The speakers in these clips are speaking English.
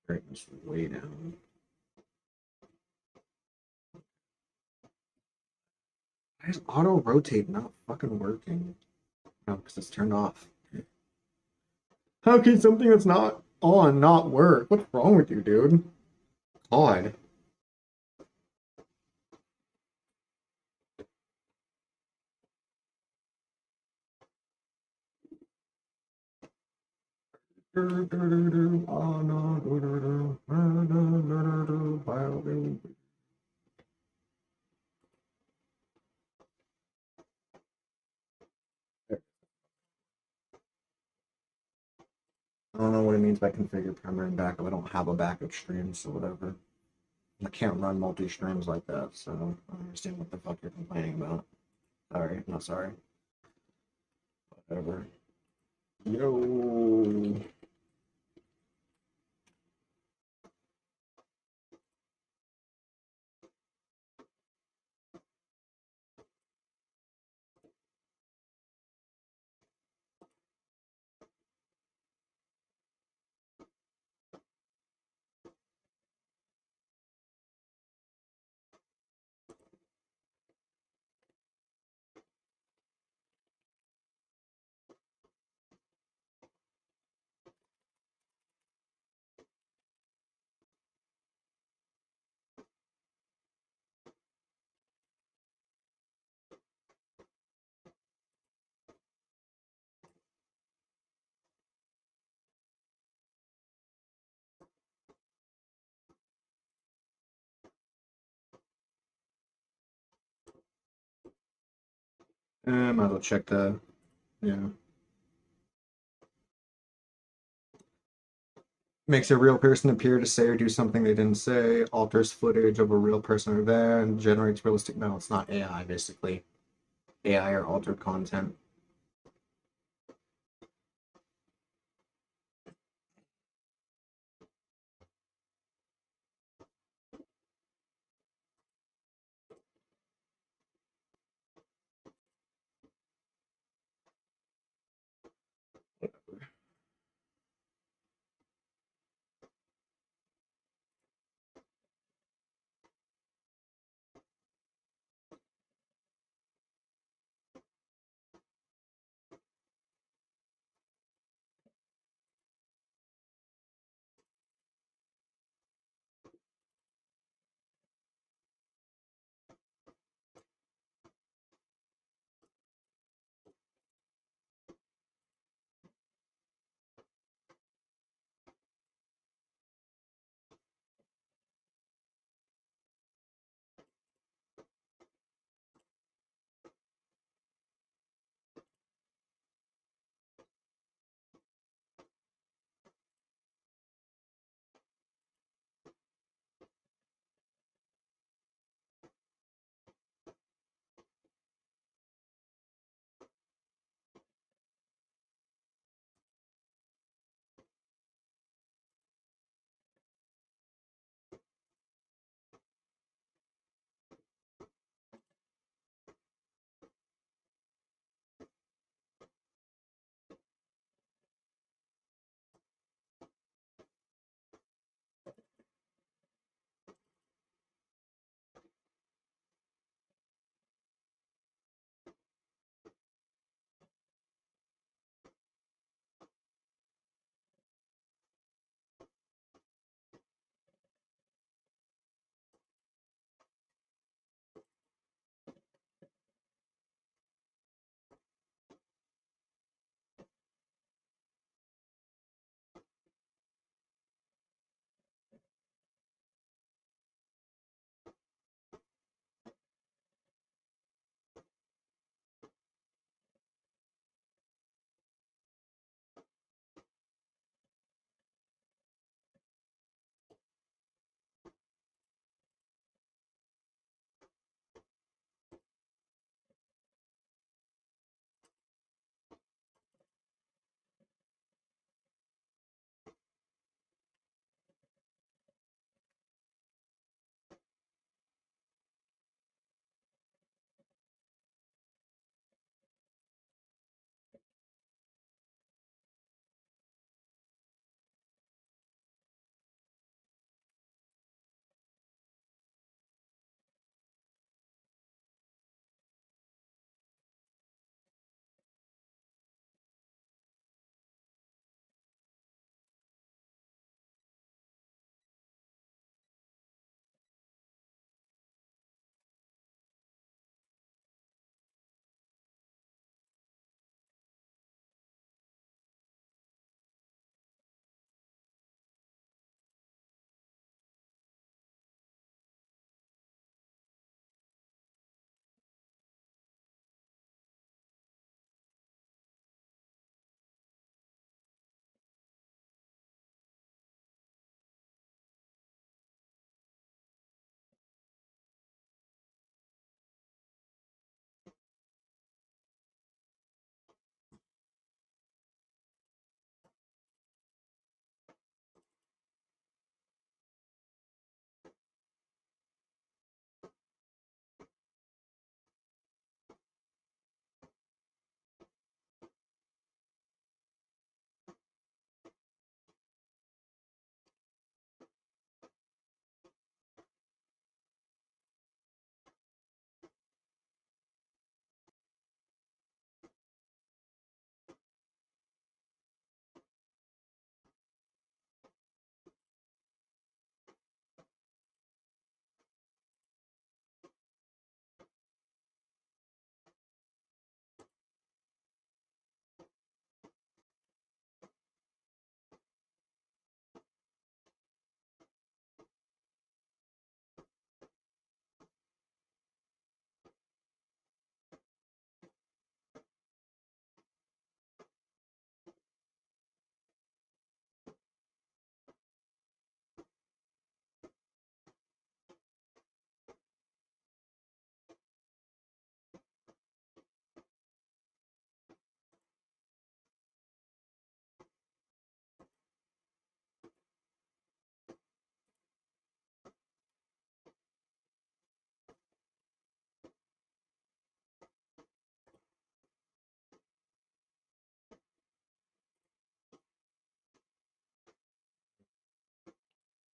Brightness way down. Why is auto rotate not fucking working? No, because it's turned off. How can something that's not on not work? What's wrong with you, dude? God. I don't know what it means by configure primary and backup. I don't have a backup stream, so whatever. I can't run multi-streams like that, so I don't understand what the fuck you're complaining about. Sorry, not sorry. Whatever. Yo. Might as well check the, yeah. Makes a real person appear to say or do something they didn't say, alters footage of a real person or event, generates realistic. No, it's not AI, basically. AI or altered content.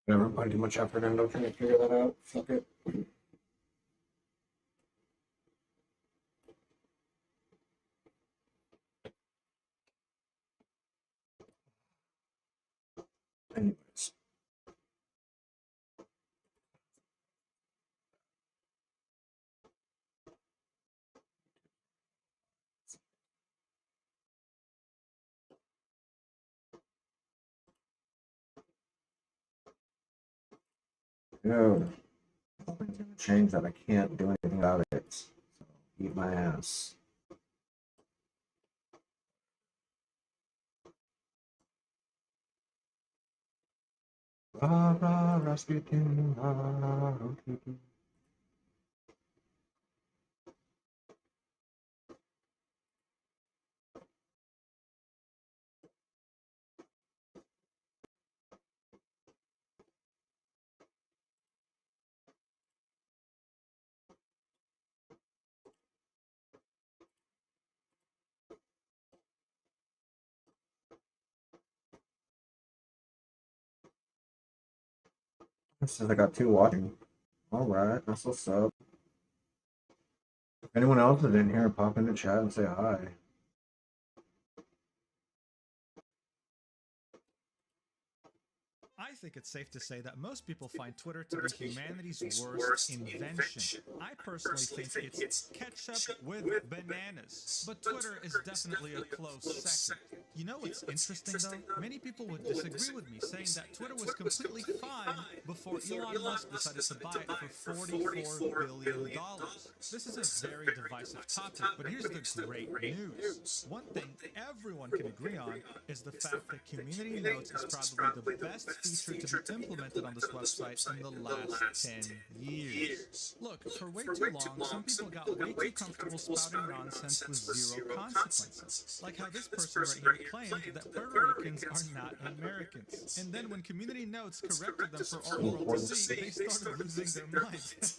Never put too much effort into trying to figure that out. Fuck it. Anyways. Dude, nothing's gonna change that. I can't do anything about it. So eat my ass. Rasputin, Rasputin. It says I got 2 watching. Alright, that's what's up. If anyone else is in here, pop in the chat and say hi. I think it's safe to say that most people find Twitter to be humanity's worst invention. I personally think it's ketchup with bananas. But Twitter is definitely a close second. You know what's interesting though? Many people would disagree with me, saying that Twitter was completely fine before Elon Musk decided to buy it for $44 billion. This is a very divisive topic, but here's the great news. One thing everyone can agree on is the fact that community notes is probably the best feature to be implemented on this website in the last 10 years. Look, for way too long, some people got way too comfortable spouting nonsense with zero consequences. Like how this person right here claimed that Puerto Ricans are not Americans. And then when community notes corrected them for all the world to see, they started losing their minds.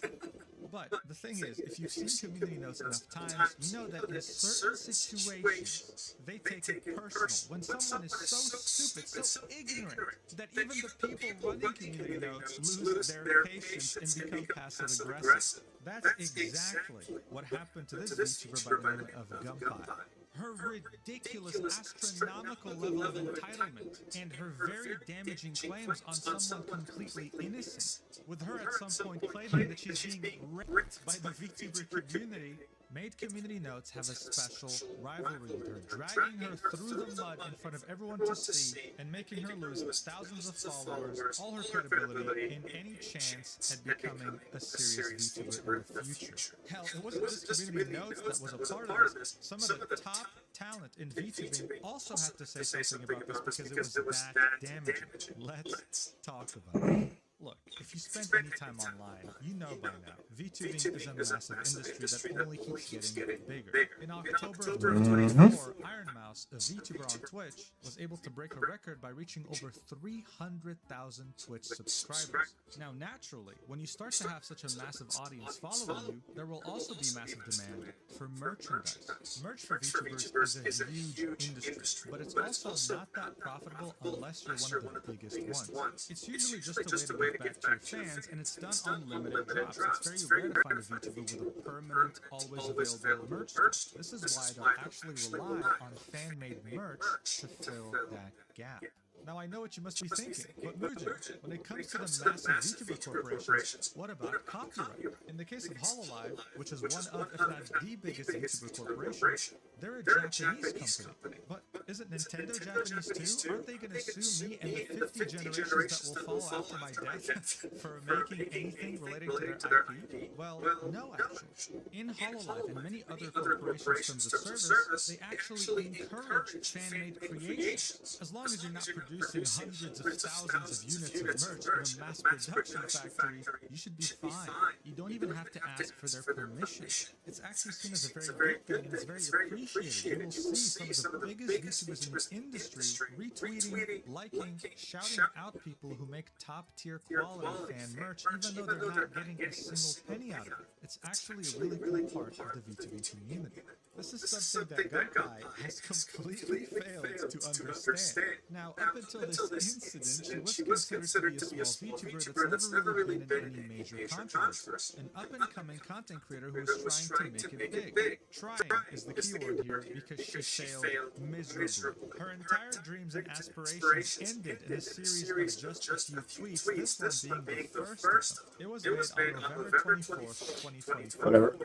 But the thing is, if you've seen community notes enough times, you know that in certain situations, they take it personal. When someone is so stupid, so ignorant, that even the people running community notes lose their patience and become passive-aggressive. That's exactly what happened to this VTuber by the name of Gunpie. Her ridiculous astronomical level of entitlement and her very damaging claims on someone completely innocent, with her at some point claiming that she's being raped by the VTuber community, made community notes have a special rivalry with her, dragging her through the mud in front of everyone to see and making her lose thousands of followers, all her credibility, and any chance at becoming a serious VTuber in the future. Hell, it wasn't just community notes that was a part of this. Some of the top talent in VTubing also had to say something about this because it was that damaging. Let's talk about it. Look, if you spend any time online, you know by now, VTubing is a massive industry that only keeps getting bigger. In October of 2024, Iron Mouse, a VTuber on Twitch, was able to break a record by reaching over 300,000 Twitch subscribers. Now, naturally, when you start to have such a massive audience following you, there will also be massive demand for merchandise. Merch for VTubers is a huge industry, but it's also not that profitable unless you're one of the biggest ones. It's usually just a way to give back to your fans, and it's done on limited drops. It's very rare to find a VTuber with a permanent, always available merch store. This is why they'll actually rely on fan-made merch to fill that gap. Now, I know what you must be thinking, but Muja, when it comes to the massive VTuber corporations, what about copyright? In the case of Hololive, which is one of, if not the biggest VTuber corporation, they're a Japanese company. But isn't Nintendo Japanese too? Aren't they going to sue me and the 50 generations that will follow after my death for making anything relating to their IP? Well, no, actually. In Hololive and many other corporations' terms of service, they actually encourage fan-made creations, as long as you're not producing hundreds of thousands of units of merch in a mass production factory, you should be fine. You don't even have to ask for their permission. It's actually seen as a very good thing, and it's very appreciated. You will see some of the biggest VTubers in the industry retweeting, liking, shouting out people who make top-tier quality fan merch, even though they're not getting a single penny out of it. It's actually a really cool part of the VTuber community. This is something that Gunpie has completely failed to understand. Now, up until this incident, she was considered to be a small VTuber that's never really been in any major controversy. An up-and-coming content creator who is trying to make it big. Trying is the keyword here because she failed miserably. Her entire dreams and aspirations ended in a series of just a few tweets, this one being the first of them. It was made on November 24th, 2024. Whatever.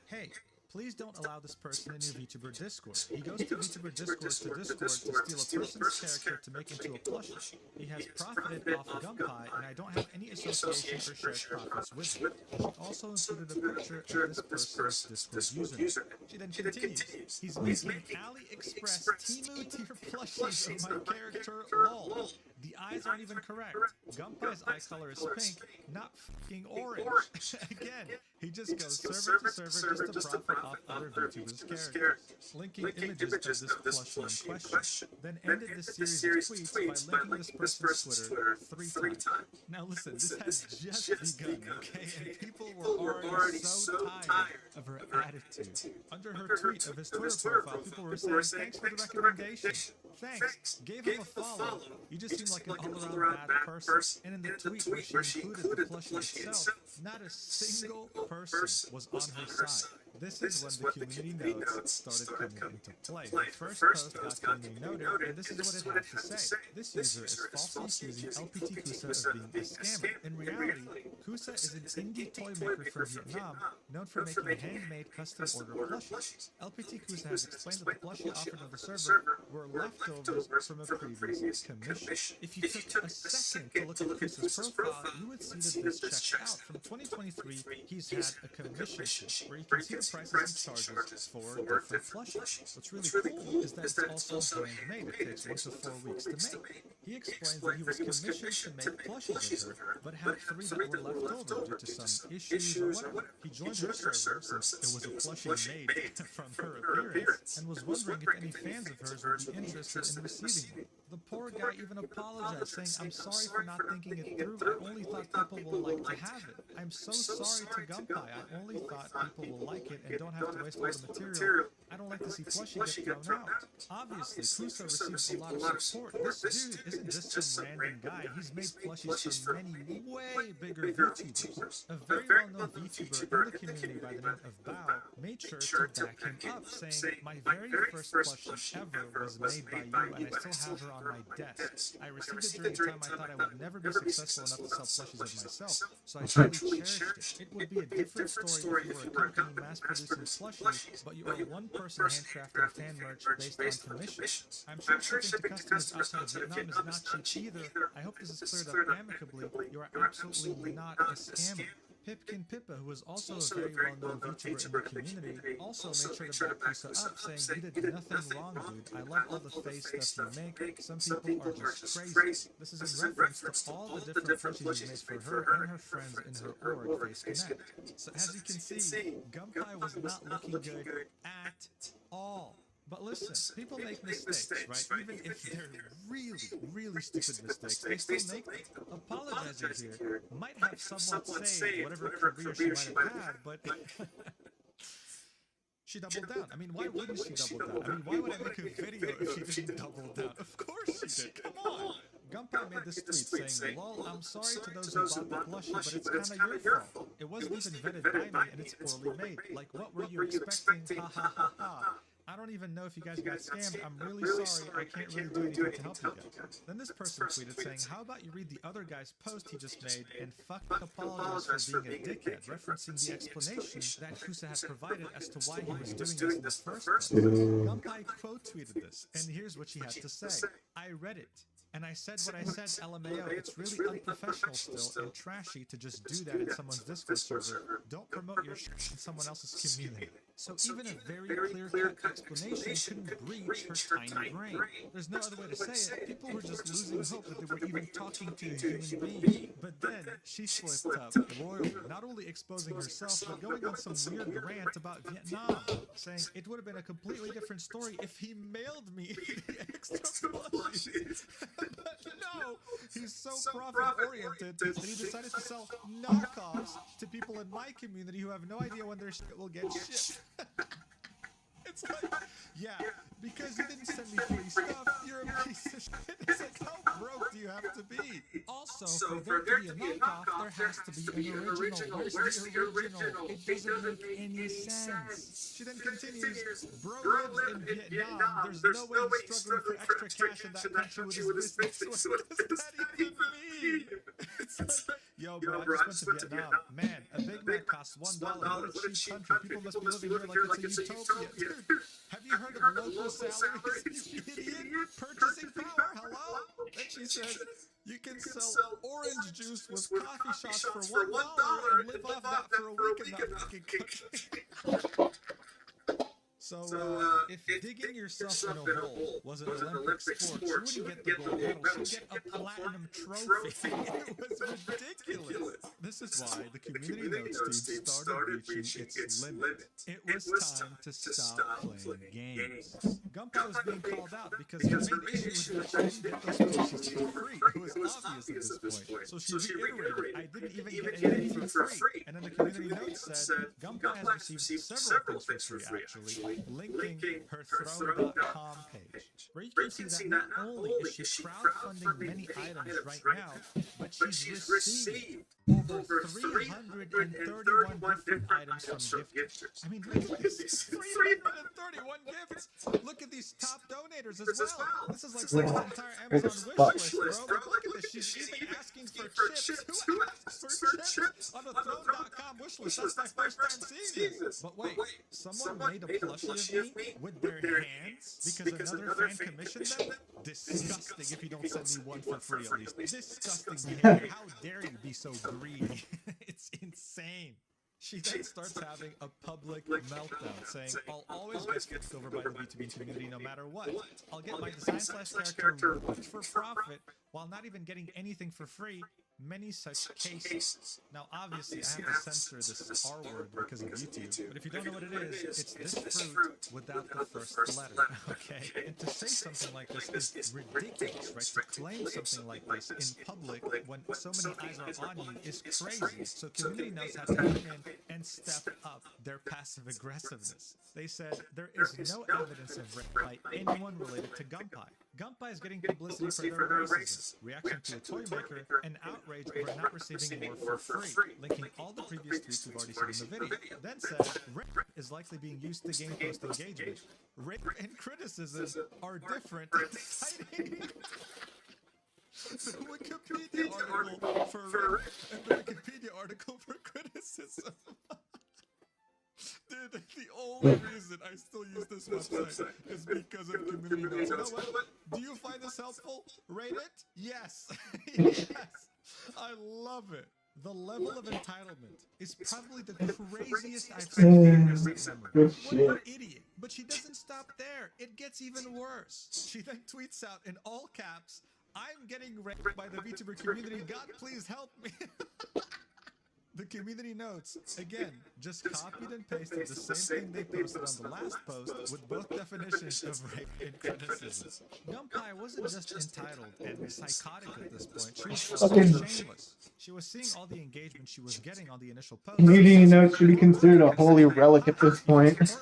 Hey, please don't allow this person in your VTuber Discord. He goes to VTuber Discord to steal a person's character to make into a plushie. He has profited off Gunpie, and I don't have any association or shared profits with him. She also included a picture of this person's Discord username. She then continues, he's making AliExpress Temu tier plushies of my character yall. The eyes aren't even correct. Gunpie's eye color is pink, not fucking orange. Again, he just goes server to server just to profit off other VTubers' characters, linking images of this plushie in question, then ended this series of tweets by linking this person's Twitter 3 times. Now listen, this has just begun, okay? And people were already so tired of her attitude. Under her tweet of his Twitter profile, people were saying, thanks for the recommendation. Thanks. Gave him a follow. You just seem like an all-around bad person. And in the tweet where she included the plushie itself, not a single person was on her side. This is when the community notes started coming into play. The first post got community noted, and this is what it had to say. This user is falsely accusing LPT Kusa of being a scammer. In reality, Kusa is an indie toy maker from Vietnam, known for making handmade custom order plushies. LPT Kusa has explained that the plushie offered on the server were leftovers from a previous commission. If you took a second to look at Kusa's profile, you would see that this checks out. From 2023, he's had a commission where you can see the prices and charges for different plushies. What's really cool is that it's also handmade. It takes 1 to 4 weeks to make. He explains that he was commissioned to make plushies of her, but had 3 that were left over due to some issues or whatever. He joined her server since it was a plushie made from her appearance, and was wondering if any fans of hers would be interested in receiving one. The poor guy even apologized, saying, I'm sorry for not thinking it through. I only thought people will like to have it. I'm so sorry to Gunpie. I only thought people will like it and don't have to waste all the material. I don't like to see plushie get thrown out. Obviously, Kusa receives a lot of support. This dude isn't just some random guy. He's made plushies for many way bigger VTubers. A very well-known VTuber in the community by the name of Bao made sure to back him up, saying, my very first plushie ever was made by you, and I still have her on my desk. I received it during a time I thought I would never be successful enough to sell plushies of myself, so I truly cherished it. It would be a different story if you were a company mass-producing plushies, but you are one-person handcrafting fan merch based on commissions. I'm sure shipping to customers outside of Vietnam is not cheap either. I hope this is cleared up amicably. You are absolutely not a scammer. Pipkin Pippa, who is also a very well-known VTuber in the community, also made sure to back Kusa up, saying, you did nothing wrong, dude. I love all the face stuff you make. Some people are just crazy. This is in reference to all the different plushies you made for her and her friends in her org, Face Connect. So as you can see, Gunpie was not looking good at all. But listen, people make mistakes, right? Even if they're really stupid mistakes, they still make them. Apologizing here might have somewhat saved whatever career she might have had, but she doubled down. I mean, why wouldn't she double down? I mean, why would I make a video if she didn't double down? Of course she did. Come on. Gunpie made this tweet saying, lol, I'm sorry to those who bought the plushie, but it's kinda your fault. It wasn't even vetted by me, and it's poorly made. Like, what were you expecting? Ha ha ha ha. I don't even know if you guys got scammed. I'm really sorry. I can't really do anything to help you guys. Then this person tweeted saying, how about you read the other guy's post he just made and fuck apologize for being a dickhead, referencing the explanation that Kusa had provided as to why he was doing this in the first place. Gunpie quote tweeted this, and here's what she had to say. I read it. And I said what I said, LMAO, it's really unprofessional still and trashy to just do that in someone's Discord server. Don't promote your shit in someone else's community. So even a very clear-cut explanation couldn't breach her tiny brain. There's no other way to say it. People were just losing hope that they were even talking to a human being. But then she slipped up royally, not only exposing herself, but going on some weird rant about Vietnam, saying it would have been a completely different story if he mailed me the extra plushies. But no, he's so profit-oriented that he decided to sell knockoffs to people in my community who have no idea when their shit will get shipped. It's It's like, yeah, because you didn't send me free stuff, you're a piece of shit. It's like, how broke do you have to be? Also, for there to be a knockoff, there has to be an original. Where's the original? It doesn't make any sense. She then continues, bro lives in Vietnam. There's no way he's struggling for extra cash in that country with his business. What does that even mean? It's like, yo, bro, I just went to Vietnam. Man, a Big Mac costs $1. What a cheap country. People must be living here like it's a utopia. Dude, have you heard of local salaries, you idiot? Purchasing power, hello? Then she says, you can sell orange juice with coffee shops for $1 and live off that for a week in that fucking country. So, if digging yourself in a hole was an Olympic sport, you wouldn't get the gold medal, you'd get a platinum trophy. It was ridiculous. This is why the community notes team started reaching its limit. It was time to stop playing games. Gunpei was being called out because her main issue was that she didn't get those pieces for free. It was obvious at this point. So she reiterated, I didn't even get anything for free. And then the community notes said, Gunpei has received several things for free, actually, linking her Throne.com page, where you can see that not only is she crowdfunding many items right now, but she's received over 331 different items from gifters. I mean, look at this, 331 gifts! Look at these top donators as well. This is like someone's entire Amazon wish list, bro. Look at this, she's even asking for chips. Who asks for chips on a Throne.com wish list? That's my first time seeing this. But wait, someone made a plushie of me with their hands because another fan commissioned them? Disgusting if you don't send me one for free at least. Disgusting behavior. How dare you be so greedy? It's insane. She then starts having a public meltdown, saying, I'll always get fucked over by the B2B community no matter what. I'll get my design/character worked for profit while not even getting anything for free. Many such cases. Now, obviously, I have to censor this R word because of YouTube, but if you don't know what it is, it's this fruit without the first letter, okay? And to say something like this is ridiculous, right? To claim something like this in public when so many eyes are on you is crazy. So community knows how to come in and step up their passive aggressiveness. They said, there is no evidence of rape by anyone related to Gunpei. Gunpei is getting publicity for their racism, reaction to a toy maker, and outrage over not receiving more for free, linking all the previous tweets we've already seen in the video. Then said, rape is likely being used to gain post engagement. Rape and criticism are different, citing the Wikipedia article for rape and the Wikipedia article for criticism. Dude, the only reason I still use this website is because of community notes. You know what? Do you find this helpful? Rate it? Yes. Yes. I love it. The level of entitlement is probably the craziest I've seen in recent memory. What an idiot. But she doesn't stop there. It gets even worse. She then tweets out in all caps, I'm getting raped by the VTuber community. God, please help me. The community notes, again, just copied and pasted the same thing they posted on the last post with both definitions of rape and criticism. Gunpei wasn't just entitled and psychotic at this point, she was also shameless. She was seeing all the engagement she was getting on the initial post. Community notes should be considered a holy relic at this point.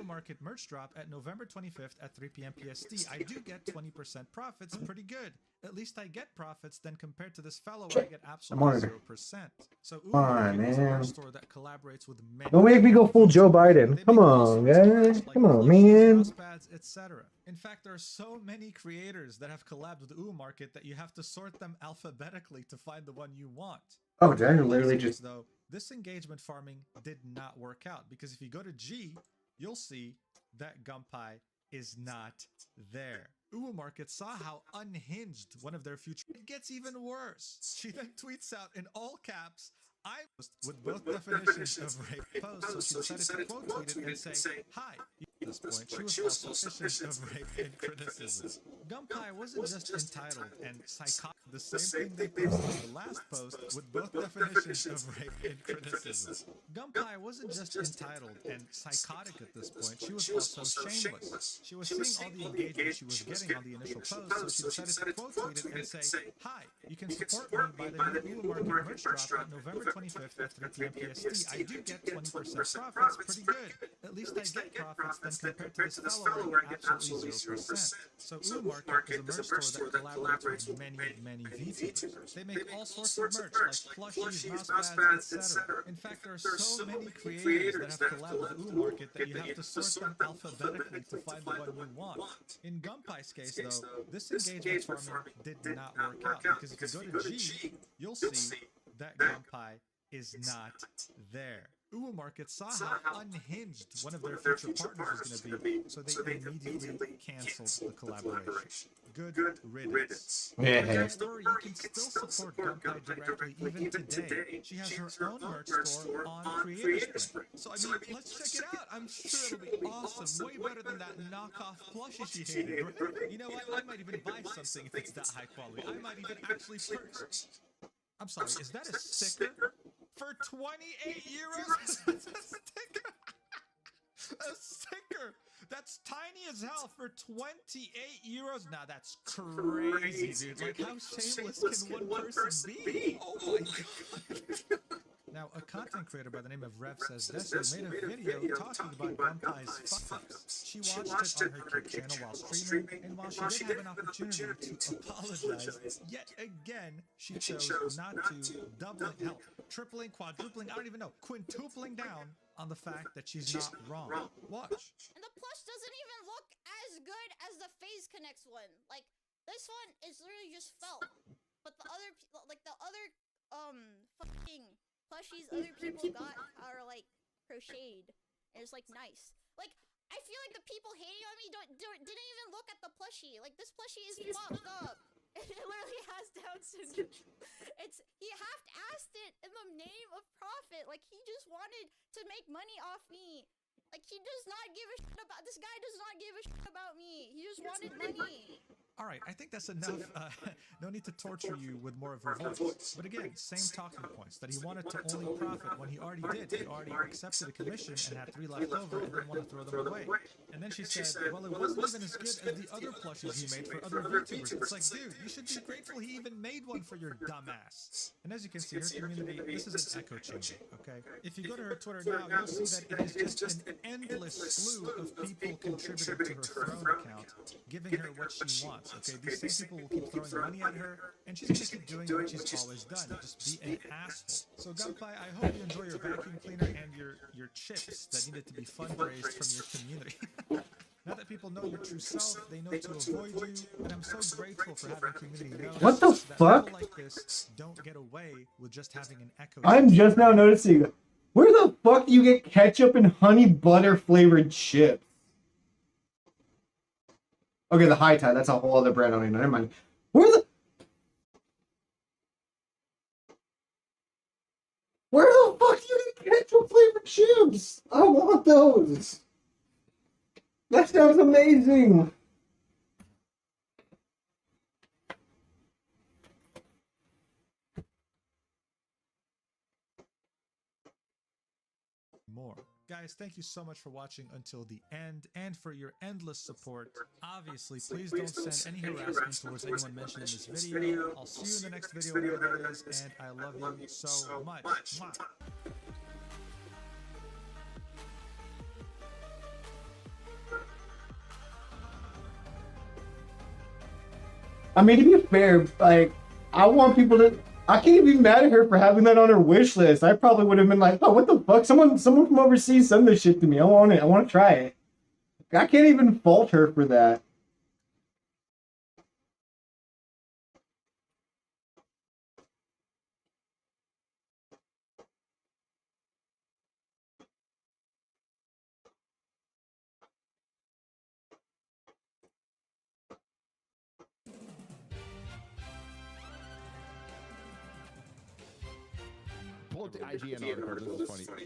Market merch drop at November 25th at 3 p.m. PST. I do get 20% profits, pretty good. At least I get profits, then compared to this fellow, I get absolutely 0%. So Market is a merch store that collaborates with many. Don't make me go full Joe Biden. Come on, guys. Come on, man. Pads, etc. In fact, there are so many creators that have collabed with Market that you have to sort them alphabetically to find the one you want. Oh, did I literally just... Though, this engagement farming did not work out because if you go to G, you'll see that Gunpei is not there. Market saw how unhinged one of their future... It gets even worse. She then tweets out in all caps, I with both definitions of rape post, so she decided to quote tweet it and say, hi. At this point, she was also suspicious of rape and criticism. Gunpei wasn't just entitled and psychotic at the same thing they posted in the last post with both definitions of rape and criticism. Gunpie wasn't just entitled and psychotic at this point, she was also shameless. She was seeing all the engagement she was getting on the initial post, so she decided to quote tweet it and say, "Hi, you can support me by the new Ula Market merch drop on November 25th at 3 p.m. PST. I do get 20% profits, pretty good. At least I get profits then compared to this fellow where I get absolutely 0%. So Ula Market is a merch store that collaborates with many VTubers. They make all sorts of merch like plushies, mousepads, etc. In fact, there are so many creators that have collabed with Ula Market that you have to sort them alphabetically to find the one you want. In Gunpie's case, though, this engagement farming did not work out, because if you go to G, you'll see that Gunpie is not there. Uwu Market saw how unhinged one of their future partners was going to be, so they immediately canceled the collaboration. Good riddance. Yeah. Story, you can still support Gunpie directly even today. She has her own merch store on Creators Print. So I mean, let's check it out. I'm sure it'll be awesome. Way better than that knockoff plushie she hated. You know what? I might even buy something if it's that high quality. I might even actually purchase. I'm sorry, is that a sticker? For 28 euros? That's a sticker! A sticker! That's tiny as hell for 28 euros? Now that's crazy, dude. Like, how shameless can one person be? Oh my god. Now, a content creator by the name of Rev Says Desu made a video talking about Gunpie's fuck-ups. She watched it on her Kick channel while streaming, and while she did have an opportunity to apologize, yet again, she chose not to, doubling, hell, tripling, quadrupling, I don't even know, quintupling down on the fact that she's not wrong. Watch. And the plush doesn't even look as good as the Phase Connects one. Like, this one is literally just felt. But the other, like the other, fucking plushies other people got are like crocheted. And it's like nice. Like, I feel like the people hating on me didn't even look at the plushie. Like, this plushie is fucked up. It literally has Down syndrome. He half-assed it in the name of profit. Like, he just wanted to make money off me. Like, he does not give a shit about, this guy does not give a shit about me. He just wanted money. All right, I think that's enough. No need to torture you with more of her voice. But again, same talking points, that he wanted to only profit when he already did. He already accepted a commission and had 3 left over and didn't want to throw them away. And then she said, well, it wasn't even as good as the other plushies he made for other VTubers. It's like, dude, you should be grateful he even made one for your dumbass. And as you can see, her community, this is an echo chamber, okay? If you go to her Twitter now, you'll see that it is just an endless slew of people contributing to her throne account, giving her what she wants. Okay, these same people will keep throwing money at her, and she's gonna keep doing what she's always done, just be an asshole. So Gunpie, I hope you enjoy your vacuum cleaner and your chips that needed to be fundraised from your community. Now that people know your true self, they know to avoid you, and I'm so grateful for having a community know What the that fuck? people like this don't get away with just having an echo. I'm just now noticing. Where the fuck do you get ketchup and honey butter flavored chips? Okay, the High Tide, that's a whole other brand. I don't even know. Never mind. Where the fuck do you get ketchup flavored chips? I want those. That sounds amazing. More. Guys, thank you so much for watching until the end and for your endless support. Obviously, please don't send any harassment towards anyone mentioned in this video. I'll see you in the next video, whatever that is, and I love you so much. Mwah. I mean, to be fair, like, I want people to... I can't be mad at her for having that on her wish list. I probably would have been like, oh, what the fuck? Someone from overseas send this shit to me. I want it. I want to try it. I can't even fault her for that. Pull up the IGN article. This is funny.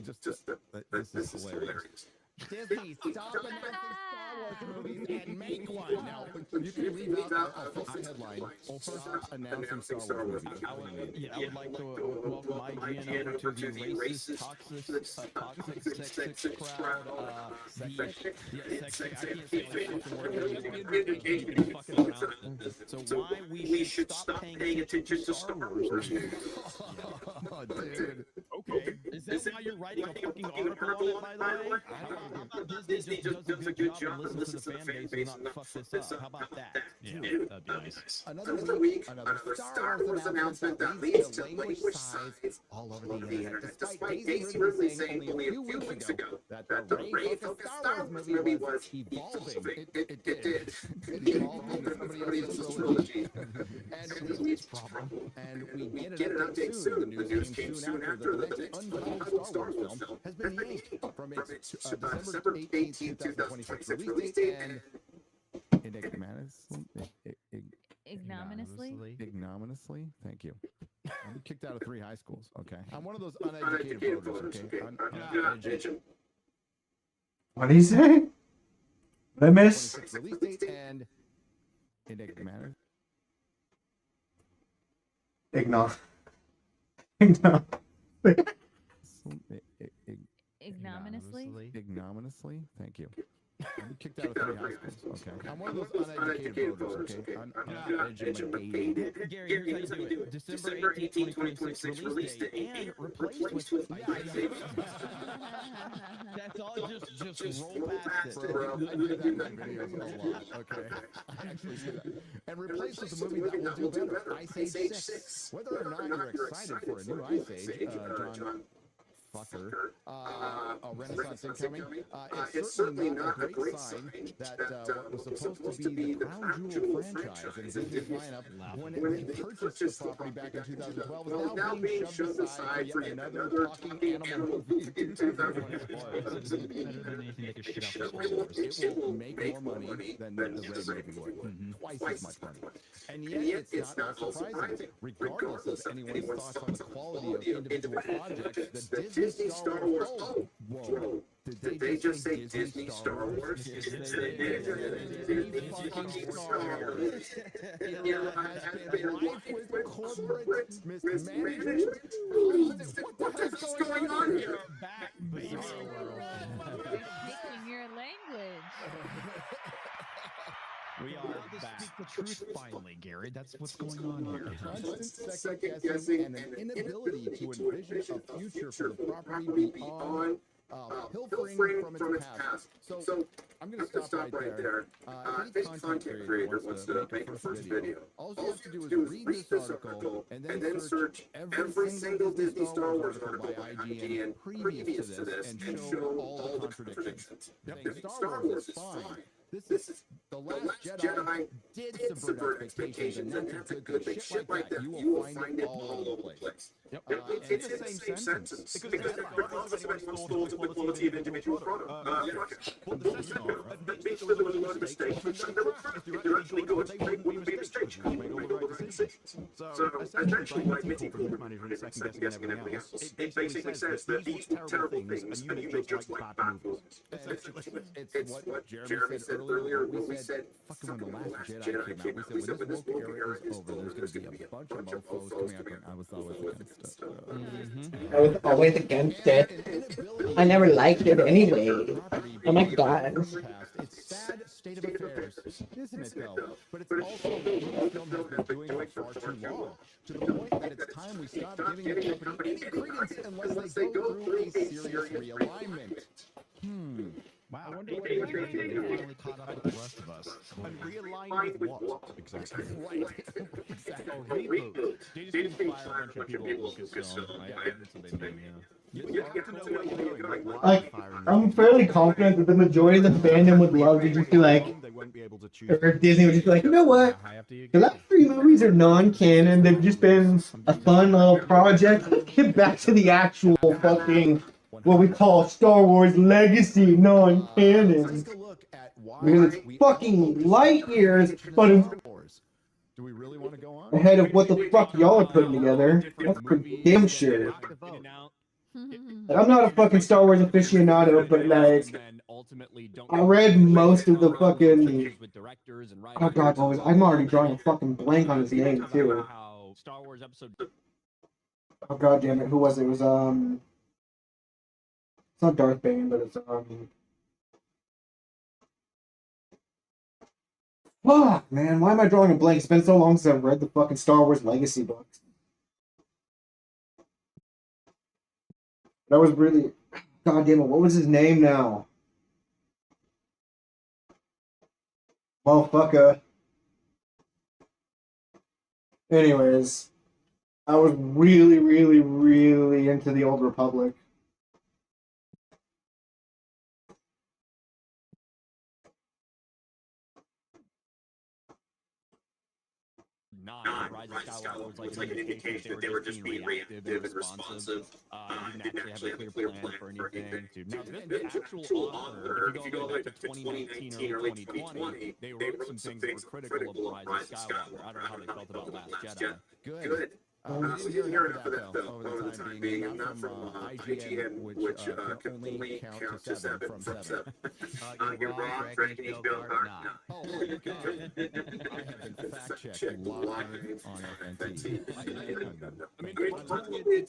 This is hilarious. Disney, stop announcing Star Wars movies and make one. Now, you can leave out a full headline. Well, first, announcing Star Wars movies. I would like to welcome IGN over to the racist, toxic, sexist crowd. Sexist. I can't say the fucking word. You can fucking pronounce it. So why we should stop paying attention to Star Wars movies? Oh, dude. Okay. Is that why you're writing a fucking article on it, by the way? How about Disney just does a good job and listens to the fan base and not fuck this up? How about that? Yeah, that'd be nice. Another week, another Star Wars announcement that leads to language size all over the internet, despite Daisy Ridley saying only a few weeks ago that the Ray-focused Star Wars movie was evolving. It did. It evolved into somebody else's trilogy. And it was Lee's problem. And we get an update soon. The news came soon after that the next untitled Star Wars film has been yanked from its December 18th, 2026 release date and ignominiously, thank you. I'm kicked out of 3 high schools, okay? I'm one of those uneducated voters, okay? Uneducated. What did he say? What I miss? Release date and Ignore. Ignominiously, thank you. I'm kicked out of 3 high schools, okay? I'm one of those uneducated voters, okay? Uneducated. Gary, here's how you do it. December 18th, 2026 release date and replaced with That's all, just roll past it. I do that in my videos a lot, okay? I actually do that. And replace with a movie that will do better, Ice Age 6. Whether or not you're excited for a new Ice Age, John Fucker, a Renaissance incoming, it's certainly not a great sign that what was supposed to be the crown jewel franchise in Disney's lineup when they purchased the property back in 2012 is now being shoved aside for yet another talking animal movie in 2024. It will make more money than the Ray movie would. Twice as much money. And yet it's not all surprising. Regardless of anyone's thoughts on the quality of individual projects, the Disney Star Wars. Oh, whoa. Did they just say Disney Star Wars? Disney fucking Star Wars. Has been rife with corporate mismanagement. What the heck's going on here? Back, Speaking your language. We are back. Speak the truth finally, Gary. That's what's going on here. Constant second guessing and an inability to envision a future for the property beyond pilfering from its past. So I'm going to stop right there. If any content creator wants to make a first video, all you have to do is read this article and then search every single Disney Star Wars article by IGN previous to this and show all the contradictions. Star Wars is fine. This is The Last Jedi did subvert expectations, and that's a good thing. Shit like that, you will find it all over the place. Yep. It's in the same sentence. Because regardless of anyone stole the quality of individual product. Well, the system basically was a mistake. There were directly good, they wouldn't be mistakes. You made all the right decisions. So essentially, by admitting corporate management, second guessing and everything else, it basically says that these terrible things, and you make just like bad movies. It's what Jeremy said earlier when we said, fucking when The Last Jedi came out, we said, when this woke era is over, there's going to be a bunch of mofos coming out going, I was always against it. I was always against it. I never liked it anyway. Oh my god. It's sad state of affairs, isn't it though? But it's also what this film has been doing for far too long, to the point that it's time we stop giving the company any credence unless they go through a serious realignment. Wow. I wonder what they finally caught up with the rest of us. And realign with what? Exactly. Right. Exactly. Oh, reboot. They just didn't fire a bunch of people at Lucasfilm. That's what they do, yeah. You have to know what you're doing. Like, I'm fairly confident that the majority of the fandom would love to just be like, or Disney would just be like, you know what? The last 3 movies are non-canon. They've just been a fun little project. Let's get back to the actual fucking, what we call Star Wars Legacy non-canon. Because it's fucking light years, but do we really want to go on? ahead of what the fuck y'all are putting together. That's for damn sure. Like, I'm not a fucking Star Wars aficionado, but like, I read most of the fucking. Oh god, what was I'm already drawing a fucking blank on his name too. Oh god damn it, who was it? It was it's not Darth Bane, but it's fuck man, why am I drawing a blank? It's been so long since I've read the fucking Star Wars Legacy books. That was really god damn it, what was his name now? Motherfucker. Anyways, I was really, really, really into the Old Republic. Not Rise of Skywalker was like an indication that they were just being reactive and responsive. Didn't actually have a clear plan for anything. Now, the actual author, if you go back to 2019 or early 2020, they wrote some things that were critical of Rise of Skywalker. I don't know how they felt about Last Jedi. Good. We didn't hear enough of that, though, over the time being, not from IGN, which can only count to 7 from 7. You're wrong, correcting HBO card, nah. Oh, my God. I have been fact-checked live on FNT. I mean,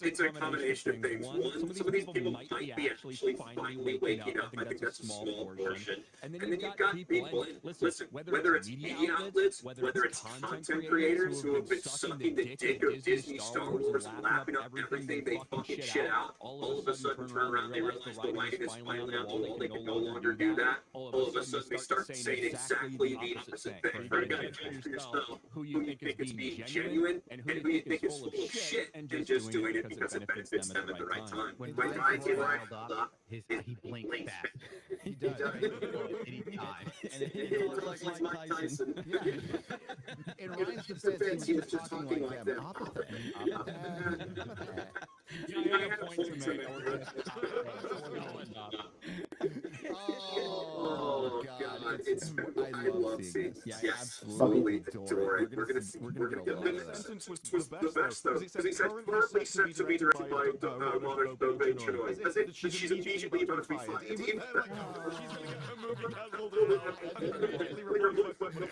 it's a combination of things. One, some of these people might be actually finally waking up. I think that's a small portion. And then you've got people, and listen, whether it's media outlets, whether it's content creators who have been sucking the dick of Disney, Star Wars, and lapping up everything they fucking shit out, all of a sudden turn around and realize the writing is finally on the wall, they can no longer do that. All of a sudden they start saying exactly the opposite thing. You gotta check for yourself who you think is being genuine and who you think is full of shit and just doing it because it benefits them at the right time. When Ryan's riled up, he blinks fast. He does. Anytime. And it looks like Mike Tyson. In Ryan's defense, he was just talking like them. Opposite. I have a point to make. Oh God! I love seeing this. Yeah, I absolutely adore it. We're gonna get a lot of that. Sentence was the best though, because he said currently set to be directed by Monarch Dobe Chinoy, as if she's immediately notified. Even then, like, she's gonna get a movie canceled. Immediately reported.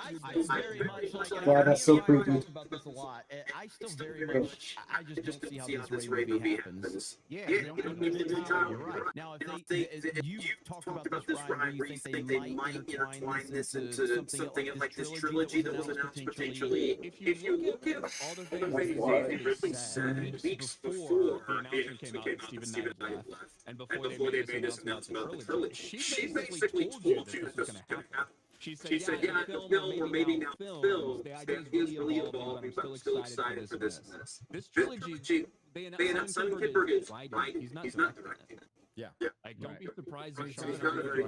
I very much like. Yeah, that's so creepy. Talk about this a lot. I still very much. I just don't see how this Ray movie happens. Yeah, they don't you're right. Now, if they, you talked about this, Ryan, do you think they might intertwine this into something like this trilogy that was announced potentially? If you look at all the things that Ridley said weeks before the announcement came out that Steven Knight left, and before they made this announcement about the trilogy, she basically told you that this was going to happen. She said, yeah, the film, or maybe now films, the idea is really evolving, but I'm still excited for this and this. This trilogy, they announced Simon Kinberg is writing, he's not directing. Yeah. Like, don't be surprised if Sean Connery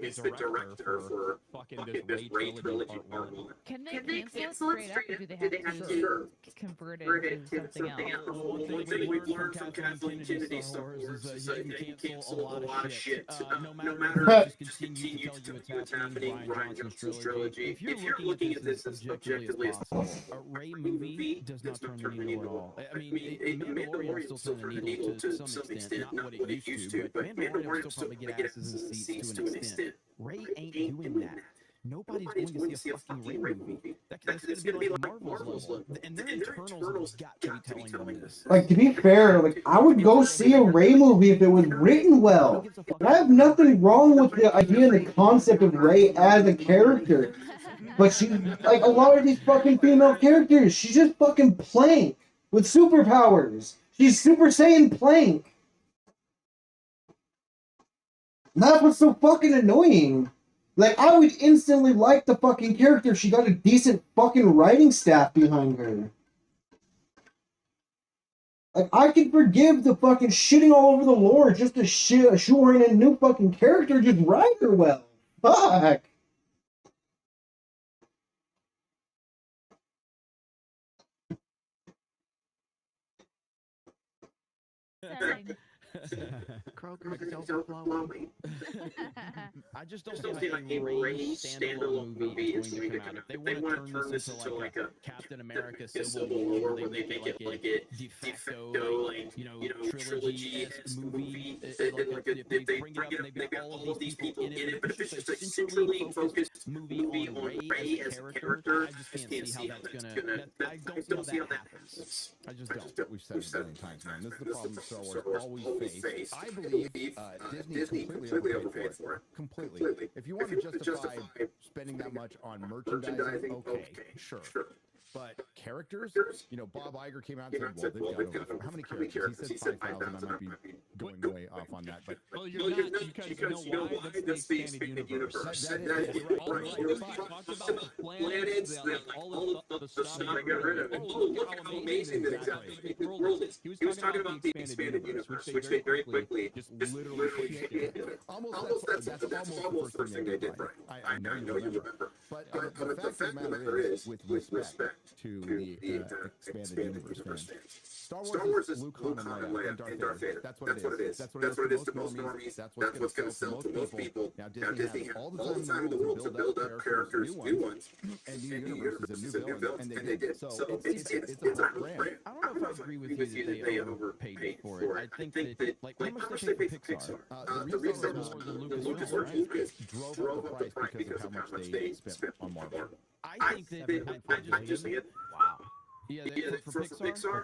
is the director for fucking this Ray trilogy part 1. Can they cancel it straight up, or do they have to convert it into something else? One thing we've learned from Kathleen Kennedy's Star Wars is that you can cancel a lot of shit. No matter if you just continue to tell you it's happening, Ryan Johnson's trilogy. If you're looking at this as objectively as possible, A Ray movie does not turn the needle at all. I mean, Mandalorian still turns the needle to some extent, not what it used to, but Mandalorian still probably get asses in seats to an extent. Ray ain't doing that. Nobody's going to see a fucking Ray movie. That's gonna be like Marvel's level. And their internals got to be telling them this. Like, to be fair, like, I would go see a Ray movie if it was written well. And I have nothing wrong with the idea and the concept of Ray as a character. But she, like, a lot of these fucking female characters, she's just fucking plank with superpowers. She's Super Saiyan plank. And that's what's so fucking annoying. Like, I would instantly like the fucking character if she got a decent fucking writing staff behind her. Like, I could forgive the fucking shitting all over the lore just to shoehorn in a new fucking character, just write her well. Fuck. Fine. Kroger's overflowing. I just don't see how a Ray standalone movie is going to come out. If they want to turn this into like a Captain America Civil War, where they make it like a de facto, like, trilogy-esque movie, like if they bring it up and they've got all of these people in it, but it's just a singularly focused movie on Ray as a character, I just can't see how that's gonna. I don't see how that happens. I just don't. We've said it a million times, man. This is the problem Star Wars always faced. I believe Disney completely overpaid for it. Completely. If you want to justify spending that much on merchandising, okay, sure. But characters, Bob Iger came out and said, well, they've got over. How many characters? He said 5,000. I might be going way off on that. But well, you're not, because you know why? That's the expanded universe. That is Right. Talked about the planets, all the stuff they got rid of. Oh, look how amazing this world is. He was talking about the expanded universe, which they very quickly just literally shit. Almost that's almost the first thing they did right. I know you remember. But the fact of the matter is, with respect to the expanded universe fans, Star Wars is Luke, Han, and Leia, and Darth Vader. That's what it is. That's what it is to most normies. That's what's going to sell to most people. Now, Disney has all the time in the world to build up characters, new ones, and new universes and new villains, and they did. So it's a hot brand. I don't know if I agree with you that they overpaid for it. I think that, like, how much they paid for Pixar? The reason was more than Lucasfilm drove up the price because of how much they spent on Marvel. I think that I just think wow. Yeah, for Pixar?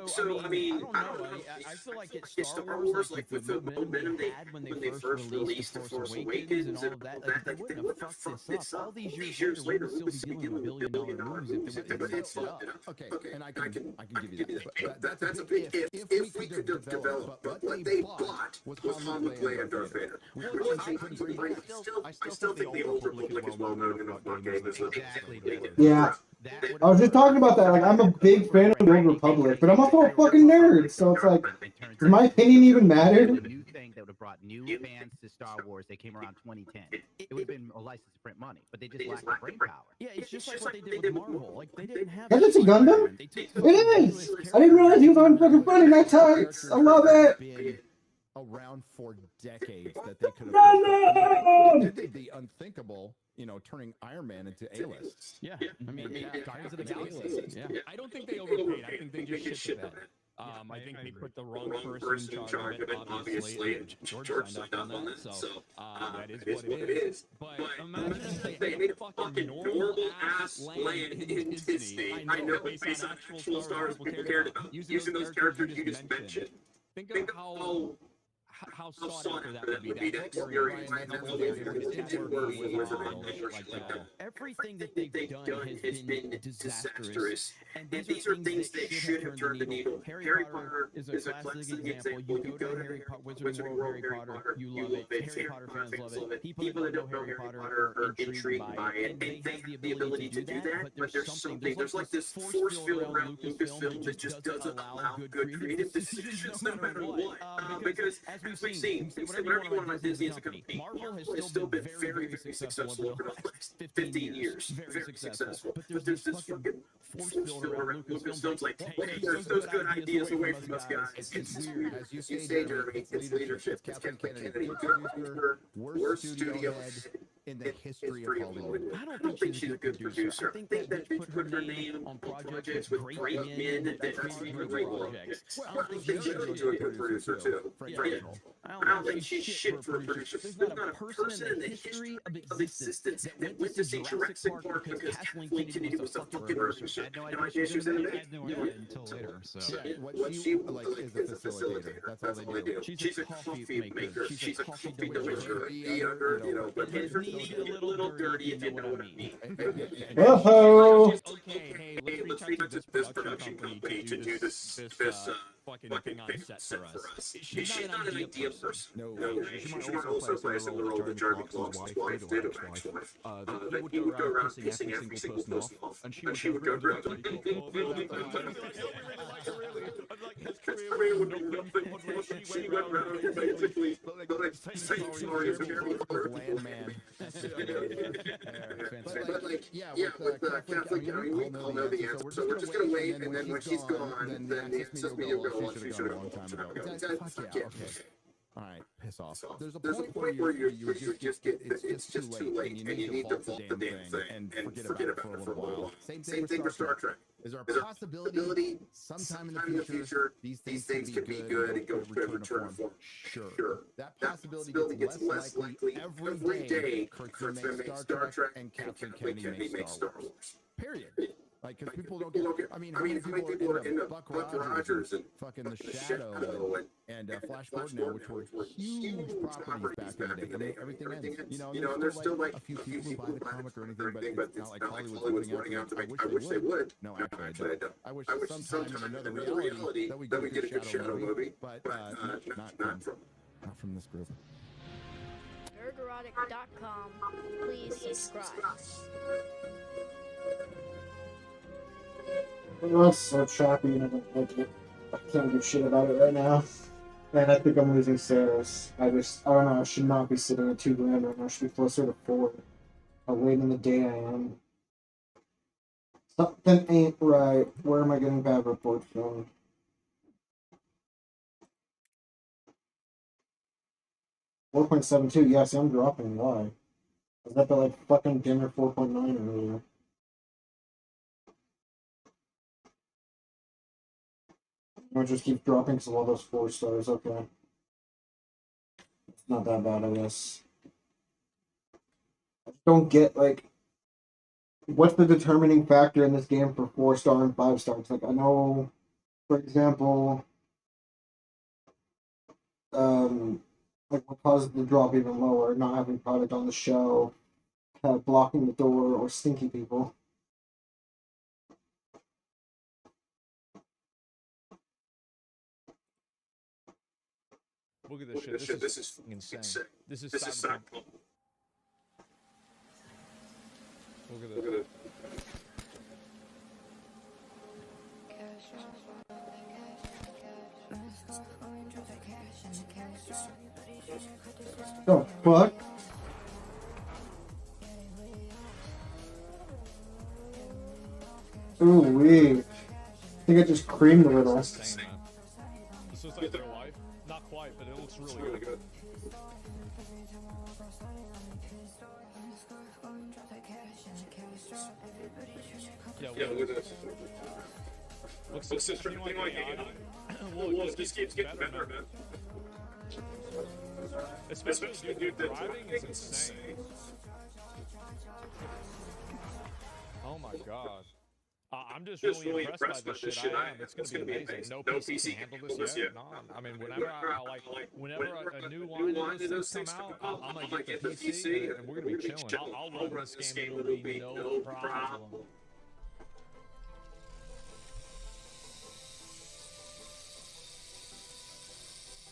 So, I mean, I don't know. I feel like it's Star Wars, like with the momentum they had when they first released The Force Awakens and all of that, like, they wouldn't have fucked this up. All these years later, we would still be dealing with billion-dollar movies if they wouldn't have fucked it up. Okay, and I can give you that. But that's a big if we could have developed, but what they bought was Han, Luke, Leia, and Darth Vader. I still think the old Republic is well known enough about games. Exactly. Yeah. I was just talking about that. Like, I'm a big fan of the Old Republic, but I'm also a fucking nerd. So it's like, does my opinion even matter? A new thing that would have brought new fans to Star Wars. They came around 2010. It would have been a license to print money, but they just lacked the brain power. Yeah, it's just like what they did with Marvel. Like, they didn't have. Is it a Gundam? It is. I didn't realize he was on fucking Friday Night Tights. I love it. Been around for decades that they could have. They did the unthinkable. Turning Iron Man into A-list. Yeah, I mean, Guardians of the Galaxy. Yeah. I don't think they overpaid. I think they just shit the bed. I think they put the wrong person in charge of it, obviously. George signed up on that, so that is what it is. But imagine if they made a fucking normal-ass land in Disney. I know, based on actual stars people cared about. Using those characters you just mentioned. Think of how sought after that would be. That experience, it didn't work with like that. Everything that they've done has been disastrous, and these are things that should have turned the needle. Harry Potter is a classic example. You go to Harry Potter, Wizarding World, Harry Potter, you love it. Harry Potter fans love it. People that don't know Harry Potter are intrigued by it, and they have the ability to do that. But there's something. There's like this force field around Lucasfilm that just doesn't allow good creative decisions no matter what. Because as we've seen, whatever you want about Disney as a company, Marvel has still been very, very successful over the last 15 years. Very successful. But there's this fucking force field around Lucasfilm's like, hey, there's those good ideas away from us guys. It's weird. As you say, Jeremy, it's leadership. It's Kathleen Kennedy, producer, worst studio head in the history of Hollywood. I don't think she's a good producer. I think that she put her name on projects with great men that create great projects. Well, I think she's a good producer too. I don't think she's shit for a producer. There's not a person in the history of existence that went to see Jurassic Park because Kathleen Kennedy was a fucking producer. I had no idea she was in it. I had no idea until later. So What she like is a facilitator. That's all they do. She's a coffee maker. She's a coffee deliverer. But Her knees get a little dirty, if you know what I mean. Oh. Okay, hey, let's reach out to this production company to do this fucking thing on set for us. She's not an idea person. No, She might also play a similar role that Charlie Clark's wife did to Mac's wife. He would go around pissing every single person off, and she would go around like, his career would be nothing but she went around basically saying stories of Landman. But like, yeah, with Catholic, I mean, we all know the answer, so we're just gonna wait, and then when she's gone, then the access media will go, she should have gone a long time ago. Exactly. Fuck yeah. Okay. All right, piss off. There's a point where you just get it's just too late, and you need to vault the damn thing and forget about it for a little while. Same thing with Star Trek. Is there a possibility sometime in the future these things can be good and go return to form? Sure. That possibility gets less likely every day. Kurtzman makes Star Trek and Kathleen Kennedy makes Star Wars. Period. Like, because people don't get. I mean, how many people are into Buck Rogers and fucking The Shadow and Flash Gordon now, which were huge properties back in the day. I mean, everything ends. You know, and there's still like a few people who buy the comic or anything, but it's not like Hollywood's running out to make. I wish they would. No, actually, I don't. I wish sometime in another reality that we get a good Shadow movie, but not from this group. Ergorotic.com. Please subscribe. I'm so choppy and I don't like it. I can't give shit about it right now. And I think I'm losing sales. I don't know, I should not be sitting at $2,000 right now. I should be closer to 4. How late in the day I am. Something ain't right. Where am I getting bad reports from? $4.72. Yes, I'm dropping. Why? I was up at like fucking dinner 4.9 earlier. Or just keep dropping because of all those 4 stars. Okay. It's not that bad, I guess. I don't get, like, what's the determining factor in this game for 4-star and 5 stars? Like, I know, for example, like what causes the drop even lower, not having product on the show, blocking the door, or stinky people. Look at this shit. This is insane. This is cyberpunk. Look at this. The fuck? Ooh wee. I think I just creamed a little. This looks like real life. Not quite, but it looks really good. Yeah, look at this. Looks something like well, this keeps getting better, man. Especially dude, the driving is insane. Oh my god. I'm just really impressed by this shit. I am. It's gonna be amazing. No PC can handle this yet. No, I mean, whenever a new line of those things come out, I'm gonna get the PC and we're gonna be chilling. I'll run this game. It will be no problem.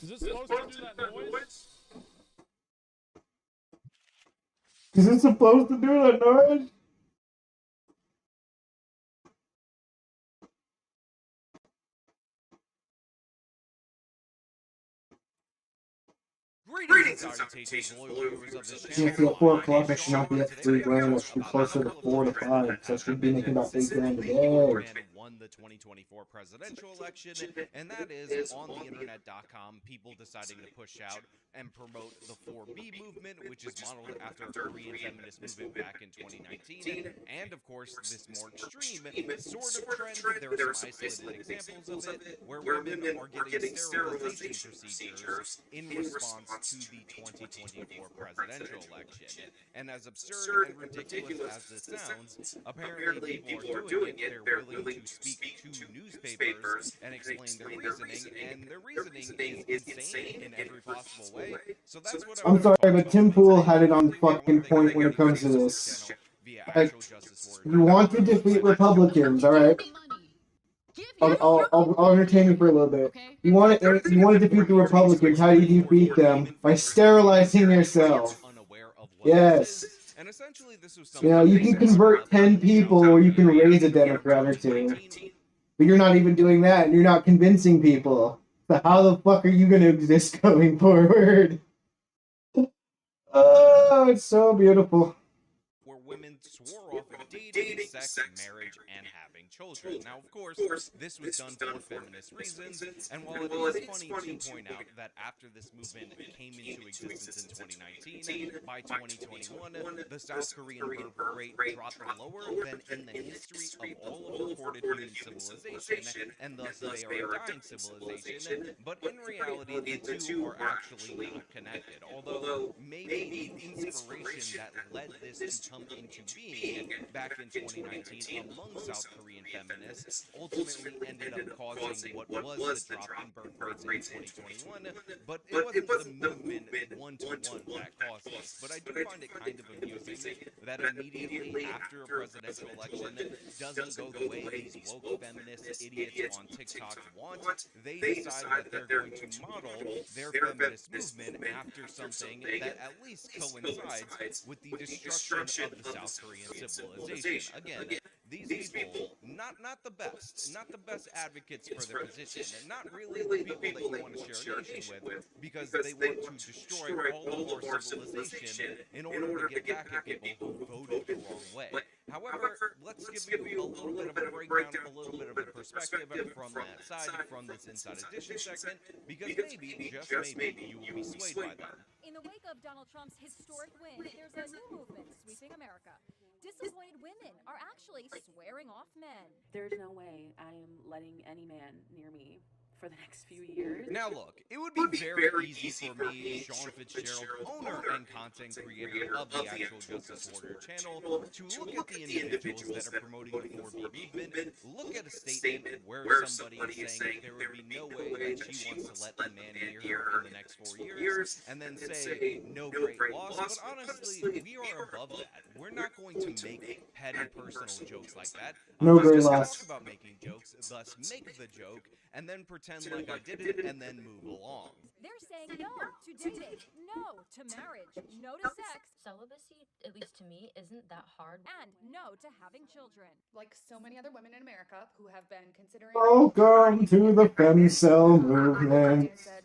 Is this supposed to do that noise? Is it supposed to do that noise? Greetings and salutations, loyal viewers of this channel. Can't feel 4 o'clock, I should not be at $3,000, I should be closer to 4 to 5, so I should be making about $8,000 a day. Won the 2024 presidential election, and that is on the internet.com, people deciding to push out and promote the 4B movement, which is modeled after a Korean feminist movement back in 2019, and of course, this more extreme sort of trend. There are some isolated examples of it, where women are getting sterilization procedures in response to the 2024 presidential election. And as absurd and ridiculous as this sounds, apparently people are doing it. They're willing to speak to newspapers and explain their reasoning, and their reasoning is insane in every possible way. So that's what I'm sorry, but Tim Pool had it on the fucking point when it comes to this. Like, you want to defeat Republicans, alright? I'll entertain you for a little bit. You want to defeat the Republicans. How do you defeat them? By sterilizing yourself. Yes. You know, you can convert 10 people or you can raise a Democrat or 2. But you're not even doing that, and you're not convincing people. So how the fuck are you going to exist going forward? Oh, it's so beautiful. Where women swore off of dating, sex, marriage, and having children. Now, of course, this was done for feminist reasons, and while it is funny to point out that after this movement came into existence in 2019, by 2021, the South Korean birth rate dropped lower than in the history of all of recorded human civilization, and thus they are a dying civilization, but in reality, the two are actually not connected. Although maybe the inspiration that led this to come into being back in 2019 among South Korean feminists ultimately ended up causing what was the drop in birth rates in 2021, but it wasn't the movement one-to-one that caused this. But I do find it kind of amusing that immediately after a presidential election doesn't go the way these woke feminist idiots on TikTok want, they decide that they're going to model their feminist movement after something that at least coincides with the destruction of the South Korean civilization. Again, these people, not the best advocates for their position, and not really the people that you want to share a nation with, because they want to destroy all of our civilization in order to get back at people who voted the wrong way. However, let's give you a little bit of a breakdown, a little bit of a perspective from that side, from this Inside Edition segment, because maybe, just maybe, you will be swayed by them. In the wake of Donald Trump's historic win, there's a new movement sweeping America. Disappointed women are actually swearing off men. There's no way I am letting any man near me for the next few years. Now look, it would be very easy for me, Sean Fitzgerald, owner and content creator of the Actual Justice Warrior channel, to look at the individuals that are promoting the 4B movement, look at a statement where somebody is saying there would be no way that she wants to let a man near her in the next 4 years, and then say, no great loss, but honestly, we are above that. We're not going to make petty personal jokes like that. No I'm great just loss. talk about making jokes, thus make the joke, and then pretend like I did it, and then move along. They're saying no to dating, no to marriage, no to sex, Celibacy, at least to me, isn't that hard. and no to having children. Like so many other women in America who have been considering. Welcome to the femcel movement. And said,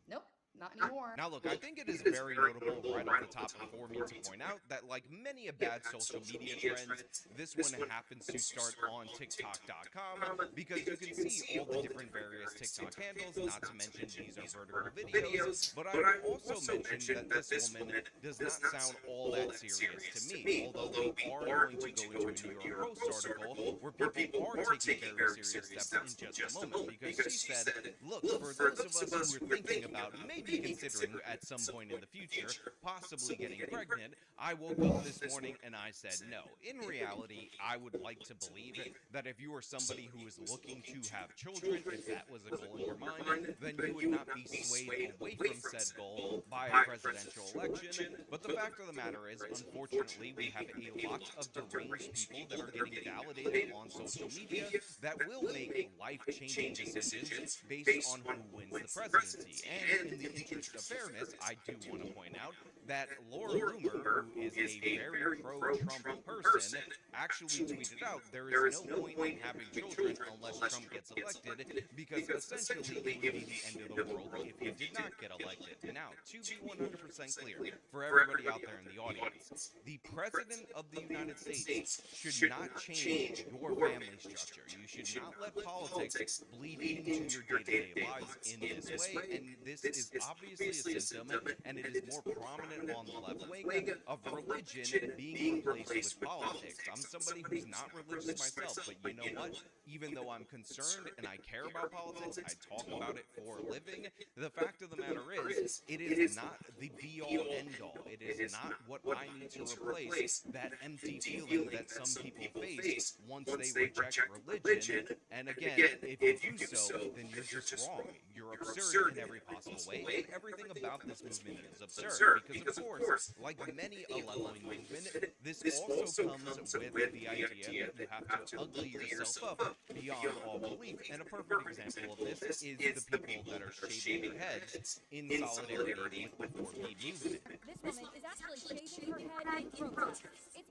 nope, not anymore. Now look, I think it is very notable right off the top for me to point out that like many a bad social media trends, this one happens to start on TikTok.com, because you can see all the different various TikTok handles, not to mention these are vertical videos, but I will also mention that this woman does not sound all that serious to me, although we are going to go into a New York Post article where people are taking very serious steps in just a moment, because she said, look, for those of us who are thinking about maybe considering at some point in the future possibly getting pregnant, I woke up this morning and I said no. In reality, I would like to believe that if you are somebody who is looking to have children, if that was a goal in your mind, then you would not be swayed away from said goal by a presidential election. But the fact of the matter is, unfortunately, we have a lot of deranged people that are getting validated on social media that will make life-changing decisions based on who wins the presidency. And in the interest of fairness, I do want to point out that Laura Loomer, who is a very pro-Trump person, actually tweeted out there is no point in having children unless Trump gets elected, because essentially it would be the end of the world if he did not get elected. Now, to be 100% clear, for everybody out there in the audience, the President of the United States should not change your family structure. You should not let politics bleed into your day-to-day lives in this way, and this is obviously a symptom, and it is more prominent on the left wing of religion being replaced with politics. I'm somebody who's not religious myself, but you know what? Even though I'm concerned and I care about politics, I talk about it for a living, the fact of the matter is, it is not the be-all, end-all. It is not what I need to replace that empty feeling that some people face once they reject religion. And again, if you do so, then you're just wrong. You're absurd in every possible way, and everything about this movement is absurd, because of course, like many a left-wing movement, this also comes with the idea that you have to ugly yourself up beyond all belief. And a perfect example of this is the people that are shaving their heads in solidarity with the 4B movement. This woman is actually shaving her head in protest.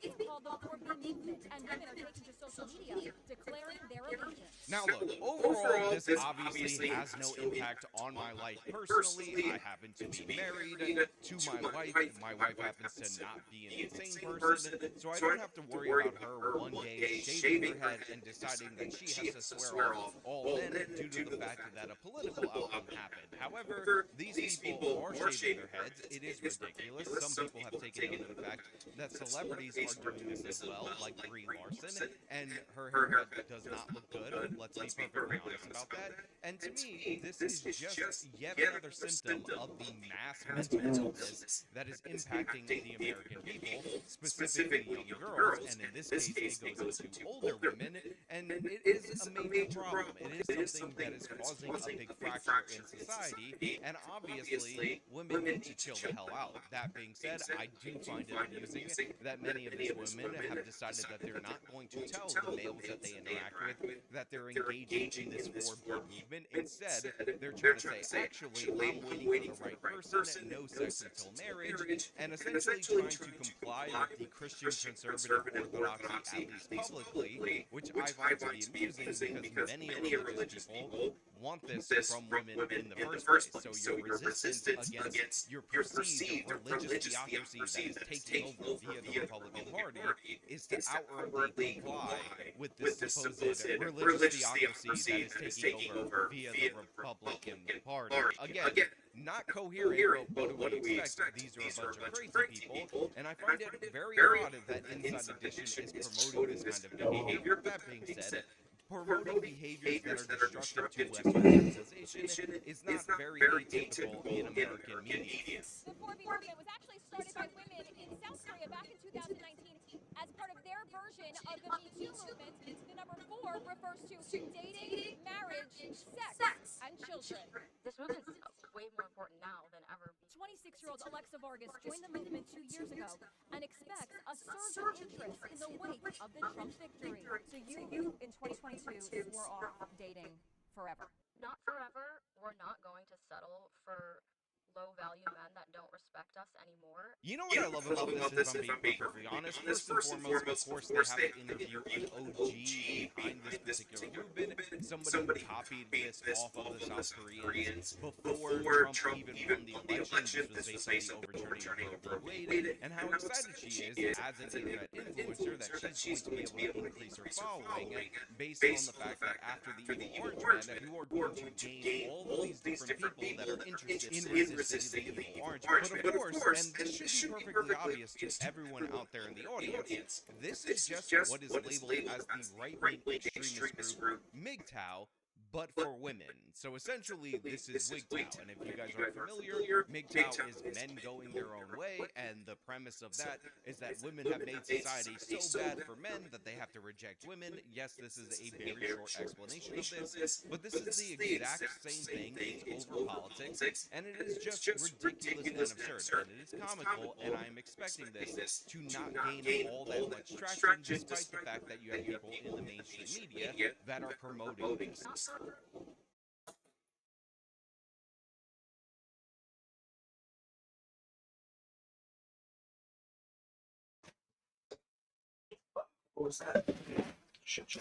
It's being called the 4B movement, and women are taking to social media declaring their allegiance. Now look, overall, this obviously has no impact on my life personally. I happen to be married to my wife. My wife happens to not be an insane person, so I don't have to worry about her one day shaving her head and deciding that she has to swear off all men due to the fact that a political outcome happened. However, these people are shaving their heads. It is ridiculous. Some people have taken note of the fact that celebrities are doing this as well, like Brie Larson, and her haircut does not look good. Let's be perfectly honest about that. And to me, this is just yet another symptom of the mass mental illness that is impacting the American people, specifically young girls, and in this case, it goes into older women, and it is a major problem. It is something that is causing a big fracture in society, and obviously, women need to chill the hell out. That being said, I do find it amusing that many of these women have decided that they're not going to tell the males that they interact with that they're engaging in this 4B movement. Instead, they're trying to say, actually, I'm waiting for the right person, no sex until marriage, and essentially trying to comply with the Christian conservative orthodoxy, at least publicly, which I find to be amusing because many religious people want this from women in the first place. So your resistance against your perceived religious theocracy that is taking over via the Republican Party is to outwardly comply with this supposed religious theocracy that is taking over via the Republican Party. Again, not coherent, but what do we expect? These are a bunch of crazy people, and I find it very odd that Inside Edition is promoting this kind of behavior. That being said, promoting behaviors that are destructive to Western civilization is not very atypical in American media. The 4B movement was actually started by women in South Korea back in 2019 as part of their version of the Me Too movement. The number 4 refers to dating, marriage, sex, and children. This movement's way more important now than ever. 26-year-old Alexa Vargas joined the movement 2 years ago and expects a surge of interest in the wake of the Trump victory. So you, in 2022, swore off dating forever. Not forever. We're not going to settle for low-value men that don't respect us anymore. You know what I love about this, if I'm being perfectly honest? First and foremost, of course, they have to interview an OG behind this particular movement, somebody who copied this off of the South Koreans before Trump even won the election. This was basically overturning Roe v. Wade, and how excited she is as an internet influencer that she's going to be able to increase her following based on the fact that after the evil orange man, you are going to gain all of these different people that are interested in resisting the evil orange. But of course, and this should be perfectly obvious to everyone out there in the audience, this is just what is labeled as the right-wing extremist group MGTOW, but for women. So essentially, this is WGTOW, and if you guys aren't familiar, MGTOW is men going their own way, and the premise of that is that women have made society so bad for men that they have to reject women. Yes, this is a very short explanation of this, but this is the exact same thing. It's over politics, and it is just ridiculous and absurd, and it is comical, and I am expecting this to not gain all that much traction, despite the fact that you have people in the mainstream media that are promoting this. What was that? Shit.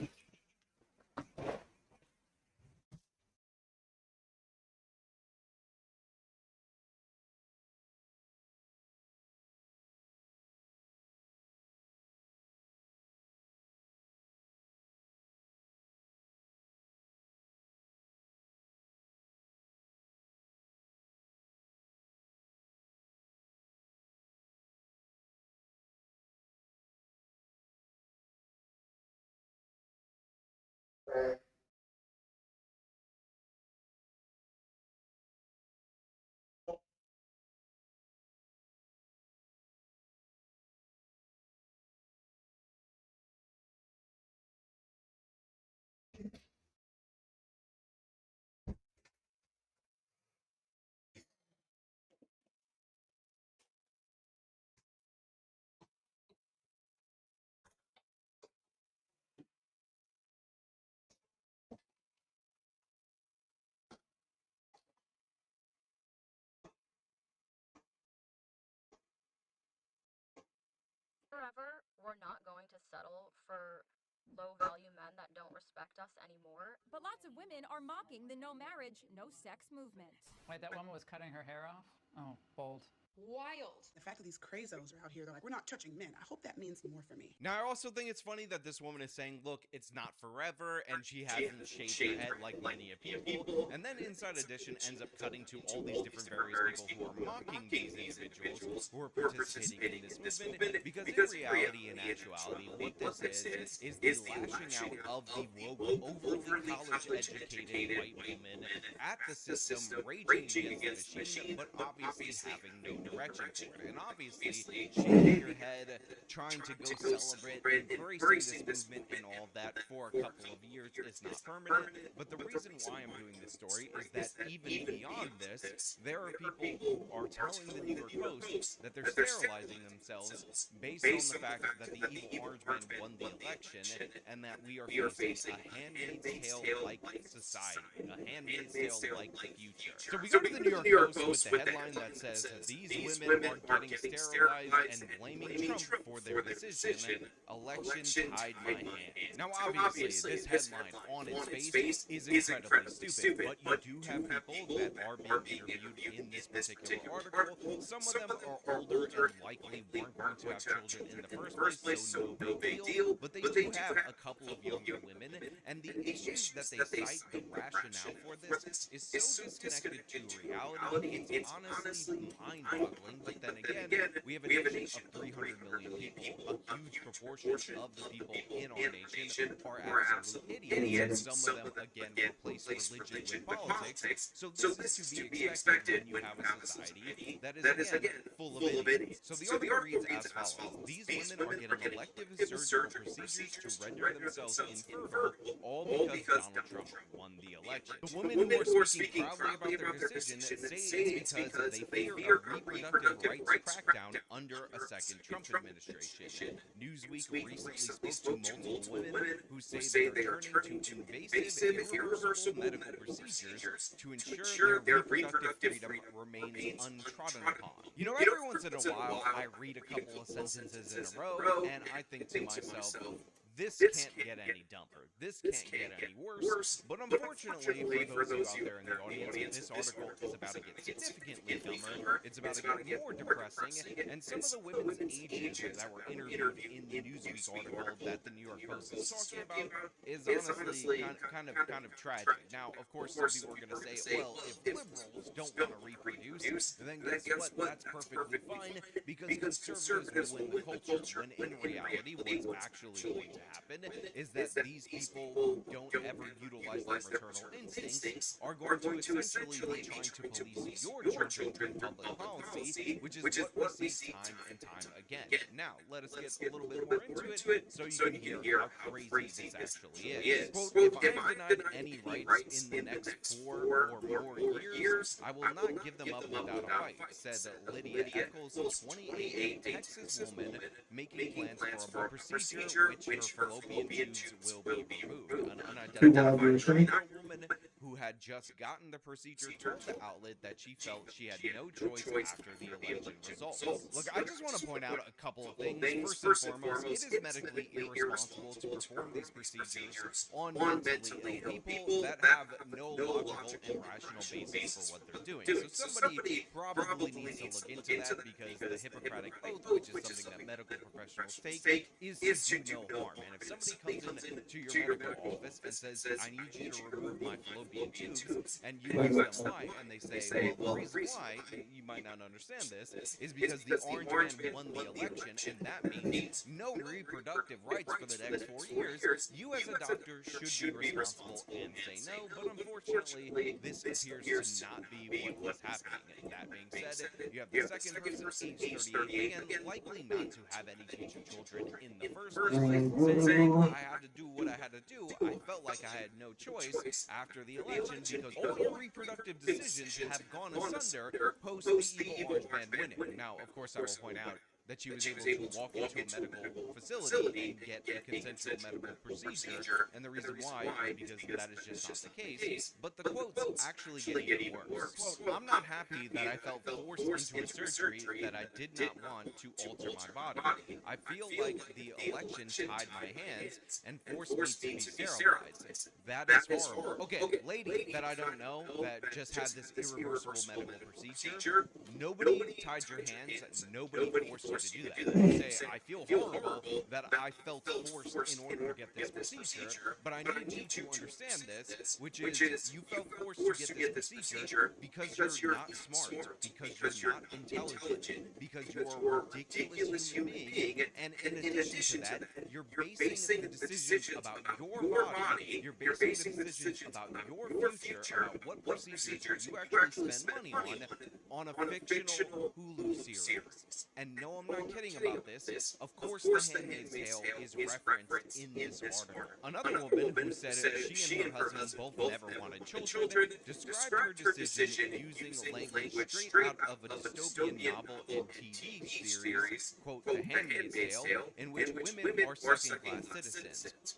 we're not going to settle for low value men that don't respect us anymore. But lots of women are mocking the no marriage, no sex movement. Wait, that woman was cutting her hair off? Oh, bold. Wild. The fact that these crazos are out here, they're like, we're not touching men. I hope that means more for me. Now, I also think it's funny that this woman is saying, look, it's not forever, and she hasn't shaved her head like many people, and then Inside Edition ends up cutting to all these different various people who are mocking these individuals who are participating in this movement, because in reality and actuality, what this is the lashing out of the rogue, overly college-educated white woman at the system, raging against the machine, but obviously having no direction for it. And obviously, shaving your head, trying to go celebrate, embracing this movement and all that for a couple of years is not permanent. But the reason why I'm doing this story is that even beyond this, there are people who are telling the New York Post that they're sterilizing themselves based on the fact that the evil orange man won the election and that we are facing a Handmaid's Tale-like society, a Handmaid's Tale-like future. So we go to the New York Post with the headline that says, these women are getting sterilized and blaming Trump for their decision. Election tied my hands. Now, obviously, this headline on its face is incredibly stupid, but you do have people that are being interviewed in this particular article. Some of them are older and likely weren't going to have children in the first place, so no big deal. But they do have a couple of younger women, and the issues that they cite, the rationale for this, is so disconnected to reality. It's honestly mind-boggling. But then again, we have a nation of 300 million people. A huge proportion of the people in our nation are absolute idiots, and some of them, again, replace religion with politics. So this is to be expected when you have a society that is, again, full of idiots. So the article reads as follows. These women are getting elective surgical procedures to render themselves infertile, all because Donald Trump won the election. The women who are speaking proudly about their decision say it's because they fear a reproductive rights crackdown under a second Trump administration. Newsweek recently spoke to multiple women who say they are turning to invasive, irreversible medical procedures to ensure their reproductive freedom remains untrodden upon. You know, every once in a while, I read a couple of sentences in a row, and I think to myself, this can't get any dumber. This can't get any worse. But unfortunately, for those of you out there in the audience, this article is about to get significantly dumber. It's about to get more depressing. And some of the women's ages that were interviewed in the Newsweek article that the New York Post is talking about is honestly kind of tragic. Now, of course, some people are going to say, well, if liberals don't want to reproduce, then guess what? That's perfectly fine because conservatives will win the culture. When in reality, what's actually going to happen is that these people who don't ever utilize their maternal instincts are going to essentially be trying to police your children through public policy, which is what we see time and time again. Now, let us get a little bit more into it so you can hear how crazy this actually is. Quote, if I am denied any rights in the next 4 or more years, I will not give them up without a fight, said Lydia Eccles, a 28 Texas woman making plans for a procedure which her fallopian tubes will be removed. An unidentified woman who had just gotten the procedure told the outlet that she felt she had no choice after the election results. Look, I just want to point out a couple of things. First and foremost, it is medically irresponsible to perform these procedures on mentally ill people that have no logical and rational basis for what they're doing. So somebody probably needs to look into that because the Hippocratic Oath, which is something that medical professionals take, is to do no harm. And if somebody comes into your medical office and says, I need you to remove my fallopian tubes, and you ask them why, and they say, well, the reason why, you might not understand this, is because the orange man won the election, and that means no reproductive rights for the next 4 years. You as a doctor should be responsible and say no, but unfortunately, this appears to not be what was happening. That being said, you have the second person, age 38, again, likely not to have any future children in the first place, saying I had to do what I had to do. I felt like I had no choice after the election because all your reproductive decisions have gone asunder post the evil orange man winning. Now, of course, I will point out, that she was able to walk into a medical facility and get a consensual medical procedure, and the reason why is because that is just not the case. But the quotes actually get even worse. Quote, "I'm not happy that I felt forced into a surgery that I did not want to alter my body. I feel like the election tied my hands and forced me to be sterilized. That is horrible." Okay, lady that I don't know that just had this irreversible medical procedure, nobody tied your hands, nobody forced you to do that. You say, "I feel horrible that I felt forced in order to get this procedure, but I need you to understand this, which is you felt forced to get this procedure because you're not smart, because you're not intelligent, because you're a ridiculous human being, and in addition to that, you're basing the decision about your body, you're basing the decision about your future, about what procedures you actually spend money on a fictional Hulu series." And no, I'm not kidding about this. Of course, The Handmaid's Tale is referenced in this article. Another woman who said she and her husband both never wanted children described her decision using language straight out of a dystopian novel and TV series, quote, "The Handmaid's Tale," in which women are second-class citizens.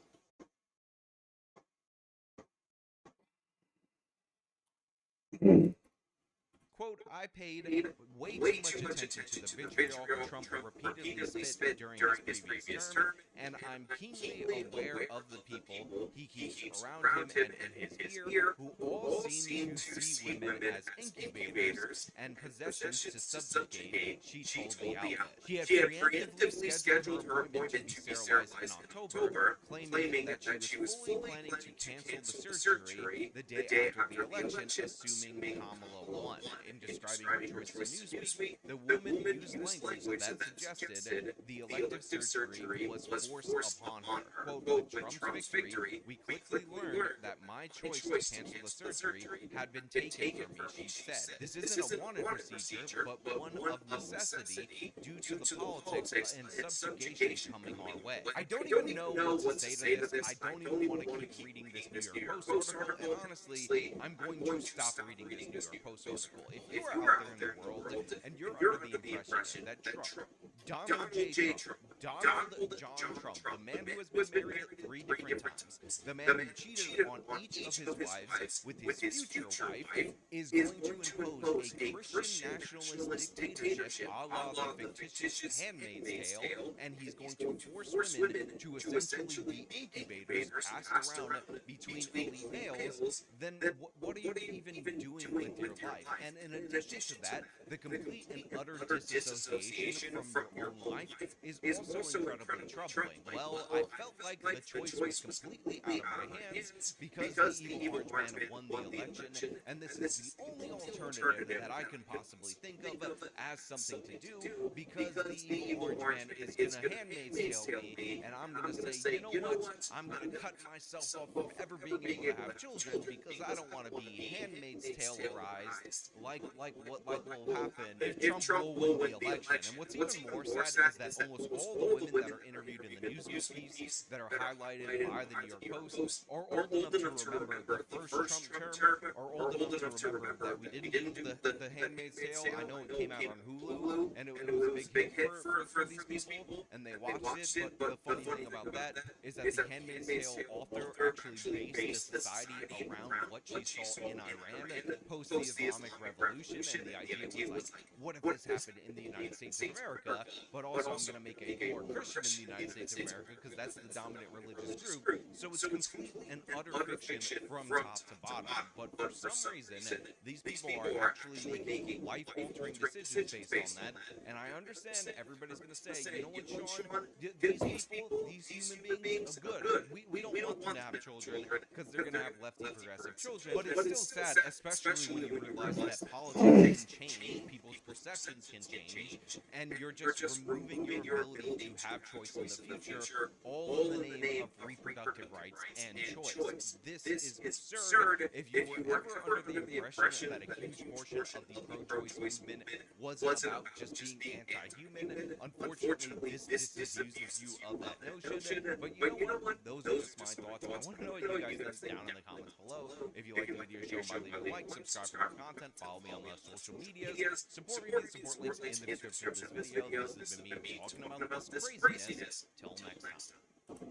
Quote, "I paid way too much attention to the vitriol Trump repeatedly spit during his previous term, and I'm keenly aware of the people he keeps around him and in his ear, who all seem to see women as incubators and possessions to subjugate," she told the outlet. She had preemptively scheduled her appointment to be sterilized in October, claiming that she was fully planning to cancel the surgery the day after the election, assuming Kamala won. In describing her choice to Newsweek, the woman used language that suggested the elective surgery was forced upon her. Quote, "With Trump's victory, we quickly learned that my choice to cancel the surgery had been taken from me," she said. "This isn't a wanted procedure, but one of necessity due to the politics and subjugation coming our way." I don't even know what to say to this. I don't even want to keep reading this New York Post article, and honestly, I'm going to stop reading this New York Post article. If you are out there in the world and you're under the impression that Trump, Donald J. Trump, Donald John Trump, the man who has been married 3 different times, the man who cheated on each of his wives with his future wife, is going to impose a Christian nationalist dictatorship a la the fictitious Handmaid's Tale, and he's going to force women to essentially be incubators passed around between elite males, then what are you even doing with your life? And in addition to that, the complete and utter disassociation from your own life is also incredibly troubling. Well, I felt like the choice was completely out of my hands because the evil orange man won the election, and this is the only alternative that I can possibly think of as something to do, because the evil orange man is going to Handmaid's Tale me, and I'm going to say, you know what, I'm going to cut myself off from ever being able to have children because I don't want to be Handmaid's Tale-ized like what will happen if Trump will win the election. And what's even more sad is that almost all the women that are interviewed in the Newsweek piece that are highlighted by the New York Post are old enough to remember the first Trump term, are old enough to remember that we didn't do the Handmaid's Tale. I know it came out on Hulu, and it was a big hit for these people, and they watched it, but the funny thing about that is that the Handmaid's Tale author actually based the society around what she saw in Iran post the Islamic Revolution, and the idea was like, what if this happened in the United States of America? But also, I'm going to make it more Christian in the United States of America because that's the dominant religious group. So it's complete and utter fiction from top to bottom. But for some reason, these people are actually making life-altering decisions based on that. And I understand everybody's going to say, you know what, Sean? These people, these human beings, are good. We don't want them to have children because they're going to have lefty progressive children. But it's still sad, especially when you realize that politics can change, people's perceptions can change, and you're just removing your ability to have choice in the future, all in the name of reproductive rights and choice. This is absurd. If you were ever under the impression that a huge portion of the pro-choice movement was about just being anti-human, unfortunately, this disabuses you of that notion. But you know what? Those are just my thoughts. I want to know what you guys think down in the comments below. If you like the video, show by leaving a like, subscribe for more content, follow me on the social medias, support me the support links in the description of this video. This has been me talking about this craziness. Till next time.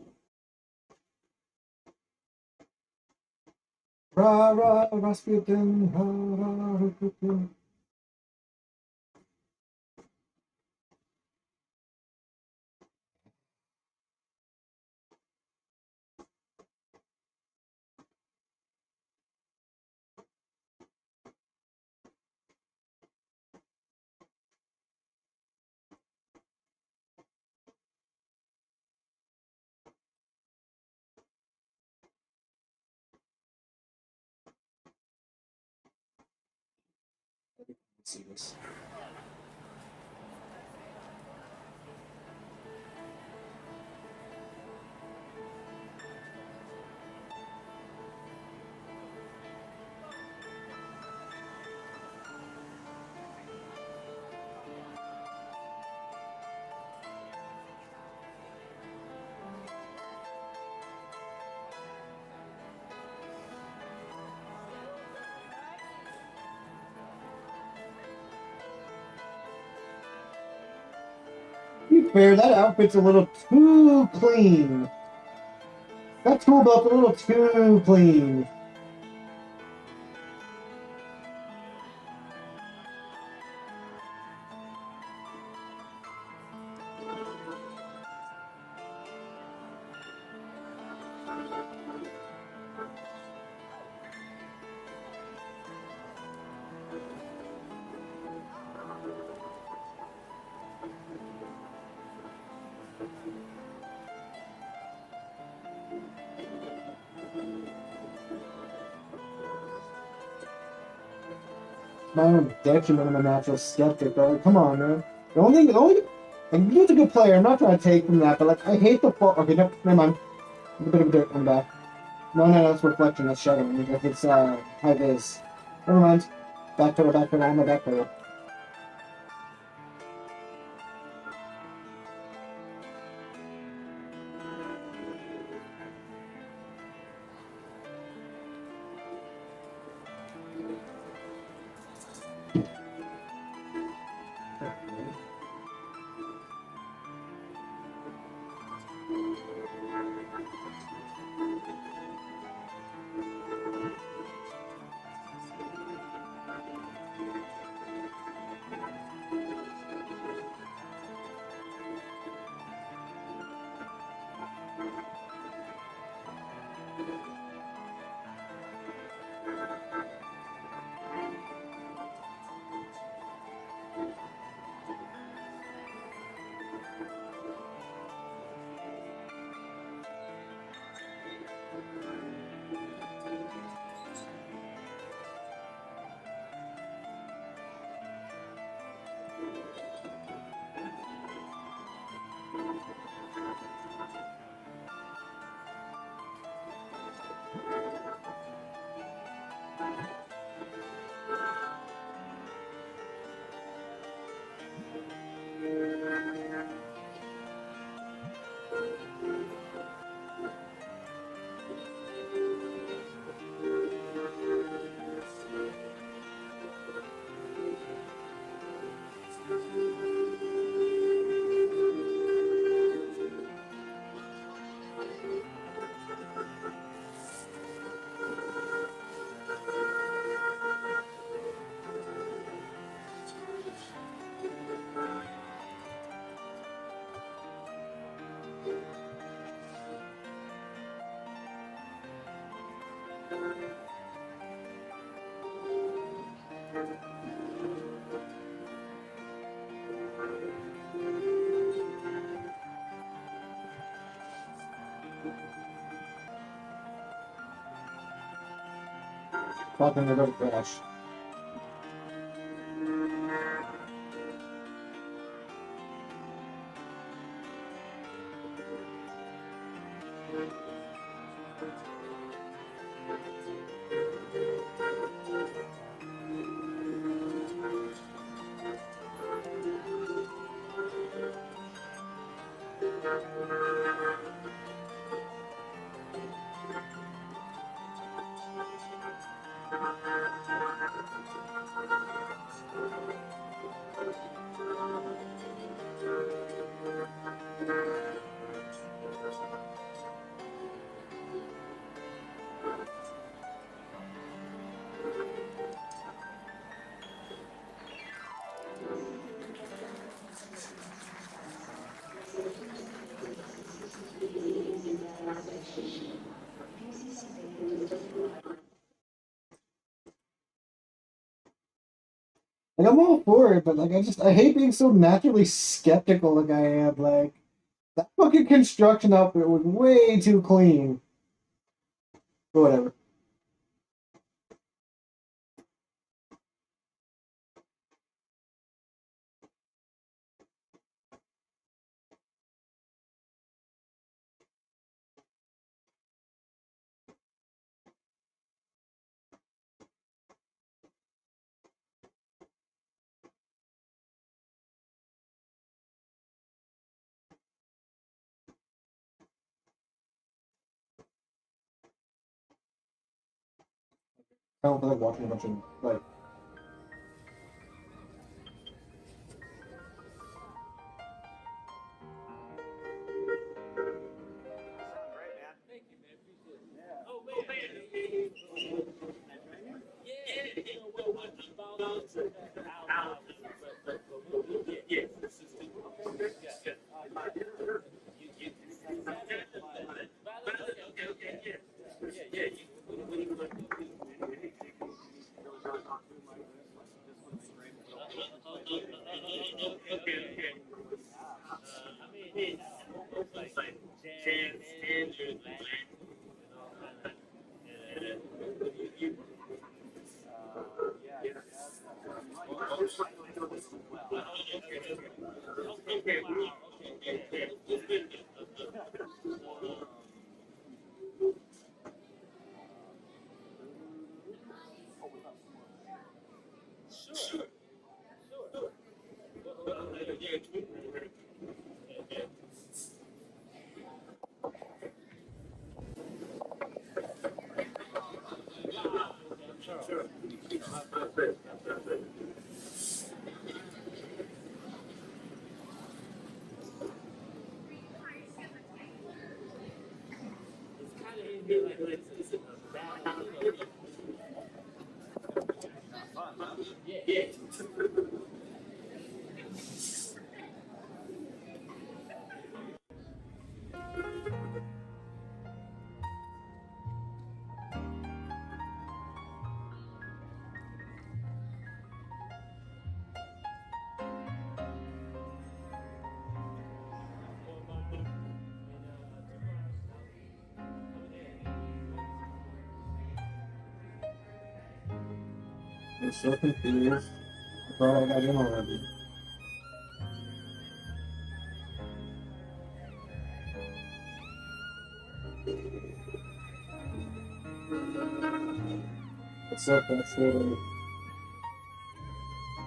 Ra ra Rasputin, ra ra Rasputin. Let's see this. To be fair, that outfit's a little too clean. That tool belt's a little too clean. My own detriment. I'm a natural skeptic, though. Like, come on, man. The only, and he's a good player. I'm not trying to take from that, but like, I hate the fall. Okay, no, never mind. A bit of a dirt. I'm back. No, that's reflection. That's shadow. I mean, if it's high vis. Never mind. Back to the. I'm a back to it. Fucking they're gonna crash. Like I'm all for it, but like I hate being so naturally skeptical like I am. Like that fucking construction outfit was way too clean. But whatever. I don't feel like watching a bunch of like. I'm so confused. I thought I got in already. It's so frustrating.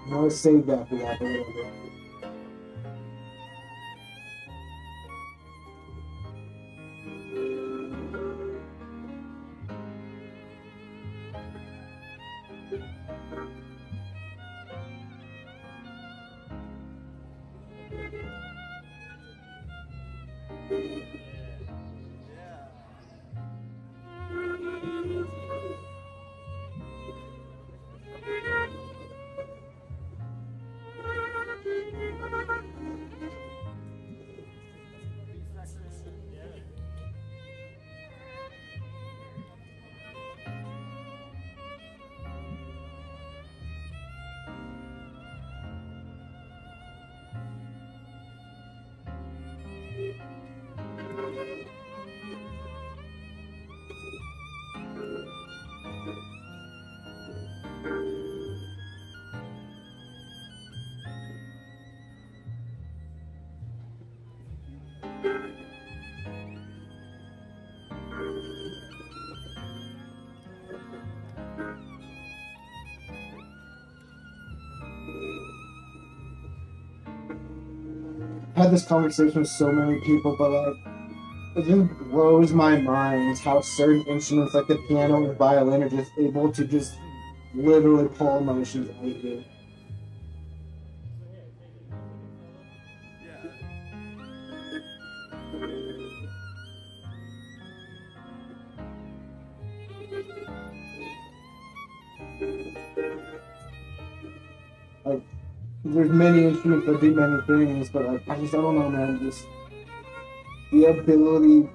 I always saved that for that, but whatever. I've had this conversation with so many people, but like, it just blows my mind how certain instruments like the piano and violin are just able to just literally pull emotions out of you. Like, there's many instruments that do many things, but like, I don't know, man. Just the ability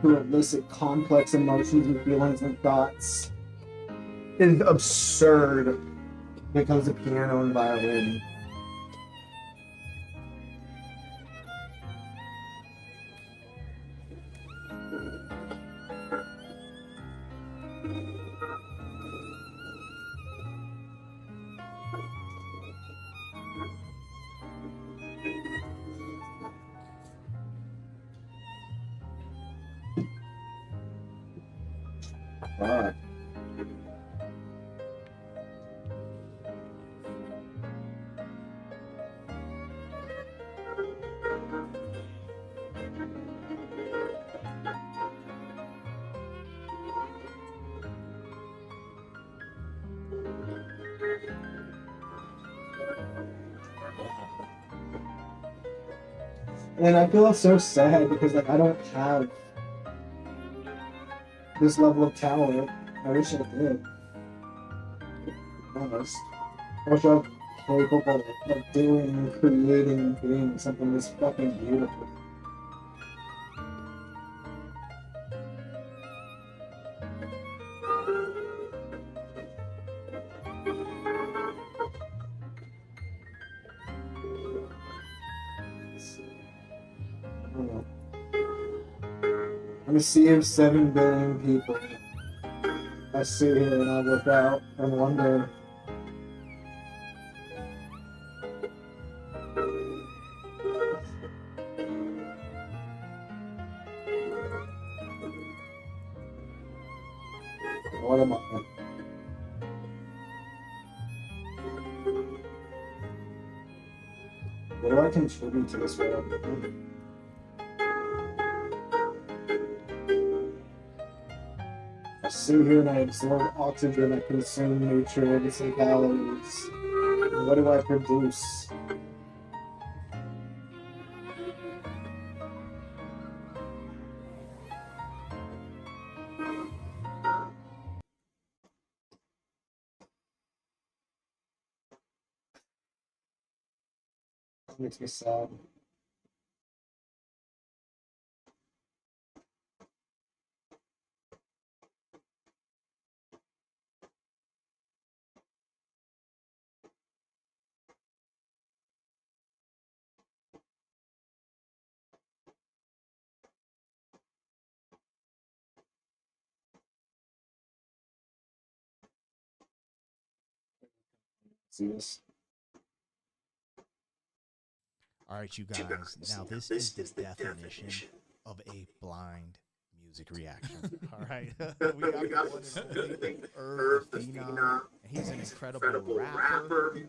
to elicit complex emotions and feelings and thoughts is absurd when it comes to piano and violin. Fuck. And I feel so sad because like I don't have this level of talent. I wish I did. Honest. I wish I was capable of doing, creating, and being something this fucking beautiful. I don't know. I'm a sea of 7 billion people. I sit here and I look out and wonder. What am I? What do I contribute to this world? I sit here and I absorb oxygen, I consume nutrients and calories. And what do I produce? It makes me sad. See this? All right, you guys. Now this is the definition of a blind music reaction. All right, we got the one and only Irv the Phenom, and he's an incredible rapper.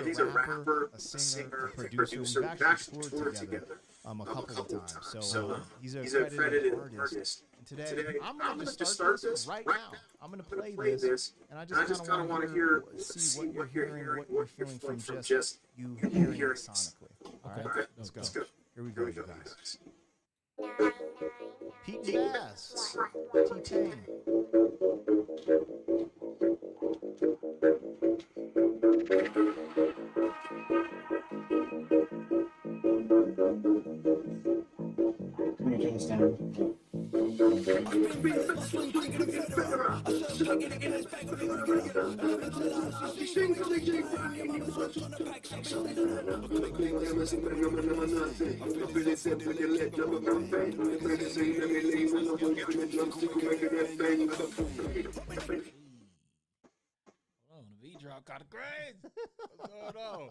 He's a rapper, a singer, a producer. We've actually toured together a couple of times. So he's a accredited artist. And today, I'm going to start this right now. I'm going to play this, and I just kind of want to see what you're hearing, what you're feeling from just you hearing it sonically. All right, let's go. Here we go, you guys. Pete Bass, T-Pain. Can you turn this down? V-drop got crazy. What's going on?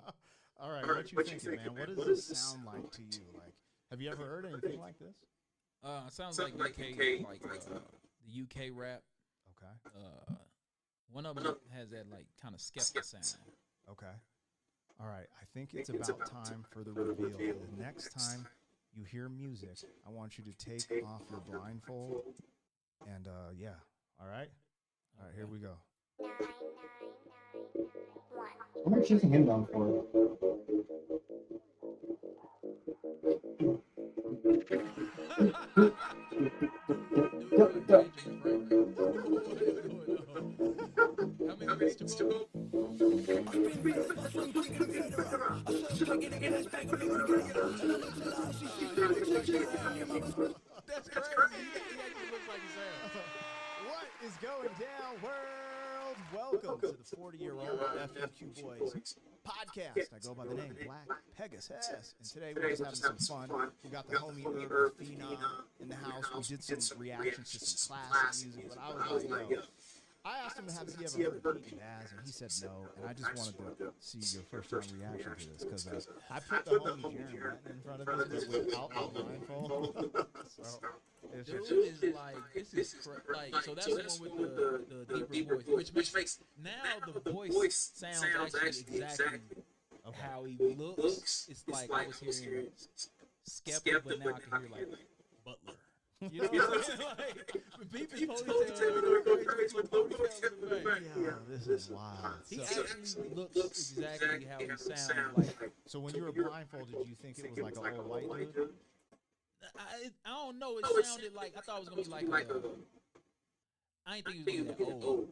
All right, what you thinking, man? What does this sound like to you? Like, have you ever heard anything like this? Sounds like UK, like the UK rap. Okay. One of them has that like kind of skeptic sound. Okay. All right. I think it's about time for the reveal. The next time you hear music, I want you to take off your blindfold. And yeah. All right. All right. Here we go. What am I chasing him down for? That's crazy. He actually looks like Sam. What is going down, world? Welcome to the 40-year-old FUQ Boys podcast. I go by the name Black Pegasus, and today we're just having some fun. We got the homie Urban Phenom in the house. We did some reactions to some classic music, but I was like, yo, I asked him, has he ever heard Pete Baz, and he said no, and I just wanted to see your first-time reaction to this, because I put the homie Jeremy Renton in front of this, but without the blindfold. So, it's Dude just, is like, this is like, so that's the one with the deeper voice, which makes now the voice sounds actually exactly how he looks. It's like I was hearing Skepta, but now I can hear like Butler. You know what I'm saying? Like, Beep's ponytail. yeah, this is wild. He actually looks exactly how he sounds like. So when you were blindfolded, did you think it was like an old white dude? I don't know. It sounded like, I thought it was gonna be like I didn't think it was gonna be that old,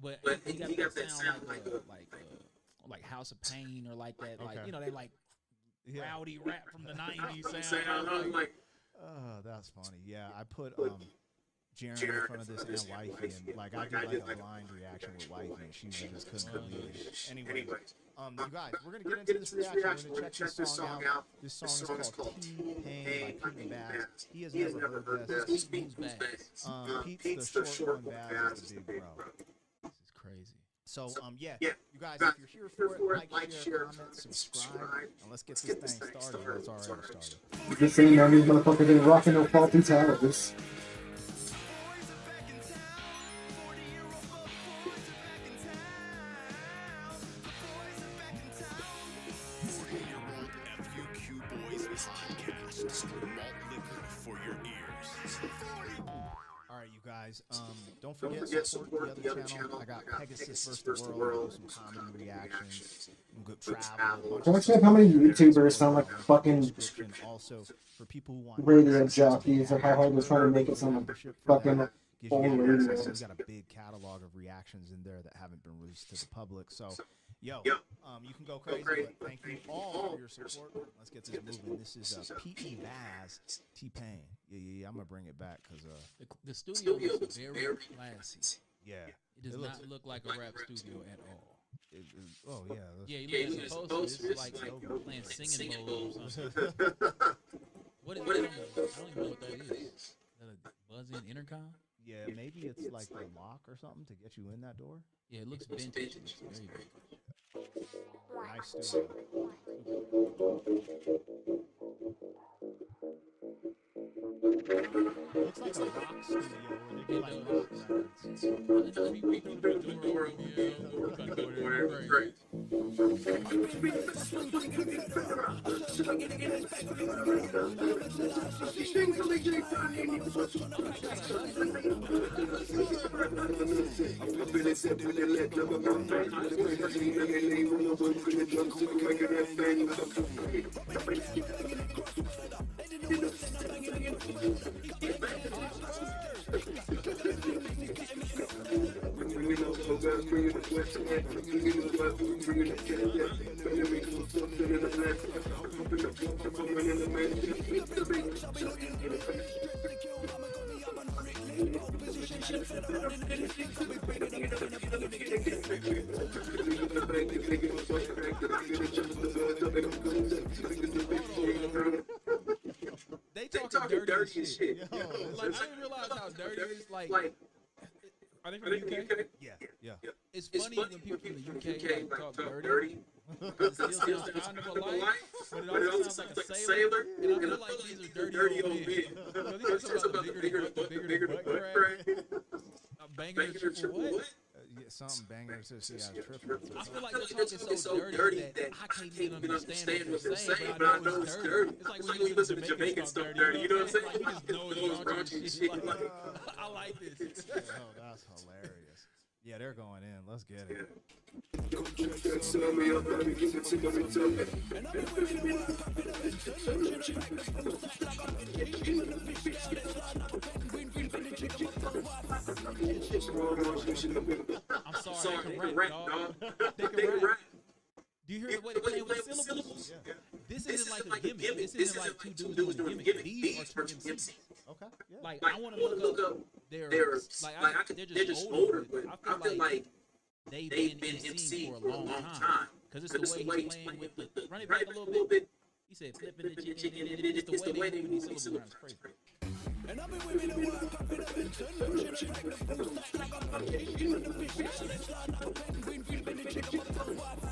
but he got that sound like House of Pain or like that, like you know, they like rowdy rap from the '90s sound. Oh, that's funny. Yeah, I put Jeremy in front of this and wifey, and like I did like a blind reaction with wifey, and she just couldn't believe it. Anyway, you guys, we're gonna get into this reaction. We're gonna check this song out. This song is called T-Pain by Pete Baz. He has never heard this. Pete's Baz. Pete's the short one, Baz is the big bro. This is crazy. So, yeah, you guys, if you're here for it, like, share, comment, subscribe, and let's get this thing started. It's already started. Just saying, none of these motherfuckers ain't rocking no faulty towers. Alright, you guys, don't forget support the other channel. I got Pegasus vs. the World, do some comedy reactions, good travel. Can I check how many YouTubers sound like fucking also for people who want radio jockeys or how hard they're trying to make it sound like fucking old radio? We got a big catalog of reactions in there that haven't been released to the public. So, yo, you can go crazy, but thank you all for your support. Let's get this moving. This is Pete Baz, T-Pain. Yeah, I'm gonna bring it back because the studio is very classy. Yeah, it does not look like a rap studio at all. Oh yeah, yeah. You look at the poster. This is like playing singing mode or something. What is it? I don't even know what that is. Is that a buzz-in intercom? Yeah, maybe it's like a lock or something to get you in that door. Yeah, it looks vintage. It's very vintage. Nice studio. Looks like a rock studio where they do like rock They talking dirty as shit. Like, I didn't realize how dirty it's like. Are they from the UK? Yeah. It's funny when people from the UK like, talk dirty. It still sounds kind of polite, but it also sounds like a sailor. And I feel like these are dirty old men. Because he talks about the bigger the butt crack. I'm banging a triple what? Something banging to see triplets. I feel like they're talking so dirty that I can't even understand what they're saying, but I know it's dirty. It's like when you listen to Jamaicans talk dirty, you know what I'm saying? Like, you just know it's raunchy shit. Like, I like this. Oh, that's hilarious. Yeah, they're going in. Let's get it. I'm sorry, they can rap, dog. They can rap. Do you hear the way they play with the syllables? This isn't like a gimmick. This isn't like two dudes doing a gimmick. These are two MCs. Okay. Yeah. Like I want to look up their they're just older, but I feel like they've been MCing for a long time because it's the way he's playing with the run it back a little bit. He said flipping the chicken. It's the way they move these syllables around. It's crazy. And I've been with me the world, popping up and turn, pushing the track, the full stack like a pancake, even the fish, so let's start now, penguin, flipping the chicken, motherfucker,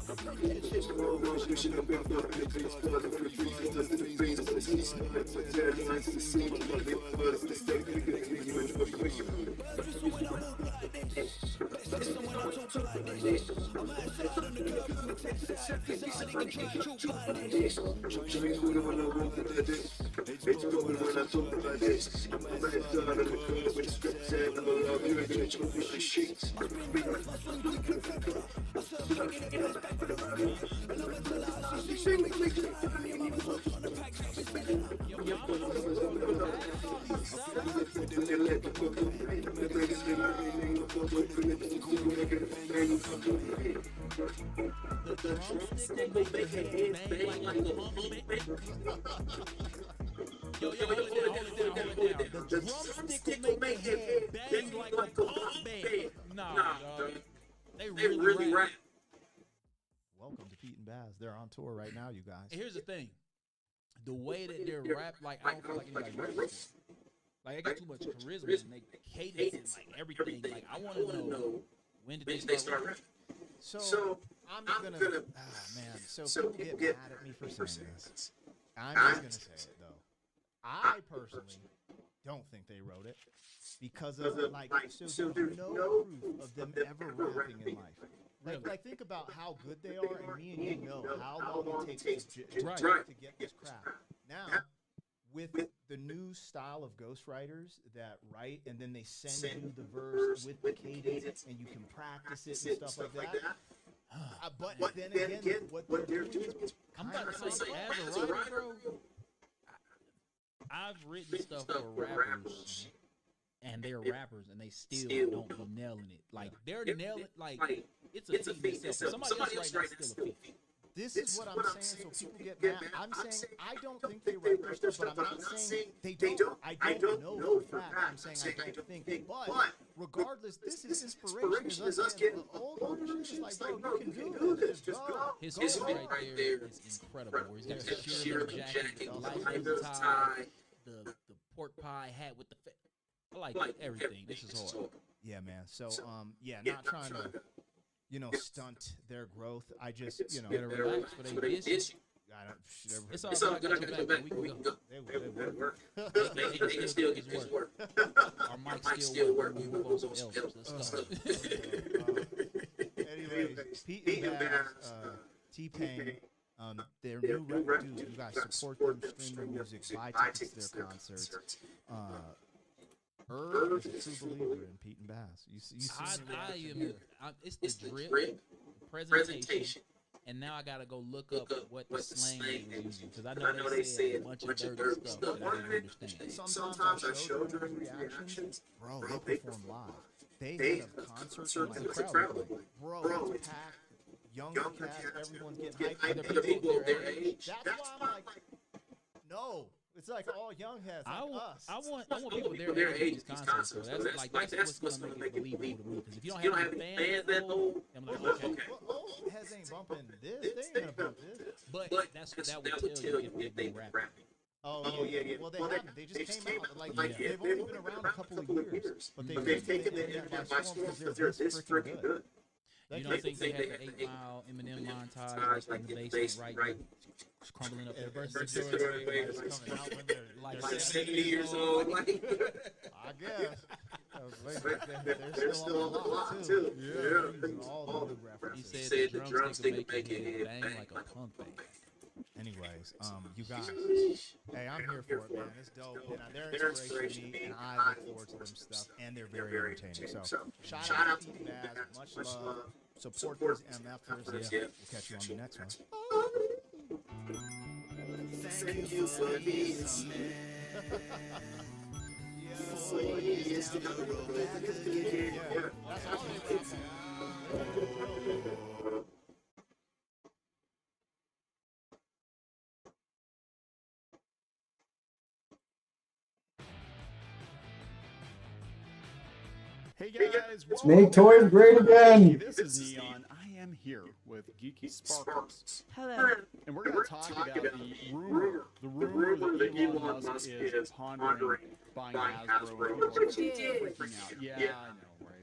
Yo, hold it down. The drumstick will make your head bang like a pump band. Nah, dog. They really rap. Welcome to Pete and Baz. They're on tour right now, you guys. Here's the thing. The way that they're rap, like, I don't feel like anybody rapping for it. Like, they got too much charisma and they cadence and, like, everything. Like, I want to know, when did they start rapping? So I'm gonna man. So people get mad at me for saying this. I'm just gonna say it though. I personally don't think they wrote it because of like so there's no proof of them ever rapping in life. Like think about how good they are, and me and you know how long it takes to get this crap. Now, with the new style of ghostwriters that write and then they send you the verse with the cadence and you can practice it and stuff like that. But then again, what they're doing is I'm about to say, as a writer, bro, I've written stuff for rappers, and they're rappers, and they still don't be nailing it. Like, they're nailing, like, it's a feat itself. Somebody else right now is still a feat. This is what I'm saying, so people get mad. I'm saying I don't think they write their stuff, but I'm not saying they don't. I don't know for a fact. I'm saying I don't think. But regardless, this is inspiration. Is us getting old shit. It's like, bro, you can do this. Just go. His hook right there is incredible. Where he's got the sheer jacket, the light blue tie, the pork pie hat with the I like everything. This is hard. Yeah, man. So, not trying to, stunt their growth. I just, better relax for they issue. It's all good. I got your back. We can go. They work. They still get his work. Our mic still work. We move on some else. Let's go. Anyways, Pete and Baz, T-Pain, their new record, dude, you guys support them, stream their music, buy tickets to their concerts. Herb is a true believer in Pete and Baz. It's the drip, presentation, and now I gotta go look up what the slang they was using because I know they said a bunch of dirty stuff that I didn't understand. Sometimes I show during reactions, bro, they perform live. They have concerts and like the crowd, bro, it's packed. Younger cats, everyone's getting hyped. Other people their age. That's why I'm like, no. It's like all young heads like us. I want people their age at these concerts. So that's what's gonna make it believable to me. Because if you don't have any fans that old, I'm like, okay. Well, old heads ain't bumping this. They ain't gonna bump this. But that would tell you if they've been rapping. Oh yeah. Well, they haven't. They just came out. Like they've only been around a couple of years, but they've taken the internet by storm because they're this freaking good. You don't think they had the 8 Mile Eminem montage like in the basement, right? Just crumbling up their verses. Coming out when they're like 70 years old. I guess. They're still on the block too. Yeah. Using all the good references. He said the drumstick make it bang like a punk band. Anyways, you guys, hey, I'm here for it, man. It's dope. And they're inspiration to me, and I look forward to them stuff, and they're very entertaining. So, shout out to Pete and Baz. Much love. Support these MFers. Yeah. We'll catch you on the next one. Thank you for being a man. 4 years down the road, back again. Yeah, that's all they Hey guys, Make toys great again. This is Neon. I am here with Geeky Sparkles. Hello. And we're going to talk about the rumor that Elon Musk is pondering buying Hasbro. And people are freaking out. Yeah, I know, right?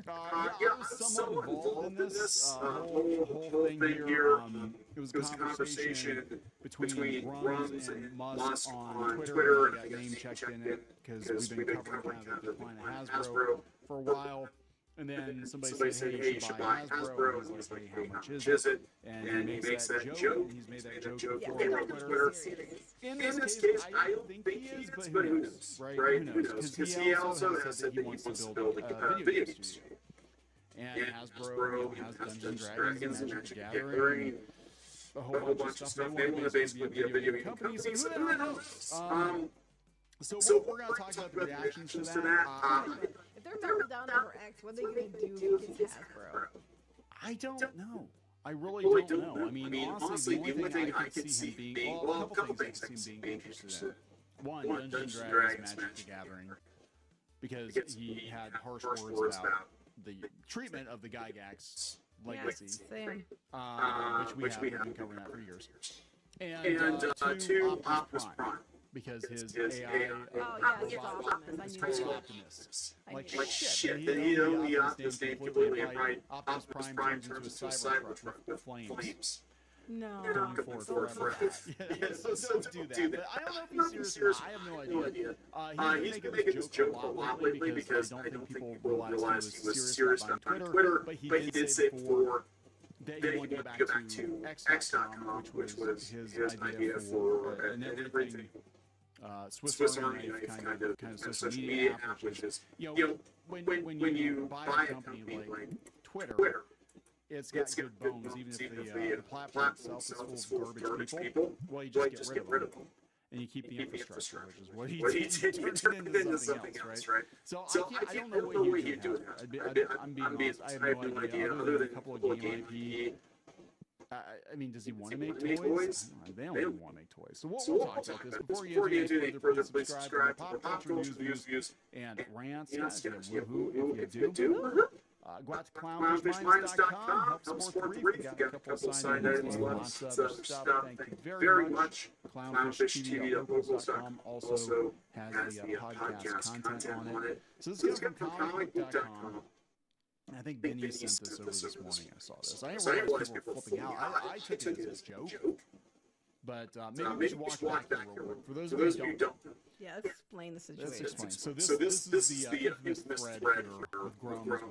I was somewhat involved in this whole thing here. It was a conversation between Grums and Musk on Twitter. I got name checked in it because we've been covering kind of the decline of Hasbro for a while. And then somebody said, hey, you should buy Hasbro. And he's like, hey, how much is it? And he makes that joke. And he's made that joke before on Twitter. In this case, I don't think he is, but who knows, right? Who knows? Because he also has said that he wants to build a video game studio. And Hasbro has Dungeons and Dragons and Magic the Gathering, a whole bunch of stuff. They want to basically be a video game company, so who the hell knows? So we're going to talk about the reactions to that. If they're melting down over X, what are they going to do against Hasbro? I don't know. I really don't know. I mean, honestly, the only thing I could see him being, well, a couple things I could see him being interested in. One, Dungeons and Dragons, Magic the Gathering, because he had harsh words about the treatment of the Gygax legacy, which we have been covering that for years. And two, Optimus Prime, because his AI is Optimus. Like shit, he only Optimus name completely, and right, Optimus Prime turns into a Cybertruck with flames. No. Going forward forever. Yeah, so don't do that. But I don't know if he's serious or not. I have no idea. He's been making this joke a lot lately because I don't think people realized he was serious about Twitter. But he did say before that he wanted to go back to X.com, which was his idea for an everything Swiss Army knife kind of social media app, which is, you know, when you buy a company like Twitter, it's got good bones, even if the platform itself is full of garbage people. Well, you just get rid of them, and you keep the infrastructure, which is what he did. He turned it into something else, right? So I don't know what he'd do. I'm being honest. I have no idea. Other than a couple of game IP. I mean, does he want to make toys? They don't even want to make toys. So we'll talk about this. Before you get any further, please subscribe to Pop Culture News, Views, and Rants. Woohoo if you do. Go out to clownfishminds.com, help support the reef. We've got a couple of signed items, lots of other stuff. Thank you very much. Clownfishtv.locals.com also has the podcast content on it. So this is from comicbook.com. I think Benny sent this over this morning. I saw this. I didn't realize people were flipping out. I took it as a joke. But maybe we should walk back there real quick. For those of you who don't. Yeah, let's explain the situation. Let's explain. So this is the infamous thread here with Grums where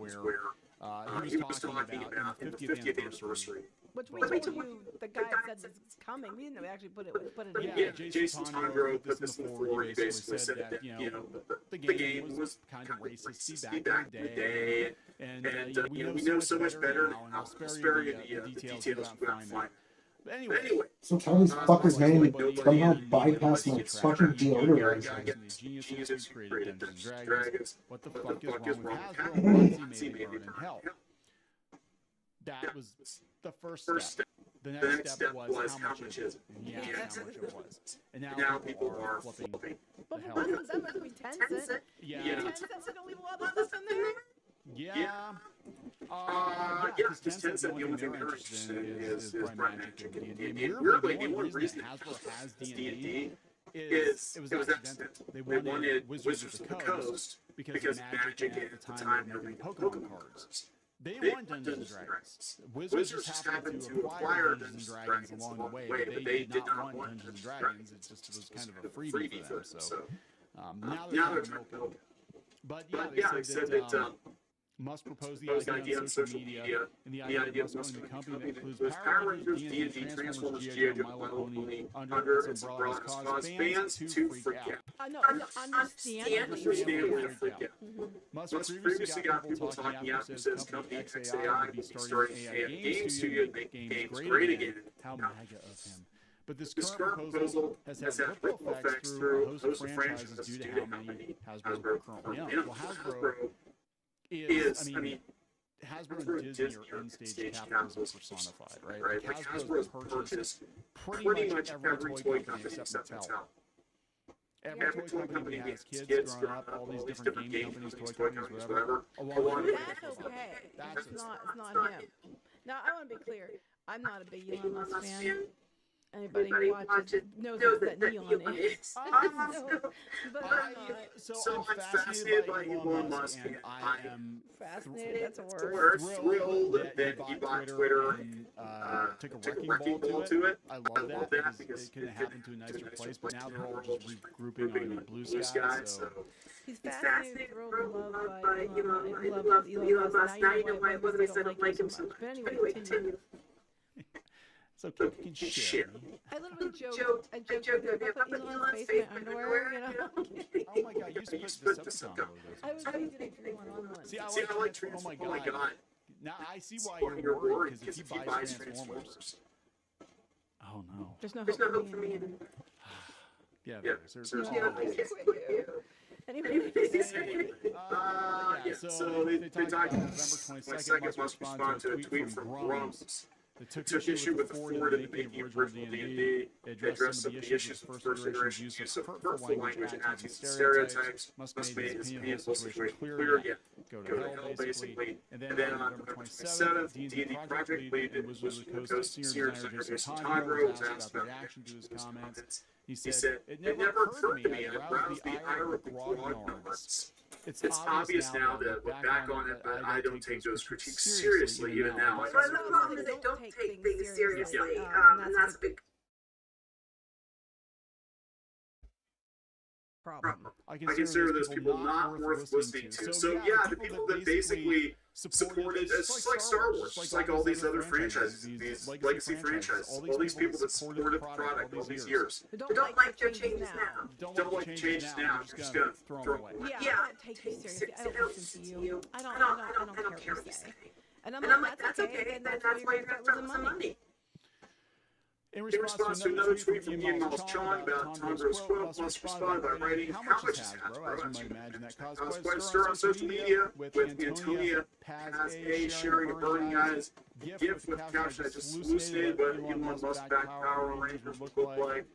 he was talking about in the 50th anniversary. Which we told you the guy said this is coming. We didn't actually put it in. Yeah, Jason Tondro put this in the forward. He basically said that, you know, the game was kind of racist back in the day. And we know so much better now, and I'll spare you the details about find. But anyway, so tell these fuckers, man, somehow bypass my fucking deodorant. Geniuses who created Dungeons and Dragons. What the fuck is wrong with Hasbro? Why is he made burn in hell? That was the first step. The next step was how much is it? Yeah, how much it was. And now people are flipping the hell. That must be 10 cents. Yeah. 10 cents are gonna leave a lot of stuff in there. Yeah. Because 10 cents, the only thing they're interested in is probably Magic and D&D. Weirdly, the only reason Hasbro has D&D is it was accidental. They wanted Wizards of the Coast because Magic at the time were making Pokemon cards. They want Dungeons and Dragons. Wizards just happened to acquire Dungeons and Dragons along the way, but they did not want Dungeons and Dragons. It just was kind of a freebie for them. So now they're trying to milk it. But yeah, they said that Musk proposed the idea on social media, and the idea of Musk owning the company that includes Power Rangers, D&D, Transformers, G.I. Joe, My Little Pony, under its umbrella has caused fans to freak out. No, understand freak out. Musk previously got people talking after says company XAI would be starting an AI game studio to make games great again. How MAGA of him. But this current proposal has had ripple effects through a host of franchises due to how many Hasbro currently owns. Well, Hasbro Hasbro and Disney are in-stage capitalism personified, right? Like Hasbro's purchased pretty much every toy company except Mattel. Every toy company has kids growing up, all these different game companies, toy companies, whatever. That's okay. It's not him. Now I want to be clear. I'm not a big Elon Musk fan. Anybody who watches knows that Elon is. But I'm not. So I'm fascinated by Elon Musk, and I am fascinated. That's a word. Thrilled that he bought Twitter and took a wrecking ball to it. I love that because it could have happened to a nicer place, but now they're all just regrouping on Blue Sky. So he's fascinated, thrilled, and loved by Elon Musk. Now you know why I said I don't like him so much. But anyway, continue. It's okay, you can share. I literally joked. I joked that I put Elon's face in my underwear, you know? Oh my god, you used to put Decepticon logos. I was going to do one. See, I like Transformers. Oh my god. Now I see why you're worried, because if he buys Transformers. Oh no. There's no hope for me. Yeah, there's Anyway, so they talked about November 22nd must respond to a tweet from Grumps. They took issue with the Ford in the making of original D&D. They addressed some of the issues with first iteration's use of hurtful language, attitudes, and stereotypes. Must make his opinion of the situation clear. Yeah. Go to hell, basically. And then on November 27th, D&D project lead and Wizards of the Coast senior designer Jason Tondro was asked about the reaction to his comments. He said, "It never occurred to me. I aroused the ire of the grognards. It's obvious now that we're back on it, but I don't take those critiques seriously even now." Well, the problem is they don't take things seriously, and that's a big problem. I consider those people not worth listening to. So yeah, the people that basically supported, it's like Star Wars, just like all these other franchises, these legacy franchises, all these people that supported the product all these years. They don't like their changes now. Don't like changes now. You're just gonna throw them away. Yeah, I don't take you seriously. I don't listen to you. I don't care what you say. And I'm like, that's okay. Then that's why you're gonna start losing money. In response to another tweet from Ian Miles Chong about Tondro's quote, Musk responded by writing, "How much is Hasbro?" As you might imagine, that caused quite a stir on social media, with Antonia Paz A sharing a Burning Eyes gift with a couch that just hallucinated what Elon Musk's back Power Rangers would look like.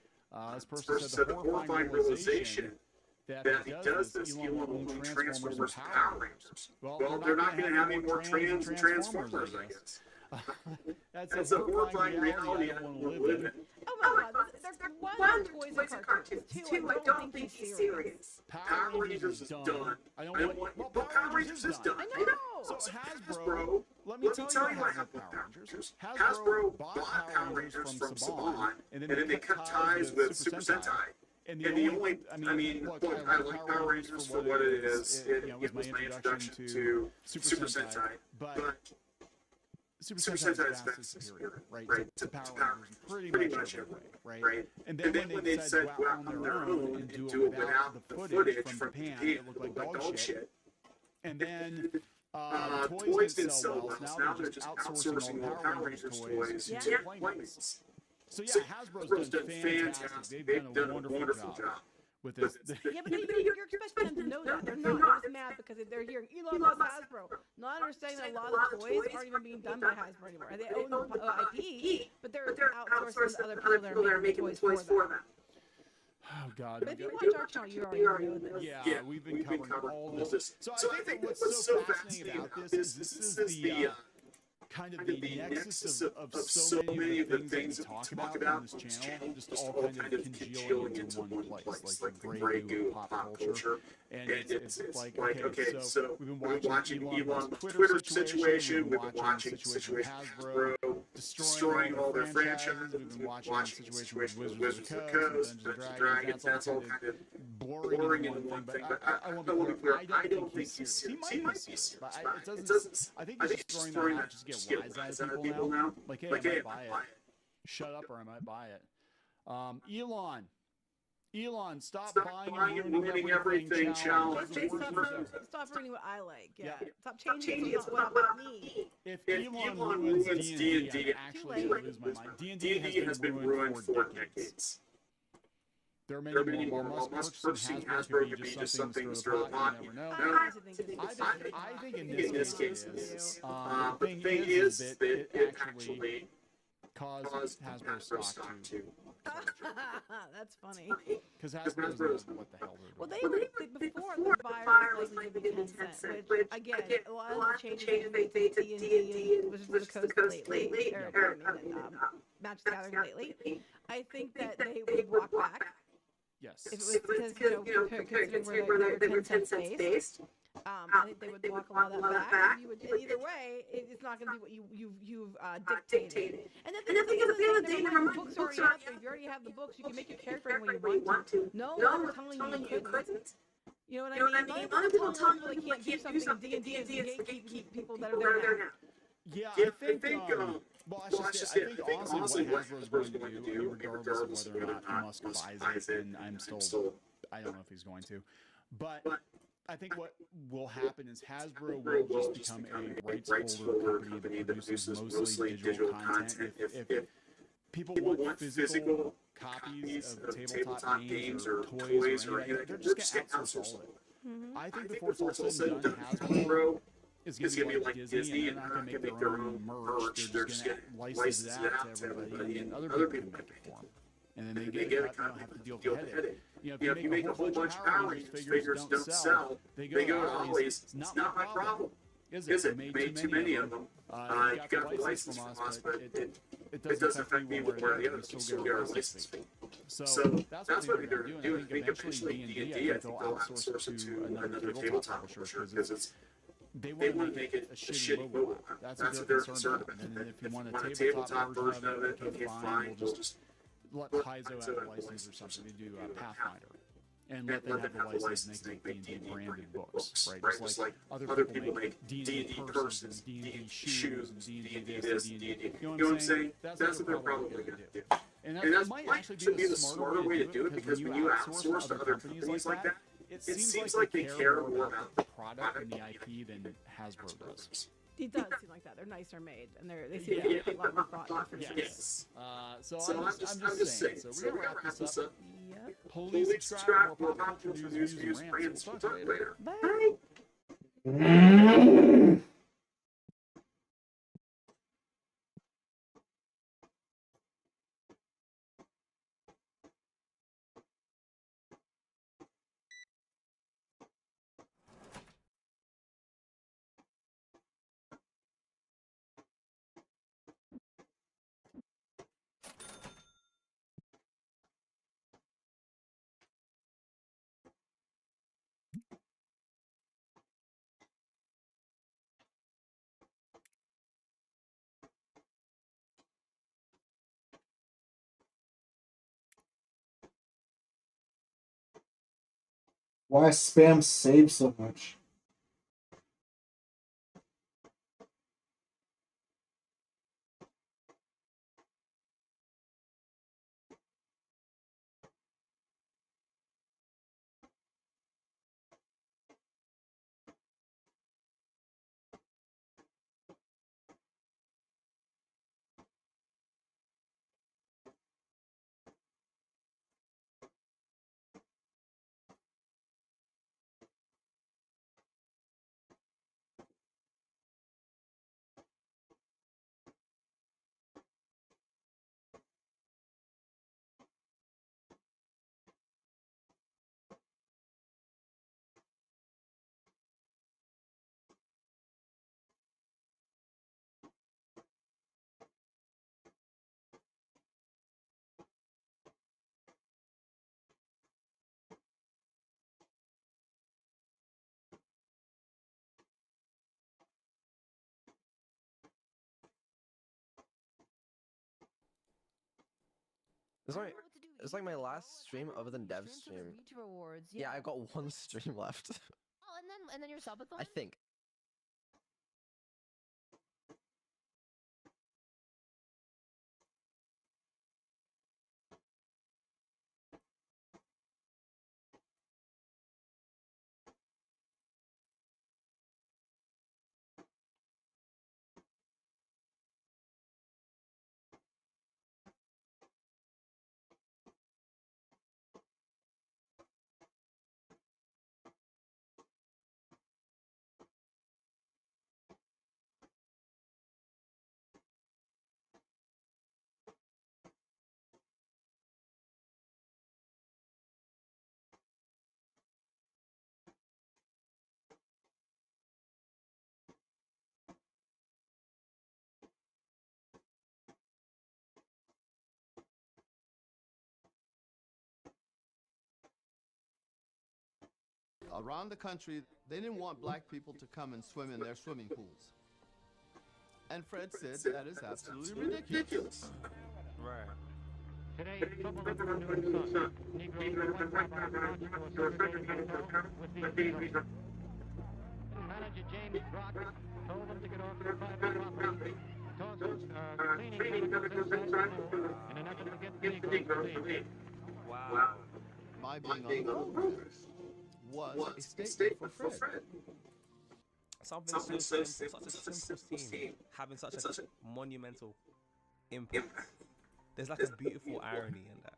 This person said the horrifying realization that if he does this, Elon will own Transformers and Power Rangers. Well, they're not going to have any more Transformers, I guess. That's a horrifying reality I don't want to live in. Oh my god, one, toys and cartoons. Two, I don't think he's serious. Power Rangers is done. I don't want. Well, Power Rangers is done. I know. So Hasbro, let me tell you what happened with Power Rangers. Hasbro bought Power Rangers from Saban, and then they cut ties with Super Sentai. And the only, I mean, look, I like Power Rangers for what it is. It was my introduction to Super Sentai, but Super Sentai is vastly superior, right, to Power Rangers in pretty much every way, right? And then when they decided to go out on their own and do it without the footage from Japan, it looked like dog shit. And then toys didn't sell well, so now they're just outsourcing all the Power Rangers toys to Playmates. So yeah, Hasbro's done fantastic. They've done a wonderful job with this. Yeah, but you're expecting them to know that. They're not. They're just mad because they're hearing Elon Musk, Hasbro. Not understanding that a lot of toys aren't even being done by Hasbro anymore. They own the IP, but they're outsourcing to other people that are making toys for them. Oh God! But if you watch our channel, you already know this. Yeah, we've been covering all this. So I think what's so fascinating about this is the kind of the nexus of so many of the things that we talk about on this channel, just all kind of congealing into one place, like the gray goo pop culture. And it's like, okay, so we've been watching Elon's Twitter situation, we've been watching the situation with Hasbro destroying all their franchises, we've been watching the situation with Wizards of the Coast, Dungeons & Dragons, that's all kind of blurring into one thing. But I want to be clear, I don't think he's serious. He might be serious, but it doesn't. I think he's just throwing that out just to get wise out of people now. Like, hey, I might buy it. Shut up or I might buy it. Elon, stop buying and ruining everything. Challenge. Stop ruining what I like. Yeah. Stop changing what me. If Elon ruins D&D, I actually lose my mind. D&D has been ruined for decades. There are many more Musk purchasing Hasbro could be just something to stir the pot. You never know. I think in this case it is. The thing is that it actually cause Hasbro stock to That's funny. because Hasbro doesn't know what the hell they're doing. Well, before the buyer was likely to give you 10 cents, which again, a lot of the changes they've made to D&D and Wizards of the Coast lately, Magic the Gathering lately, I think that they would walk back. Yes. If it was because, considering where they were 10 cents based, I think they would walk a lot of that back. And either way, it's not going to be what you've dictated. And the thing is, at the end of the day, never mind, the books are already out there. If you already have the books, you can make your character any way you want to. No one's telling you couldn't. You know what I mean? A lot of people telling people they can't do something, and D&D is gatekeeping people that are there now. Yeah, I think, well, I think honestly what Hasbro's going to do, regardless of whether or not Musk buys it, and I don't know if he's going to, but I think what will happen is Hasbro will just become a rights holder company that produces mostly digital content. If people want physical copies of tabletop games or toys or anything, they're just going to outsource all of it. I think before it's all said and done, Hasbro is going to be like Disney, and they're not going to make their own merch. They're just going to license it out to everybody, and other people can make it for them. And then they get it cut, and don't have to deal with the headache. You know, if you make a whole bunch of Power Rangers figures don't sell, they go to Ollie's. It's not my problem. Is it? We made too many of them. You got the license from us, but it doesn't affect me one way or the other. We still get our license fee. So that's what they're going to do. And I think eventually D&D, I think they'll outsource it to another tabletop publisher because they want to make it a shitty mobile app. That's what they're concerned about. And then if you want a tabletop version of it, okay, fine. We'll just let Paizo have the license or something to do Pathfinder. And let them have the license and they can make D&D branded books, right? Just like other people make D&D purses and D&D shoes and D&D this and D&D. You know what I'm saying? That's what they're probably going to do. And that might actually be the smarter way to do it because when you outsource to other companies like that, it seems like they care more about the product and the IP than Hasbro does. It does seem like that. They're nicer made, and they seem to put a lot more thought into it. Yes. So I'm just saying. So we're gonna wrap this up. Yep. Please subscribe for more pop culture news, views, and rants. We'll talk to you later. Bye. Why spam save so much? It's like my last stream other than Dev's stream. Rewards, Yeah, I've got one stream left. Oh, and then your subathon? I think. around the country, they didn't want black people to come and swim in their swimming pools. And Fred said that is absolutely ridiculous. Right. Today, trouble in the noon sun. Negroes were one by march to a segregated hotel with these negroes. Manager James Brock told them to get off their private property, tossed cleaning chemicals inside the pool in an effort to get the negroes to leave. Wow. My being on the program was a statement for Fred. Something so simple, such a simple scene, having such a monumental impact. There's like a beautiful irony in that.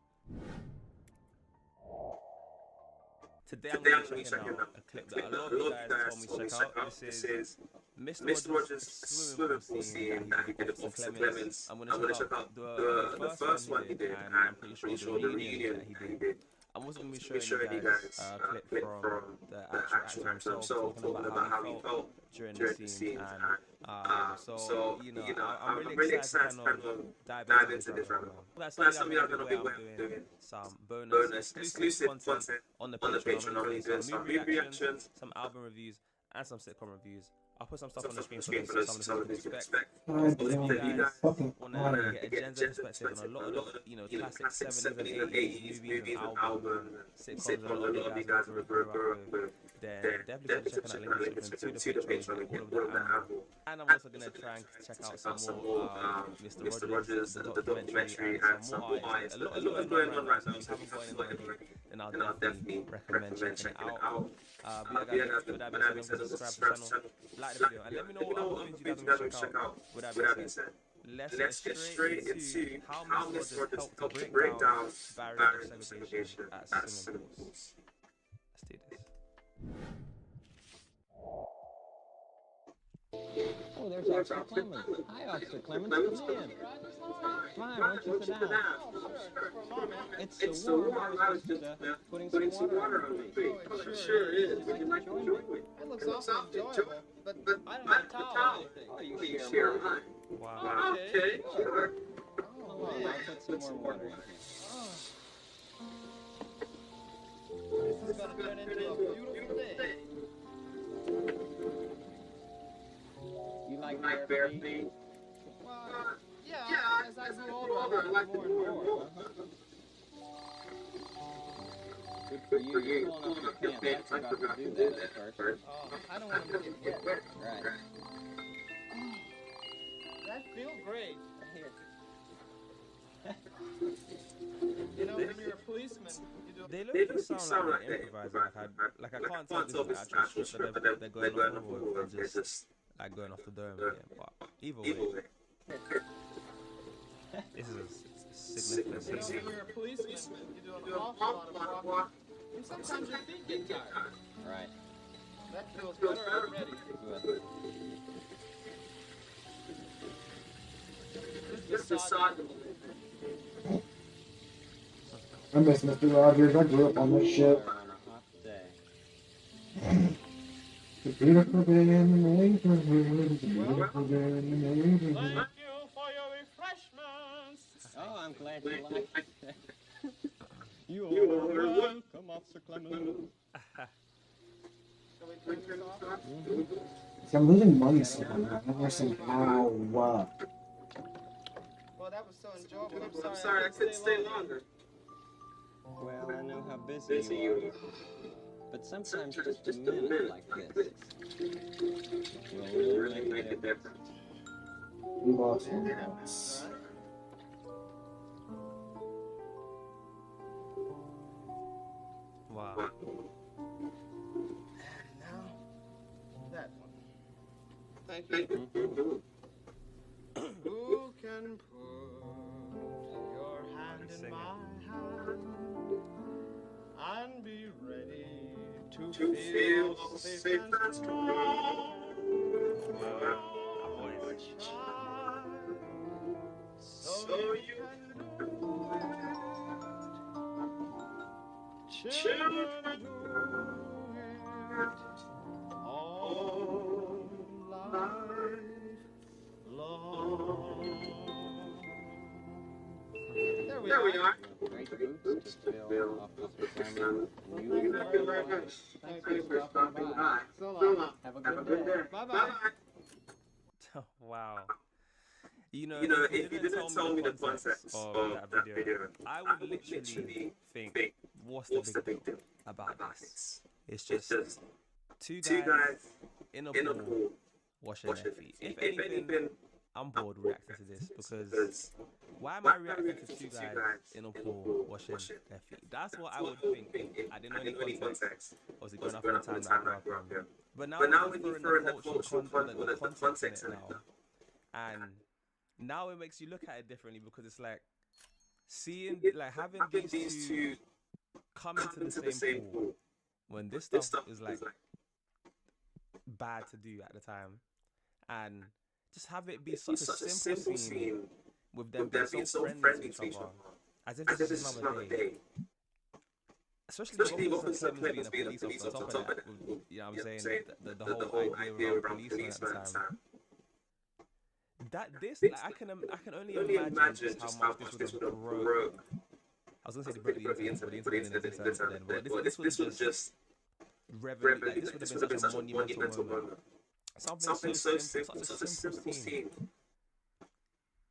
Today I'm going to be checking out a clip that a lot of you guys told me to check out. This is Mr. Rogers' swimming pool scene that he did with Austin Clemens. I'm going to check out the first one he did, and I'm pretty sure the reunion that he did. I'm also going to be showing you guys a clip from the actual actor himself talking about how he felt during the scene. And so, you know, I'm really excited to kind of dive into this right now. That's something I'm going to be doing some bonus exclusive content on the Patreon. I'm going to be doing some movie reactions, some album reviews, and some sitcom reviews. I'll put some stuff on the screen for some of the people to expect. Also, if you guys want to get a gender perspective on a lot of the, you know, classic 70s and 80s movies and albums and sitcoms that a lot of you guys grew up with, then definitely check out that link to the Patreon, all of that. And I'm also going to try and check out some more Mr. Rogers, the documentary, and some more artists. A lot is going on right now, so if you haven't got it already, then I'll definitely recommend checking it out. But yeah, guys, with that being said, subscribe to the channel, like the video, and let me know what other things you guys want to check out. With that being said, let's get straight into how Mr. Rogers helped to break down barriers of segregation at swimming pools. Let's do this. Oh, there's Officer Clemens. Hi, Officer Clemens. Come in. Fine, why don't you sit down? It's so warm. I was just putting some water on your feet. Oh, it sure is. Would you like to join me? It looks awfully enjoyable, but I don't have a towel or anything. Oh, you share mine. Wow. Okay, sure. Oh, man. I'll put some more water in here. This is going to turn into a beautiful day. You like bare feet? Well, yeah, as I grew older, I like more and more. Good for you. You're pulling up your pants. I forgot to do that at first. Oh, I don't want to get wet. Right. That feels great. Here. You know, when you're a policeman, you do. They look sound like they're improvising. Like I can't tell this is the actual script that they're going on, or if they're just like going off the dome again. But either way, this is a significant scene. You know, when you're a policeman, you do an awful lot of walking, and sometimes your feet get tired. Right. That feels better already. Good. Just massage them. I miss Mr. Rogers. I grew up on this shit. On a hot day. The beautiful day in the neighborhood. The beautiful day in the neighborhood. Thank you for your refreshments. Oh, I'm glad you liked it. You are welcome, Officer Clemens. See, I'm losing money somehow. Somehow. Well, that was so enjoyable. I'm sorry I couldn't stay longer. Well, I know how busy you are. But sometimes just a minute like this will really make a difference. We lost one else. wow. And now, that one. Thank you. Who can put your hand in my hand and be ready to feel safe and strong? So you can do it. Children do it all life long. There we are. great boots to fill Officer Clemens. You very much. Thanks for stopping by. So long. Have a good day. Bye-bye. Wow. You know, if you didn't tell me the context of that video, I would literally think, what's the big deal about this? It's just two guys in a pool washing their feet. If anything, I'm bored reacting to this because why am I reacting to two guys in a pool washing their feet? That's what I would think if I didn't know any context. Obviously, going off in the time that I grew up around. But now when you throw in the cultural the context in it now, and now it makes you look at it differently because it's like seeing, like having these two come into the same pool when this stuff is like bad to do at the time, and just have it be such a simple scene with them being so friendly to each other, as if this is another day. Especially with Officer Clemens being a police officer on top of that, with, you know what I'm saying, the whole idea around policemen at the time. That this, like, I can only imagine just how much this would have broke. I was gonna say the broke the internet, but the internet didn't exist then. But this was just revenue. Like, this would have been such a monumental moment. Something so simple, such a simple scene,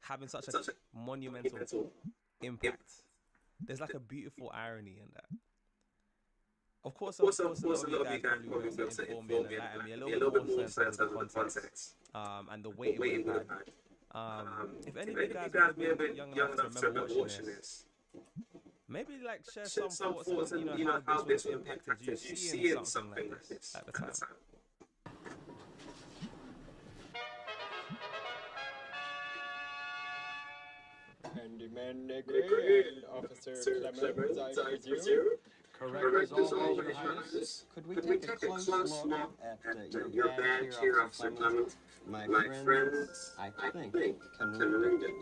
having such a monumental impact. There's like a beautiful irony in that. Of course, a lot of you guys probably will be able to inform me and enlighten me a little bit more so in terms of the context and the weight it would have had. If any of you guys would have been young enough to remember watching this, maybe like share some thoughts on how this would have impacted you seeing something like this at the time. Handyman agree, and Officer Clemens, I presume. Correct as always, Your Highness. Could we take a close look at your badge here, Officer Clemens? My friends, I think, can read it.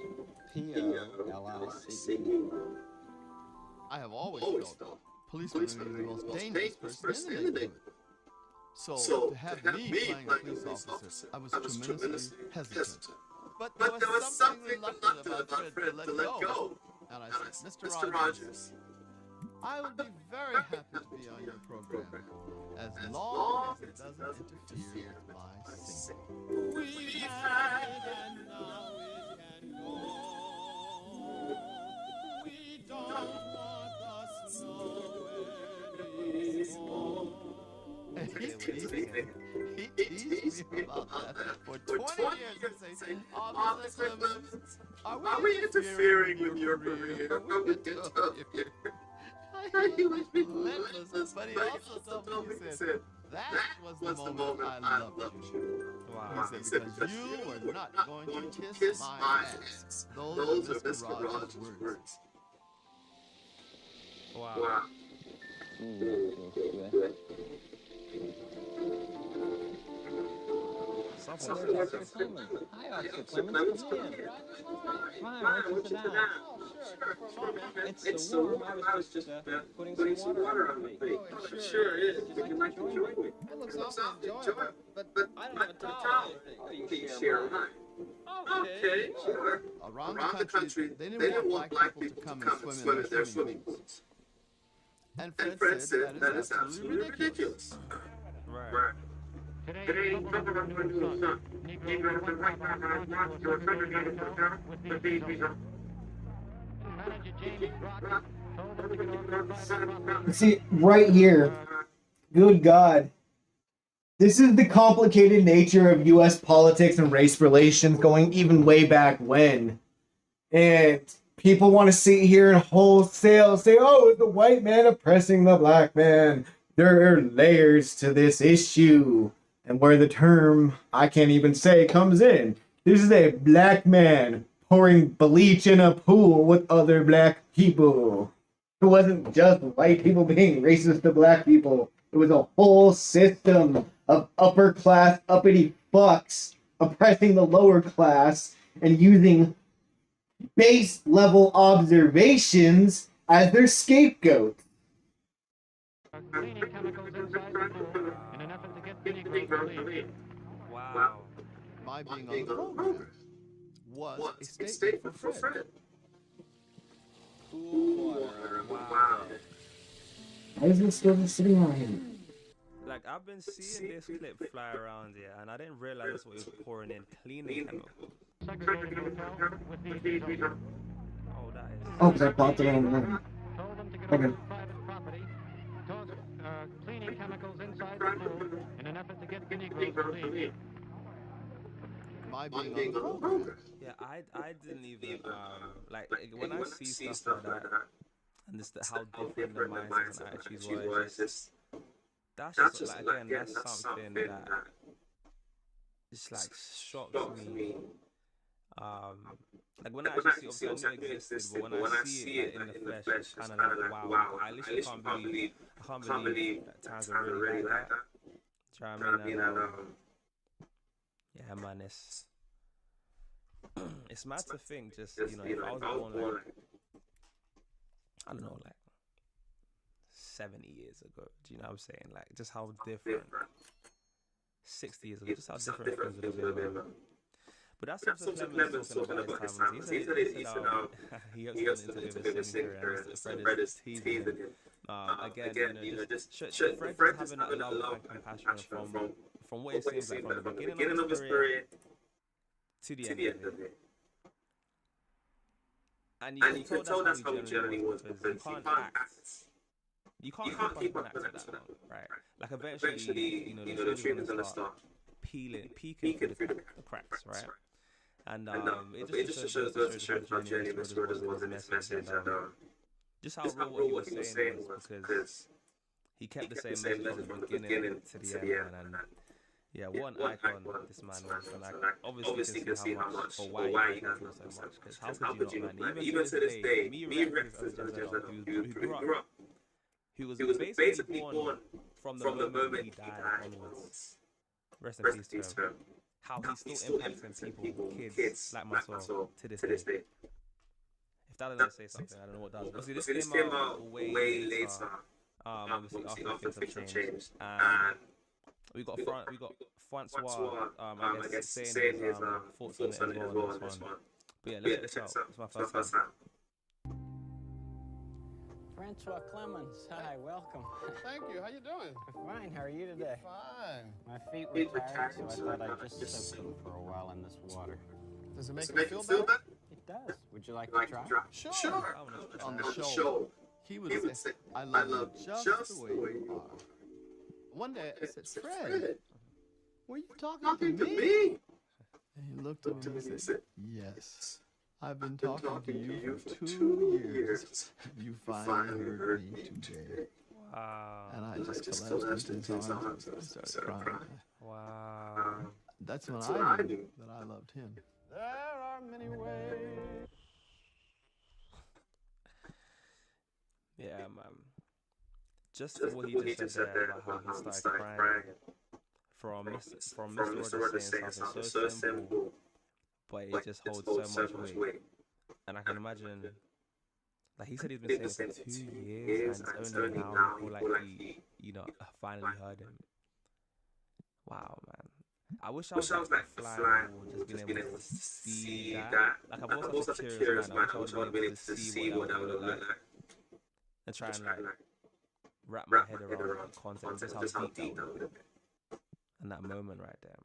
P-O-L-I-C-E. I have always felt policemen to be the most dangerous person in the neighborhood. So to have me playing a police officer, I was tremendously hesitant. But there was something reluctant about Fred to let go. And I said, Mr. Rogers, I would be very happy to be on your program, as long as it doesn't interfere with my singing. We had and now it can go. We don't want the snow anymore. And he teased me about that for 20 years and say, Officer Clemens, are we interfering with your career? We interfere. He was relentless, but he also told me, he said, that was the moment I loved you. Wow. He said, because you were not going to kiss my ass. Those are Mr. Rogers' words. Wow. Officer Clemens. Hi, Officer Clemens. Come in. Fine, why don't you sit down? Oh, sure, for a moment. It's so warm. I was just putting some water on my face. Oh, it sure is. Would you like to join me? It looks awfully enjoyable, but I don't have a towel. Oh, you can share mine. Okay, sure. Around the country, they didn't want black people to come and swim in their swimming pools. And Fred said that is absolutely ridiculous. Right. Today, Negro and white man launched to a segregated hotel with these results. Manager James Brock told them to get organized properly. See, right here, good God. This is the complicated nature of U.S. politics and race relations going even way back when. And people want to sit here and wholesale say, oh, it's the white man oppressing the black man. There are layers to this issue. And where the term, I can't even say, comes in. This is a black man pouring bleach in a pool with other black people. It wasn't just white people being racist to black people. It was a whole system of upper class uppity fucks oppressing the lower class and using base level observations as their scapegoat. Cleaning chemicals inside the pool in an effort to get the Negroes to leave. Wow. My being on the program was a statement for Fred. cool water on a warm day. Why is this still just sitting around here? Like, I've been seeing this clip fly around here, and I didn't realize that's what he was pouring in cleaning chemicals. Segregated hotel with these results. Oh, that is. Oh, because I popped it on the room. Told them to get Okay. off private property. Tossed cleaning chemicals inside the pool in an effort to get the Negroes to leave. My being on the program. Yeah, I didn't even like when I see stuff like that, and just how different the mindsets and attitudes were. It's just that's just like, again, that's something that just like shocks me. Like when I actually see, obviously I knew it existed, but when I see it like, in the flesh, it's kind of like, wow, I literally can't believe that times are really like that. Do you know what I mean? And, yeah, man, it's mad to think, just, you know, if I was born like, I don't know, like 70 years ago, do you know what I'm saying? Like, just how different, 60 years ago, just how different things would have been. But that's something Clemens talking about his time. He said he hopes to interview with his singing career, and Fred is teasing him. Again, you know, just Fred just having that love and compassion from what it seems like from the beginning of his career to the end of it. And you can tell that's how he generally was, because you can't keep on an act like that long, right? Like eventually, you know, the stream is gonna start peeking through the cracks, right? And it just shows how journey Miss Rhodes was in his message, and just how real what he was saying was, because he kept the same message from the beginning to the end, and yeah, what an icon this man was, and like obviously you can see how much or why he can do so much. Because how could you not, man? Even to this day, me referencing as who grew up, who was basically born from the moment he died onwards. Rest in peace to him. How he's still impacting people, kids like myself to this day. If that doesn't say something, I don't know what does. Obviously, this came out way later. Obviously after things have changed, and we got Francois, I guess, saying his thoughts on it as well on this one. But yeah, let's check this out. It's my first time. Francois Clemens, hi, welcome. Thank you. How you doing? Fine. How are you today? Fine. My feet were tired, so I thought I'd just soak them for a while in this water. Does it make you feel better? It does. Would you like to try? Sure. On the show, he would say, I love you just the way you are. One day I said, Fred, were you talking to me? And he looked at me and said, yes. I've been talking to you for 2 years. You finally heard me today. Wow. And I just collapsed into his arms and started crying. Wow. That's when I knew that I loved him. There are many ways. Yeah, man. Just what he just said there about how he started crying. From Mr. Rogers saying something so simple, but it just holds so much weight. And I can imagine, like he said, he's been saying it for 2 years, and it's only now he feel like he, you know, finally heard him. Wow, man. I wish I was like flying or just being able to see that. Like I've always had a curious mind. I wish I would be able to see what that would look like, and try and like wrap my head around the concept, just how deep that would have been. And that moment right there,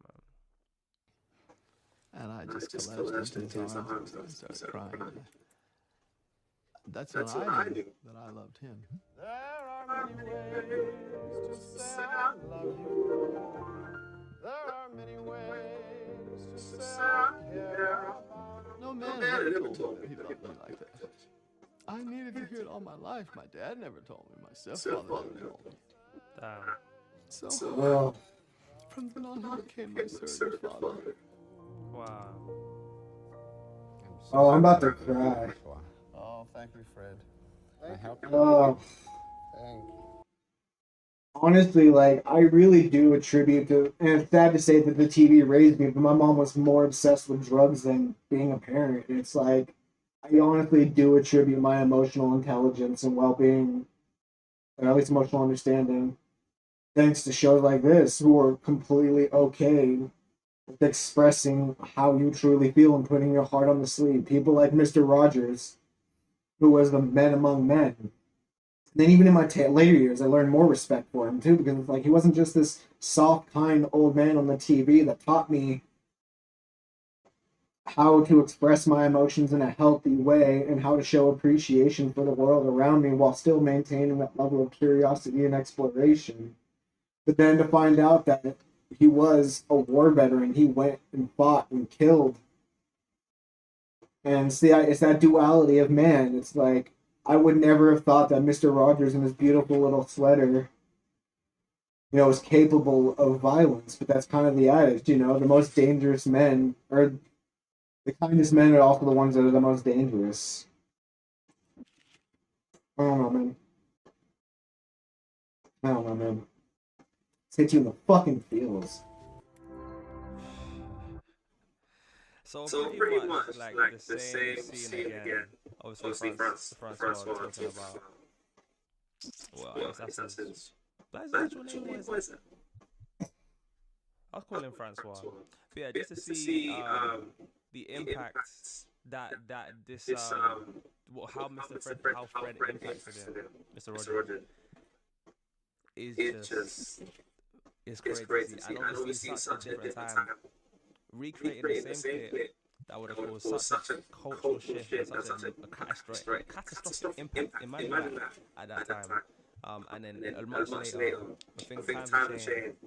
man. And I just collapsed into his arms and started crying. That's when I knew that I loved him. There are many ways to say I love you. There are many ways to say I care. No man ever told me that he loved me like that. I needed to hear it all my life. My dad never told me. My stepfather never told me. So, from then on, he became my surrogate father. Wow. Oh, I'm about to cry. Oh, thank you, Fred. Oh. Honestly, like, I really do attribute to, and it's sad to say that the TV raised me, but my mom was more obsessed with drugs than being a parent. It's like, I honestly do attribute my emotional intelligence and well-being, or at least emotional understanding, thanks to shows like this, who are completely okay with expressing how you truly feel and putting your heart on the sleeve. People like Mr. Rogers, who was the man among men. And then even in my later years, I learned more respect for him too, because it's like he wasn't just this soft, kind old man on the TV that taught me how to express my emotions in a healthy way and how to show appreciation for the world around me while still maintaining that level of curiosity and exploration. But then to find out that he was a war veteran, he went and fought and killed. And see, it's that duality of man. It's like, I would never have thought that Mr. Rogers in his beautiful little sweater, was capable of violence. But that's kind of the adage, the most dangerous men, or the kindest men are also the ones that are the most dangerous. I don't know, man. I don't know, man. It's hit you in the fucking feels. So pretty much like the same scene again. Obviously, Francois talking about. Well, I guess that's his. That's his actual name. What is it? I'll call him Francois. But yeah, just to see the impact that this how Fred impacted him, Mr. Rogers, is just it's crazy to see. And obviously, such a different time. Recreating the same clip that would have caused such a cultural shift and such a catastrophic impact. Imagine that at that time. And then much later, I think times have changed.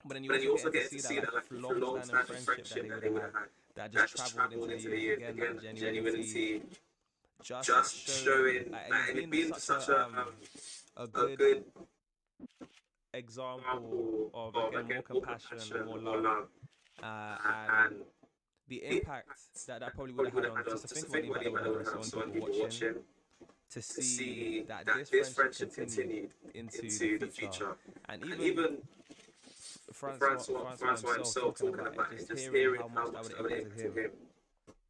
But then you also get to see that like long-standing friendship that they would have had, that just traveled into the years again, that genuinity, just showing, and it's been such a good example of again more compassion, more love, and the impact that probably would have had on, just to think about the impact that would have had on so many people watching, to see that this friendship continued into the future. And even Francois himself talking about it, just hearing how much that would have impacted him.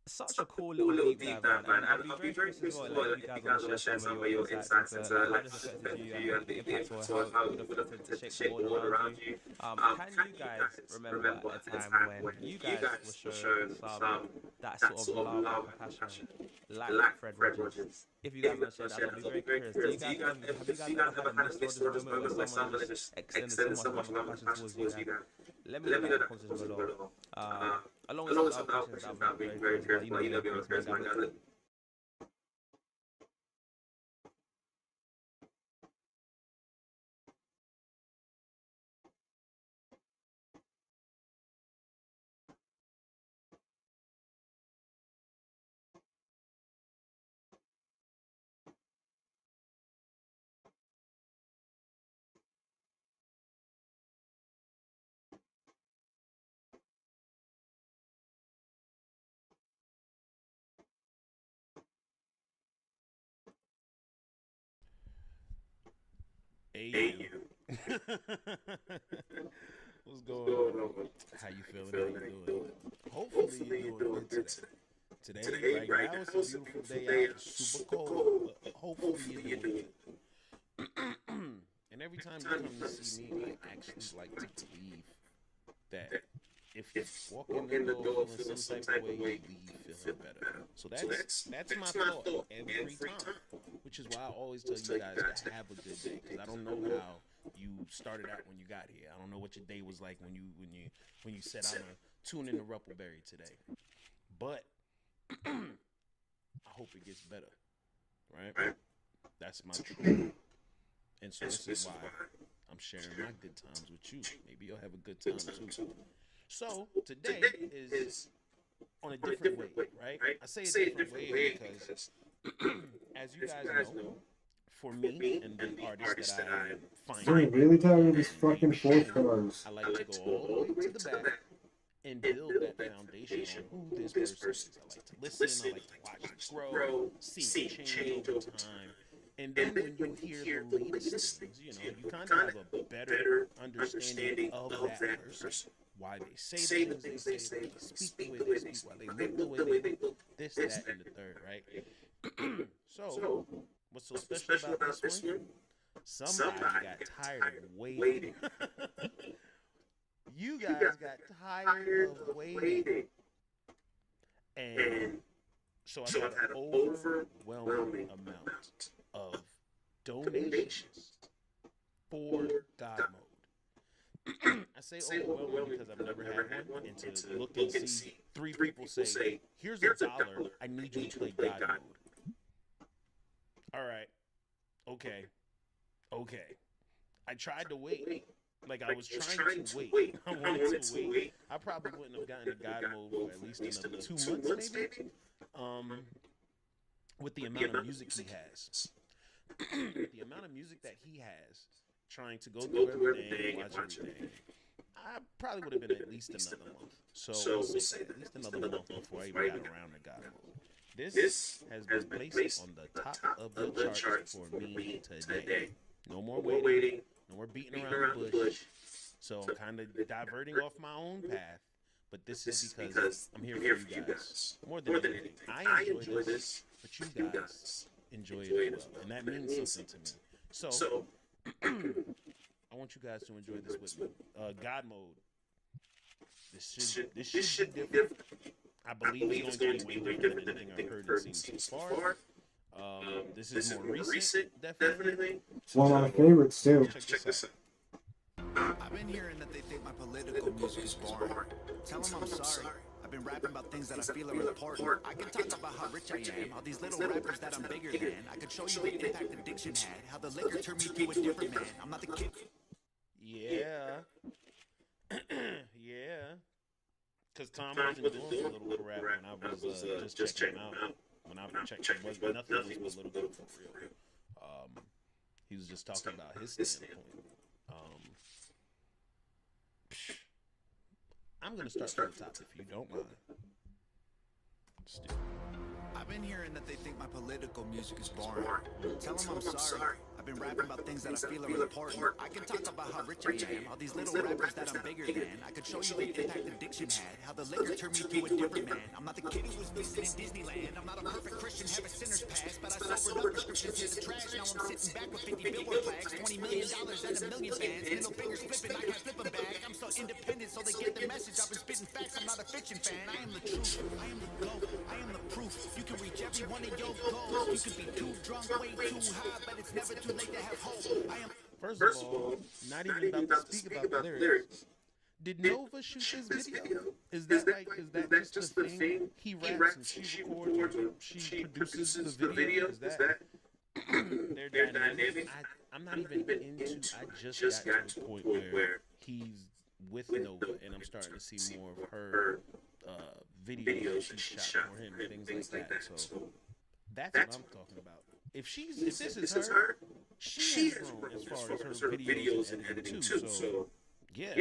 Such a cool little deep dive, man. And I'd be very curious as well, like, if you guys want to share some of your insights into how this affected you and the impact or how it would have affected to shape the world around you. Can you guys remember a time when you guys were shown some that sort of love and compassion like Fred Rogers? If you guys want to share that, I'd be very curious. Have you guys ever had a Mr. Rogers moment where someone just extended so much love and compassion towards you guys? Let me know in the conversation below. Along with some other questions that I've been very curious about, me on curious, man. Hey you. What's going on? How you feeling? How you doing? Hopefully you're doing good today. Today, right now, it's a beautiful day out. It's super cold, but hopefully you're doing good. And every time you come to see me, I actually like to believe that if you walk in the door feeling some type of way, you leave feeling better. So that's my thought every time, which is why I always tell you guys to have a good day, because I don't know how you started out when you got here. I don't know what your day was like when you said I'm gonna tune in to Ruppleberry today, but I hope it gets better, right? That's my truth. And so this is why I'm sharing my good times with you. Maybe you'll have a good time too. So today is on a different way, right? I say a different way because, as you guys know, for me and the artists that I find, I'm really tired of these fucking 4 stars. I like to go all the way to the back and build that foundation on who this person is. I like to listen. I like to watch them grow, see it change over time. And then when you hear the latest things, you kind of have a better understanding of that person. Why they say the things they say, why they speak the way they speak, why they look the way they look, this, that, and the third, right? So, what's so special about this one? Somebody got tired of waiting. You guys got tired of waiting. And So I've had an overwhelming amount of donations for God mode. I say overwhelming because I've never had one, and to look and see 3 people say, "Here's $1. I need you to play God mode." All right, okay. I tried to wait. Like I was trying to wait. I wanted to wait. I probably wouldn't have gotten to God mode for at least another 2 months, maybe. With the amount of music he has, the amount of music that he has, trying to go through everything, watch everything, I probably would have been at least another month. So we'll say at least another month before I even got around to God mode. This has been placed on the top of the charts for me today. No more waiting. No more beating around the bush. So I'm kind of diverting off my own path. But this is because I'm here for you guys. More than anything. I enjoy this, but you guys enjoy it as well. And that means something to me. So I want you guys to enjoy this with me. God mode. This should be different. I believe it's going to be way different than anything I've heard and seen so far. This is more recent, definitely. It's one of my favorites too. Check this out. I've been hearing that they think my political music is boring. Tell them I'm sorry. I've been rapping about things that I feel are important. I can talk about how rich I am, all these little rappers that I'm bigger than. I can show you the impact addiction had, how the liquor turned me to a different man. I'm not the kid. Yeah. Yeah. Because Tom wasn't doing political rap when I was just checking him out. When I checked him, nothing was political for real. He was just talking about his standpoint. I'm going to start from the top if you don't mind. I've been hearing that they think my political music is boring. Tell them I'm sorry. I've been rapping about things that I feel are important. I can talk about how rich I am, all these little rappers that I'm bigger than. I could show you the impact addiction had, how the liquor turned me to a different man. I'm not the kid who was visiting Disneyland. I'm not a perfect Christian, have a sinner's past, but I sobered up prescriptions hit the trash. Now I'm sitting back with 50 billboard flags, $20 million and a million fans. Middle fingers flipping, I can't flip them back. I'm so independent, so they get the message. I've been spitting facts, I'm not a fiction fan. I am the truth, I am the glow, I am the proof. You can reach every one of your goals. You can be too drunk, way too high, but it's never too late to have hope. I am. First of all, not even about to speak about the lyrics. Did Nova shoot this video? Is that just the thing? He raps and she records and she produces the video? Is that their dynamic? I'm not even into. I just got to the point where he's with Nova and I'm starting to see more of her videos she shot for him and things like that. So that's what I'm talking about. If this is her, she has grown as far as her videos and editing too. So yeah.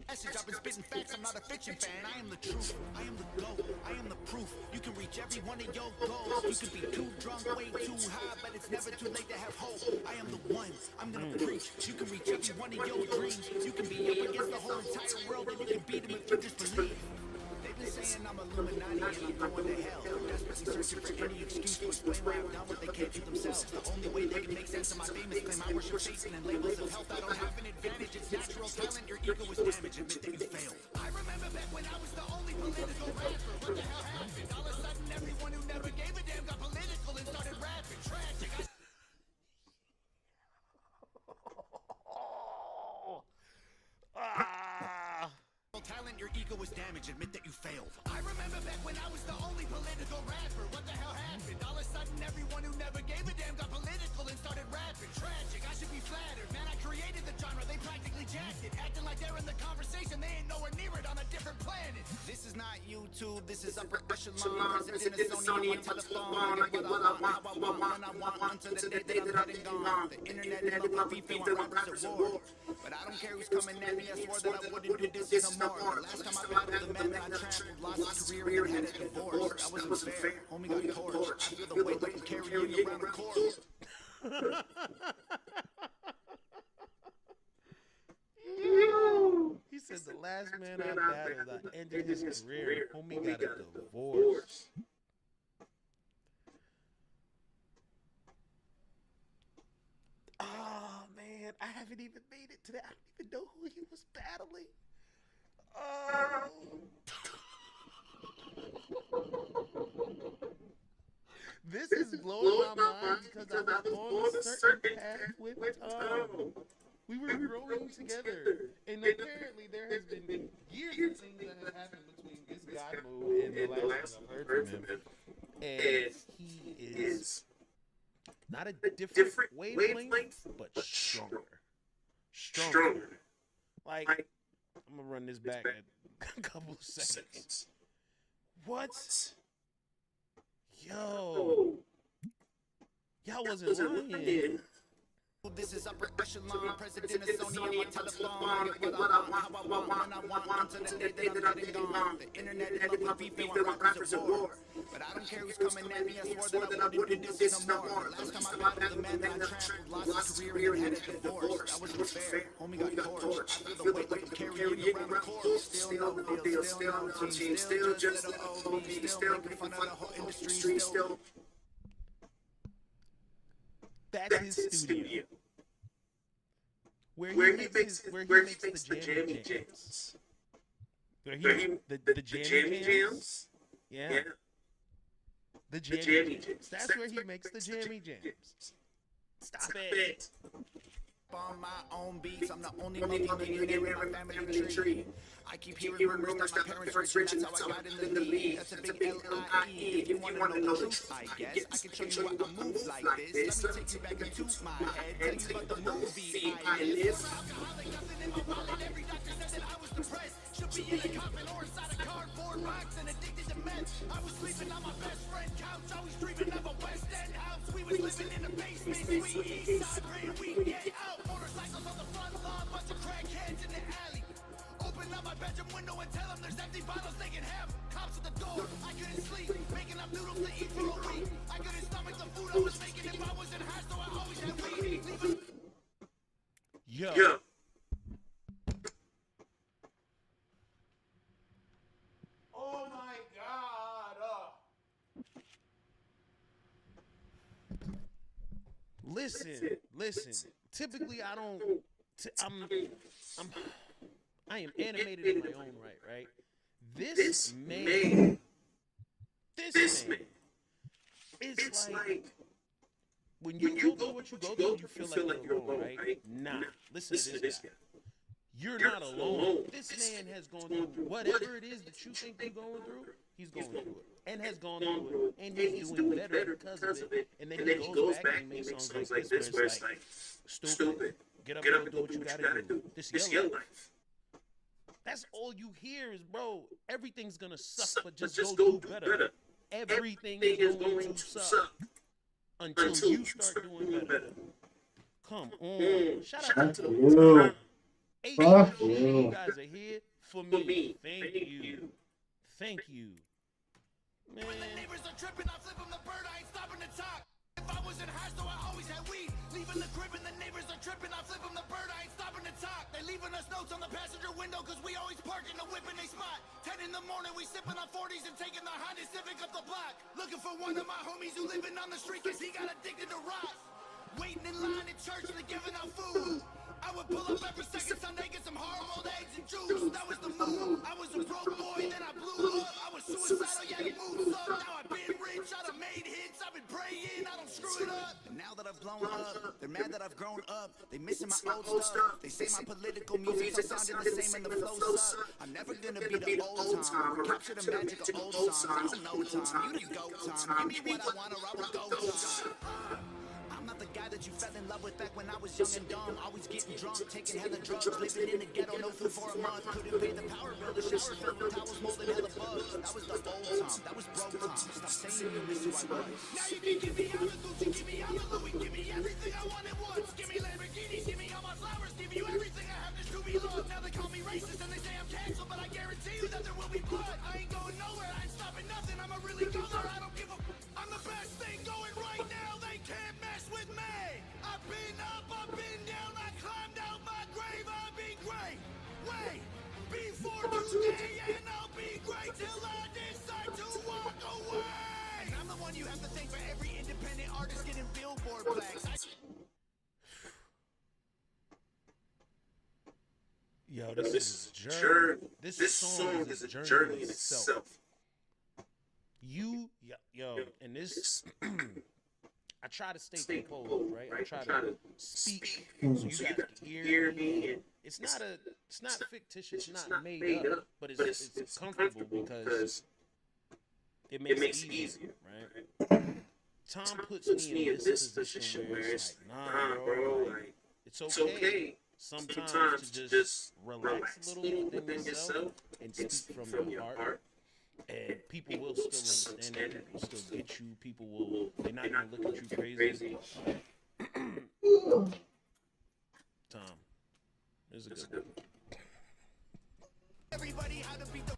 Message, I've been spitting facts, I'm not a fiction fan. I am the truth, I am the glow, I am the proof. You can reach every one of your goals. You can be too drunk, way too high, but it's never too late to have hope. I am the one, I'm gonna preach. You can reach every one of your dreams. You can be up against the whole entire world and you can beat them if you just believe. They've been saying I'm Illuminati and I'm going to hell. Desperately searching for any excuse to explain why I've done what they can't do themselves. The only way they can make sense of my famous claim I worship Satan and labels of health. I don't have an advantage. It's natural talent. Your ego is damaged. Admit that you failed. I remember back when I was the only political rapper. What the hell happened? All of a sudden, everyone who never gave a damn got political and started rapping. Tragic. Talent, your ego was damaged. Admit that you failed. I remember back when I was the only political rapper. What the hell happened? All of a sudden, everyone who never gave a damn got political and started rapping. Tragic. I should be flattered. Man, I created the genre. They practically jacked it. Acting like they're in the conversation. They ain't nowhere near it on a different planet. This is not YouTube. This is upper echelon. President of Sony on telephone. I get what I want, how I want, when I want. Until the day that I'm dead and gone. The internet and love beef. They want rappers at war. But I don't care who's coming at me. I swore that I wouldn't do this no more. The last time I battled the man that I trampled, lost his career and had a divorce. That wasn't fair. Homie got torched. I feel the weight like I'm carrying around the corpse. He said the last man I battled, I ended his career. Homie got a divorce. Oh man, I haven't even made it to that. I don't even know who he was battling. Oh. This is blowing my mind because I was on a certain path with Tom. We were growing together, and apparently there has been years of things that have happened between this God mode and the last thing I've heard from him. And he is not a different wavelength, but stronger. Stronger. Like, I'm gonna run this back at a couple of seconds. What? Yo. Y'all wasn't lying. This is upper echelon, president of Sony on my telephone. I get what I want, how I want, when I want, until the day that I'm getting gone. The internet in love with beef, they want rappers at war. But I don't care who's coming at me, I swore that I wouldn't do this no more. Last time I battled the man that I trampled, lost his career and had a divorce. That wasn't fair, homie got torched. I feel the weight like I'm carrying you around the court. Still no deal, still no team, still just little old me, still making fun of the whole industry, still. That's his studio. Where he makes the jammy jams. The jammy jams? Yeah. The jammy jams. That's where he makes the jammy jams. Stop it. On my own beats, I'm the only multi-millionaire in my family tree. I keep hearing rumors that my parents rich, and that's how I got in the league. That's a big L-I-E. If you want to know the truth, I guess I can show you why I move like this. Let me take you back into my head, tell you about the movie I live. Alcoholic, nothing in my wallet. Every doctor said that I was depressed. Should be in a coffin or inside a cardboard box and addicted to meth. I was sleeping on my best friend couch, always dreaming of a West End house. We was living in a basement, sweet east side, praying we get out. Motorcycles on the front lawn, bunch of crackheads in the alley. Open up my bedroom window and tell them there's empty bottles they can have. Cops at the door, I couldn't sleep, making up noodles to eat for a week. I couldn't stomach the food I was making if I wasn't high, so I always had weed. Yo. Oh my God. Listen. Typically, I don't. I am animated in my own right? This man. It's like when you go through what you go through, you feel like you're alone, right? Nah. Listen to this guy. You're not alone. This man has gone through whatever it is that you think you're going through. He's going through it and has gone through it, and he's doing better because of it. And then he goes back and makes songs like this, where it's like, stupid. Get up and do what you gotta do. This is your life. That's all you hear is, bro, everything's gonna suck, but just go do better. Everything is going to suck until you start doing better. Come on. Shout out to the Fuck you you. guys are here for me. Thank you. Thank you. Man. When the neighbors are tripping, I flip them the bird, I ain't stopping to talk. If I wasn't high, so I always had weed. Leaving the crib and the neighbors are tripping, I flip them the bird, I ain't stopping to talk. They leaving us notes on the passenger window, cause we always park in the whip in they spot. 10 in the morning, we sipping on 40s and taking the Honda Civic up the block. Looking for one of my homies who living on the street, cause he got addicted to rock. Waiting in line at church and they giving out food. I would pull up every second Sunday, get some hard-boiled eggs and juice. That was the move. I was a broke boy, then I blew up. I was suicidal, yeah, the mood sucked. Now I've been rich, I done made hits. I've been praying, I don't screw it up. And now that I've blown up, they're mad that I've grown up. They missing my old stuff. They say my political music's all sounding the same and the flow suck. I'm never gonna be the old Tom. Capture the magic of old songs. I don't know, Tom. You the GOAT, Tom. Give me what I want or I will go, Tom. I'm not the guy that you fell in love with back when I was young and dumb. Always getting drunk, taking hella drugs, living in the ghetto, no food for a month. Couldn't pay the power bill, the shower filled with towels, molding hella bugs. That was the old Tom, that was broke Tom. Stop saying you miss who I was. Now you can give me all the Gucci, give me all the Louis, give me everything I want at once. Give me Lamborghinis, give me all my flowers, give you everything I have just to be loved. Now they call me racist and they say I'm canceled, but I guarantee you that there will be blood. I ain't going nowhere, I ain't stopping nothing. I'm a really goer, I don't give a. I'm the best thing going right now. They can't mess with me. I've been up, I've been down, I climbed out my grave. I'll be great. Wait, before today, and I'll be great till I decide to walk away. And I'm the one you have to thank for every independent artist getting Billboard plaques. Yo, this is a journey. This song is a journey in itself. yo, and this, I try to stay composed, right? I try to speak so you guys can hear me. It's not fictitious, it's not made up, but it's comfortable because it makes it easier, right? Tom puts me in this position where it's like, nah, bro, like, it's okay sometimes to just relax a little within yourself and speak from your heart. And people will still understand that. People still get you. People will. They're not gonna look at you crazy. Tom, this is a good one. Everybody had to beat the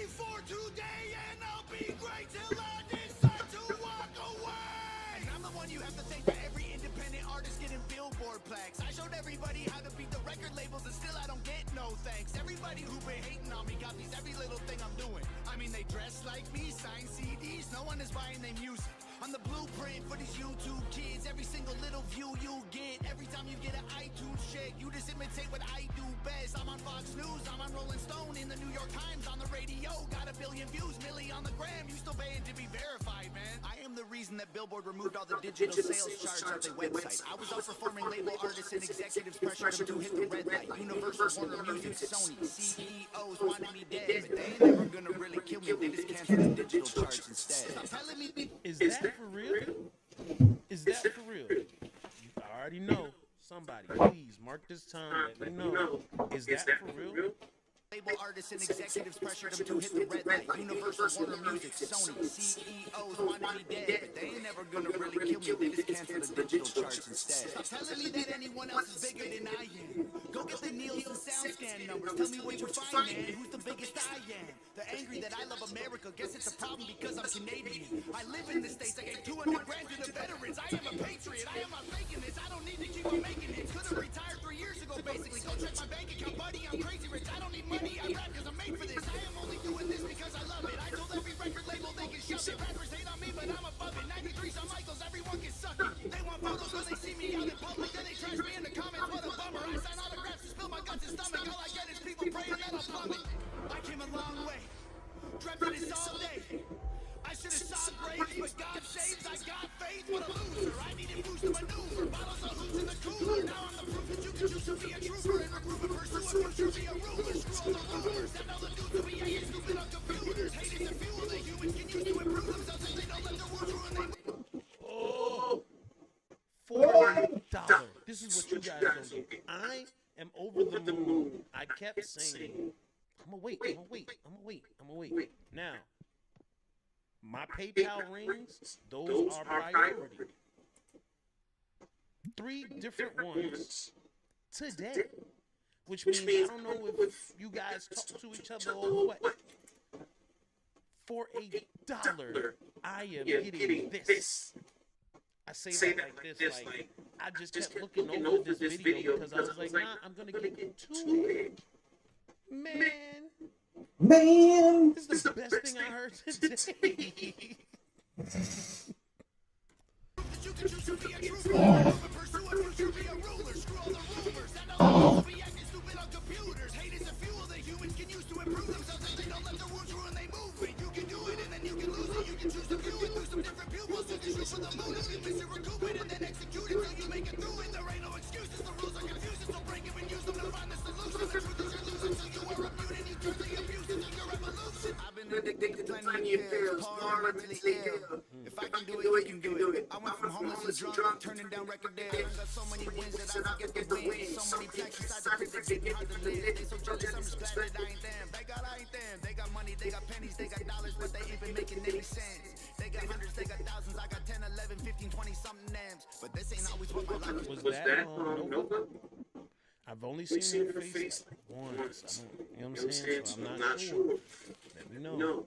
for today, and I'll be great till I decide to walk away. And I'm the one you have to thank for every independent artist getting Billboard plaques. I showed everybody how to beat the record labels, and still I don't get no thanks. Everybody who been hating on me got these every little thing I'm doing. I mean, they dress like me, sign CDs, no one is buying their music. I'm the blueprint for these YouTube kids. Every single little view you get, every time you get an iTunes check, you just imitate what I do best. I'm on Fox News, I'm on Rolling Stone, in the New York Times, on the radio. Got a billion views, milli on the gram. You still paying to be verified, man. I am the reason that Billboard removed all the digital sales charts off their website. I was outperforming label artists and executives pressure them to hit the red light. Universal, Warner Music, Sony, CEOs wanted me dead, but they ain't never gonna really kill me. They just cancel the digital charts instead. Stop telling me. Is that for real? Is that for real? I already know. Somebody, please mark this time. Let me know. Is that for real? Label artists and executives pressure them to hit the red light. Universal, Warner Music, Sony, CEOs wanted me dead, but they ain't never gonna really kill me. They just cancel the digital charts instead. Stop telling me that anyone else is bigger than I am. Go get the Nielsen SoundScan numbers. Tell me what you find, man. Who's the biggest I am? They're angry that I love America. Guess it's a problem because I'm Canadian. I live in the States. I gave 200 grand to the veterans. I am a patriot. I am not faking this. I don't need to keep on making hits. Could have retired 3 years ago, basically. Go check my bank account, buddy. I'm crazy rich. I don't need money. I rap because I'm made for this. I am only doing this because I love it. I told every record label they can shove it. Rappers hate on me, but I'm above it. 93 Shawn Michaels, everyone can suck it. They want photos when they see me out in public. Then they trash me in the comments. What a bummer. I sign autographs to spill my guts and stomach. All I get is people praying that I'll plummet. I came a long way. Dreamt of this all day. I should have saw graves, but God saves. I got faith. What a loser. I needed boost to maneuver. Bottles of hoops in the cooler. Now I'm the proof that you can choose to be a trooper and recruit a pursuer. Push to be a ruler. Screw all the rumors. Send all the news to be a stupid on computers. Hate is the fuel that humans can use to improve themselves, and they don't let their words ruin them. Oh, $40. This is what you guys don't get. I am over the moon. I kept saying, I'm gonna wait. Now, my PayPal rings, those are priority. 3 different ones today, which means I don't know if you guys talk to each other or what. For $1, I am getting this. I say that like this, like I just kept looking over this video because I was like, nah, I'm gonna get to it. Man, this is the best thing I heard today. Addicted to plenty of pills, poor mentally ill. If I can do it, you can do it. I went from homeless to drunk, turning down record deals. Got so many wins that I forget the win. So many plaques inside the prison, getting hard to live. They so jealous, I'm just glad that I ain't them. I ain't them. They got money, they got pennies, they got dollars, but they ain't been making any sense. They got hundreds, they got thousands. I got 10, 11, 15, 20 something names. But this ain't always what my life Was that Nova? I've only seen her face like once. You know what I'm saying? So I'm not sure. Let me know.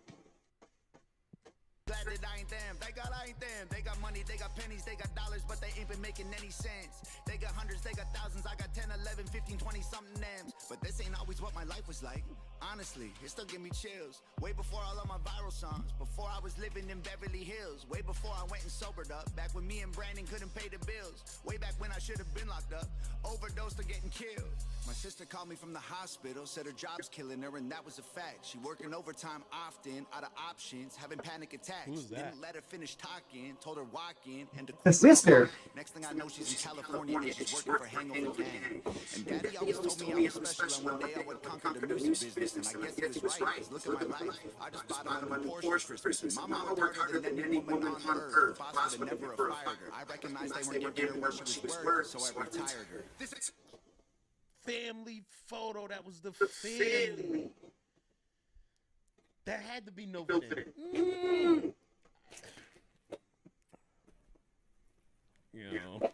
Glad that I ain't them. They got I ain't them. They got money, they got pennies, they got dollars, but they ain't been making any sense. They got hundreds, they got thousands, I got 10, 11, 15, 20 something M's. But this ain't always what my life was like. Honestly, it still give me chills. Way before all of my viral songs, before I was living in Beverly Hills, way before I went and sobered up, back when me and Brandon couldn't pay the bills, way back when I should have been locked up, overdosed or getting killed. My sister called me from the hospital, said her job's killing her, and that was a fact. She working overtime often, out of options, having panic attacks. Who's that? Didn't let her finish talking, told her walk in, and to The sister. Next thing I know, she's in California and she's working for Hangover Gang. And Daddy always told me I was special, and one day I would conquer the music business. And I guess he was right, 'cause look at my life. I just bought him a new Porsche for Christmas. My mama worked harder than any woman on earth. Her boss would have never have fired her. I recognized they weren't giving her what she was worth, so I retired her. This is Family photo. That was the family. That had to be no family. You know.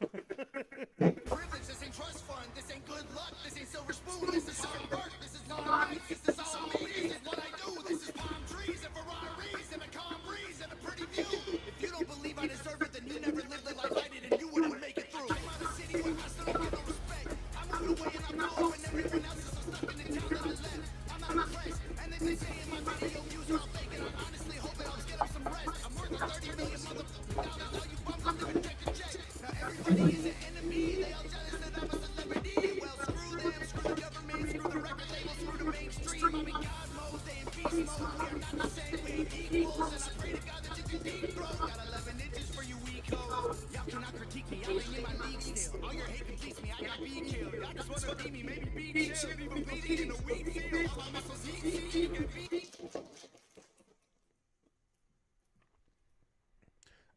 privilege, this ain't trust fund, this ain't good luck, this ain't silver spoon, this is hard work, this is not me, this is all me, this is what I do, this is palm trees and Ferraris and a calm breeze and a pretty view. If you don't believe I deserve it, then you never lived the life I did and you wouldn't make it through. I'm out of city where I still don't get no respect. I'm moving away and I'm low and everyone else is so stuck in the town that I left. I'm not impressed, and then they say in my video views are all fake and I honestly hope it helps get them some rest. I'm worth 30 million motherfuckers, all you bums are living check to check. Now everybody is an enemy, they all jealous that I'm a celebrity. Well, screw them, screw the government, screw the record label, screw the mainstream. I'm in God mode, they in beast mode. We are not the same, we ain't equals. And I pray to God that you can deep throat. Got 11 inches for you weak hoes. Y'all cannot critique me, I ain't in my league still. All your hate completes me, I got be killed. Y'all just wanna beat me, maybe be chill. Leave them bleeding in a wheat field. All my muscles heat, you can beat.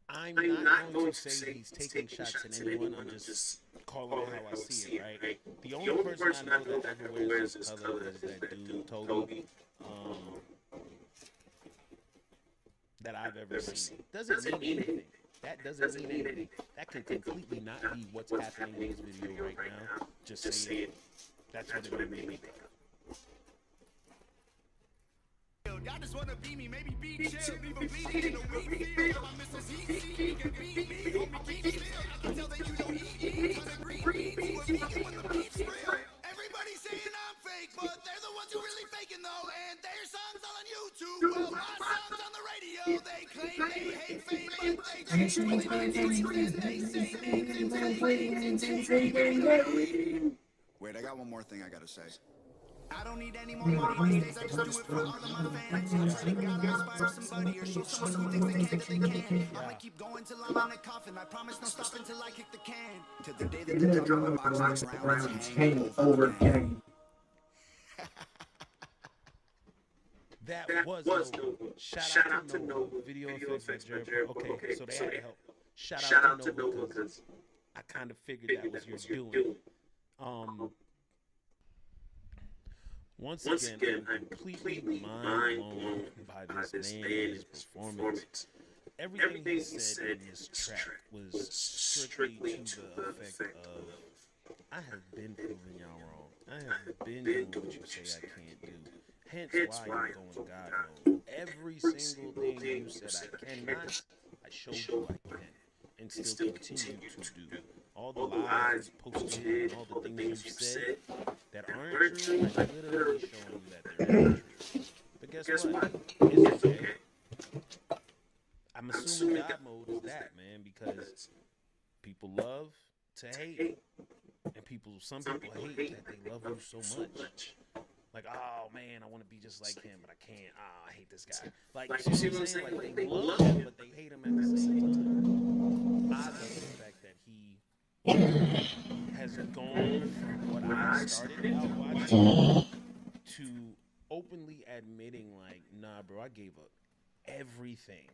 I'm not going to say he's taking shots at anyone. I'm just calling it how I see it, right? The only person I know that ever wears this color is that dude, Toby, that I've ever seen. Doesn't mean anything. That doesn't mean anything. That can completely not be what's happening in this video right now. Just say it. That's what it made me think of. Y'all just wanna beat me, maybe be chill. Leave them bleeding in a wheat field. My missus heat, you can beat me. Homie, keep still. I can tell that you don't eat me. Trying to green beans, you a vegan when the beef's real. Everybody's saying I'm fake, but they're the ones who really faking though. And their songs all on YouTube. Well, my songs on the radio. They claim they hate fame, but they change when they mainstream. And they say Wait, I got one more thing I gotta say. I don't need any more money these days, I just do it for all of my fans. I pray to God I inspire somebody or show someone who thinks they can that they can. I'ma keep going till I'm in the coffin, I promise no stop until I kick the can. To the day that the drum box rounds hang over gang. That was no. Shout out to Nova. Video effects by Jared. Okay, so they had to help. Shout out to Nova because I kind of figured that was your doing. Once again, I'm completely mind blown by this man and his performance. Everything he said in this track was strictly to the effect of, I have been proving y'all wrong. I have been doing what you say I can't do. Hence why you're going God mode. Every single thing you said I cannot, I showed you I can. And still continue to do. All the lies you posted, all the things you said that aren't true, I'm literally showing you that they're not true. But guess what? It's okay. I'm assuming God mode is that, man, because people love to hate, and some people hate that they love you so much. Like, oh man, I want to be just like him, but I can't. I hate this guy. Like, you see what I'm saying? Like, they love him, but they hate him at the same time. I love the fact that he has gone from what I started out watching to openly admitting, like, nah, bro, I gave up everything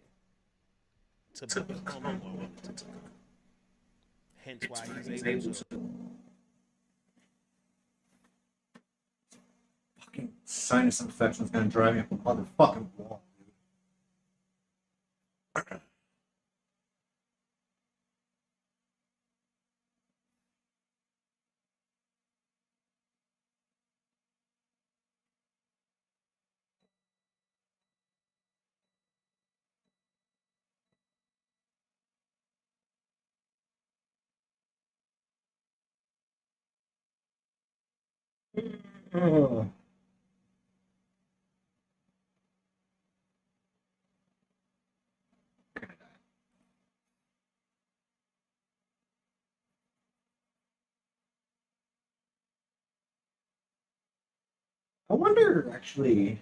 to become who I wanted to become. Hence why he's able to. Fucking sinus infection's gonna drive me up a motherfucking wall. Ugh. I wonder, actually.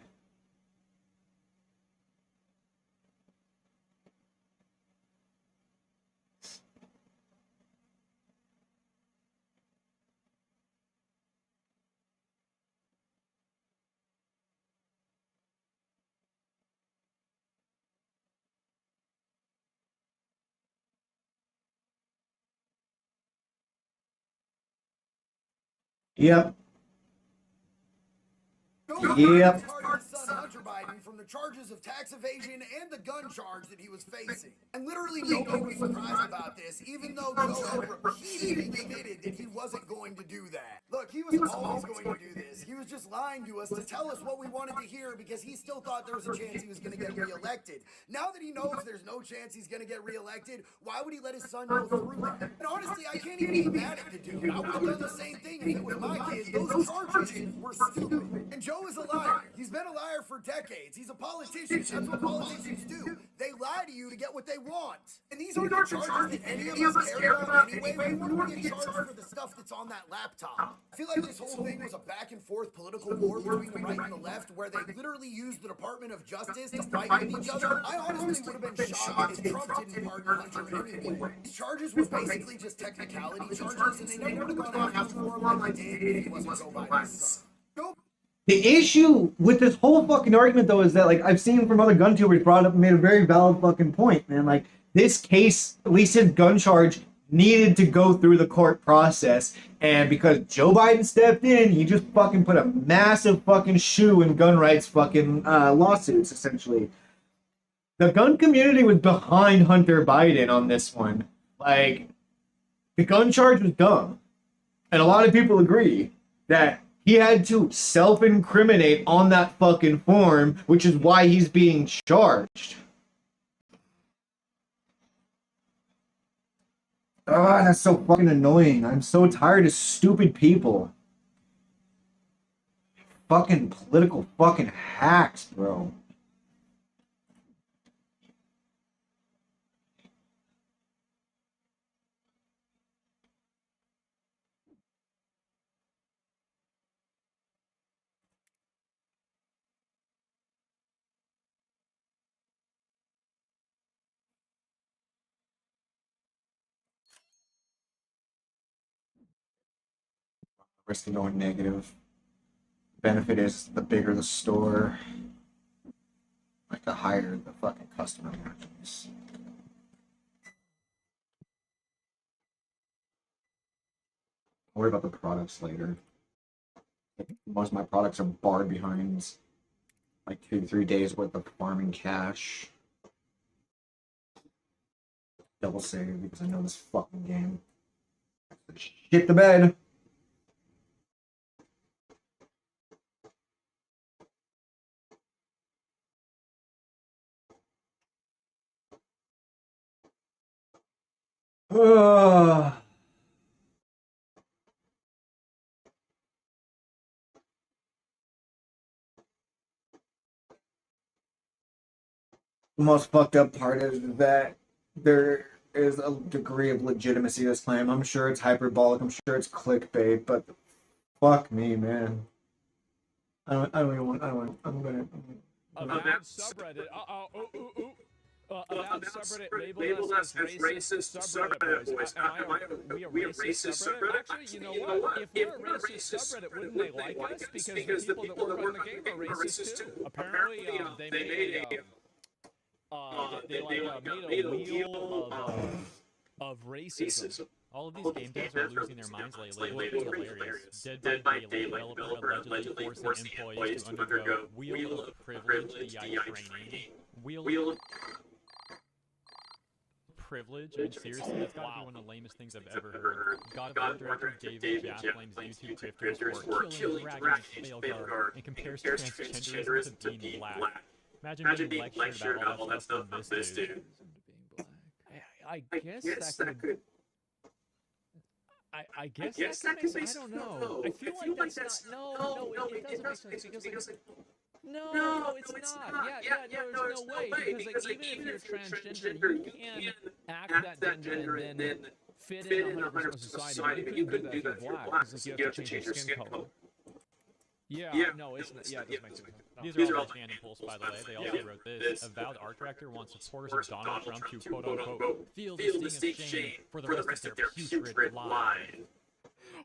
Yep. Yep. Pardon his son Hunter Biden from the charges of tax evasion and the gun charge that he was facing. And literally nobody was surprised about this, even though Joe had repeatedly admitted that he wasn't going to do that. Look, he was always going to do this. He was just lying to us to tell us what we wanted to hear because he still thought there was a chance he was going to get reelected. Now that he knows there's no chance he's going to get reelected, why would he let his son go through that? And honestly, I can't even be mad at the dude. I would have done the same thing if it was my kid. Those charges were stupid. And Joe is a liar. He's been a liar for decades. He's a politician. That's what politicians do. They lie to you to get what they want. And these aren't the charges that any of us care about anyway. We want to get charged for the stuff that's on that laptop. I feel like this whole thing was a back and forth political war between the right and the left where they literally used the Department of Justice to fight with each other. I honestly would have been shocked if Trump didn't pardon Hunter anyway. These charges were basically just technicality charges, and they never would have gone after him for him like they did if he wasn't Joe Biden's son. The issue with this whole fucking argument, though, is that, like, I've seen from other gun tubers brought up and made a very valid fucking point, man. Like, this case, at least his gun charge, needed to go through the court process, and because Joe Biden stepped in, he just fucking put a massive fucking shoe in gun rights fucking lawsuits, essentially. The gun community was behind Hunter Biden on this one. Like, the gun charge was dumb. And a lot of people agree that he had to self-incriminate on that fucking form, which is why he's being charged. Ah, that's so fucking annoying. I'm so tired of stupid people. Fucking political fucking hacks, bro. Risk of going negative. Benefit is the bigger the store, like the higher the fucking customer margins. I'll worry about the products later. Most of my products are barred behind like 2 to 3 days worth of farming cash. Double save because I know this fucking game. Shit the bed. The most fucked up part is that there is a degree of legitimacy to this claim. I'm sure it's hyperbolic. I'm sure it's clickbait, but fuck me, man. I don't even want. I'm gonna. Avowed subreddit. Avowed subreddit labeled us as racist subreddit boys. We a racist subreddit? Actually, you know what? If we're a racist subreddit, wouldn't they like us? Because the people that work on the game are racist too. Apparently, they made a wheel of racism. All of these game devs are losing their minds lately. It's hilarious. Dead by Daylight developer allegedly forcing employees to undergo Wheel of Privilege DI training. Wheel of Privilege? I mean, seriously, that's gotta be one of the lamest things I've ever heard. God of War director David Jaff blames YouTube drifters for killing Dragon and Veilguard and compares transgenderism to being black. Imagine being lectured about all that stuff from this dude. I guess that could... I guess that could make sense. I don't know. I feel like that's not. No, it doesn't make sense because like. No, it's not. Yeah, no, there's no way because like even if you're transgender, you can act that gender and then fit in 100% with society. But you couldn't do that if you're black because like you have to change your skin color. Yeah, no, it's not. Yeah, it doesn't make sense. These are all by Fan Impulse, by the way. They also wrote this. Avowed art director wants supporters of Donald Trump to quote-unquote feel the sting of shame for the rest of their putrid line.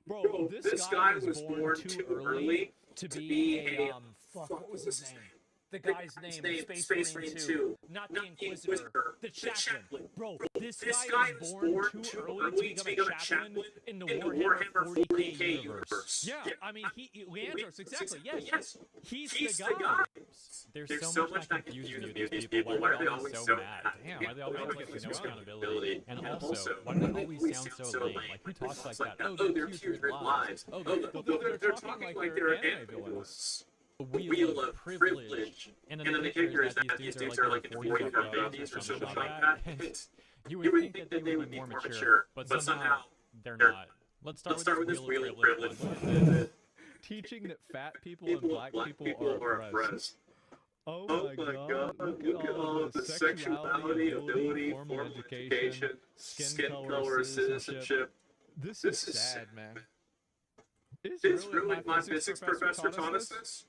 Bro, this guy was born too early to be a fuck. What was his name? The guy's name, Space Marine 2, not the Inquisitor, the Chaplain. Bro, this guy was born too early to become a chaplain in the Warhammer 40k universe. Yeah, I mean, Leandros, exactly, yes. He's the guy. There's so much that confuses me with these people. Why are they always so mad? Damn, why do they always get no accountability? And also, why do they always sound so lame? Like, who talks like that? Oh, they're putrid lies. Oh, they're talking like they're anime villains. Wheel of privilege. And then the kicker is that these dudes are like 45 babies or something like that. You would think that they would be more mature, but somehow they're not. Let's start with this wheel of privilege. Teaching that fat people and black people are oppressed. Oh my god, look at all the sexuality, ability, formal education, skin color, citizenship. This is sad, man. Is really my physics professor taught us this?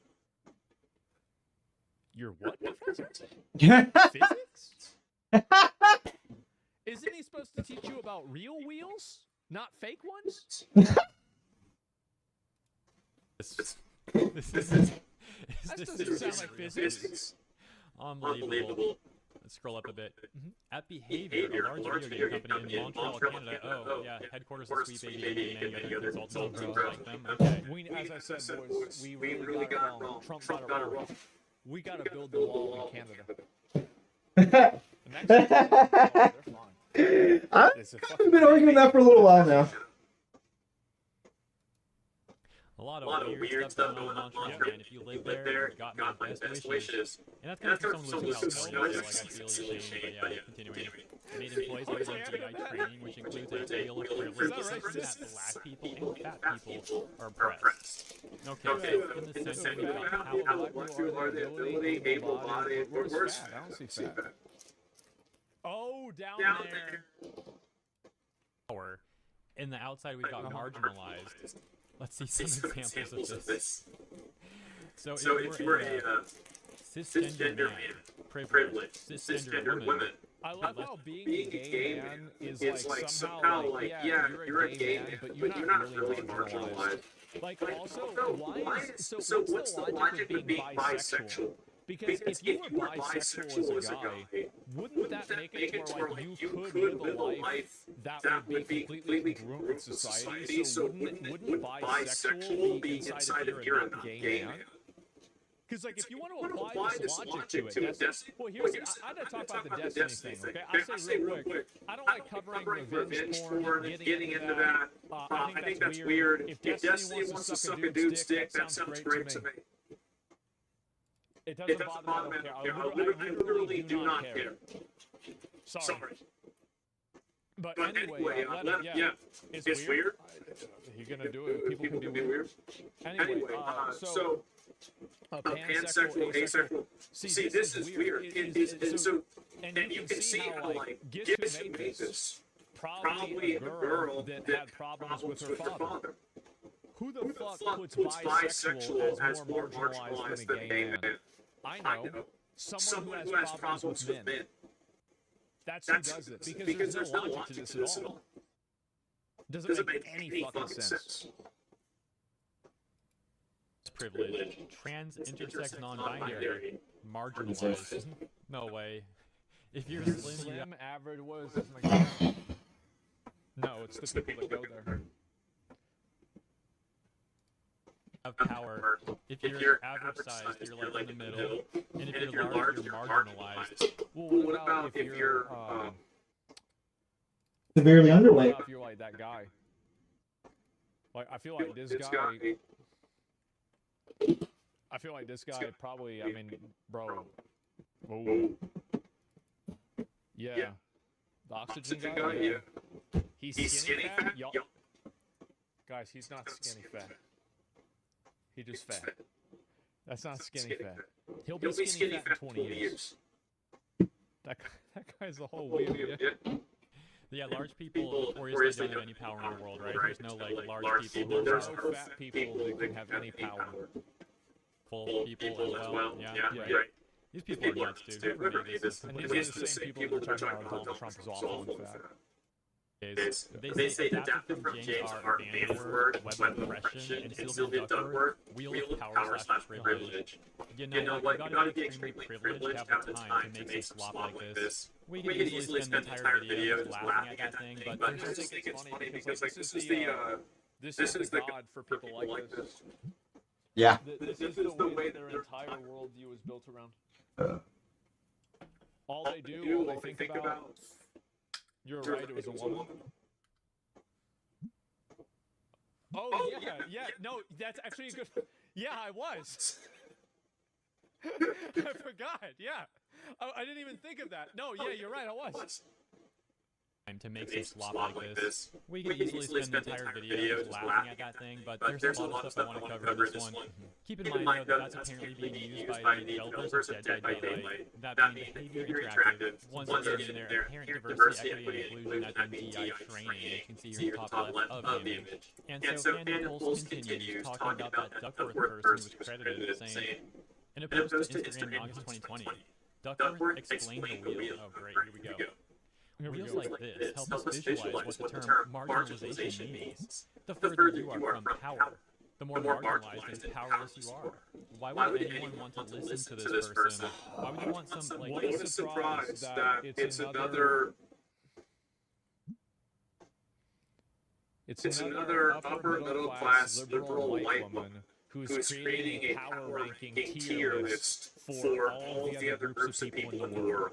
Your what professor? Physics? Isn't he supposed to teach you about real wheels, not fake ones? That doesn't sound like physics. Unbelievable. Let's scroll up a bit. At Behavior, a large video game company in Montreal, Canada. Oh, yeah, headquarters of Sweet Baby and many other consultants like them. Okay. As I said, boys, we really got it wrong. Trump got it wrong. We gotta build the wall in Canada. I've been arguing that for a little while now. A lot of weird stuff going on in Montreal, man. If you live there, you've got my best wishes. And that's kind of someone losing out, so like, I feel ashamed, but yeah, continuing. Made employees like DI training, which includes a wheel of privilege, that black people and fat people are oppressed. Okay, so in the center, we got how black people are the ability, able-bodied, or worse. I don't see fat. Oh, down there. Power. In the outside, we've got marginalized. Let's see some examples of this. So if you were a cisgender man, privileged, cisgender woman. I love how being a gay man is like somehow like, yeah, you're a gay man, but you're not really marginalized. Like also, why is, so what's the logic of being bisexual? Because if you were bisexual as a guy, wouldn't that make it more like you could live a life that would be completely congruent with society? So wouldn't bisexual be inside of you're a gay man? Because like if you want to apply this logic to it, well here's I gotta talk about the Destiny thing, okay? I'll say real quick, I don't like covering revenge porn and getting into that. I think that's weird. If Destiny wants to suck a dude's dick, that sounds great to me. It doesn't bother me. I literally do not care. Sorry. But anyway, yeah, it's weird. You're gonna do it. People can be weird. Anyway, so pansexual, asexual. See, this is weird. And you can see how like Gibson made this. Probably a girl that had problems with her father. Who the fuck puts bisexual as more marginalized than a gay man? I know. Someone who has problems with men. That's who does it. Because there's no logic to this at all. Doesn't make any fucking sense. Privilege. Trans, intersex, non-binary. Marginalized. No way. If you're slim, average, what is this? No, it's the people that go there. Of power. If you're average sized, you're like in the middle. And if you're large, you're marginalized. Well, what about if you're severely underweight? If you're like that guy. Like I feel like this guy. I feel like this guy probably. I mean, bro. Oh. Yeah. The oxygen guy. Yeah. He's skinny fat. Guys, he's not skinny fat. He just fat. That's not skinny fat. He'll be skinny fat in 20 years. That guy's the whole wheel. Yeah. Yeah, large people notoriously don't have any power in the world, right? There's no like large people. There's no fat people that can have any power. Full people as well. Yeah, right. These people are nuts, dude. Whoever made this. And these are the same people that are talking about Donald Trump is awful and fat. They say adapted from James R. Vanderwerf, web impression, and Sylvia Duckworth, wheel of power/privilege. You know what? You gotta be extremely privileged to have the time to make some slop like this. We could easily spend the entire video just laughing at that thing, but I just think it's funny because like, this is the God for people like this. Yeah. This is the way that their entire worldview is built around. All they do, all they think about. You're right, it was a woman. Oh, yeah, no, that's actually a good... Yeah, I was. I forgot, yeah. I didn't even think of that. No, yeah, you're right, I was. To make some slop like this. We could easily spend the entire video just laughing at that thing, but there's a lot of stuff I want to cover in this one. Keep in mind, though, that's apparently being used by the developers of Dead by Daylight, that being Behavior Interactive, once again in their inherent diversity, equity, and inclusion at the DI training, you can see here in the top left of the image. And so Fandom Pulse continues talking about that Duckworth person who was credited, saying, in a post to Instagram in August 2020, Duckworth explained the wheel. Oh, great, here we go. Wheels like this help us visualize what the term marginalization means. The further you are from power, the more marginalized and powerless you are. Why would anyone want to listen to this person? Why would you want some, like... What a surprise that it's another... It's another upper middle class liberal white woman who's creating a power ranking tier list for all the other groups of people in the world.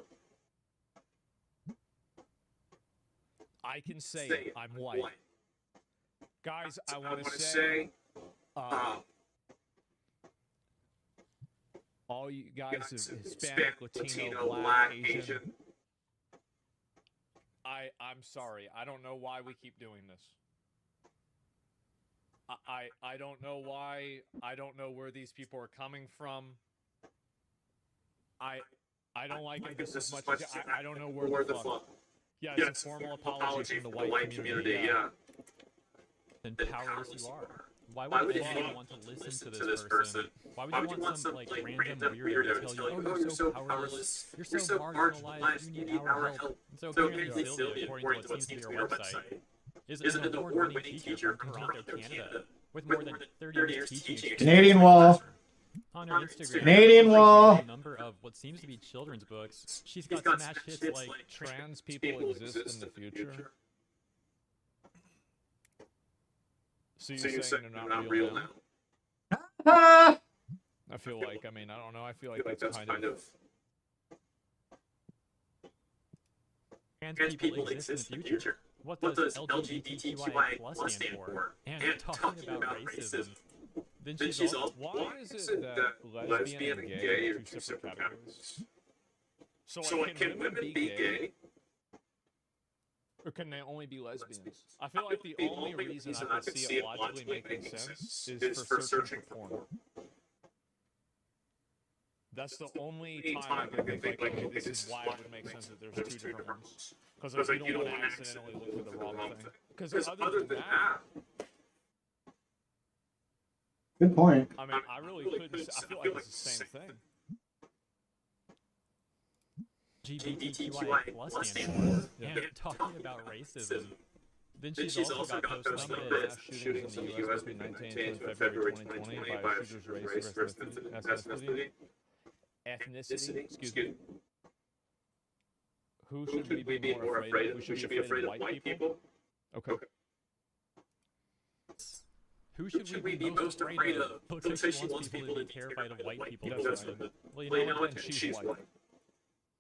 I can say it. I'm white. Guys, I want to say, all you guys of Hispanic, Latino, Black, Asian, I'm sorry. I don't know why we keep doing this. I don't know why. I don't know where these people are coming from. I don't like it this as much as I don't know where the fuck. Yeah, it's a formal apology from the white community, yeah. And powerless you are. Why would anyone want to listen to this person? Why would you want some, like, random weirdo to tell you, oh, you're so powerless, you're so marginalized, you need our help? And so apparently Sylvia, according to what seems to be her website, is an award-winning teacher from Toronto, Canada, with more than 30 years teaching. Canadian Wall. On her Instagram, Canadian Wall. A number of what seems to be children's books. She's got smash hits like Trans people exist in the future. So you're saying they're not real now? I feel like, I mean, I don't know. I feel like that's kind of... Trans people exist in the future. What does LGBTQI+ stand for? And talking about racism. Then she's also... Why is it that lesbian and gay are two separate categories? So can women be gay? Or can they only be lesbians? I feel like the only reason I could see it logically making sense is for searching for porn. That's the only time I can think, like, okay, this is why it would make sense that there's two different ones. Because like, you don't want to accidentally look for the wrong thing. Because other than that... Good point. I mean, I really couldn't... I feel like it's the same thing. LGBTQI+ stand for, and talking about racism. Then she's also got posted mass shootings in the U.S. between 19th and February 2020 by shooters' race or ethnicity. Excuse me. Who should we be more afraid of? We should be afraid of white people? Okay. Who should we be most afraid of? Looks like she wants people to be terrified of white people. Well, you know what? And she's white.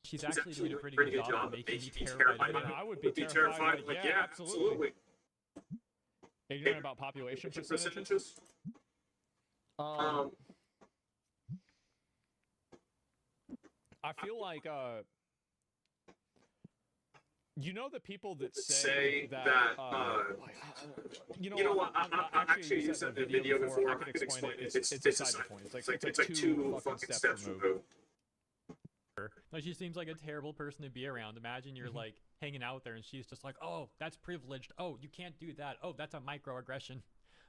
She's actually doing a pretty good job of making me terrified. I would be terrified. Like, yeah, absolutely. Ignorant about population percentages? I feel like, You know the people that say that, you know what, I actually used that in a video before, I could explain it, it's a side point, it's like two fucking steps removed. No, she seems like a terrible person to be around. Imagine you're like hanging out there and she's just like, oh, that's privileged. Oh, you can't do that. Oh, that's a microaggression.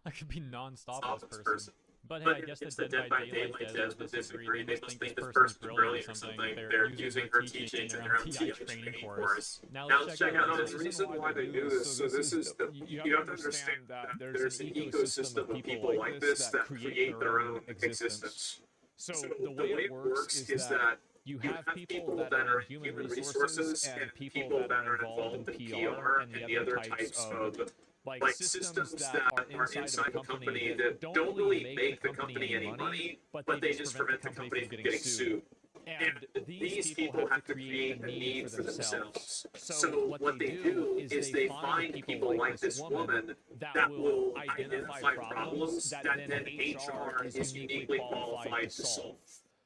I could be non-stop with this person. But hey, I guess the Dead by Daylight devs would disagree. They must think this person's brilliant or something. They're using her teaching in their own TI training course. Now let's check out the reason why they do this. So this is, you have to understand that there's an ecosystem of people like this that create their own existence. So the way it works is that you have people that are in human resources and people that are involved in PR and the other types of like systems that are inside of a company that don't really make the company any money, but they just prevent the company from getting sued. And these people have to create a need for themselves. So what they do is they find people like this woman that will identify problems that then HR is uniquely qualified to solve.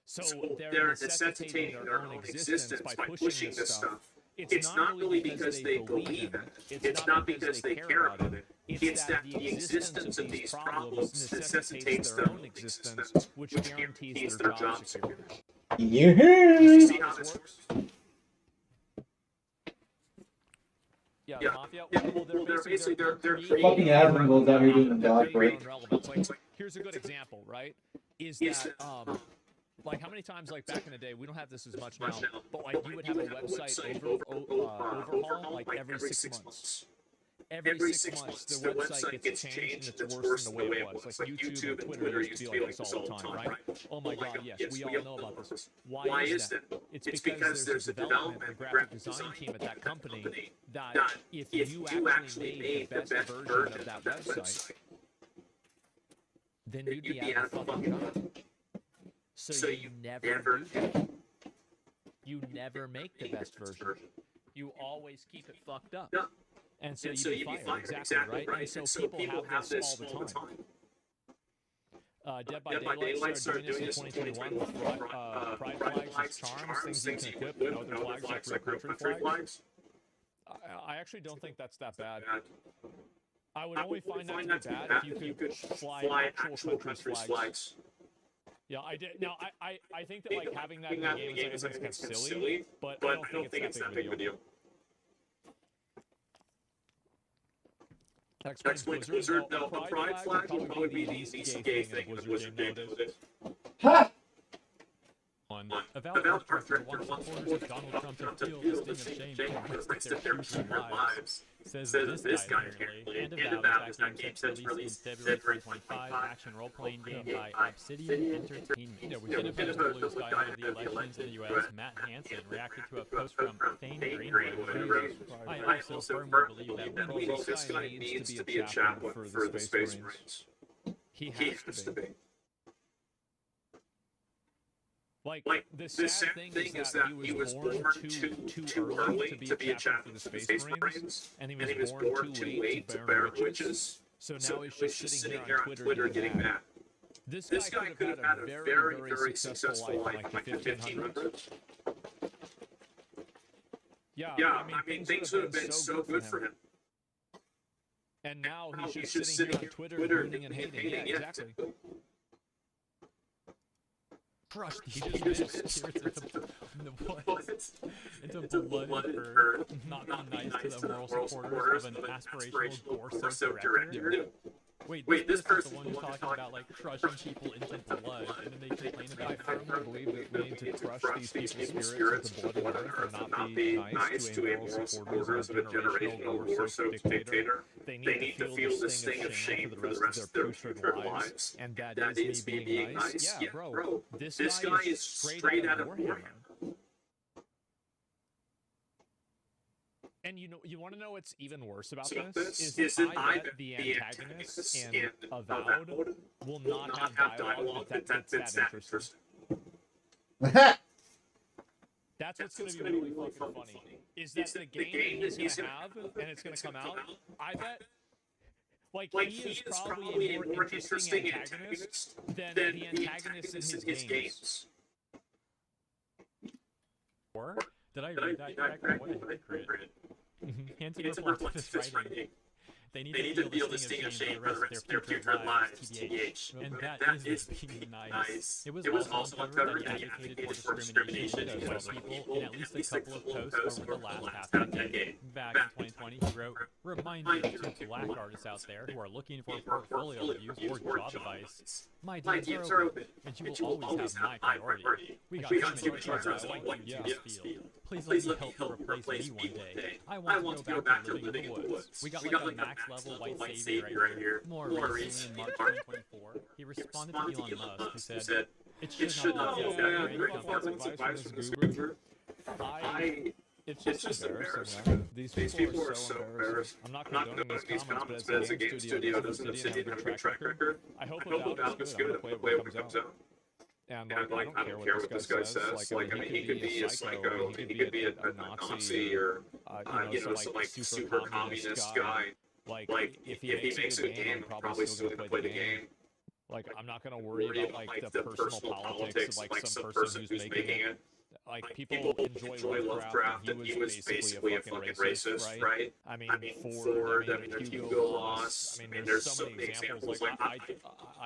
So they're necessitating their own existence by pushing this stuff. It's not really because they believe it. It's not because they care about it. It's that the existence of these problems necessitates their own existence, which guarantees their job security. Yeah. See how this works? Yeah, the mafia. Well, they're basically Fucking admirals out here doing dog break. Like, here's a good example, right? Is that like how many times, like back in the day, we don't have this as much now, but like you would have a website overhaul like every 6 months. Every 6 months, the website gets changed and it's worse than the way it was. Like YouTube and Twitter used to be like this all the time, right? Oh my God, yes, we all know about this. Why is that? It's because there's a development and graphic design team at that company that if you actually made the best version of that website, then you'd be out of the fucking job. So you never do that. You never make the best version. You always keep it fucked up. And so you'd be fired. Exactly, right? And so people have this all the time. Dead by Daylight started doing this in 2021 with pride flags, charms, things you can equip, and other flags like real country flags. I actually don't think that's that bad. I would only find that to be bad if you could fly actual countries' flags. Yeah, I did. Now, I think that like having that in the game is kind of silly, but I don't think it's that big of a deal. Explains Blizzard. No, a pride flag would probably be the least gay thing in a Blizzard game nowadays. Ha! A valid art director wants supporters of Donald Trump to feel the sting of shame for risking their future lives. Says this guy apparently. And Avowed is that game sets released in February 2025 action role-playing game by Obsidian Entertainment. Independent Blue Sky ahead of the elections in the U.S. Matt Hansen reacted to a post from Thane Greenwood. I also firmly believe that this guy needs to be a chaplain for the Space Marines. He has to be. Like the sad thing is that he was born too early to be a chaplain for the Space Marines, and he was born too late to burn witches. So now he's just sitting here on Twitter getting mad. This guy could have had a very, very successful life in like the 1500s. Yeah, I mean things would have been so good for him. And now he's just sitting here on Twitter rooting and hating. Yeah, exactly. Crushed. He just missed. It's a blood for not being nice to the moral supporters of an aspirational gore-soaked director. Wait, this person's the one who's talking about like crushing people into blood, and then they complain about it. I firmly believe that we need to crush these people's spirits with the blood and earth and not be nice to a moral supporters of a generational war-soaked dictator. They need to feel this sting of shame for the rest of their putrid lives, and that is me being nice. Yeah, bro, this guy is straight out of Warhammer. And you want to know what's even worse about this? Is that I bet the antagonists in Avowed will not have dialogue that's that interesting. That's what's going to be really fucking funny. Is that the game he's going to have, and it's going to come out, I bet, like he is probably a more interesting antagonist than the antagonists in his games. Or? Did I read that correctly? What a hypocrite. Hanson replied to this writing. They need to feel the sting of shame for the rest of their future lives, TBH. And that is being nice. It was also uncovered that he advocated for discrimination against people in at least a couple of posts over the last half decade. Back in 2020, he wrote, "Reminder to black artists out there who are looking for portfolio reviews or job advice. My DMs are open, and you will always have my priority. We got too many choices on what you feel. Please let me help you replace me one day. I want to go back to living in the woods." We got like a max level white savior right here. More recently, in March 2024, he responded to Elon Musk, who said, "It should not be It's just embarrassing. These people are so embarrassing. I'm not condoning these comments, but as a game studio, does Obsidian have a good track record? I hope Without is good. I'm gonna play it when it comes out. And like, I don't care what this guy says. Like, I mean, he could be a psycho. He could be a Nazi or you know, some like super communist guy. Like, if he makes a good game, I'm probably still gonna play the game. Like, I'm not gonna worry about like the personal politics of like some person who's making it. Like, people enjoy Lovecraft, and he was basically a fucking racist, right? I mean, Ford, I mean, there's Hugo Boss, I mean, there's so many examples. Like, I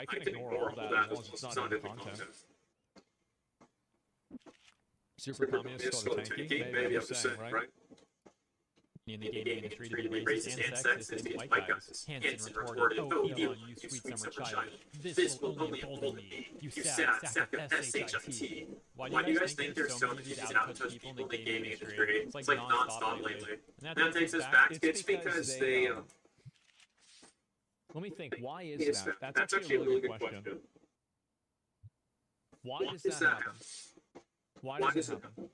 can ignore all that as long as it's not in the content. Super communist called tanky? Maybe I'm just saying, right? In the gaming industry to be racist and sexist against white guys. Hanson reported, "Oh, Elon, you sweet summer child. This will only embolden me. You sad sack of SHIT. Why do you guys think there's so many of these out-of-touch people in the gaming industry? It's like non-stop lately. And that takes us back. It's because they... Let me think. Why is that? That's actually a really good question. Why does that happen? Why does it happen?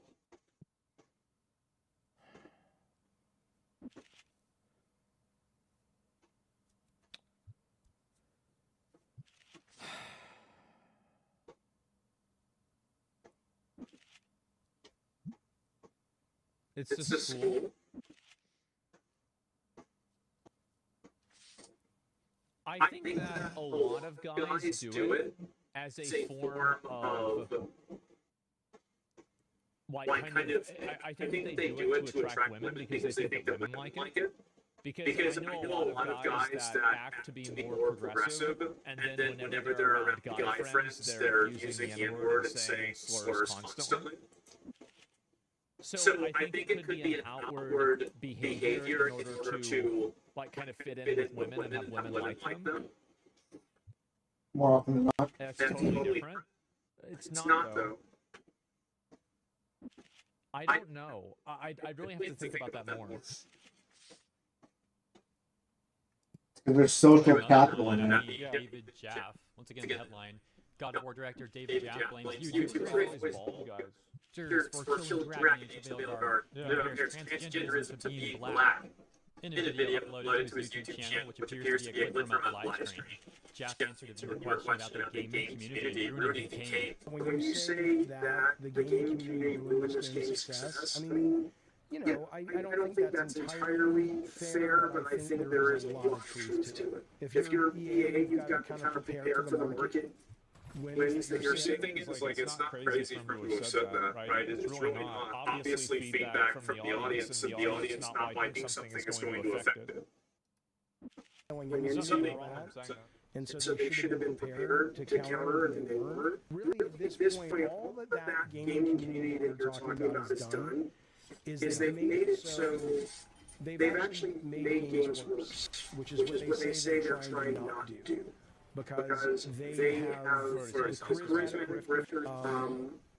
It's the school. I think that a lot of guys do it as a form of like kind of. I think they do it to attract women because they think that women like it. Because I know a lot of guys that act to be more progressive, and then whenever they're around guy friends, they're using the N-word and saying slurs constantly. So I think it could be an outward behavior in order to like kind of fit in with women and have women like them. More often than not. That's totally different. It's not though. I don't know. I really have to think about that more. Because there's social capital in it. David Jaff. Once again, the headline. God of War director David Jaff blames YouTube creators for killing Dragon Age of Veilguard. Compares transgenderism to being black. In a video uploaded to his YouTube channel, which appears to be a clip from a live stream, Jaff answered a viewer question about the gaming community ruining the game. When you say that the gaming community ruined this game's success, I mean, you know, I don't think that's entirely fair, but I think there is a lot of truth to it. If you're EA, you've got to kind of prepare for the market. Wins that you're seeing is like, it's not crazy from who have said that, right? It's really not. Obviously, feedback from the audience and the audience not liking something is going to affect it. And so they should have been prepared to counter, and they weren't. Really, at this point, all that gaming community that you're talking about has done is they've made it so they've actually made games worse, which is what they say they're trying not to do. Because they have the charismatic grifters,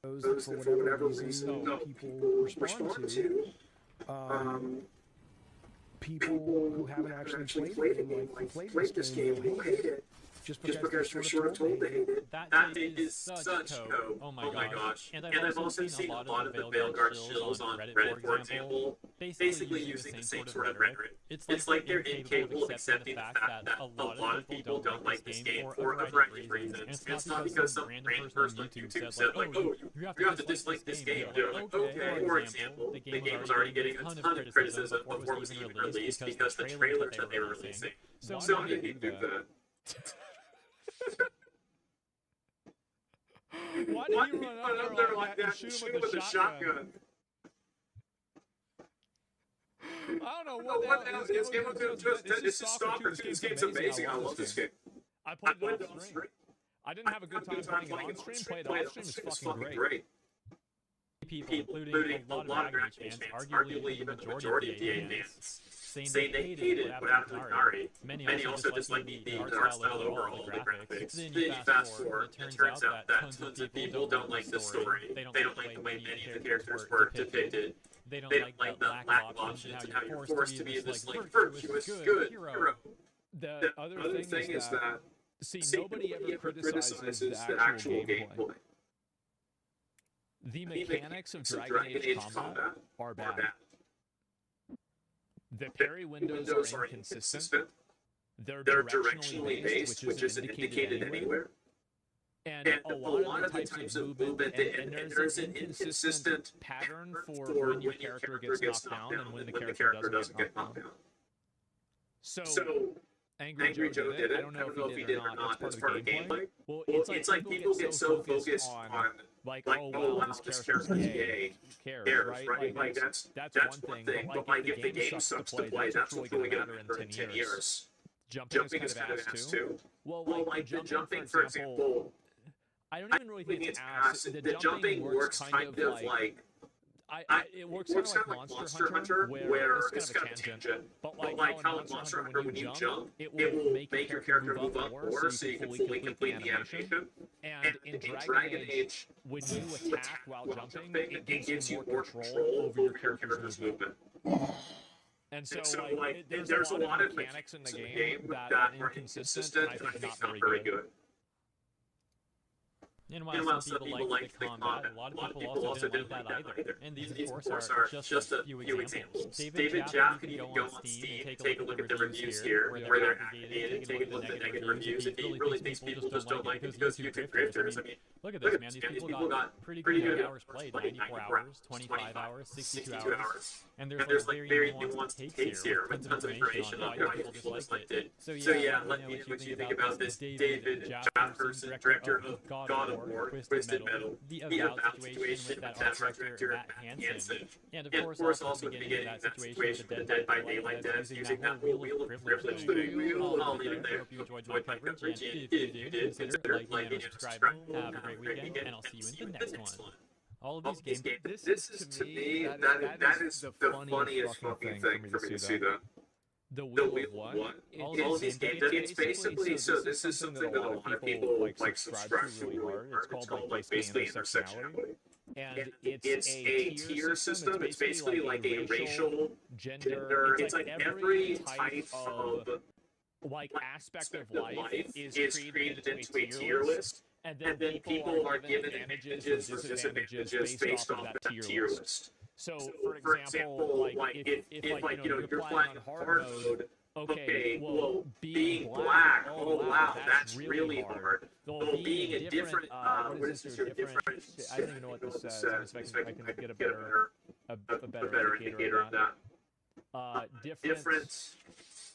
those that for whatever reason people respond to, people who haven't actually played the game, like played this game, will hate it. Just because they're sort of told they hate it. That is such code. Oh my gosh. And I've also seen a lot of the Veilguard shills on Reddit, for example, basically using the same sort of rhetoric. It's like they're incapable of accepting the fact that a lot of people don't like this game for a variety of reasons. And it's not because some random person on YouTube said, like, oh, you have to dislike this game. They're like, okay. For example, the game was already getting a ton of criticism before it was even released because the trailers that they were releasing. So how did you do that? Why did you run up there like that and shoot him with a shotgun? I don't know what the hell this game was doing to us. It's just soccer too. This game's amazing. I love this game. I played it off stream. I didn't have a good time playing it on stream. Played it off stream is fucking great. People, including a lot of Dragon Age fans, arguably the majority of the AD fans, saying they hated what happened with Nari. Many also just like the art style overall, the graphics. Then you fast forward, it turns out that tons of people don't like the story. They don't like the way many of the characters were depicted. They don't like the lack of options and how you're forced to be this like virtuous, good hero. The other thing is that, see, nobody ever criticizes the actual gameplay. The mechanics of Dragon Age combat are bad. The parry windows are inconsistent. They're directionally based, which isn't indicated anywhere. And a lot of the types of movement, and there's an inconsistent pattern for when your character gets knocked down and when the character doesn't get knocked down. So Angry Joe did it. I don't know if he did or not. It's part of the gameplay. Well, it's like people get so focused on like, oh wow, this character's gay. Who cares, right? Like that's one thing. But like if the game sucks to play, that's what's really gonna matter in 10 years. Jumping is kind of ass too. Well, like the jumping, for example, I don't even really think it's ass. The jumping works kind of like. It works kind of like Monster Hunter, where it's kind of a tangent. But like how in Monster Hunter, when you jump, it will make your character move up more so you can fully complete the animation. And in Dragon Age, when you attack while jumping, it gives you more control over your character's movement. And so like, there's a lot of mechanics in the game that are inconsistent and I think not very good. And while some people like the combat, a lot of people also didn't like that either. And these, of course, are just a few examples. David Jaff could go on Steam and take a look at the reviews here, where they're aggregated, take a look at the negative reviews, if he really thinks people just don't like it because YouTube drifters. I mean, look at this, man. These people got pretty good hours played, 94 hours, 25 hours, 62 hours. And there's like very nuanced takes here with tons of information on why people disliked it. So yeah, let me know what you think about this David Jaff person, director of God of War, Twisted Metal, the Avowed situation with that art director, Matt Hansen. And of course also at the beginning of that situation with the Dead by Daylight devs using that whole wheel of privilege. I'll leave it there. Hope you enjoyed my coverage, and if you did, consider liking and subscribing. Have a great weekend, and I'll see you in the next one. All of these games. This is to me, that is the funniest fucking thing for me to see the Wheel of what? All of these games, it's basically, so this is something that a lot of people like subscribe to really hard. It's called like basically intersectionality. And it's a tier system. It's basically like a racial, gender, it's like every type of like aspect of life is created into a tier list. And then people are given advantages or disadvantages based off that tier list. So, for example, like if like you're playing on hard mode, okay, well, being black, oh wow, that's really hard. Well, being a different, what is this? Different. I don't even know what this says. I can get a better indicator of that. Different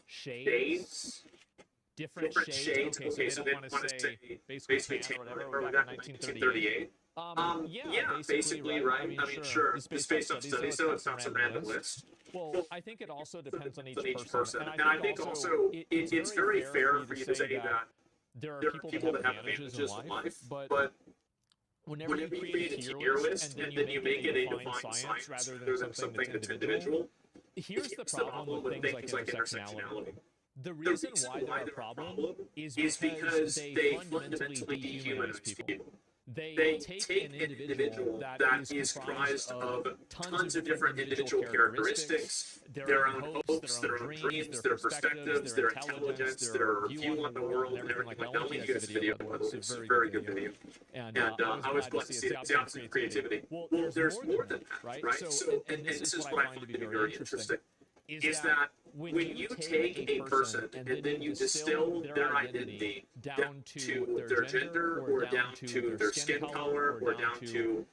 shades. Different shades. Okay, so they don't want to say basically tan or whatever. We're back in 1938. Yeah, basically, right? I mean, sure. It's based on studies, so it's not some random list. Well, I think it also depends on each person. And I think also it's very fair for you to say that there are people that have advantages in life, but whenever you create a tier list and then you make it a defined science rather than something that's individual, here's the problem with things like intersectionality. The reason why they're a problem is because they fundamentally dehumanize people. They take an individual that is comprised of tons of different individual characteristics, their own hopes, their own dreams, their perspectives, their intelligence, their view on the world, and everything like that. I'll link you this video. It's a very good video. And I was glad to see the opposite of creativity. Well, there's more than that, right? So, and this is what I find to be very interesting, is that when you take a person and then you distill their identity down to their gender or down to their skin color or down to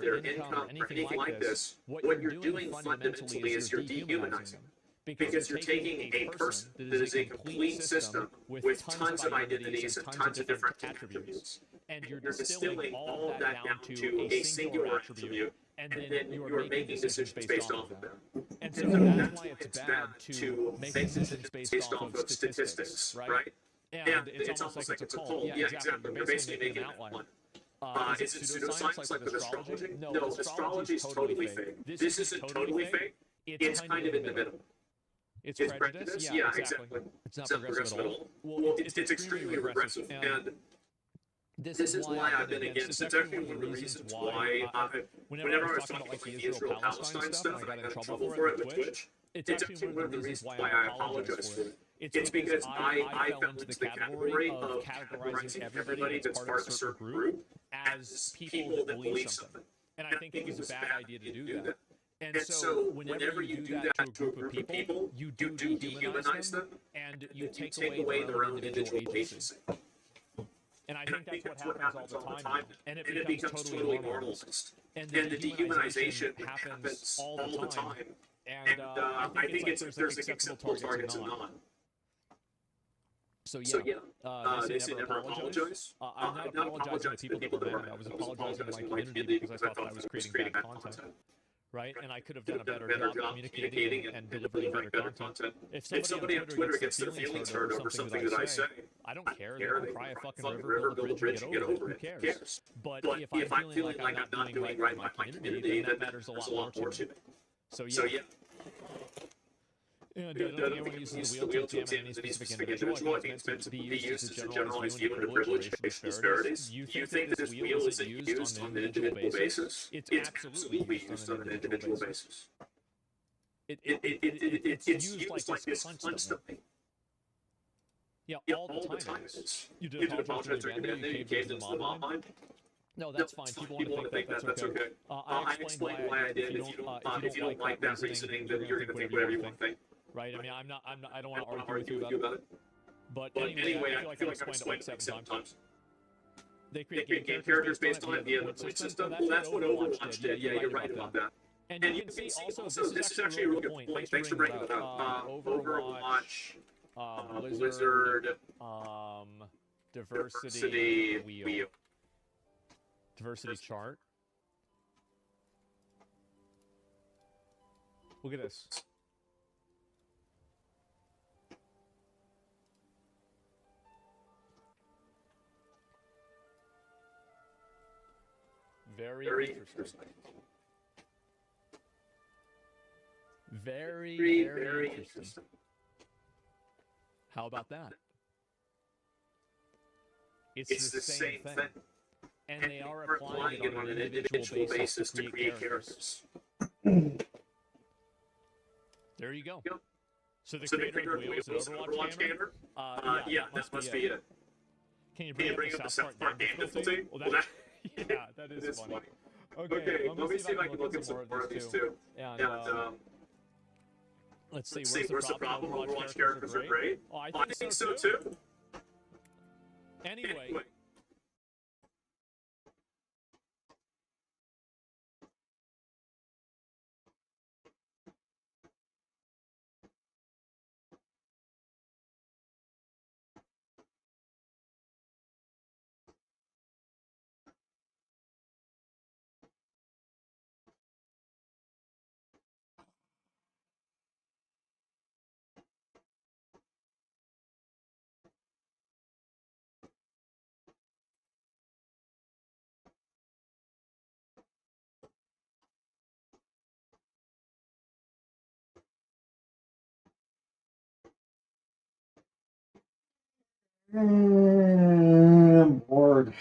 their income or anything like this, what you're doing fundamentally is you're dehumanizing them. Because you're taking a person that is a complete system with tons of identities and tons of different attributes, and you're distilling all of that down to a singular attribute and then you are making decisions based off of that. And so that's why it's bad to make decisions based off of statistics, right? And it's almost like it's a cult. Yeah, exactly. You're basically making an outlier. Is it pseudoscience like with astrology? No, astrology is totally fake. This isn't totally fake. It's kind of in the middle. It's prejudice? Yeah, exactly. It's not progressive at all. Well, it's extremely regressive. And this is why I've been against it. It's actually one of the reasons why whenever I was talking about like the Israel-Palestine stuff and I got in trouble for it with Twitch, it's actually one of the reasons why I apologize for it. It's because I fell into the category of categorizing everybody that's part of a certain group as people that believe something. And I think it was a bad idea to do that. And so whenever you do that to a group of people, you do dehumanize them, and you take away their own individual agency. And I think that's what happens all the time now. And it becomes totally normalized. And the dehumanization happens all the time. And I think there's like acceptable targets and not. So yeah, they say never apologize. I'm not apologizing to people that were mad. I was apologizing to my community because I thought that I was creating bad content. Right? And I could have done a better job communicating and delivering better content. If somebody on Twitter gets their feelings hurt over something that I say, I don't care. They can cry a fucking river, build a bridge, and get over it. Who cares? But if I'm feeling like I'm not doing right by my community, then that matters a lot more to me. So yeah. I don't think anyone uses the wheel to examine any specific individual. I think it's meant to be used as a generalized view and a privilege based disparities. You think that this wheel isn't used on an individual basis? It's absolutely used on an individual basis. It's used like this constantly. Yeah, all the time it is. You did apologize to your bandit, you caved into the mob line. No, that's fine. People want to think that. That's okay. I explained why I did. If you don't like that reasoning, then you're going to think whatever you want to think. Right? I mean, I don't want to argue with you about it. But anyway, I feel like I've explained it like 7 times. They create game characters based on it via the point system. Well, that's what Overwatch did. Yeah, you're right about that. And you can see also, this is actually a really good point. Thanks for bringing that up. Overwatch, Blizzard, diversity wheel. Diversity chart. Look at this. Very interesting. Very interesting. How about that? It's the same thing. And they are applying it on an individual basis to create characters. There you go. So the creator of the wheel is an Overwatch gamer? Yeah, that must be it. Can you bring up the South Park game difficulty? Well, yeah, that is funny. Okay, let me see if I can look at some more of these too. And let's see, what's the problem? Overwatch characters are great? Oh, I think so too. Anyway. I'm bored.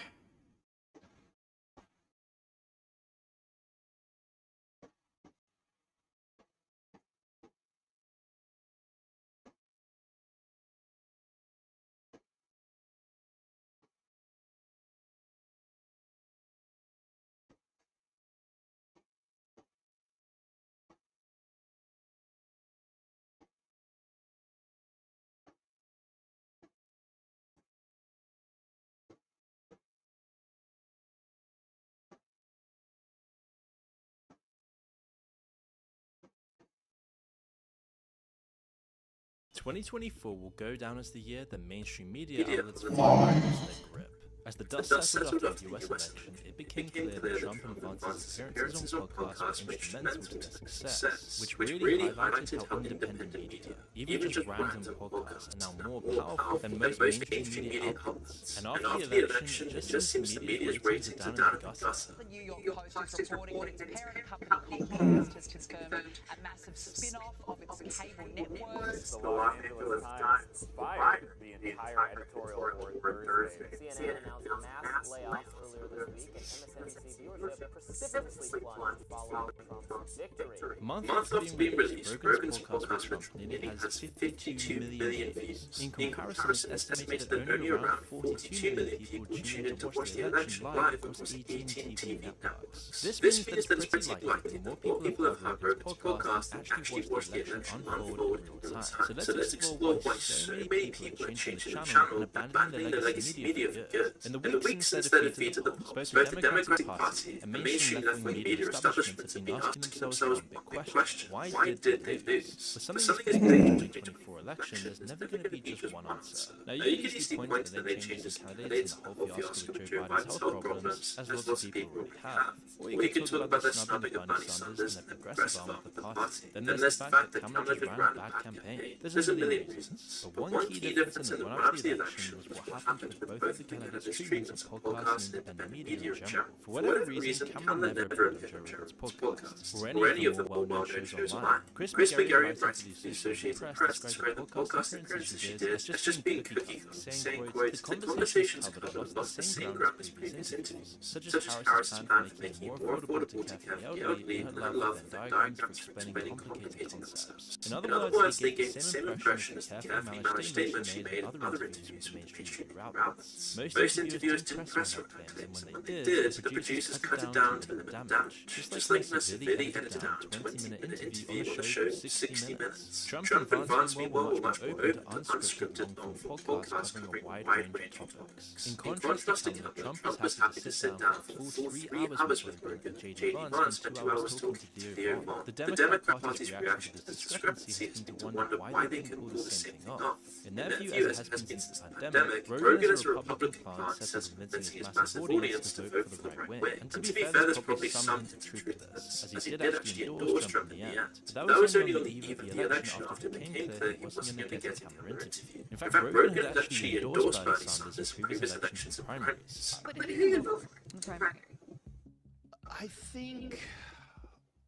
"2024 will go down as the year the mainstream media outlets finally lost their grip. As the dust settled after the US election, it became clear that Trump and Vance's appearances on podcasts were instrumental to their success, which really highlighted how independent media, even just random podcasts, are now more powerful than most mainstream media outlets. And after the election, it just seems the media's ratings are down in the gutter. The New York Post is reporting its parent company Comcast has confirmed a massive spin-off of its cable networks. The Los Angeles Times fired the entire editorial board Thursday. CNN announced mass layoffs earlier this week, and MSNBC viewership precipitously plunged following Trump's victory. A month after being released, Rogan's podcast with Trump nearly has 52 million views. In comparison, it's estimated that only around 42 million people tune in to watch the election live across 18 TV networks. This means that it's pretty likely that more people have heard Rogan's podcast than actually watch the election unfold in real time. So let's explore why so many people are changing the channel and abandoning their legacy media for years. In the weeks since their defeat at the polls, both the Democratic Party and mainstream left-wing media establishments have been asking themselves one big question: why did they do this? For something as big as the 2024 election, there's never going to be just one answer. Now, you can easily point that they changed the candidates and the whole fiasco with Joe Biden's health problems, as lots of people already have. Or you could talk about the snubbing of Bernie Sanders and the progressive arm of the party. Then there's the fact that Kamala just ran a bad campaign. There's a million reasons, but one key difference in the run-up to the election was what happened with both of the candidates' treatments of podcasts and independent media in general. For whatever reason, Kamala never appeared on Joe Rogan's podcast, or any of the more well-known shows online. Chris McGarry, writing for the Associated Press, described the podcast appearances she did as just being cookie-cutter, saying, quote, "The conversations covered a lot of the same ground as previous interviews, such as Harris's plan for making it more affordable to care for the elderly and her love of Venn diagrams for explaining complicated concepts." In other words, they gave the same impression as the carefully managed statements she made in other interviews with mainstream media outlets. Most interviewers didn't press on her claims, and when they did, the producers cut it down to minimum damage, just like they severely edited down a 20-minute interview on the show for 60 minutes. Trump and Vance, meanwhile, were much more open to unscripted, long-form podcasts covering a wide range of topics. In contrast to Kamala, Trump is happy to sit down for a full 3 hours with Rogan and J.D. Vance and 2 hours talking to Theo Von. The Democrat Party's reaction to this discrepancy has been to wonder why they can pull the same thing off. In their view, as it has been since the pandemic, Rogan as a Republican plant set as convincing his massive audience to vote for the right wing. And to be fair, there's probably some hint of truth to this, as he did actually endorse Trump in the end. But that was only on the eve of the election after it became clear he wasn't going to get a camera interview. In fact, Rogan had actually endorsed Bernie Sanders in previous elections and primaries. But who did you vote for in the primary?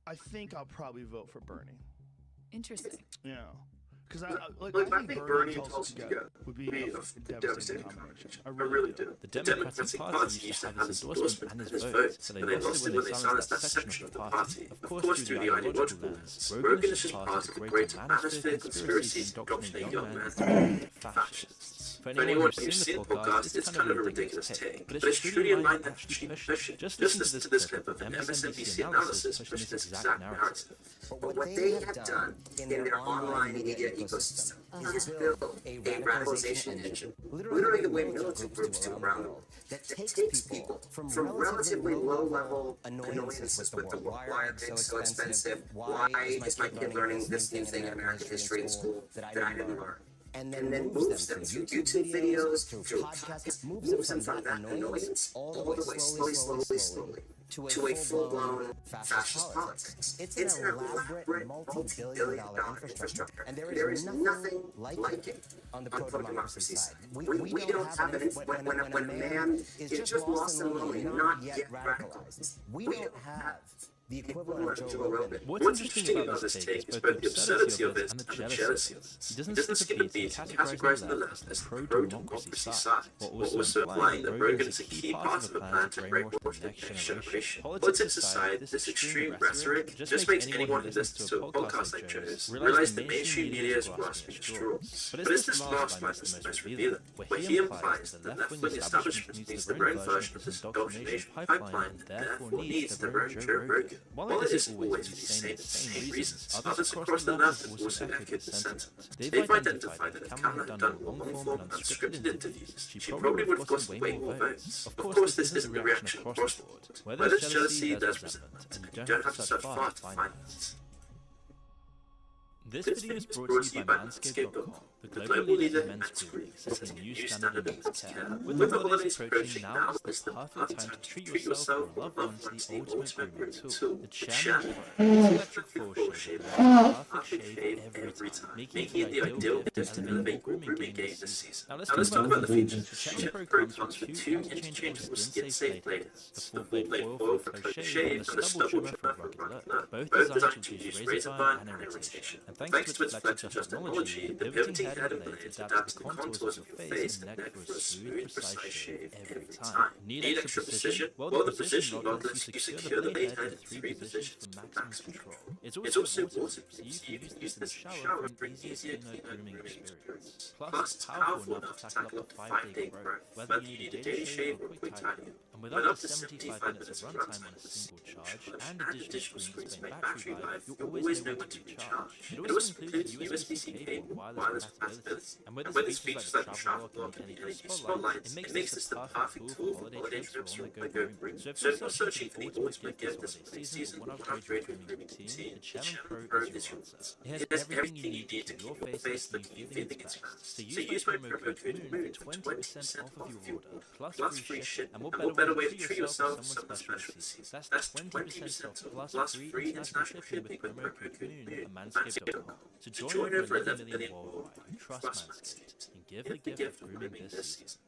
I think I'll probably vote for Bernie. Interesting. Yeah. Because I think Bernie and Tulsi together would be a devastating combination. I really do. The Democratic Party used to have his endorsement and his vote, but they lost it when they silenced that section of the party. Of course, through the ideological lens, Rogan is just part of the greater manosphere conspiracy to indoctrinate young men into fascists. For anyone who's seen the podcast, it's kind of a ridiculous take, but it's truly a line that actually pushed it. Just listen to this clip of MSNBC analysis pushing this exact narrative. But what they have done in their online media ecosystem is build a radicalization engine, literally the way militant groups do around the world, that takes people from relatively low-level annoyances with the world. Why are things so expensive? Why is my kid learning this new thing in American history in school that I didn't learn? And then moves them through YouTube videos, through podcasts, moves them from that annoyance all the way slowly to a full-blown fascist politics. It's an elaborate multi-billion-dollar infrastructure, and there is nothing like it on the pro-democracy side. We don't have it when a man is just lost and lonely, not yet radicalized. We don't have the equivalent of Joe Rogan. What's interesting about this take is both the absurdity of it and the jealousy of it. He doesn't skip a beat to categorize the left as the pro-democracy side, while also implying that Rogan is a key part of a plan to brainwash the next generation. Politics aside, this extreme rhetoric just makes anyone who listens to a podcast like Joe's realize that mainstream media is grasping at straws. But is this last line the most revealing, where he implies that the left-wing establishment needs their own version of this indoctrination pipeline and therefore needs their own Joe Rogan? While it isn't always the same reasons, others across the left have also echoed the sentiment. They've identified that if Kamala had done long-form and unscripted interviews, she probably would have gotten way more votes. Of course, this isn't the reaction across the board. Where there's jealousy, there's resentment, and you don't have to search far to find that. This video is brought to you by Manscaped.com, The global leader in men's grooming sets a new standard in men's care. With the holidays approaching, now is the perfect time to treat yourself or a loved one to the ultimate grooming tool, the Chairman Pro. This electric foil shaver delivers a perfect shave every time, making it the ideal gift to elevate your grooming game this season. Now let's talk about the features. The Chairman Pro comes with two interchangeable skin-safe blade heads, the full-blade foil for a close shave and the stubble trimmer for a rugged look, both designed to reduce razor burn and irritation. And thanks to its FlexAdjust technology, the pivoting head and blade adapts to the contours of your face and neck for a smooth, precise shave every time. Need extra precision? Well, the precision rod lets you secure the blade head in 3 positions for maximum control. It's also waterproof, so you can use this in the shower for an easier grooming experience. Plus, it's powerful enough to tackle up to 5-day growth, whether you need a daily shave or a quick tidy. And with up to 75 minutes of runtime on a single charge and a digital screen display battery life, you'll always know when to recharge. It also includes USB-C cable and wireless compatibility. And with its features like the travel lock and LED spotlight, it makes this the perfect tool for holiday trips or on-the-go grooming. So if you're searching for the ultimate gift this holiday season or want to upgrade your grooming routine, the Chairman Pro is your answer. It has everything you need to keep your face looking feeling its best. So use my promo code MOON for 20% off of your order, plus free shipping. And what better way to treat yourself with someone special this season? That's 20% off plus free international shipping with promo code MOON at manscaped.com. So join over 11 million worldwide, trust Manscaped, and give the gift of grooming this season.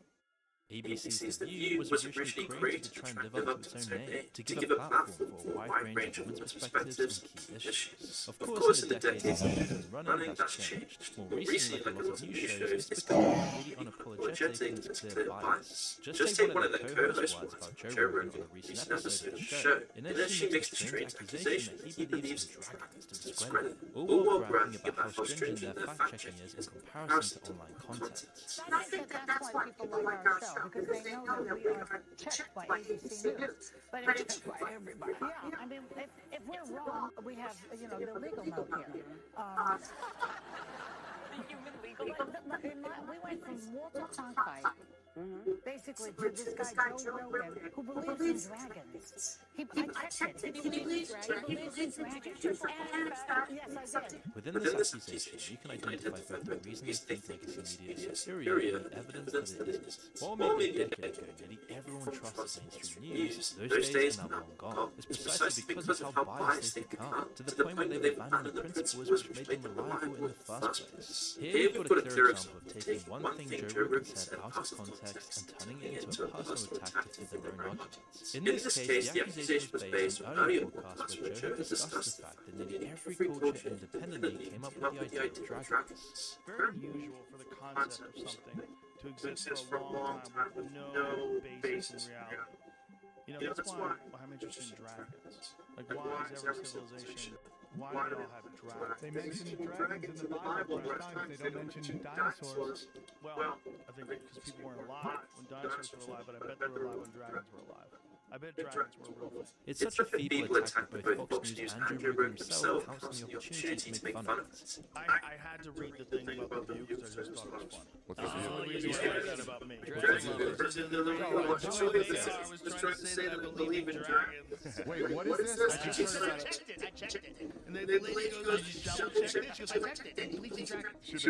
ABC's The View was originally created to try and live up to its own name, to give a platform for a wide range of women's perspectives and key issues. Of course, in the decades of running, that's changed. More recently, like a lot of new shows, it's become really unapologetic in its clear bias. Just take one of the co-host words about Joe Rogan on a recent episode of the show. In it, she makes a strange accusation that he believes in dragons to discredit it, all while bragging about how stringent their fact-checking is in comparison to online content. I think that's why people like our show, because they know that we are checked by ABC News. But it's checked by everybody. Yeah, I mean, if we're wrong, we have, the legal note here. We went from Walter Cronkite, basically, to this guy Joe Rogan, who believes in dragons. I checked it. He believes in dragons. Yes, I did. Within this accusation, you can identify both the reasons they think legacy media is superior and the evidence that it isn't. While maybe a decade ago, nearly everyone trusted mainstream news, those days are now long gone. It's precisely because of how biased they've become, to the point where they've abandoned the principles which made them reliable in the first place. Here we've got a clear example of taking one thing Joe Rogan said out of context and turning it into a personal attack to fit their own arguments. In this case, the accusation was based on an earlier podcast where Joe discussed the fact that nearly every culture independently came up with the idea of dragons. Very unusual for the concept of something to exist for a long time with no basis in reality. That's why I'm interested in dragons. Like, why is every civilization, why do they all have dragons? They mention dragons in the Bible, but at times they don't mention dinosaurs. Well, I think because people weren't alive when dinosaurs were alive, but I bet they were alive when dragons were alive. I bet dragons were a real thing. It's such a feeble attack that both Fox News and Joe Rogan himself counts on the opportunity to make fun of it. I had to read the thing about the View because I just thought it was funny. What's That's the only reason why I read that about me. I was trying to say that I believe in dragons. Wait, what is this? I just heard about it. I checked it. And the lady goes, "Did you double check it?" She goes, "I checked it. I believe in dragons."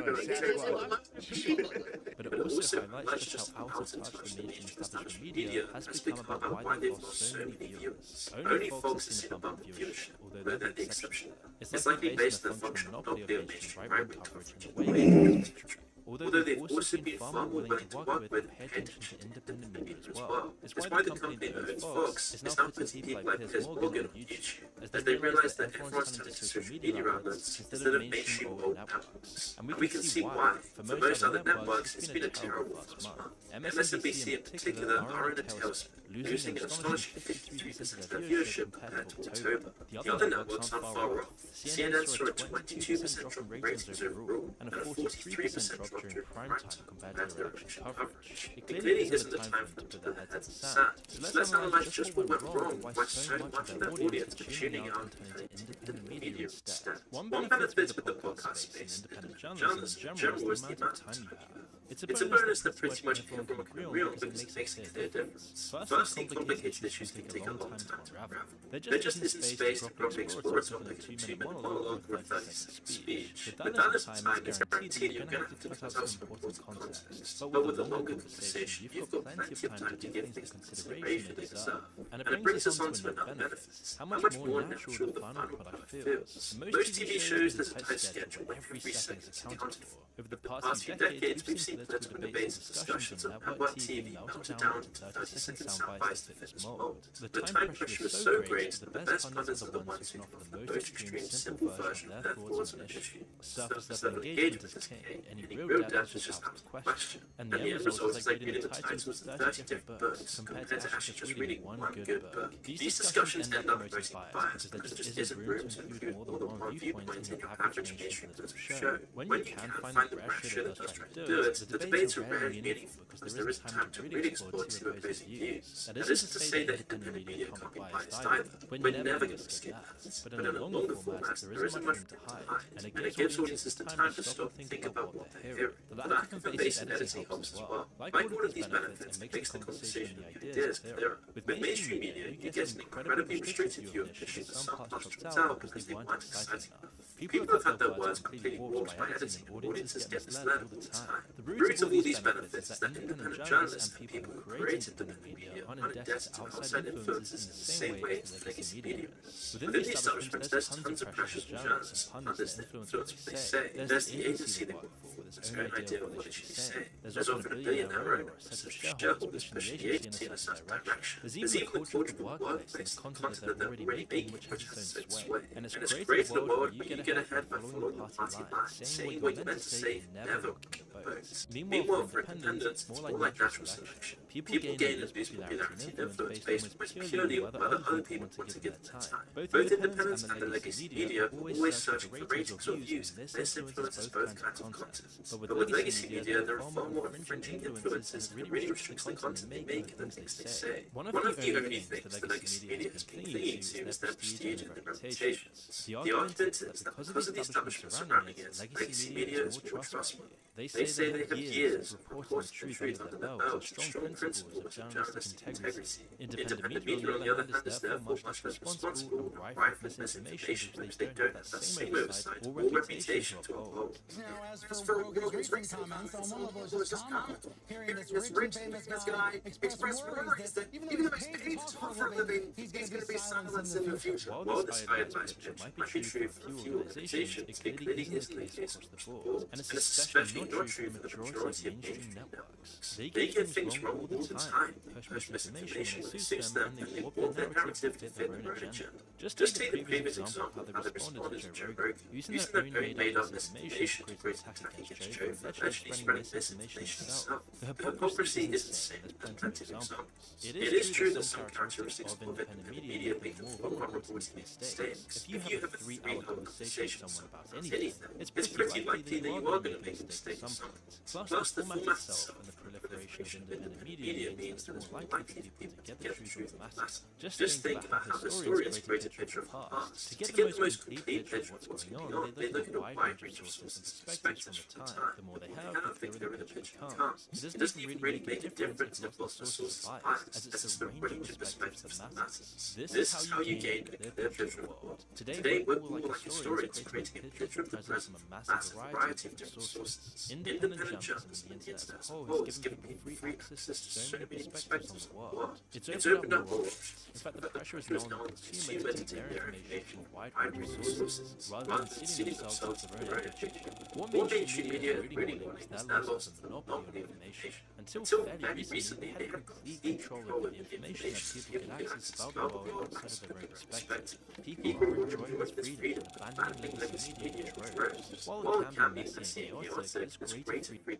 But it also highlights just how out of touch the mainstream establishment media has become about why they've lost so many viewers. Only Fox has seen a bump in viewership, although they're the exception. It's likely based on a functional monopoly of mainstream right-wing coverage and the way they use mainstream. Although they've also been far more willing to work with and pay attention to independent media as well. It's why the company that owns Fox is now putting people like Piers Morgan on YouTube, as they realise that everyone's turning to social media outlets instead of mainstream old networks. And we can see why. For most other networks, it's been a terrible first month. MSNBC in particular are in a tailspin, losing an astonishing 53% of their viewership compared to October. The other networks aren't far off. CNN saw a 22% drop in ratings overall, and a 43% drop during prime time compared to their election coverage. It clearly isn't a time for them to put their heads in the sand. So let's analyse just what went wrong and why so much of their audience is tuning out and turning to independent media instead. One benefit with the podcast space and independent journalism in general is the amount of time you have. It's a bonus that pretty much anyone can agree on because it makes a clear difference. Firstly, complicated issues can take a long time to unravel. There just isn't space to properly explore a topic in a 2-minute monologue or a 30-second speech. Regardless of time, it's guaranteed that you're going to have to cut out some important context. But with a longer conversation, you've got plenty of time to give things the consideration they deserve. And it brings us on to another benefit. How much more natural the final product feels. Most TV shows, there's a tight schedule where every second is accounted for. Over the past few decades, we've seen political debates and discussions on network TV melted down into 30-second sound bites that fit this mold. The time pressure is so great that the best pundits are the ones who can offer the most extreme, simple version of their thoughts on an issue. Surface-level engagement is king, any real depth is just out of the question. And the end result is like reading the titles of 30 different books, compared to actually just reading one good book. These discussions end up promoting bias, because there just isn't room to include more than one viewpoint in the average mainstream political show. When you can find the rare show that does try to do it, the debates are rarely meaningful because there isn't time to really explore two opposing views. That isn't to say that independent media can't be biased either. We're never going to escape that. But in a longer format, there isn't much room to hide, and it gives audiences time to stop and think about what they're hearing. The lack of invasive editing helps as well. Like all of these benefits, it makes the conversation and the ideas clearer. With mainstream media, you get an incredibly restricted view of an issue that some parts dropped out because they weren't exciting enough. People have had their words completely warped by editing, and audiences get misled all the time. The root of all these benefits is that independent journalists and people who create independent media aren't indebted to outside influences in the same way as legacy media is. Within the establishment, there's tons of pressure from journalists and pundits that influence what they say. There's the agency they work for with its own idea of what they should say. There's often a billionaire owner or a set of shareholders pushing the agency in a certain direction. There's even the culture of the workplace and the content that they're already making, which has its own sway. And it's created a world where you get ahead by following the party line, saying what you're meant to say and never rocking the boat. Meanwhile, for independents, it's more like natural selection. People gain and lose popularity and influence based almost purely on whether other people want to give them their time. Both independents and the legacy media are always searching for ratings or views, and this influences both kinds of content. But with legacy media, there are far more infringing influences, and it really restricts the content they make and the things they say. One of the only things the legacy media has been clinging to is their prestige and reputations. The argument is that because of the establishment surrounding it, legacy media is more trustworthy. They say they have years of reporting the truth under their belts and strong principles of journalistic integrity. Independent media, on the other hand, is therefore much less responsible and rife with misinformation because they don't have that same oversight or reputation to uphold. Now, as for Rogan's recent comments, on one level it's just comical. Hearing this rich and famous guy express worries that even though he's paid to talk for a living, he's going to be silenced in the future. While this biased picture might be true for a few organizations, it clearly isn't the case across the board. And it's especially not true for the majority of mainstream networks. They get things wrong all the time, push misinformation when it suits them, and they warp their narrative to fit their own agenda. Just take the previous example of how they responded to Joe Rogan, using their own made-up misinformation to create an attack against Joe for allegedly spreading misinformation himself. The hypocrisy is insane, there's plenty of examples. It is true that some characteristics of independent media make them more vulnerable to mistakes. If you have a 3-hour conversation with someone about anything, it's pretty likely that you are going to make mistakes at some point. Plus, the format itself and the proliferation of independent media means that it's more likely for people to get the truth of the matter. Just think about how historians create a picture of the past. To get the most complete picture of what's going on, they look at a wide range of sources and perspectives from the time. The more they have, the clearer the picture becomes. It doesn't even really make a difference if lots of sources are biased, as it's the range of perspectives that matters. This is how you gain a clear picture of the world. Today, we're all like historians creating a picture of the present from a massive variety of different sources. Independent journalism and the internet as a whole has given people free access to so many perspectives on the world. It's opened up more options. In fact, the pressure is now on the consumer to take their information from a wide range of sources, rather than sealing themselves with their own echo chamber. What mainstream media is really wanting is their loss of the monopoly on information. Until fairly recently, they had complete control over the information that people could access about the world outside of their own perspective. People are enjoying this freedom and abandoning legacy media in droves. While it can be messy and chaotic, it's great to free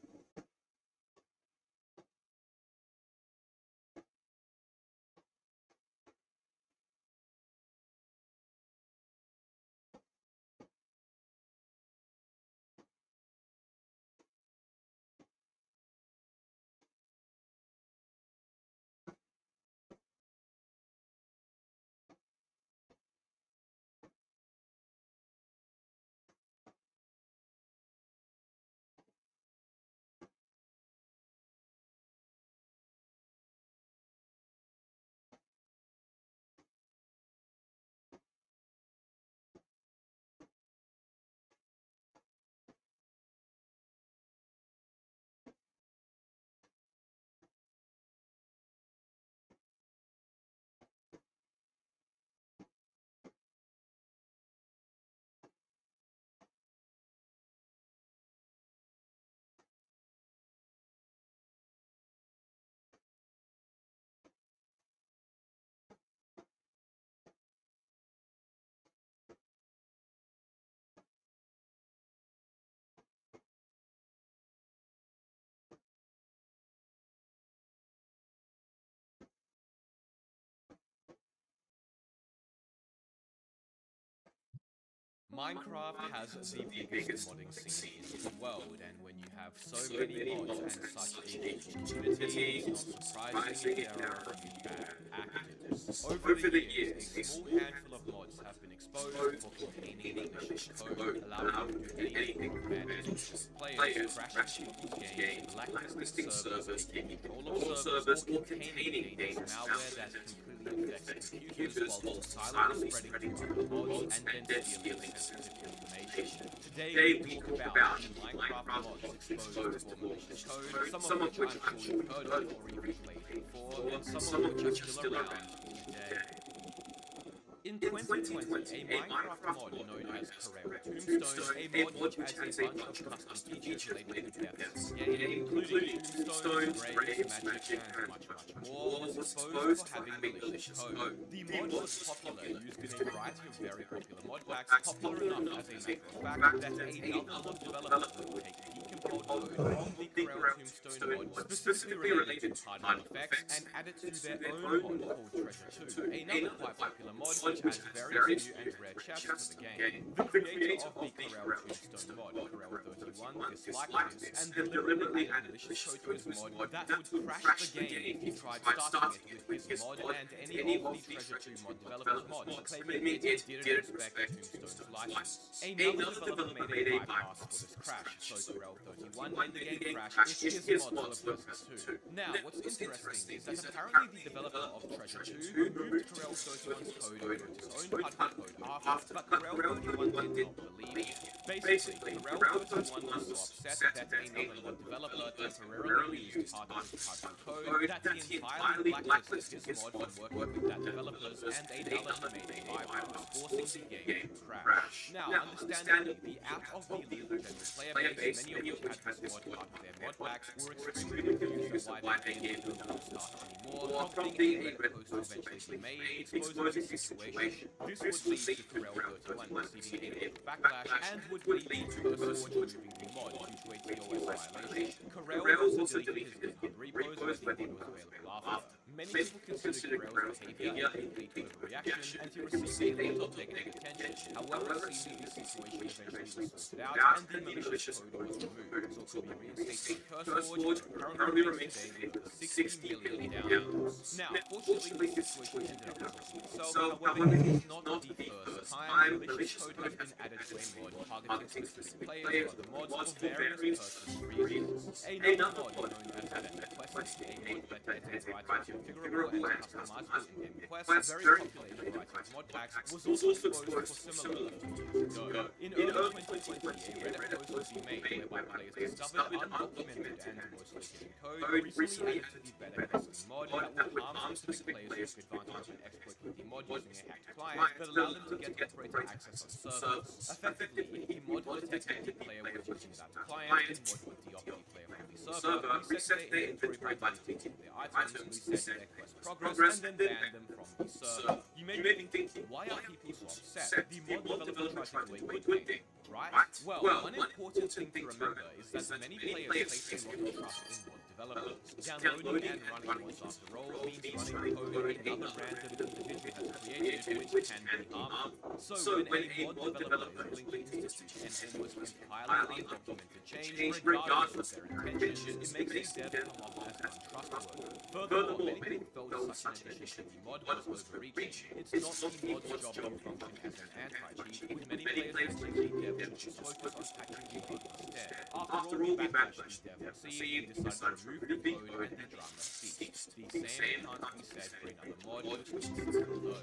Minecraft has the biggest modding scene in the world, and when you have so many mods and such a huge community, it's not surprising if there are a few bad actors. Over the years, a small handful of mods have been exposed for containing malicious code, allowing you to do anything from banning players, crashing people's games, blacklisting servers, taking control of servers, or containing dangerous malware that completely affects computers while silently spreading to other mods and then stealing sensitive information. Today we talk about the Minecraft mods exposed for malicious code, some of which I'm sure you've heard of or even played before, and some of which are still around today. In 2020, a Minecraft mod known as Corel Tombstone, a mod which adds a bunch of custom features related to deaths in the game, including tombstones, graves, magic, and much more, was exposed for having malicious code. The mod was popular, used in a variety of very popular mod packs, popular enough as a matter of fact that another mod developer would take decompiled code from the Corel Tombstone mod, specifically related to particle effects, and add it to their own mod called Treasure 2, another quite popular mod which adds various new and rare chests to the game. The creator of the Corel Tombstone mod, Corel31, disliked this and deliberately added malicious code to his mod that would crash the game if he tried starting it with his mod and any of the Treasure 2 mod developers' mods, claiming it didn't respect Tombstone's license. Another developer made a bypass for this crash, so Corel31 made the game crash if his mods were present too. Now, what's interesting is that apparently the developer of Treasure 2 removed Corel31's code over his own particle code after, but Corel31 did not believe it. Basically, Corel31 was so upset that another mod developer temporarily used part of his particle code that he entirely blacklisted his mod from working with that developers, and another made a bypass, forcing the game to crash. Now, understandably, the out of the legal general player base, many of which had this mod part of their mod packs, were extremely confused on why the game didn't start anymore, prompting a Reddit post to eventually be made, exposing the situation. This would lead to Corel31 receiving a backlash and would lead to Earthforge removing the mod due to a TOS violation. Corel also deleted his GitHub repos where the mod was available after. Many people consider Corel's behavior a complete overreaction, and he received a lot of negative attention. However, it seems that the situation eventually was sorted out, and the malicious code was removed, so it could be reinstated on CurseForge, currently remains today with 60 million downloads. Now, fortunately, this situation ended up resolving itself. However, it is not the first time malicious code has been added to a mod targeting specific players or other mods for various personal reasons. Another mod known as Event Quest, a mod that adds a variety of configurable and customizable in-game quests, very popular in a variety of mod packs, was also exposed for similar a few years ago. In early 2020, a Reddit post was made whereby players discovered undocumented and mostly hidden code recently added to the beta questing mod that will harm specific players who took advantage of an exploit with the mod using a hacked client that allowed them to get operator access on servers. Effectively, if the mod detected the player was using that client, the mod would de-op the player from the server, reset their inventory by deleting their items, reset their quest progress, and then ban them from the server. You may be thinking, why are people so upset? The mod developer tried to do a good thing, right? Well, one important thing to remember is that many players place a lot of trust in mod developers. Downloading and running mods after all means running code another random individual has created, which can be harmful. So when a mod developer is willing to institute an almost entirely undocumented change, regardless of their intentions, it makes a dev come off as untrustworthy. Furthermore, many people felt such an addition to the mod was overreaching. It's not the mod's job to function as an anti-cheat, with many players thinking the dev should focus on patching the bug instead. After all the backlash the dev received, he decided to remove the code and the drama ceased. The same can't be said for another mod which is below.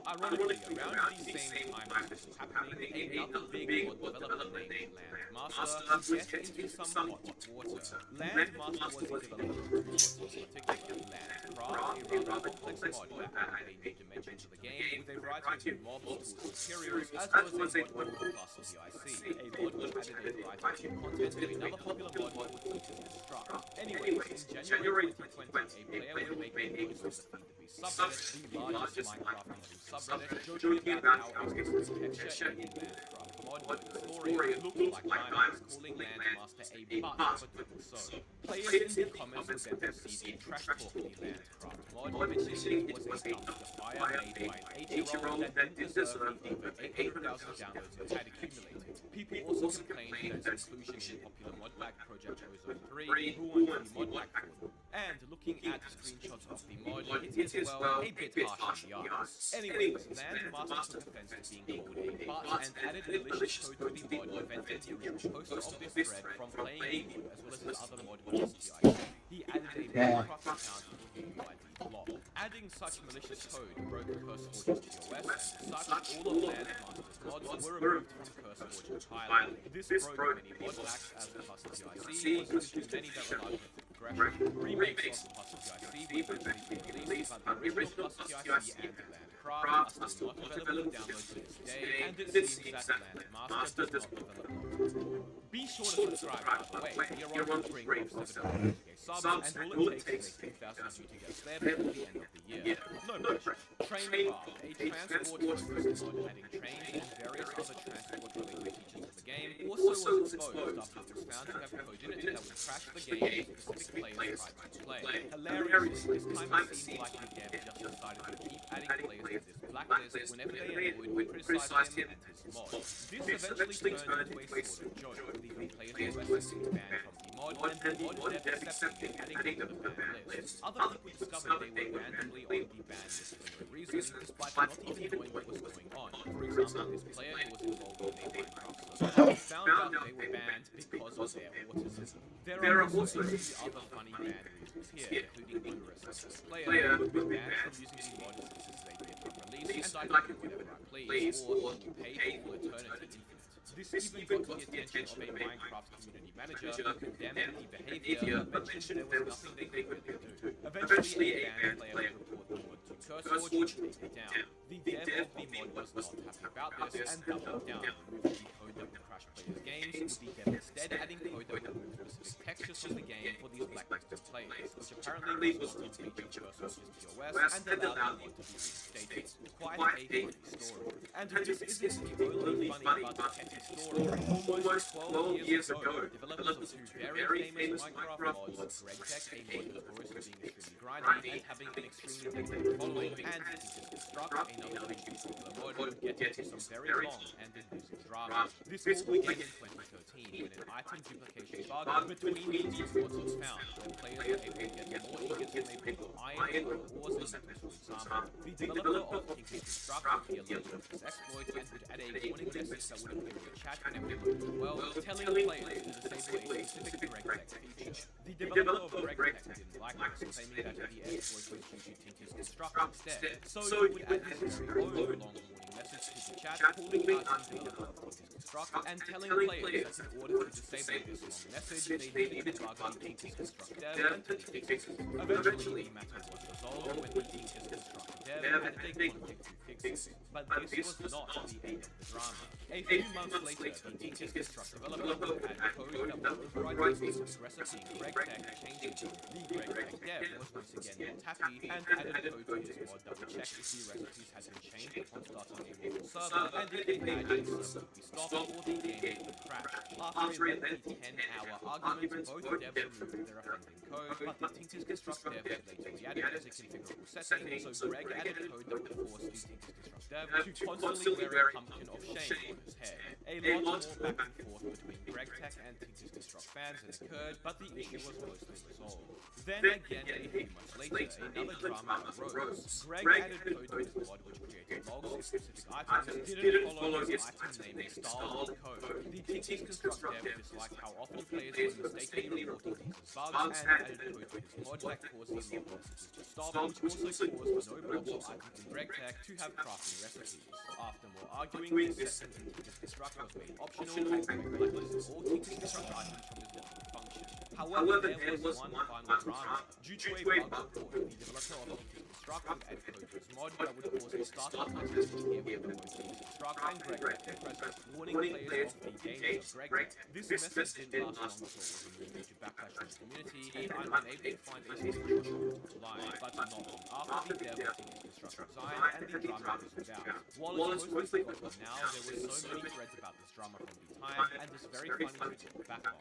Ironically, around the same time as this was happening, another big mod developer named Landmaster was get into some hot water. Landmaster was the developer of two mods in particular, Landcraft, a rather complex mod that added a new dimension to the game with a variety of mobs, tools, and materials, as well as a mod called Class of the IC, a mod which added a variety of content to another popular mod called Teach and Destruct. Anyways, in January 2020, a player would make a post to the Feed subreddit, the largest Minecraft modding subreddit, joking about how it was texture in Landcraft mod where the story looked like Diamond was calling Landmaster a butt for doing so. Players in the comments would then proceed to trash talk the Landcraft mod, mentioning it was a dumpster fire made by an 8-year-old that didn't deserve the over 800,000 downloads it had accumulated. People also complained that its inclusion in the popular modpack project Ozone 3 ruined the modpack for them. And looking at screenshots of the mod, it is, well, a bit harsh on the eyes. Anyways, Landmaster took offense to being called a butt and added malicious code to the mod, preventing the original poster of this thread from playing the mod, as well as his other mod TCG. He added a Minecraft account with the UID block. Adding such malicious code broke CurseForge's TOS, and as such, all of Landmaster's mods were removed from CurseForge entirely. This broke many mod packs as the Plus TIC was used in many that relied on progression. Remakes of the Plus TIC were eventually released, but the original Plus TIC and Landcraft are still not available to download to this day, and it seems that Landmaster does not develop. Be sure to subscribe, by the way. We are on the brink of 700 subs, and all it takes is 2,000 to get there before the end of the year. No pressure. Traincraft, a transport-focused mod adding trains and various other transport-related features of the game, also was exposed after it was found to have code in it that would crash the game if specific players tried to play. Hilariously, this time it seemed like the dev just decided to keep adding players to this blacklist whenever they annoyed would criticize him and his mod. This eventually turned into a sort of joke, leaving players requesting to ban from the mod, and the mod dev accepting and adding them to the ban list. Other people discovered they were randomly on the ban list for no reason, despite not even knowing what was going on. For example, this player who was involved in a Minecraft server found out they were banned because of their autism. There are also a few other funny ban reasons here, including Urus, this player who would be banned from using the mod since they did from release, and I can do whatever I please, or he will pay for eternity infinite. This even got the attention of a Minecraft community manager who condemned the behavior, but mentioned there was nothing they could really do. Eventually, a banned player would report the mod to CurseForge and take it down. The dev of the mod was not happy about this and doubled down, removing the code that would crash players' games, with the dev instead adding code that would remove specific textures from the game for these blacklisted players, which apparently was not in breach of CurseForge's TOS and allowed the mod to be reinstated. Quite a funny story. And this isn't the only funny but petty story. Almost 12 years ago, developers of two very famous Minecraft mods, GregTech, a mod notorious for being extremely grindy and having an extremely dedicated following, and Construct, another extremely popular mod, would get into some very long and amusing drama. This all began in 2013 when an item duplication bug between these mods was found, where players were able to get more ingots from a pool of iron or ores and metals, for example. The developer of Tinker's Construct would be alerted of this exploit and would add a warning message that would appear in the chat whenever it loaded well, telling players to disable a specific GregTech feature. The developer of GregTech didn't like this, claiming that the exploit was due to Tinker's Construct instead, so it would add this very own long warning message to the chat, calling out the developer of Tinker's Construct and telling players that in order to disable this long message, they needed to bug the Tinker's Construct dev until he fixes it. Eventually, the matter was resolved when the Tinker's Construct dev added a conflict to fix it. But this was not the end of the drama. A few months later, the Tinker's Construct developer would add code that would override the specific recipe in GregTech, changing it. The GregTech dev was once again not happy and added code to his mod that would check if the recipes had been changed upon starting a local server, and if the magic server would be stopped or the game would crash. After a lengthy 10-hour argument, both devs removed their offending code, but the Tinker's Construct dev would later re-add it as a configurable setting, so Greg added code that would force the Tinker's Construct dev to constantly wear a pumpkin of shame on his head. A lot more back and forth between GregTech and Tinker's Construct fans had occurred, but the issue was mostly resolved. Then again, a few months later, another drama arose. Greg added code to his mod which created logs if specific items didn't follow his item name style code. The Tinker's Construct dev disliked how often players were mistakenly reporting these as bugs and added code to his mod that caused the log messages to stop, which also caused no blocks or items in GregTech to have crafting recipes. After more arguing, this setting in Tinker's Construct was made optional and Greg blacklisted all Tinker's Construct items from his network function. However, there was one final drama. Due to a bug report, the developer of Tinker's Construct would add code to his mod that would cause a startup message to appear with both Tinker's Construct and GregTech present, warning players of the dangers of GregTech. This message didn't last long before it was removed due to backlash from the community, I'm unable to find a screenshot online, but not long after the dev team was constructed design and the drama fizzled out. While it's mostly forgotten now, there were so many threads about this drama from the time, and it's very funny to look back on.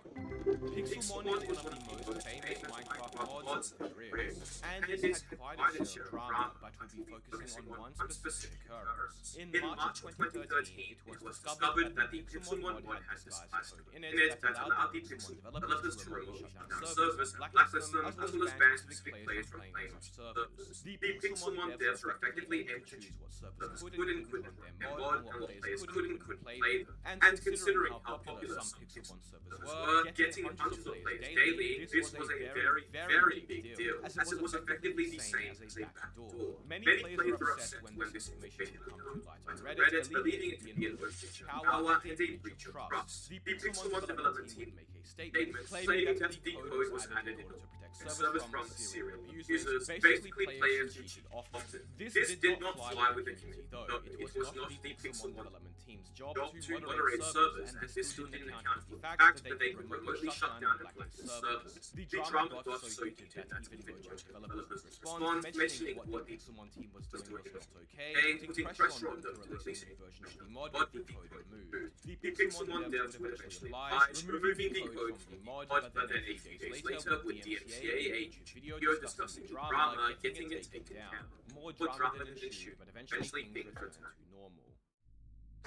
Pixelmon is one of the most famous Minecraft mods there is, and it had quite a share of drama, but we'll be focusing on one specific occurrence. In March of 2013, it was discovered that the Pixelmon mod had disguised code in it that allowed the Pixelmon developers to remotely shut down servers, blacklist them, as well as ban specific players from playing on such servers. The Pixelmon devs were effectively able to choose what servers could and couldn't run their mod, and what players could and couldn't play them. And considering how popular some Pixelmon servers were, getting hundreds of players daily, this was a very big deal, as it was effectively the same as a backdoor. Many players were upset when this information would come to light on Reddit, believing it to be an breach of power and a breach of trust. The Pixelmon development team would make a statement claiming that the code was added in order to protect servers from serial abusers, basically players who cheated often. This did not fly with the community, though. It was not the Pixelmon development team's job to moderate servers, and this still didn't account for the fact that they could remotely shut down and blacklist servers. The drama got so heated that even Gojek developers would respond, mentioning what the Pixelmon team was doing was not okay, putting pressure on them to release a new version of the mod with the code removed. The Pixelmon devs would eventually oblige, removing the code from the mod, but then a few days later, with the MCA a YouTube video discussing the drama, getting it taken down. More drama than ensued, but eventually things returned to normal.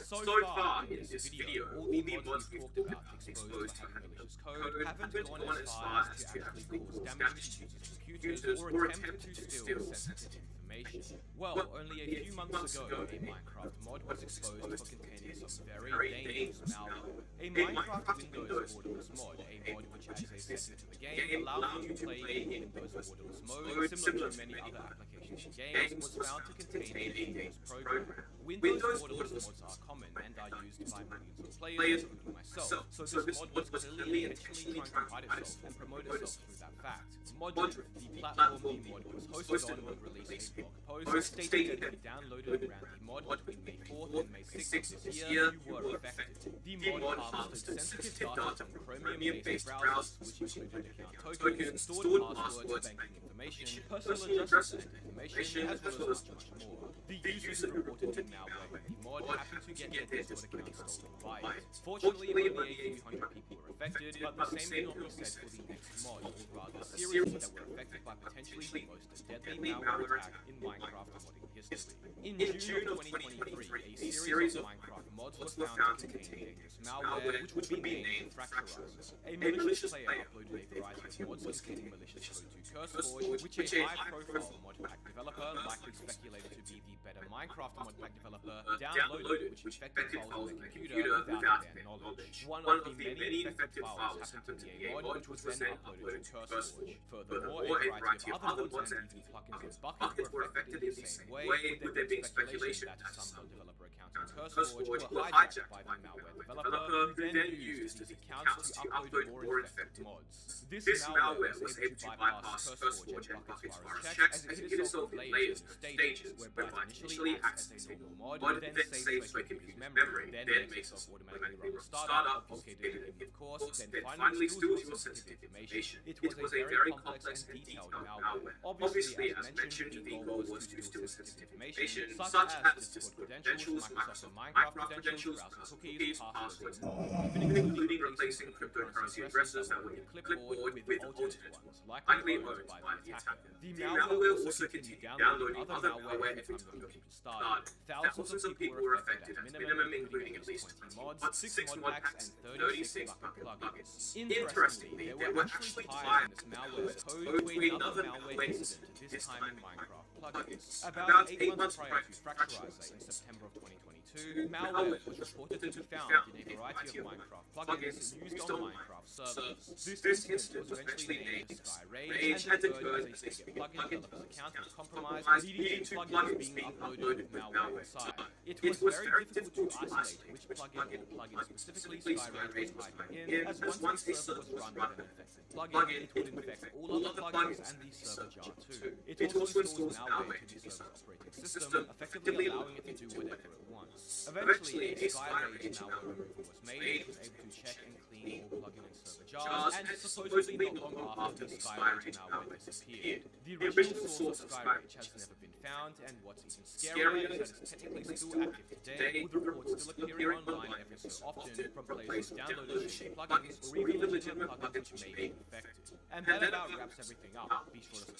So far in this video, all the mods we've talked about exposed to having malicious code haven't gone as far as to actually cause damage to users' computers or attempt to steal sensitive information. Well, only a few months ago, a Minecraft mod was exposed for containing some very dangerous malware. A Minecraft Windows borderless mod, a mod which adds a setting to the game allowing you to play in Windows borderless mode, similar to many other applications and games, was found to contain a dangerous program. Windows borderless mods are common and are used by millions of players, including myself, so this mod was clearly intentionally trying to hide itself and promote itself through that fact. Modrift, the platform the mod was hosted on, would release a blog post stating that if you downloaded and ran the mod between May 4th and May 6th of this year, you were affected. The mod harvested sensitive data from Chromium-based browsers, which included account tokens, stored passwords, banking information, personal addresses and information, as well as much more. The users who reported the malware in the mod happened to get their Discord accounts stolen by it. Fortunately, only a few hundred people were affected, but the same cannot be said for the next mod, or rather series that were affected by potentially the most deadly malware attack in Minecraft modding history. In June of 2023, a series of Minecraft mods was found to contain dangerous malware, which would be named Fracturizer. A malicious player uploaded a variety of mods containing malicious code to CurseForge, which a high-profile modpack developer, likely speculated to be the better Minecraft modpack developer, downloaded, which infected files on their computer without their knowledge. One of the many infected files happened to be a mod which was then uploaded to CurseForge. Furthermore, a variety of other mods and even plugins and buckets were affected in the same way, with there being speculation that some mod-developer accounts on CurseForge were hijacked by the malware developer, who then used these accounts to upload more infected mods. This malware was able to bypass CurseForge and buckets virus checks, as it hid itself in layers and stages, whereby it initially acts as a normal mod, then saves my computer's memory, then makes itself automatically run the startup, obfuscated it of course, then finally steals your sensitive information. It was a very complex and detailed malware. Obviously, as mentioned, the goal was to steal sensitive information, such as Discord credentials, Microsoft and Minecraft credentials, browser cookies, passwords, and more, even including replacing cryptocurrency addresses that were in clipboard with alternate ones, likely owned by the attacker. The malware also continued downloading other malware every time the computer started. Thousands of people were affected at minimum, including at least 20 mods, 6 mod packs, and 36 bucket plugins. Interestingly, there were actually ties in this malware's code to another malware incident, this time in Minecraft plugins. About 8 months prior to Fracturizer in September of 2022, malware was reported to be found in a variety of Minecraft plugins used on Minecraft servers. This incident was eventually named Skyrage and occurred as a Sega plugin developer's account was compromised, leading to plugins being uploaded with malware inside. It was very difficult to isolate which plugin or plugin specifically Skyrage was hiding in, as once a server was run with an infected plugin, it would infect all other plugins and the server jar too. It also installs malware to the server's operating system, effectively allowing it to do whatever it wants. Eventually, a Skyrage malware removal was made, which was able to check and clean all plugin and server jars, and supposedly not long after the Sky Rage in our web disappeared. The original source of Sky Rage has never been found, and what's even scarier is that it's technically still active today, with reports still appearing online every so often from players who downloaded shitty plugins or even legitimate plugins which may be infected. And that about wraps everything up. Be sure to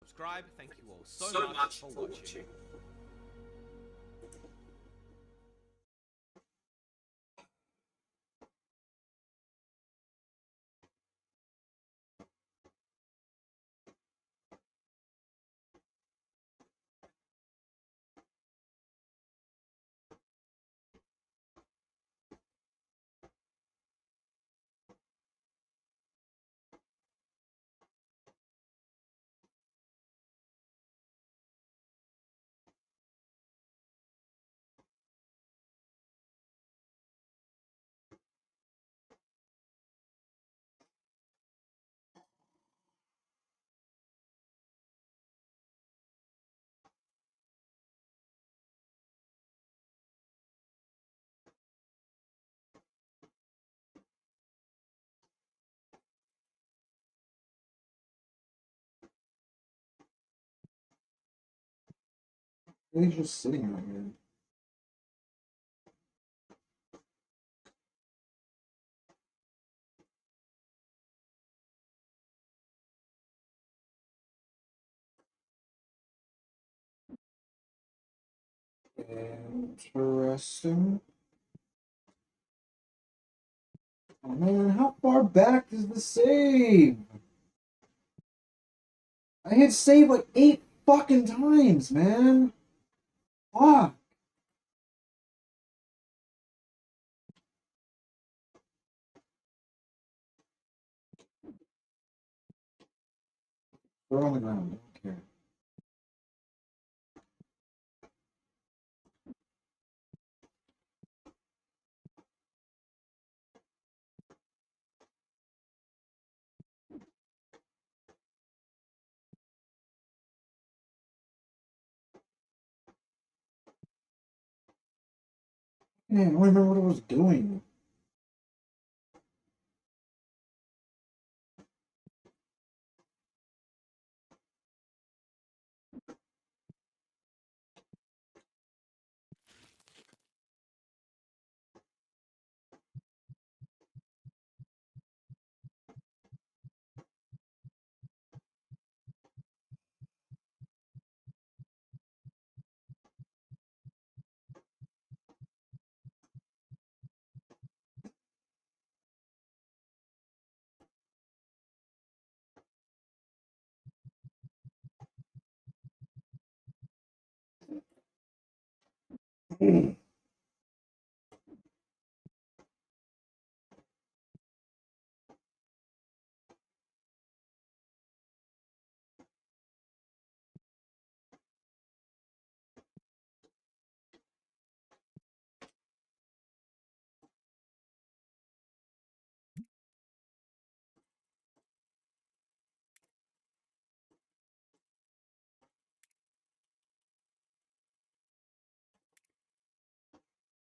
subscribe. Thank you all so much for watching. He's just sitting right here. Interesting. Oh man, how far back is the save? I hit save like 8 fucking times, man. Fuck. We're on the ground. I don't care. Man, I don't remember what I was doing.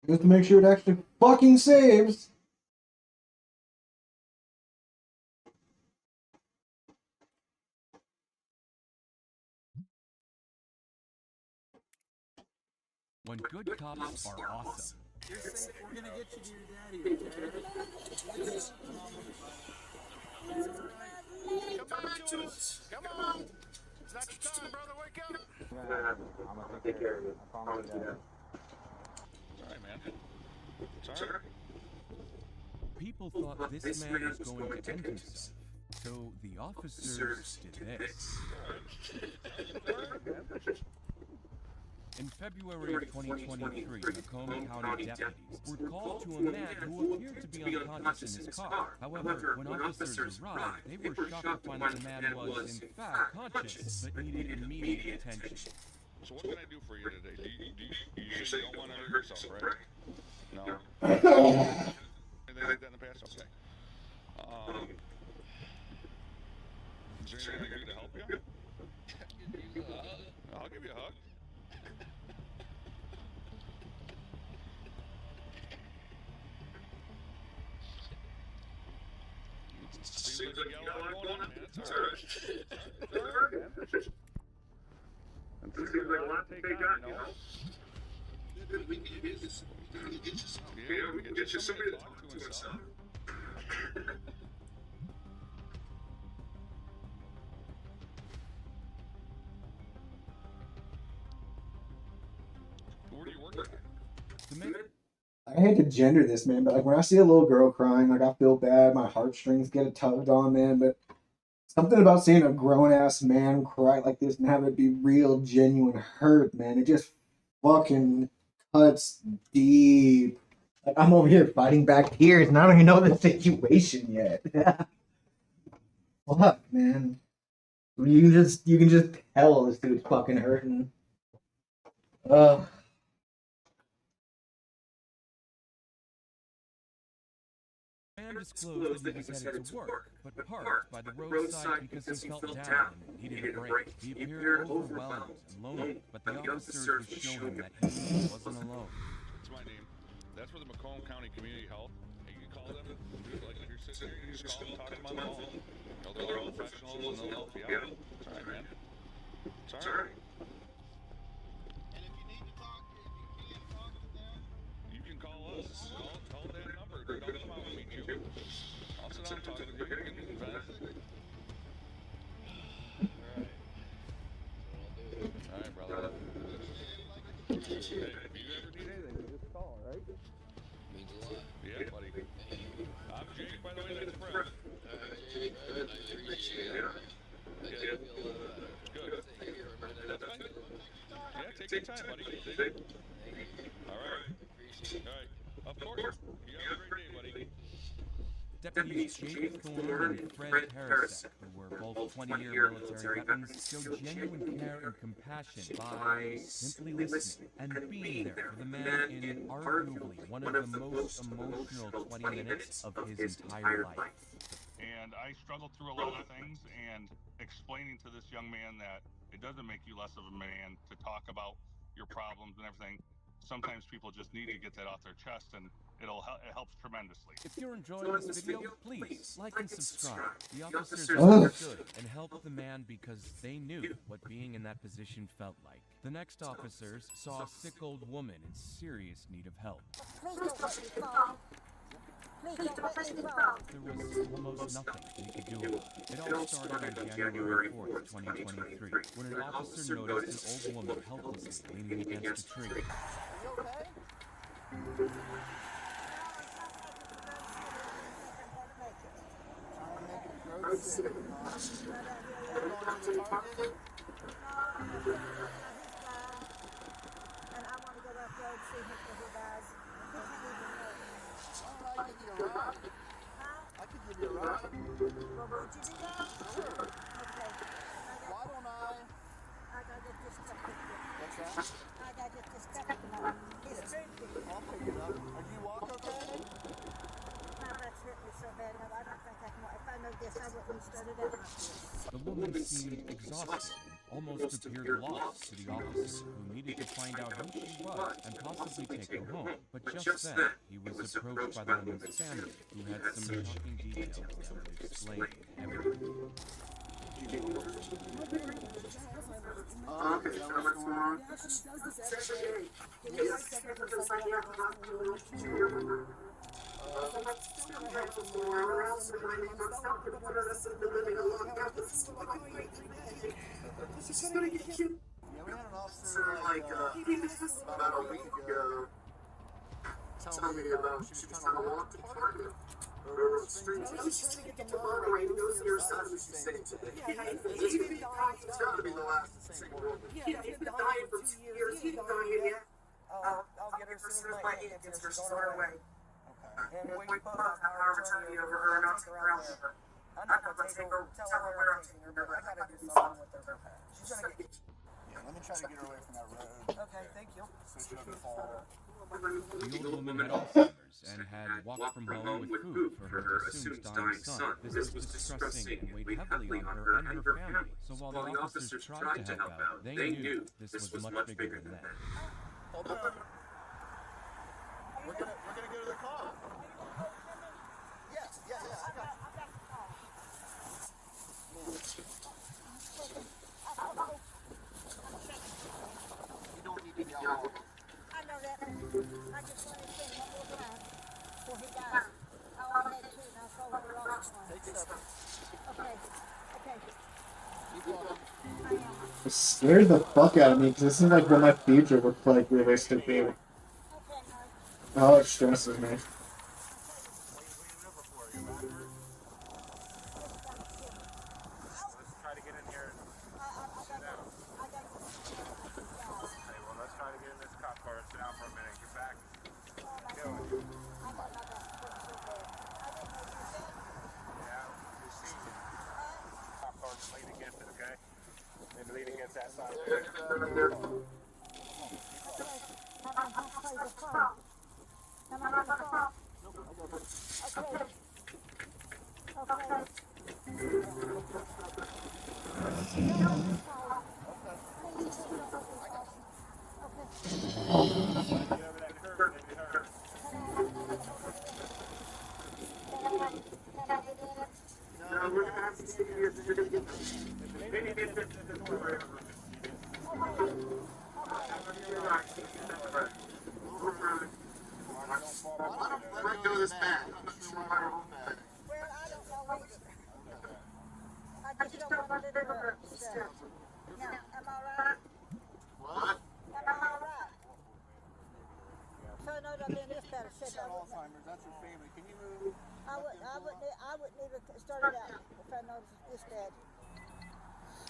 Just to make sure it actually fucking saves. When good cops are awesome. You're safe. We're gonna get you to your daddy, okay? Come back to us. Come on. It's not your time, brother. Wake up. I'm gonna take care of you. I promise you that. Sorry, man. Sorry. People thought this man was going to end himself, so the officers did this. In February of 2023, Macomb County deputies were called to a man who appeared to be unconscious in his car. However, when officers arrived, they were shocked to find that the man was, in fact, conscious, but needed immediate attention. So what can I do for you today? You say you don't want to hurt yourself, right? No. Anything like that in the past? Okay. Is there anything I can do to help you? I'll give you a hug. Seems like you got a lot going on, man. It's alright. It's alright, man. It seems like a lot to take on, you know? We can get you somebody to talk to and stuff. Where do you work at? I hate to gender this, man, but like when I see a little girl crying, like I feel bad. My heartstrings get tugged on, man. But something about seeing a grown ass man cry like this and have it be real, genuine hurt, man. It just fucking cuts deep. Like I'm over here fighting back tears, and I don't even know the situation yet. Fuck, man. You can just tell this dude's fucking hurting. Man disclosed that he was headed to work, but parked by the roadside because he felt down and needed a break. He appeared overwhelmed and lonely, but the officers would show him that he wasn't alone. That's my name. That's where the Macomb County Community Health. You can call them. Like if you're sitting here, you just call them, talk to them on the phone. They're all professionals and they'll help you out. It's alright, man. It's alright. You can call us. Call that number. They'll come out and meet you. I'll sit down and talk with you. You can vent. Alright, brother. Hey, if you ever need anything, you just call, right? Means a lot. Yeah, buddy. I'm Jake, by the way, that's Brett. Jake, I appreciate it. I feel a lot better. Good. Thank you. That's fine. Yeah, take your time, buddy. Alright. Alright. Of course. You have a great day, buddy. Deputies Jake Thorne and Fred Parasek, who were both 20-year military veterans, showed genuine care and compassion by simply listening and being there for the man in arguably one of the most emotional 20 minutes of his entire life. And I struggled through a lot of things, and explaining to this young man that it doesn't make you less of a man to talk about your problems and everything. Sometimes people just need to get that off their chest, and it helps tremendously. If you're enjoying this video, please like and subscribe. The officers understood and helped the man because they knew what being in that position felt like. The next officers saw a sick old woman in serious need of help. Please don't let me fall. Please don't let me fall. There was almost nothing they could do about it. It all started on January 4th, 2023, when an officer noticed an old woman helplessly leaning against a tree. Are you okay? The woman seemed exhausted and almost appeared lost to the officer, who needed to find out who she was and possibly take her home. But just then, he was approached by the woman's family, who had some shocking details that would explain everything. Okay, so what's going on? This is gonna get you. Yeah, we had an officer about a week ago telling me about she was trying to walk to Target. Over the street. She's trying to get to Monterey. Those are your sons, what she's saying today. It's gotta be the last single one. Yeah, he's been dying for 2 years. He's not dying yet. I'll get her as soon as my aunt gets her. She's on her way. And we both have power of attorney over her, and I'll take her out there. I'm not gonna take her, tell her where I'm taking her, but I gotta do something with her. She's gonna get. Yeah, let me try to get her away from that road. Okay, thank you. So she doesn't fall. The old woman had Alzheimer's and had walked from home with food for her assumed dying son. This was distressing and weighed heavily on her and her family. So while the officers tried to help out, they knew this was much bigger than that. Hold on. We're gonna go to the car. Yes, I got you. It scared the fuck out of me because this is like what my future looked like realistically. Oh, it stresses me.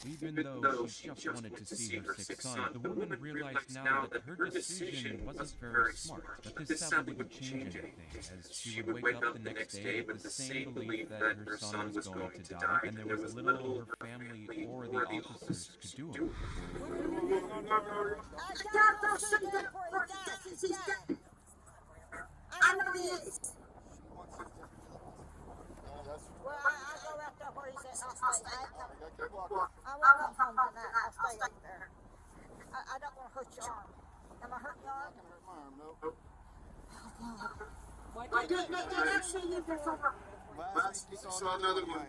Even though she just wanted to see her sick son, the woman realized now that her decision wasn't very smart. But this sadly would change anything, as she would wake up the next day with the same belief that her son was going to die, and there was little her family or the officers could do about it. I know he is. Well, I'll go out there where he's at. I'll stay. I won't come home tonight. I'll stay up there. I don't want to hurt your arm. Am I hurting your arm? I can hurt my arm, no. Why didn't you see you before? Last week you saw another one.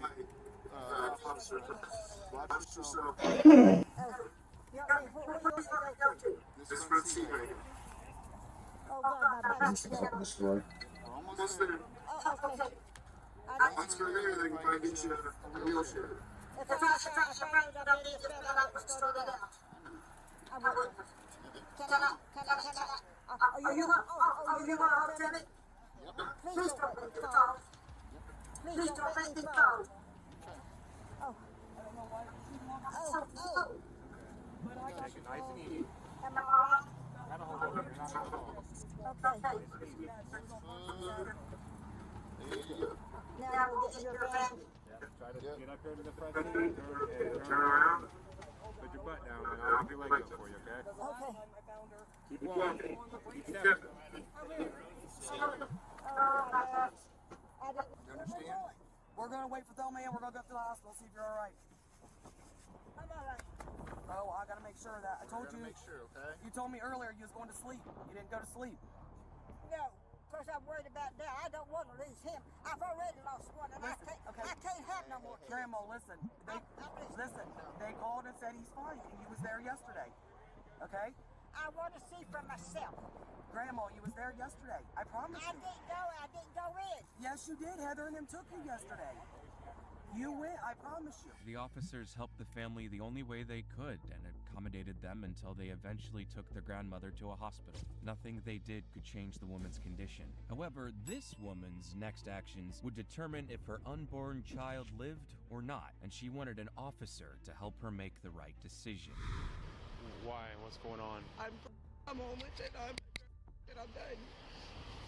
Officer. This front seat right here. Oh, God, my back. This way. We're almost there. Oh, okay. Once we're there, they can probably get you a wheelchair. If I found out I did that, I would start it out. I would. Can I? Are you going to tell me? Please don't let me fall. Please don't let me fall. Oh. Take it nice and easy. Am I all right? Gotta hold on. You're not gonna fall. Okay. Now we'll get your back. Try to get up here to the front seat, turn around, put your butt down, and I'll keep your leg up for you, okay? Okay. Keep walking, keep stepping. We're gonna wait for Thelma and we're gonna go to the hospital, see if you're alright. I'm alright. Oh, I gotta make sure of that. I told you. Make sure, okay? You told me earlier you was going to sleep. You didn't go to sleep. No. Because I'm worried about that. I don't want to lose him. I've already lost one, and Listen, I can't have no more kids. Grandma, listen. They called and said he's fine, and you was there yesterday. Okay? I want to see for myself. Grandma, you was there yesterday. I promise you. I didn't go in. Yes, you did. Heather and him took you yesterday. You went, I promise you. The officers helped the family the only way they could and accommodated them until they eventually took their grandmother to a hospital. Nothing they did could change the woman's condition. However, this woman's next actions would determine if her unborn child lived or not, and she wanted an officer to help her make the right decision. Why? What's going on? I'm homeless and I'm done.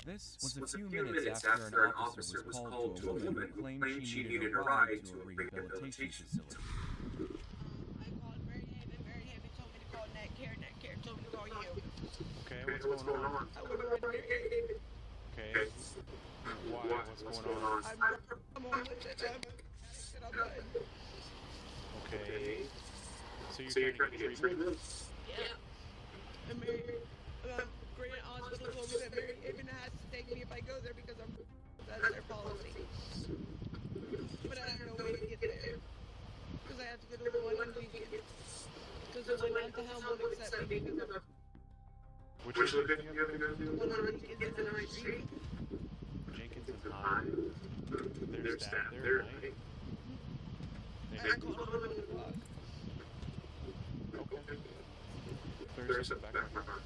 This was a few minutes after an officer was called to a woman who claimed she needed a ride to a rehabilitation facility. I called Mary Haven told me to call Nat Care told me to call you. Okay, what's going on? I would have read it. Okay. Why? What's going on? I'm homeless and I'm done. Okay. So you're trying to get treatment? Yeah. And Mary, Grant Hospital told me that Mary Haven has to take me if I go there because that's their policy. But I have no way to get there. Because I have to go to one weekend. Because the one mental health won't accept me because of Which location you have to go to? one on Jenkins and High Street. Jenkins and High. There's staff there, right? I called him what the fuck. Okay. There's a background.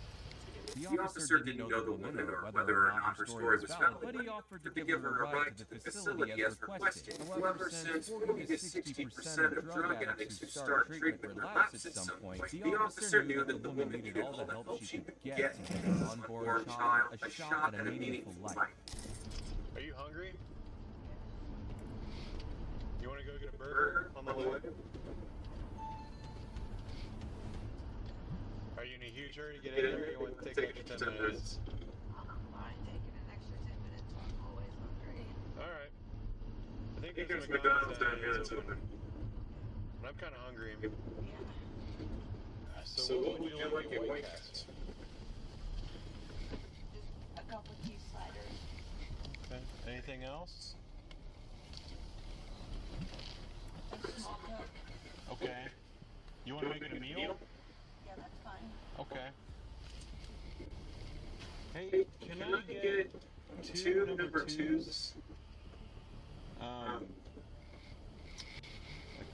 The officer didn't know the woman or whether or not her story was valid, but he offered to give her a ride to the facility as requested. However, since 40 to 60% of drug addicts who start treatment relapse at some point, the officer knew that the woman needed all the help she could get to give her unborn child a shot at a meaningful life. Are you hungry? You want to go get a burger on the way? Are you in a huge hurry to get in there, or you want to take an extra 10 minutes? I'm taking an extra 10 minutes. I'm always hungry. Alright. I think there's McDonald's down here that's open. And I'm kind of hungry. So what would you like at White Castle? A couple cheese sliders. Okay. Anything else? A small Coke. Okay. You want to make it a meal? Yeah, that's fine. Okay. Hey, can I get two number twos? A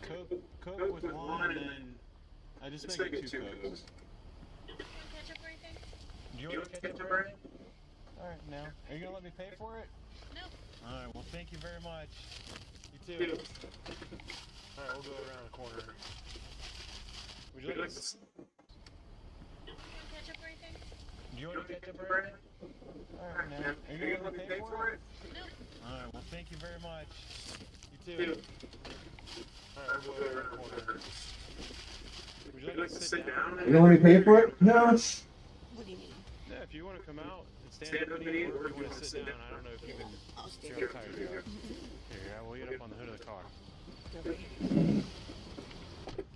Coke with one, and then I just make it two Cokes. Ketchup or anything? Do you want ketchup or anything? Alright, now. Are you gonna let me pay for it? No. Alright, well thank you very much. You too. Alright, we'll go around the corner. Would you like this? Ketchup or anything? Do you want ketchup or anything? Alright, now. Are you gonna let me pay for it? No. Alright, well thank you very much. You too. Alright, we'll go around the corner. Would you like to sit down? You don't let me pay for it? No. What do you mean? Yeah, if you want to come out and stand up and eat, or if you want to sit down, I don't know if you can. I'll stand You're up. tired, you are. Here, I will eat up on the hood of the car.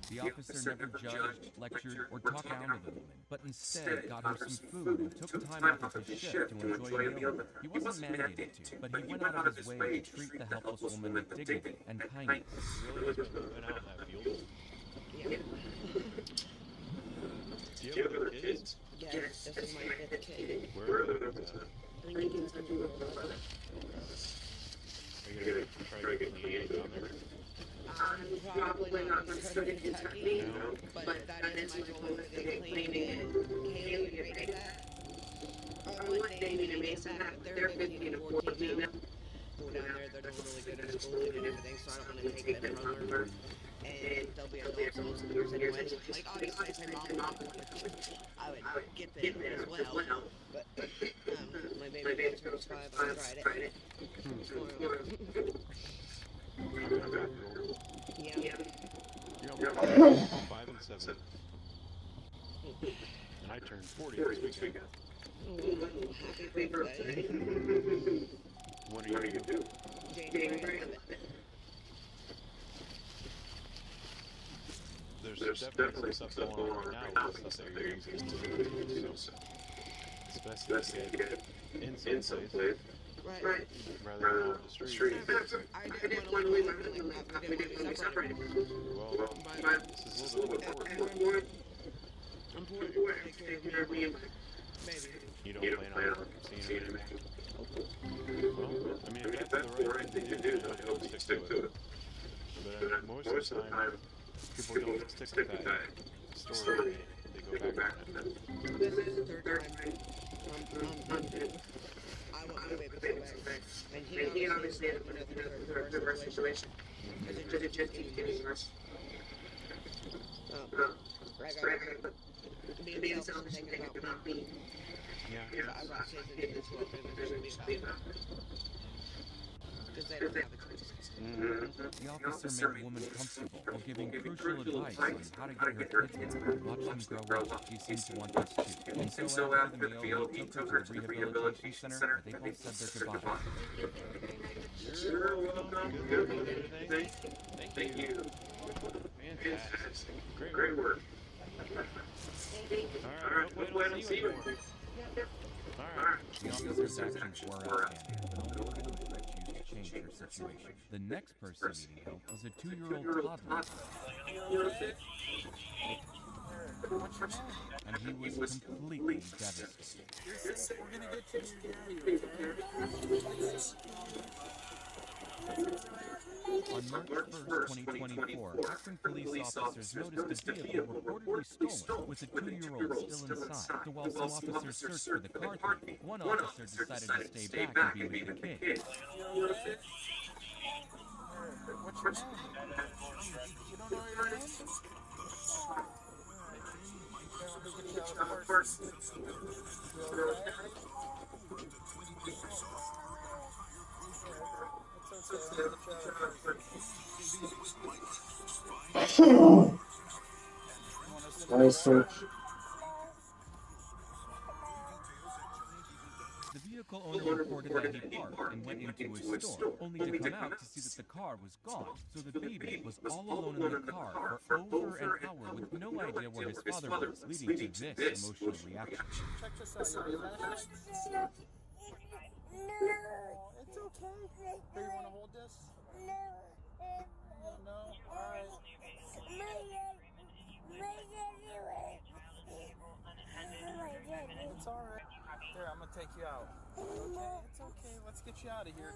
The officer never judged, lectured, or talked down to the woman, but instead got her some food and took time off of his shift to enjoy a meal with her. He wasn't mandated to, but he went out of his way to treat the helpless woman with dignity and kindness. Really has been moving out in that field. Yeah. Do you have other kids? Yes, this is my fifth kid. Where are the kids at? Lincoln's a new brother. Are you gonna try to get Leanne down there? I'm probably not going to go to Kentucky, but that is my goal to get clean and Haley and raise that. I want Damien and Mason, they're 15 and 14 now. Go down there, they're doing really good in school and everything, so I don't want to take them from her. And they'll be adults in most years anyway. Like, obviously, if my mom I would get them as well. But, my baby turns 5 on Friday. Yeah. You're 5 and 7. And I turned 40 this weekend. Happy birthday. What are you gonna do? January 11th. There's definitely some stuff going on right now with stuff that you're using to do, so it's best to get inside safe. Right. Rather than off the street. I didn't want to leave my family after we didn't separate. Well, this is a little bit more I'm bored. Take care of me and my baby. You don't plan on seeing him anymore? Well, I mean, if that's the right thing to do, then I hope you stick to it. But most of the time, people don't stick with that story. They go back on it. This is the third time I want my baby to come back. And he obviously had another divorce situation. Because it just keeps getting worse. Being selfish and thinking about me. Yeah. I brought kids into this world and there shouldn't be about it. Because they don't have a choice. The officer made the woman comfortable while giving crucial advice on how to get her kids better. Watch them grow up. She seemed to want this too. And so after the meal, he took her to the rehabilitation center where they both said their goodbyes. You're welcome. Thank you. Fantastic. Great work. Alright, we'll plan to see you more. Alright. The officer's actions were outstanding, but no one could choose to change her situation. The next person needing help was a 2-year-old toddler. And he was completely devastated. We're gonna get you your daddy, okay? On March 1st, 2024, Akron police officers noticed a vehicle reportedly stolen with a 2-year-old still inside. So while some officers searched for the car thief, one officer decided to stay back and be with the kid. What's your name? You don't know your name? Let me get you out of first. You okay? It's okay. Let me get you out of first. Nice search. The vehicle owner reported that he parked and went into a store, only to come out to see that the car was gone. So the baby was all alone in the car for over an hour with no idea where his father was, leading to this emotional reaction. Check this out. You have a flashlight? No. It's okay. Here, you want to hold this? No. All right. It's all right. Here, I'm gonna take you out. Okay, it's okay. Let's get you out of here.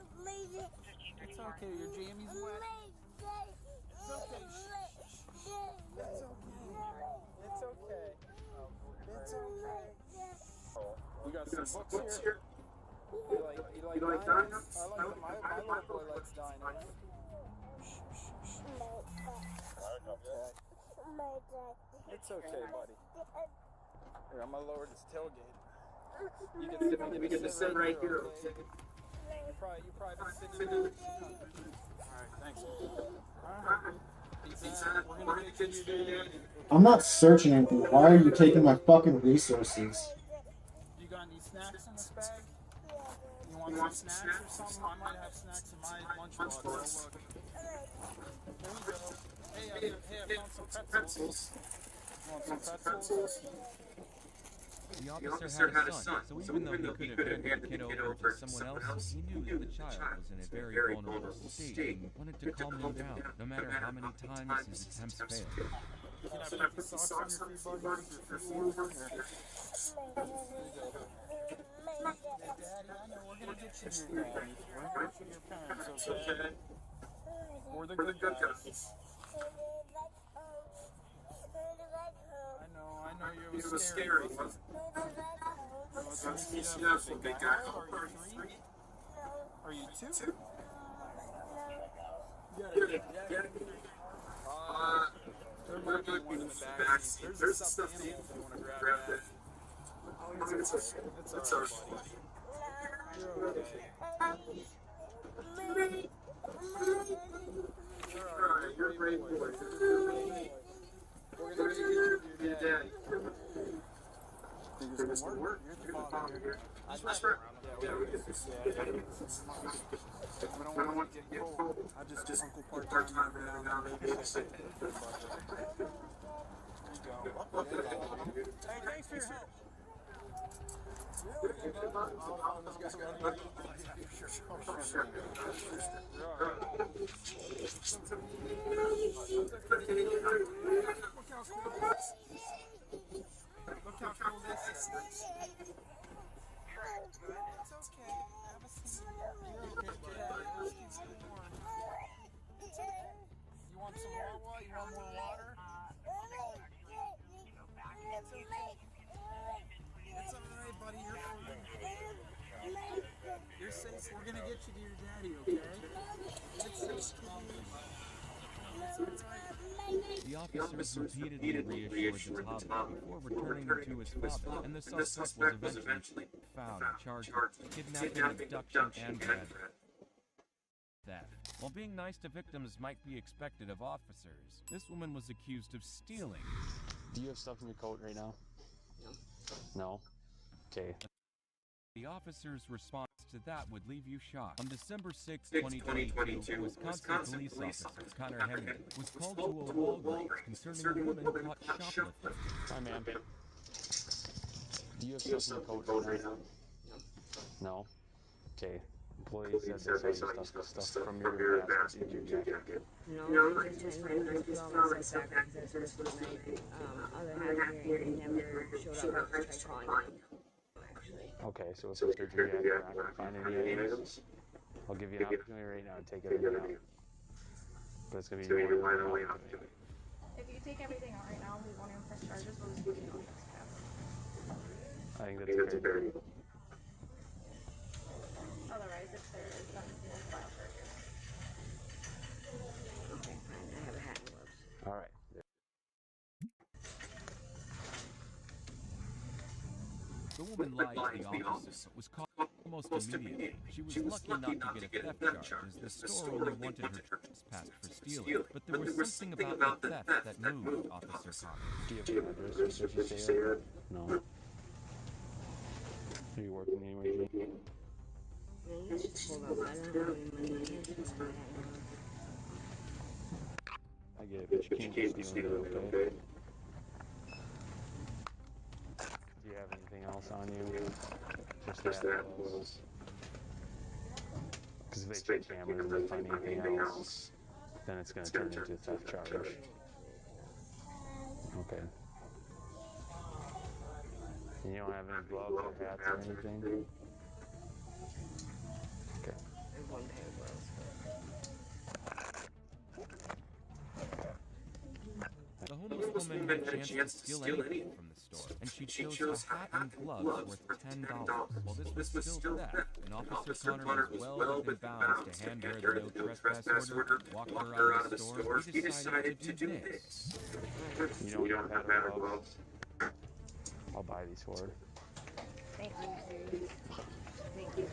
It's okay. Your jammies wet. It's okay. It's okay. It's okay. We got some books here. You like dinos? I like them. My little boy likes dinos. It's okay, buddy. Here, I'm gonna lower this tailgate. You can just sit right here, okay? You probably been sitting there. Alright, thanks. Alright. We're gonna get you to your daddy. I'm not searching anything. Why are you taking my fucking resources? You got any snacks in this bag? You want some snacks or something? I might have snacks in my lunchbox. So look. There we go. Hey, I found some pretzels. You want some pretzels? The officer had a son, so even though he could have handed the kid over to someone else, he knew that the child was in a very vulnerable state and wanted to calm him down, no matter how many times his attempts failed. Can I put these socks on your feet, buddy? Your feet warm? Here. Daddy, I know we're gonna get you to your daddy. We're gonna get you to your parents, okay? We're the good guys. I know you were scary. Big guy. Are you 2? Yeah. There might be one in the back. There's a stuffed animal if you want to grab that. Oh, it's alright, buddy. You're okay. You're a brave boy. We're gonna get you to your daddy. Think it's gonna work? You're the father here. That's right. Yeah, we get this. We don't want to get cold. I just Uncle part-time every now and then. Babysit. There you go. Hey, thanks for your help. Look how cool this is. It's okay. Have a seat. You're okay, buddy. Let's keep it warm. You want some water? You want more water? It's okay. It's alright, buddy. You're fine. You're safe. We're gonna get you to your daddy, okay? It's okay. It's alright. The officers repeatedly reassured the toddler before returning him to his father, and the suspect was eventually found and charged with kidnapping, abduction, and grand theft. While being nice to victims might be expected of officers, this woman was accused of stealing. Do you have stuff in your coat right now? No? Okay. The officer's response to that would leave you shocked. On December 6, 2022, Wisconsin police officer Connor Henry was called to a Walgreens concerning a woman caught shoplifting. Hi, ma'am. Do you have stuff in your coat right now? No? Okay. Employees said they saw stuff from your desk in your jacket. No, I'm just trying to put all my stuff back because I was supposed to my other half here and he never showed up. I tried calling him. Okay, so if it's surgery, I'm not going to find any items. I'll give you an opportunity right now to take everything out. But it's gonna be your way out to it. If you take everything out right now, we won't even press charges. We'll just put you on trespass. I think that's a fair deal. Otherwise, if there is, then we'll file charges. Okay, fine. I have a hat and gloves. All right. The woman lied to the officers, but was caught almost immediately. She was lucky not to get a theft charge, as the store only wanted her trespassed for stealing. But there was something about the theft that moved Officer Connor. Do you have an address? Did you say that? No. Are you working anywhere, Jane? No, you just hold up. I don't have any money in here, so I have no. I get it, but you can't just steal it, okay? Do you have anything else on you? Just that clothes. Because if they check cameras and they find anything else, then it's going to turn into a theft charge. Okay. And you don't have any gloves or hats or anything? Okay. I have one pair of gloves. The homeless woman had a chance to steal anything from the store, and she chose a hat and gloves worth $10. While this was still theft, and Officer Connor was well within bounds to hand her the no trespass order, walk her out of the store, he decided to do this. You know, we don't have hat or gloves. I'll buy these for her. Thank you, serious. Thank you.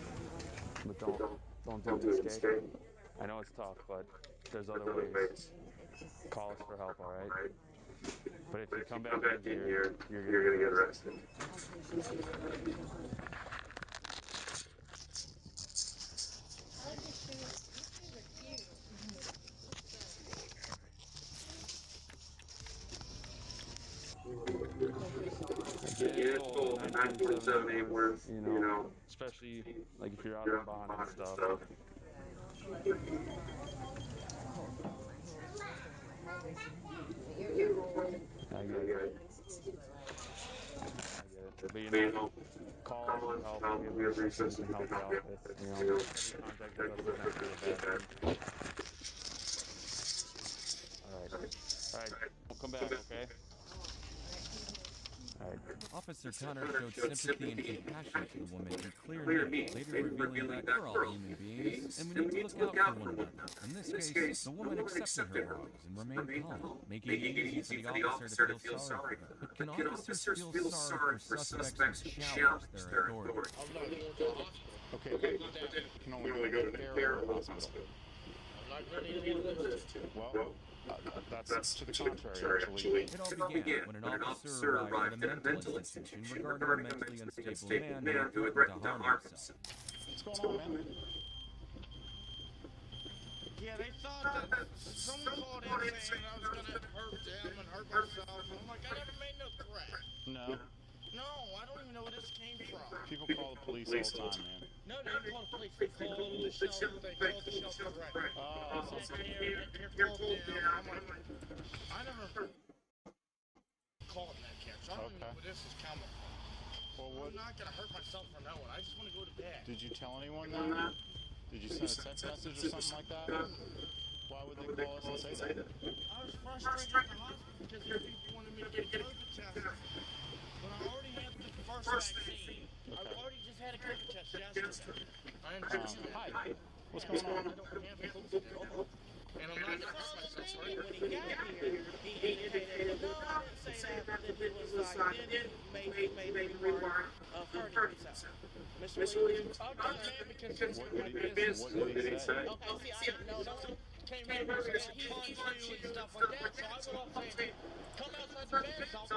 But don't do this, okay? I know it's tough, but there's other ways. Call us for help, alright? But if you come back in here, you're gonna get arrested. Yeah, it's cool. 9.7 ain't worth, you know, especially like if you're out on bond and stuff. I get it. But you know, call us for help. We have resources to help you out with. You know, contact with us is not really a bad thing. Alright. We'll come back, okay? Alright. Officer Connor showed sympathy and compassion to the woman in clear means, later revealing that we're all human beings, and we need to look out for one another. In this case, the woman accepted her wrongs and remained calm, making it easy for the officer to feel sorry for her. But can officers feel sorry for suspects who challenge their authority? Okay, can only go to care or hospital. Well, that's to the contrary, actually. It all began when an officer arrived at a mental institution regarding a mentally unstable man who had threatened to harm himself. What's going on, man? Yeah, they thought that someone called in saying I was gonna hurt them and hurt myself. I'm like, I never made no threat. No. No, I don't even know where this came from. People call the police all the time, man. No, they didn't call the police. They called the shelter. They called the shelter right. Oh, They said, here, called them. I'm like, I never called that care, so I don't even know where this is coming from. Well, what? I'm not gonna hurt myself for no one. I just want to go to bed. Did you tell anyone that? Did you send a text message or something like that? Why would they call us and say that? I was frustrated at the hospital because their people wanted me to get a COVID test. But I already had the first vaccine. I already just had a COVID test yesterday. I am hi. What's going on? I don't have a COVID still. And I'm not going to hurt myself. When he got here, he indicated, no, I didn't say that, but it was like, then maybe remark of hurting himself. Mr. Williams, oh, no, man, because what did he say? Okay, see, no, came in here and he punched you and stuff like that, so I went off saying, come outside the bed, I'll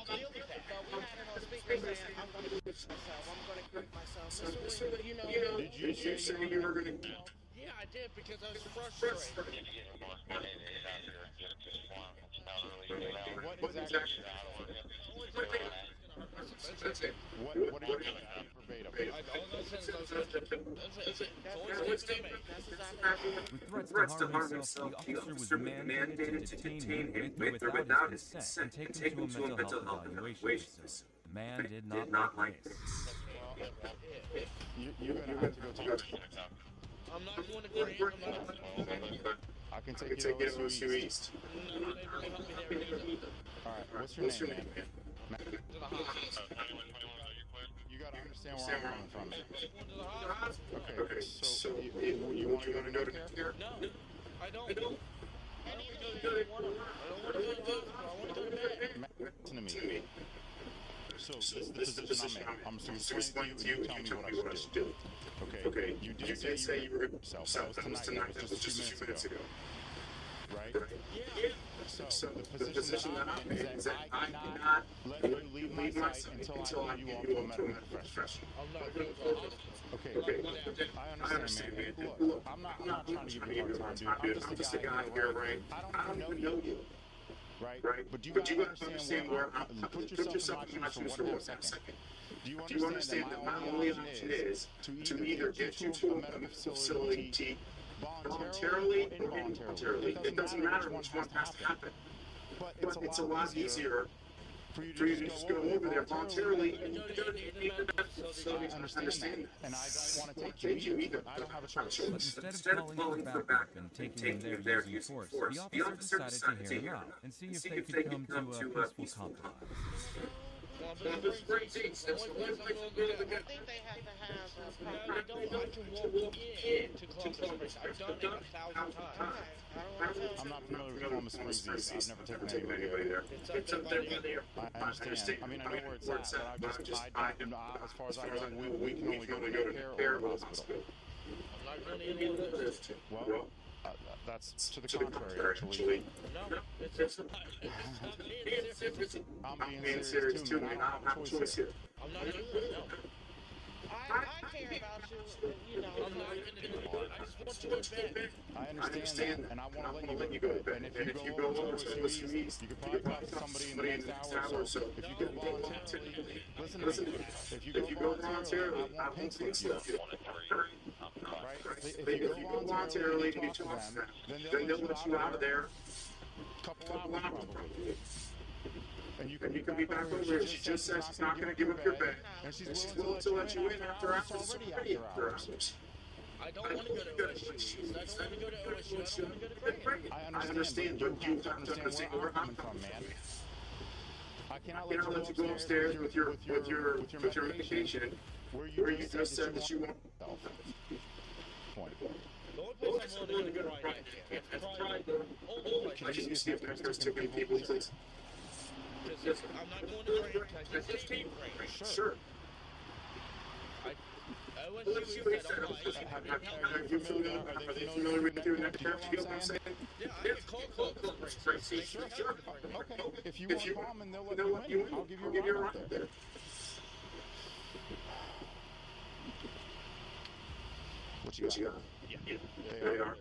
deal with that. But we had it on speaker saying, I'm going to quit myself, I'm going to quit myself. Mr. Williams, you know. Did you say you were going to quit? Yeah, I did, because I was frustrated. What exactly? What are you doing? Verbatim. With threats to harm himself, the officer was mandated to detain him with or without his consent and take him to a mental health evaluation facility. The man did not like this. You're going to have to go talk to him. I'm not going to Grant. I can take you to OSU East. Alright, what's your name, man? You gotta understand where I'm coming from, man. Okay, so you want to go to Medicare? No, I don't. I need to go to one of them. I don't want to go to the hospital. I want to go to bed. Listen to me. So this is the position I'm in. I'm just explaining to you, and you tell me what I should do. Okay? You did say you were yourself. That was tonight. That was just a few minutes ago. Right? Yeah. So the position that I'm in is that I cannot let you leave my site until I give you off to a medical professional. I'm not going to the hospital. Okay, I understand, man. Look, I'm not trying to give you a hard time, dude. I'm just a guy here, right? I don't even know you. Right? But you gotta understand where put yourself in my shoes for 1 second. Do you understand that my only option is to either get you to a medical facility voluntarily or involuntarily? It doesn't matter which one has to happen. But it's a lot easier for you to just go over there voluntarily. I understand that. And I don't want to take you either. I don't have a choice. But instead of calling for backup and taking him there using force, the officer decided to hear him out and see if they could come to a peaceful compromise. I think they have to have, they don't like to walk in to Columbus Springs. I've done it 1,000 times. I'm not familiar with Columbus Springs East. I've never taken anybody there. It's up there by there. I understand. I mean, I know where it's at, but as far as I know, we can only go to Medicare or hospital. I'm not going to any of those. Well, that's to the contrary, actually. No, it's I'm being serious too, man. I don't have a choice here. I'm not doing it, no. I care about you, you know, I'm not going to do it. I just want you to bed. I understand that, and I want to let you go to bed. And if you go over to OSU East, you could probably talk to somebody in the next hour or so. If you go voluntarily, listen to me. If you go voluntarily, I won't pink slip you. Right? If you go voluntarily to talk to them, then they'll let you out of there a couple hours probably. And you can be back over here. She just says she's not going to give up your bed. And she's willing to let you in after hours already after hours. I don't want to go to OSU. I don't want to go to OSU. I don't want to go to Creighton. I understand, but you have to understand where I'm coming from, man. I cannot let you go upstairs with your medication where you just said that you want point. The only place I'm willing to go right now is probably the only place. Can you see if there's too many people, please? I'm not going to Creighton. I just came Creighton. Sure. OSU said, all right. Are they familiar with your next term? You know what I'm saying? Yeah, I can call Columbus Springs. Sure. Okay. If you want to call them and they'll let you in, I'll give you a ride up there. What you got? Yeah. They are.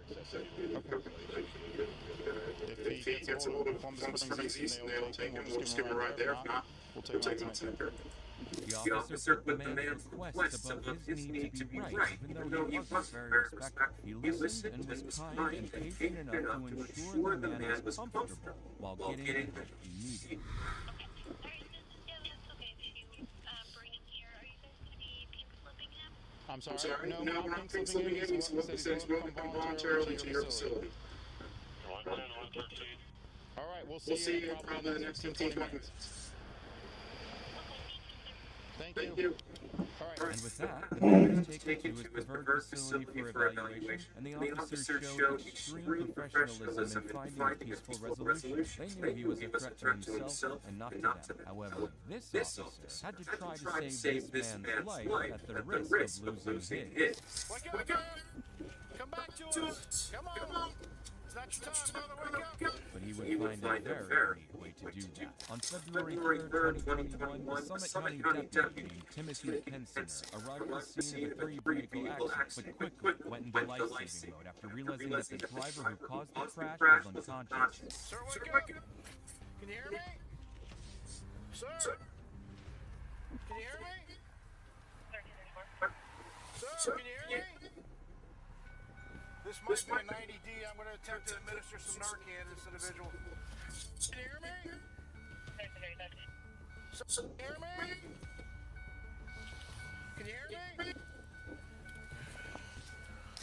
Okay. If he gets a hold of Columbus Springs East and they'll take him, we'll just give him a ride there. If not, we'll take him on Center. The officer put the man's request above his need to be right, even though he wasn't very respectful. He listened and was kind and patient enough to ensure the man was comfortable while getting what he needed. I'm sorry. No, we're not pink slipping him. He said he's willing to come voluntarily to your facility. All right, we'll see you probably in the next 15 minutes. Thank you. All right. And with that, the man was taken to his preferred facility for evaluation, and the officers showed extreme professionalism in finding a peaceful resolution. They knew he was a threat to himself and not to them. However, this officer had to try to save this man's life at the risk of losing his. Wake up! Come back to us! Come on! It's not your time, brother. Wake up! But he would find a very unique way to do that. On February 3rd, 2021, the Summit County deputy, Timothy Pensoner, arrived at the scene of a three-vehicle accident, but quickly went into life-saving mode after realizing that the driver who caused the crash was unconscious. Sir, wake up! Can you hear me? Sir? Can you hear me? Sir, can you hear me? This might be a 90D. I'm going to attempt to administer some Narcan to this individual. Can you hear me? Sir, can you hear me? Can you hear me?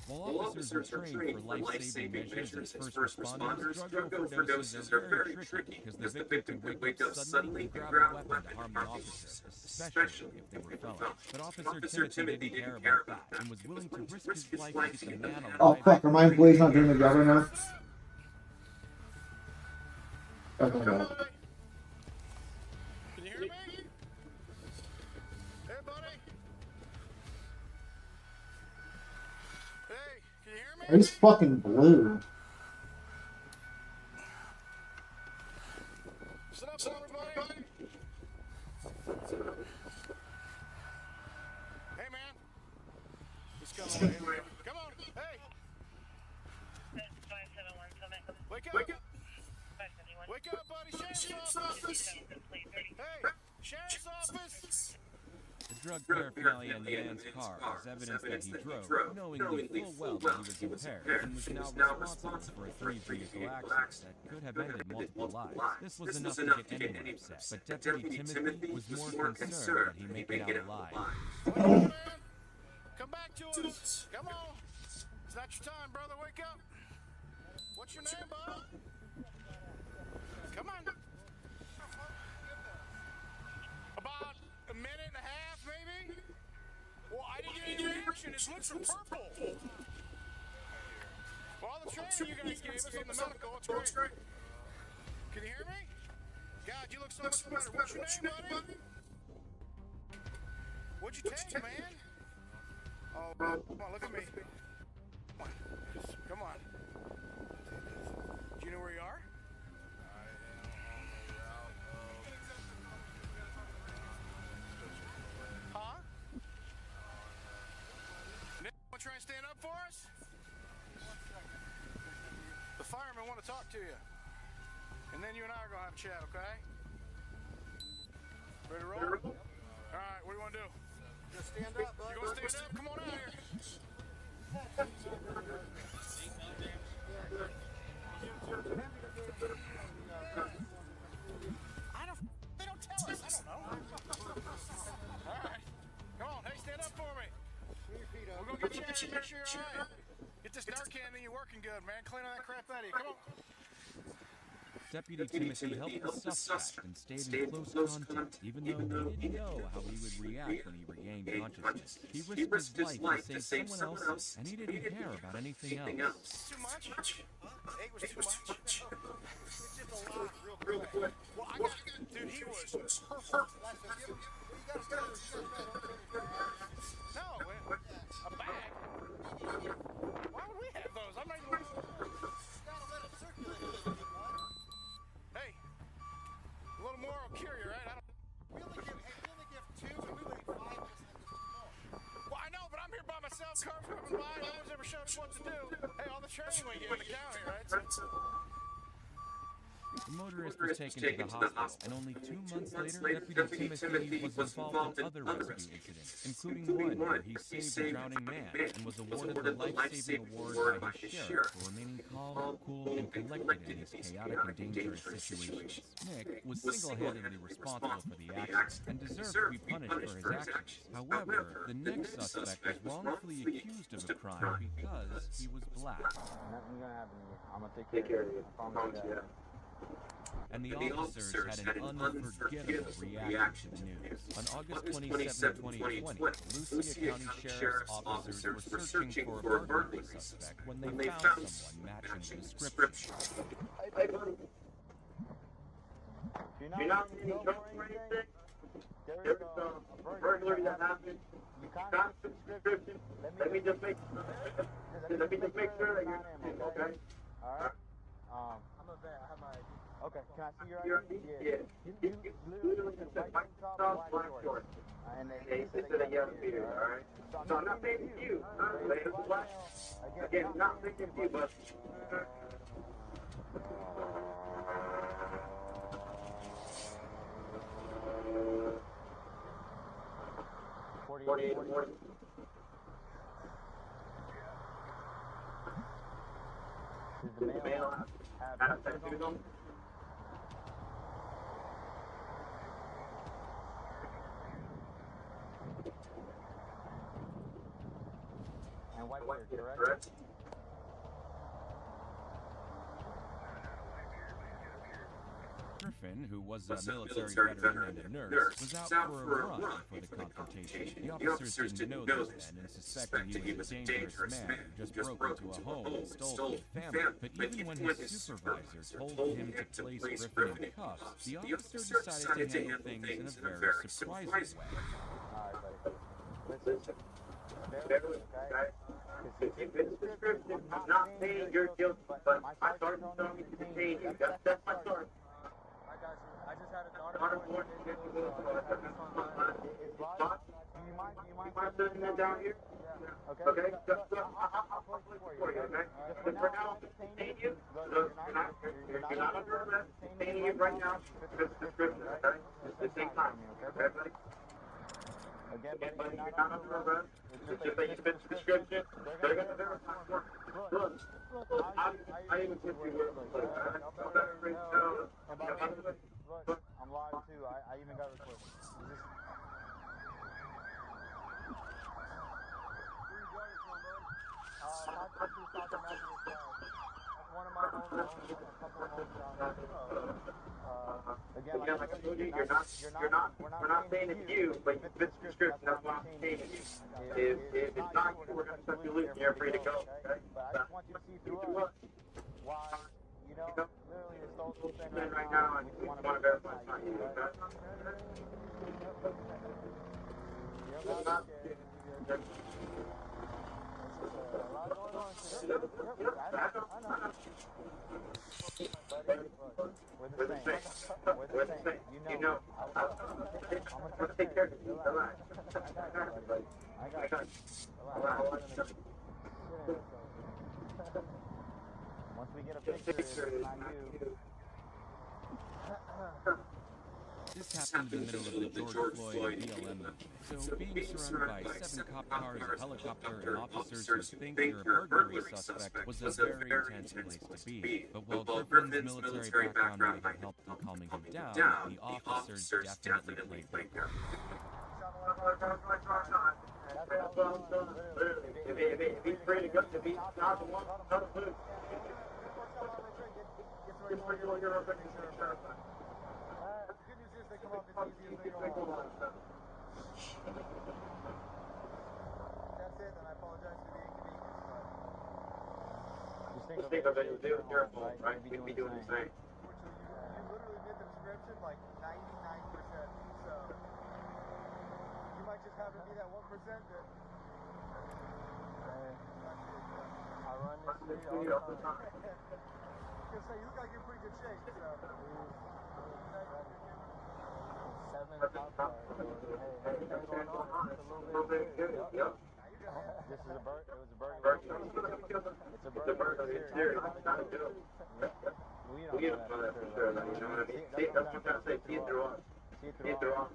While officers are trained for life-saving measures as first responders, drug overdoses are very tricky because the victim could wake up suddenly and grab a weapon to harm the officer, especially if they were felons. But Officer Timothy didn't care about that and was willing to risk his life to get the man alive. Oh fuck, are my employees not doing their job right now? Okay. Can you hear me? Hey, buddy. Hey, can you hear me? He's fucking blue. Sit up, everybody. Hey, man. Let's go. Come on. Hey. Wake up. Wake up. Wake up, buddy. Sheriff's office. Hey, Sheriff's office. The drug paraphernalia in the man's car was evidence that he drove, knowingly full well that he was impaired, and was now responsible for a three-vehicle accident that could have ended multiple lives. This was enough to get anyone upset, but Deputy Timothy was more concerned that he make it out alive. Come back to us. Come on. It's not your time, brother. Wake up. What's your name, bud? Come on. About a minute and a half, maybe? Well, I didn't get any reaction. His lips are purple. Well, all the training you guys gave us on the medical, it's great. Can you hear me? God, you look so much better. What's your name, buddy? What'd you take, man? Oh, come on, look at me. Come on. Do you know where you are? Huh? Nick, want to try and stand up for us? The firemen want to talk to you. And then you and I are going to have a chat, okay? Ready to roll? All right, what do you want to do? Just stand up, bud. You want to stand up? Come on out here. They don't tell us. I don't know. All right. Come on. Hey, stand up for me. We're going to get you out and make sure you're all right. Get this Narcan and you're working good, man. Clean all that crap out of you. Come on. Deputy Timothy helped the suspect and stayed in close contact, even though he didn't know how he would react when he regained consciousness. He risked his life to save someone else's, and he didn't care about anything else. Too much? Eight was too much? It's just a lot, real quick. Well, I got, dude, he was perfect. No, a bag? Why would we have those? I'm not even... Hey, a little more will cure you, right? We only give 2, and we would eat 5 just Well, I know, but I'm here by myself, cars moving by, no one's ever showed us what to do. Hey, all the training we get in the county, right? The motorist was taken to the hospital, and only 2 months later, Deputy Timothy was involved in other rescue incidents, including one where he saved a drowning man and was awarded the life-saving award by his sheriff for remaining calm, cool, and collected in these chaotic and dangerous situations. Nick was single-handedly responsible for the accident and deserved to be punished for his actions. However, the next suspect was wrongfully accused of a crime because he was black. Nothing's gonna happen to you. I'm gonna take care of you. I promise you that. And the officers had an unforgettable reaction to the news. On August 27, 2020, Lucia County Sheriff's officers were searching for a burglary suspect when they found someone matching the description. Hey, buddy. If you're not getting trouble for anything, there's a burglary that happened. You can't fit the description. Let me just make sure that you're okay. Alright? I'm a vet. I have my ID. Okay, can I see your ID? Yeah. You literally just white top, black shorts. And they said that you have a beard, alright? So I'm not paying you. Again, not picking you, but... 48. Does the male have tattoos on? And white beard. correct? Griffin, who was a military veteran and a nurse, was out for a run for the confrontation. The officers didn't know this then and suspected he was a dangerous man who just broke into a home and stole from the family. But even when his supervisor told him to place Griffin in cuffs, the officer decided to handle things in a very surprising way. Alright, buddy. Listen. Bear with me, okay? Because if it's description, I'm not saying you're guilty, but my sergeant told me to detain you. That's my sergeant. I just had a daughter born in Israel, so I just had this online. It's live? Do you mind sitting that down here? Yeah. Okay? Okay? I'll play it for you, okay? Just for now, detain you. You're not under arrest. Detain you right now. Just description, okay? Just take time, okay, buddy? Again, Buddy, you're not under arrest. It's just that you fit the description. They're gonna verify work. Look, I even put you where it was. And by the way, look, I'm live too. I even got recorded. Is this... One of my homes, a couple of homes down again, like I told you, we're not saying it's you, but you fit the description. That's why I'm saying it. If it's not you, we're gonna set you loose and you're free to go. Okay? But I just want you to see through us why, you know, literally the social thing Right now, and we just want to verify you. Okay? You're not scared. A lot going on today. I know. Buddy, we're the same. We're the same. You know. I'm gonna take care of you. Relax. I got you. Relax. Once we get a picture, it's not you. This happened in the middle of the George Floyd BLM movement. So being surrounded by 7 cop cars, a helicopter, and officers who think you're a burglary suspect was a very intense place to be. But while Griffin's military background might have helped in calming him down, the officers definitely played their part. If he's free to go, if he's not the one, not a food. They come up as easy as they go on. That's it, and I apologize for the inconvenience, but... Just think of it, do it your fault, right? We'd be doing the same. You literally did the description like 99%, so... You might just happen to be that 1% that... I run this city all the time. I was gonna say, you look like you're in pretty good shape, so... 7 cop cars. Hey, anything going on? It's a little bit serious. Yep. This is a burglary. It was a burglary. It's a burglary. It's serious. It's not a joke. We don't know that for sure. You know what I mean? That's what I'm trying to say. See it through us. See it through us.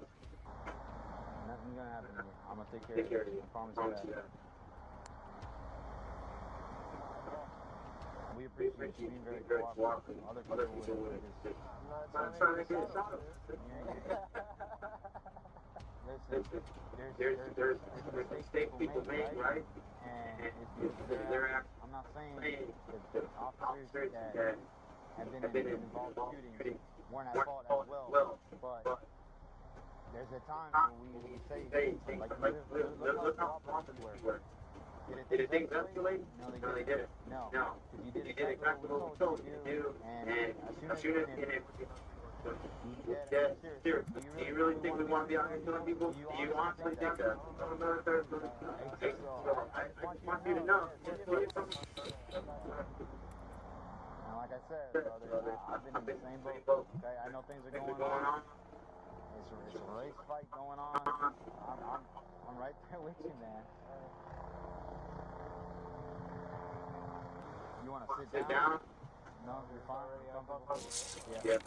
Nothing's gonna happen to you. I'm gonna take care of you. I promise you that. We appreciate you being very cooperative. Other people would just... I'm trying to get a shot of it. Listen, there's mistakes people make, right? And it's their act. I'm not saying that the officers that have been involved in shootings weren't at fault as well, but there's a time when we say things like, look how officers were. Did things escalate? No, they didn't. No. Because you did exactly what we told you to do, and as soon as you dead serious. Do you really think we want to be out here killing people? Do you honestly think that? I want you to know. Now, like I said, brother, I've been in the same boat. Okay, I know things are going on. It's a race fight going on. I'm right there with you, man. You want to sit down? No, you're fine. Yeah.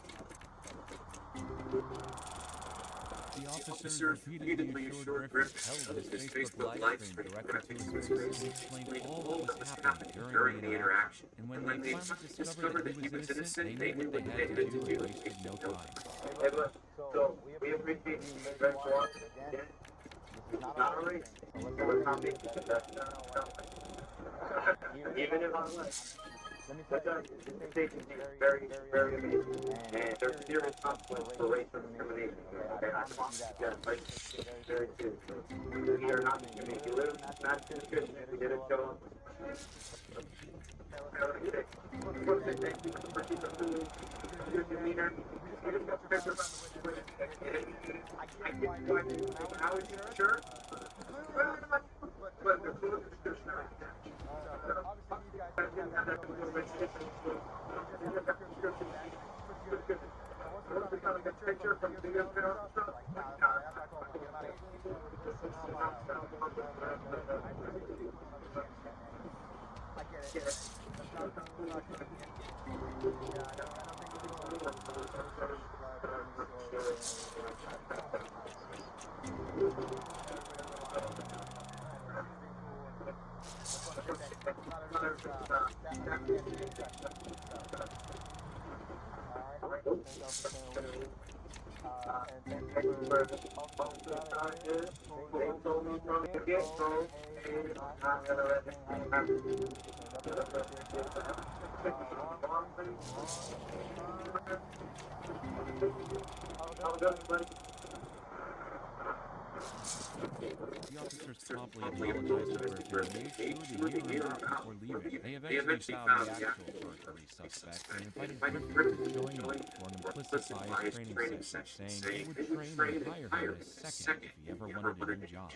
The officer repeatedly assured Griffin held his Facebook live stream directly to his face and explained all that was happening during the interaction. And when they finally discovered that he was innocent, they knew what they had to do and wasted no time. So, we appreciate you very much. Again, this is not a race. So let's not make that. Even if I'm late. Let me tell you, this station is very, very amazing. And there's serious consequence for race discrimination. Okay, I promise you that. Like, very serious. We are not going to make you live. Not just good. We did it show up. Thank you for keeping food. Good demeanor. We just got your picture. I can't find it. How is it? Sure. But the food is discretionary. Obviously, these guys don't have that much restriction. They just have prescription back. Pretty good. Once we got a picture from the video and stuff, like, nah, I'm not going to get out of here. I get it. That's not good. Yeah, I don't think we're doing The officers promptly apologized to Bertha and made sure to hear him out before leaving. They eventually found the actual burglary suspect and invited Griffin to join them for an implicit bias training session, saying they would train and hire him in a second if he ever wanted a new job.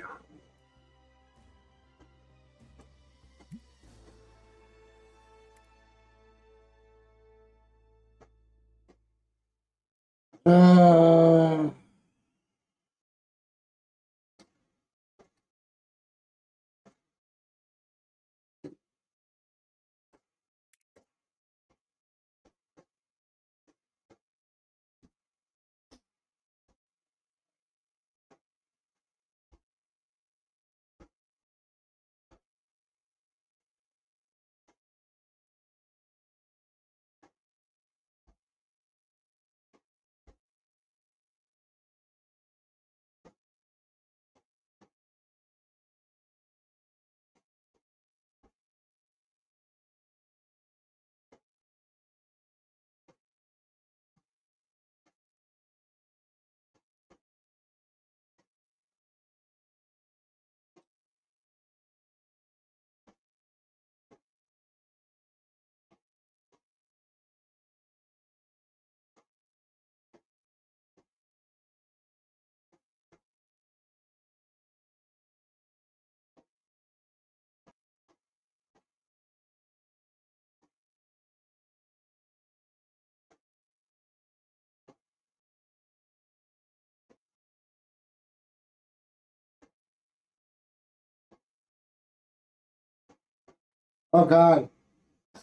Oh God,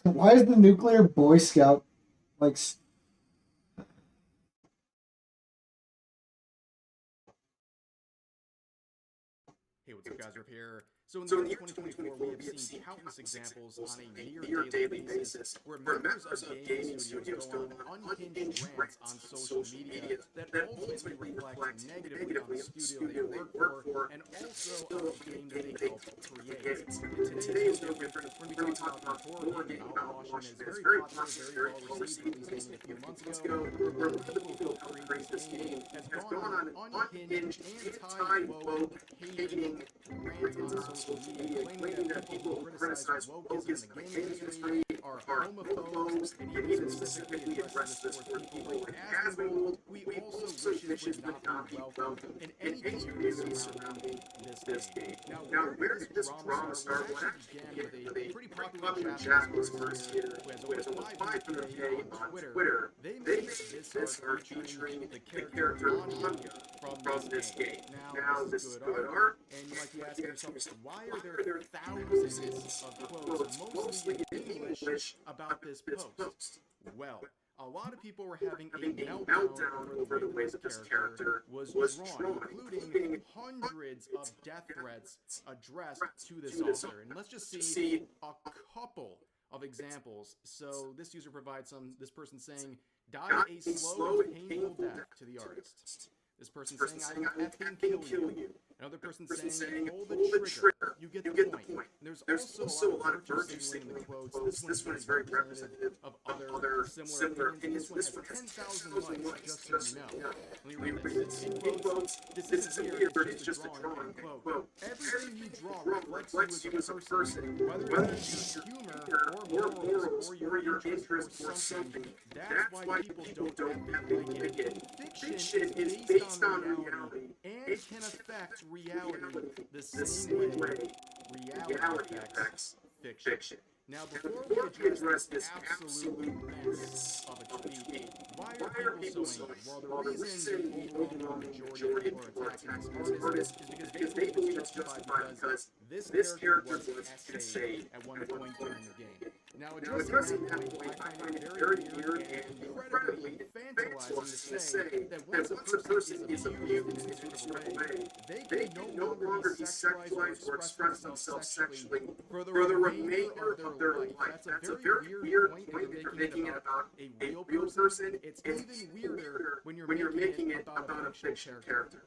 why is the nuclear Boy Scout like? Hey, what's up, guys? Rip here. So in the year 2024, we have seen countless examples on a near daily basis where members of gaming studios go on unhinged rants on social media that ultimately reflect negatively on the studio they work for and also on the game that they help create. And today's no different. We're going to be talking about the horror game Outlaw that is very popular, very well received, released only a few months ago. Where one of the people who created this game has gone on unhinged, anti-woke, hating rants on social media, claiming that people who criticize wokeism in the gaming industry are homophobes, and he even specifically addressed this towards people like Asmongold, who he also wishes would not be welcome in any community surrounding this game. Now, where did this drama start? Well, it actually began with a pretty popular Japanese artist here who has over 500K on Twitter. They made this art featuring the character Anya from this game. Now, this is good art, and you might be asking yourself, why are there thousands of quotes, mostly in English, about this post? Well, a lot of people were having a meltdown over the way this character was drawn, including hundreds of death threats addressed to this author. And let's just see a couple of examples. So this user provides this person saying, "Die a slow and painful death to the artist." This person saying, "I will effing kill you." Another person saying, pull the trigger. You get the point. And there's also a lot of virtue signaling in the quotes. This one is very representative of other similar opinions. This one has 10,000 likes, just so you know. Let me read this. In quotes, this isn't weird, it's just a drawing, quote. Everything you draw reflects you as a person, whether it's your humor or morals or your interest or something. That's why people don't have to like it. Fiction is based on reality and can affect reality the same way reality affects fiction. Now, before we address this absolute mess of a tweet, why are people suing? Well, the reason the overwhelming majority of people are attacking this artist is because they believe it's justified because this character was essayed at one point during the game. Now, addressing that point, I find it very weird and incredibly tantalizing to say that once a person is abused in any sort of way, they can no longer be sexualized or express themselves sexually for the remainder of their life. That's a very weird point that you're making about a real person. It's even weirder when you're making it about a fictional character.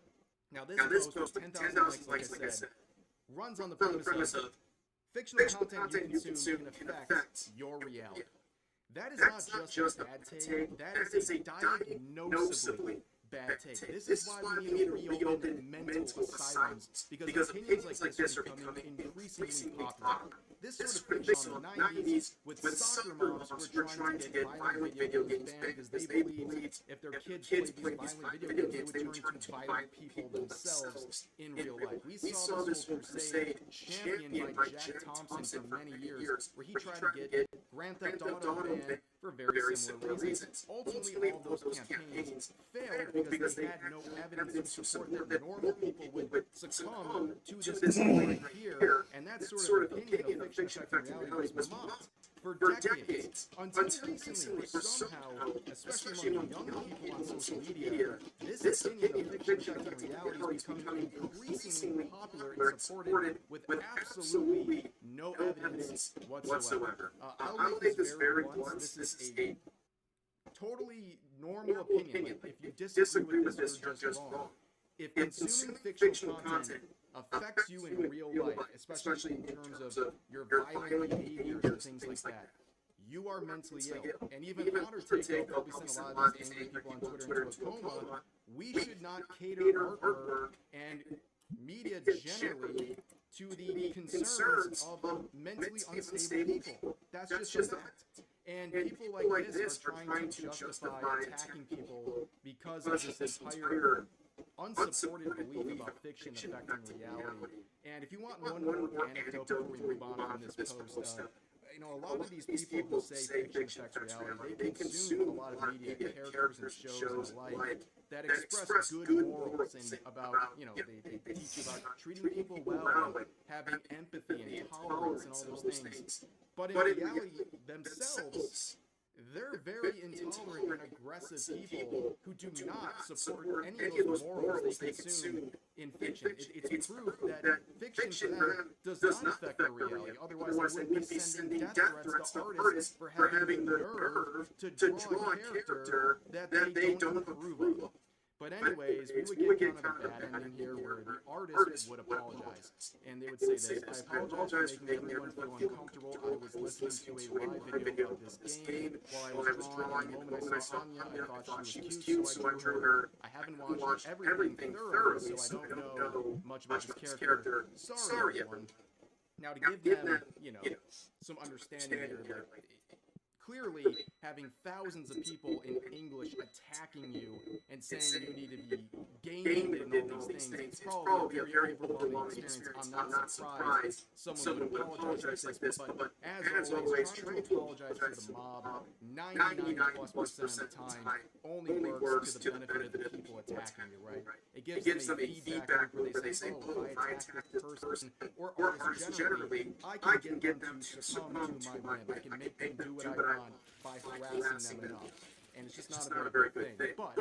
Now, this post with 10,000 likes, like I said, runs on the premise of fictional content you consume can affect your reality. That is not just a bad take, that is a diagnosably bad take. This is why we need to reopen mental asylums, because opinions like this are becoming increasingly popular. This sort of fiction in the 90s with soccer moms who were trying to get violent video games banned because they believed if their kids played these violent video games, they would turn into violent people themselves in real life. We saw this whole crusade championed by Jack Thompson for many years, where he tried to get Grand Theft Auto banned for very similar reasons. Ultimately, all those campaigns failed because they had no evidence to support that normal people would succumb to this right here, and that sort of opinion of fiction affecting reality was mocked for decades, until recently, where somehow, especially among young people on social media, this opinion of fiction affecting reality is becoming increasingly popular and supported with absolutely no evidence whatsoever. I'll make this very blunt. This is a totally normal opinion. Like, if you disagree with this, you're just wrong. If consuming fictional content affects you in real life, especially in terms of your violent behaviors and things like that, you are mentally ill. And even hotter take, I'll probably send a lot of these angry people on Twitter into a coma. We should not cater artwork and media generally to the concerns of mentally unstable people. That's just a fact. And people like this are trying to justify attacking people because of this entire unsupported belief about fiction affecting reality. And if you want one more anecdote before we move on from this post, a lot of these people who say fiction affects reality, they consume a lot of media, characters and shows and the like, that express good morals and about, they teach you about treating people well and having empathy and tolerance and all those things. But in reality, themselves, they're very intolerant and aggressive people who do not support any of those morals they consume in fiction. It's proof that fiction for them does not affect their reality. Otherwise, they wouldn't be sending death threats to artists for having the nerve to draw a character that they don't approve of. But anyways, we would get kind of a bad ending here where the artist would apologize. And they would say this: I apologize for making everyone feel uncomfortable. I was listening to a live video of this game while I was drawing. And the moment I saw Anya, I thought she was cute, so I drew her. I haven't watched everything thoroughly, so I don't know much about this character. Sorry, everyone. Now, to give them, some understanding here, clearly having thousands of people in English attacking you and saying you need to be gaming and all these things, it's probably a very overwhelming experience. I'm not surprised someone would apologize like this, but as always, trying to apologize to the mob 99+% of the time only works to the benefit of the people attacking you, right? It gives them a feedback loop where they say, oh, if I attack this person or artist generally, I can get them to succumb to my whim. I can make them do what I want by harassing them enough. And it's just not a very good thing. But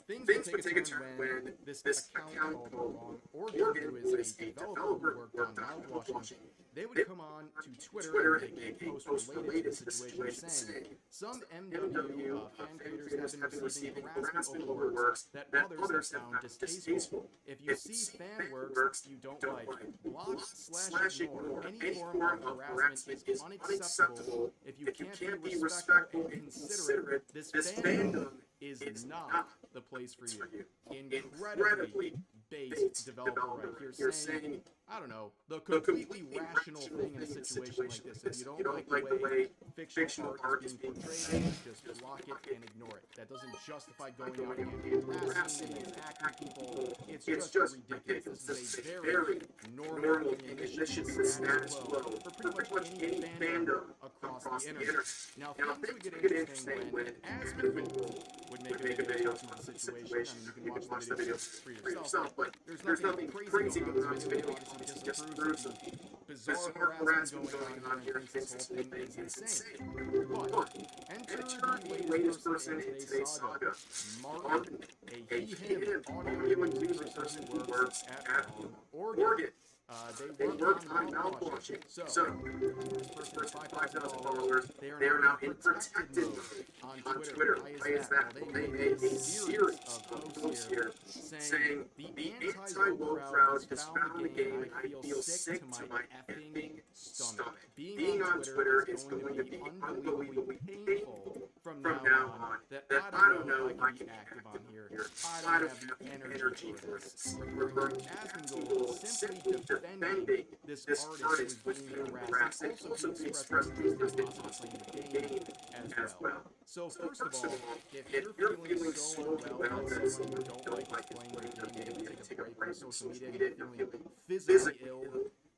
things would take a turn when this account called Wrong Order, who is a developer who worked on mouthwashing, they would come on to Twitter and make a post related to the situation saying, some MW fan creators have been receiving harassment over works that others have found distasteful. If you see fan works you don't like, block/ignore. Any form of harassment is unacceptable. If you can't be respectful and considerate, this fandom is not the place for you. Incredibly based developer right here saying, I don't know, the completely rational thing in a situation like this. If you don't like the way fictional art is being portrayed, just block it and ignore it. That doesn't justify going out and harassing and attacking people. It's just ridiculous. This is a very normal thing, and this should status quo for pretty much any fandom across the internet. Now, things would get interesting when Asmongold would make a video talking about the situation. I mean, you can watch the video for yourself, but there's nothing crazy going on in this video. Obviously, disapproves of the bizarre harassment going on here and thinks this whole thing is insane. But enter the latest person in today's saga, Martin, a he/him audio and music person who works at Oregon. They worked on mouth watching. So, this person has 5,000 followers. They are now in protected mode on Twitter. Why is that? Well, they made a series of posts here saying, the anti-woke crowd has found the game and I feel sick to my effing stomach. Being on Twitter is going to be unbelievably painful from now on that I don't know if I can be active on here. I don't have the energy for this. Referring to Asmongold simply defending this artist who is being harassed and also being expressed interest in possibly playing the game as well. So first of all, if you're feeling so unwell that someone you don't like is playing the game, maybe take a break from social media and you're feeling physically ill,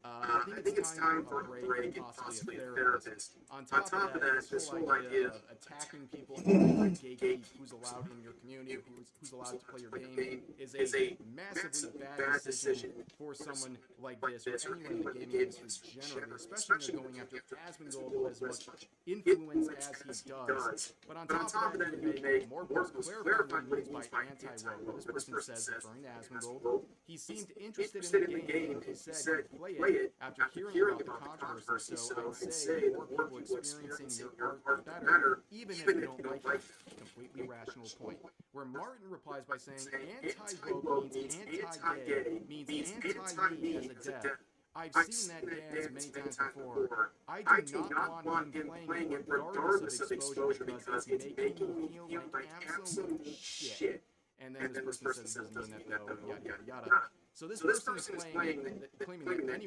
I think it's time for a break and possibly a therapist. On top of that, this whole idea of attacking people and gatekeep who's allowed in your community, who's allowed to play your game, is a massively bad decision for someone like this, or anyone in the gaming industry generally, especially when they're going after Asmongold, who has as much influence as he does. But on top of that, you make more posts clarifying what he means by anti-woke. This person says, referring to Asmongold, he seemed interested in the game. He said he'd play it after hearing about the controversy, so I'd say more people experiencing your art better, even if you don't like it. Completely rational point. Where Martin replies by saying, anti-woke means anti-gay, means anti-me as a dev. I've seen that dance many times before. I do not want him playing it regardless of exposure because it's making me feel like absolute shit. And then this person says it doesn't mean that though, yada yada yada. So this person is claiming that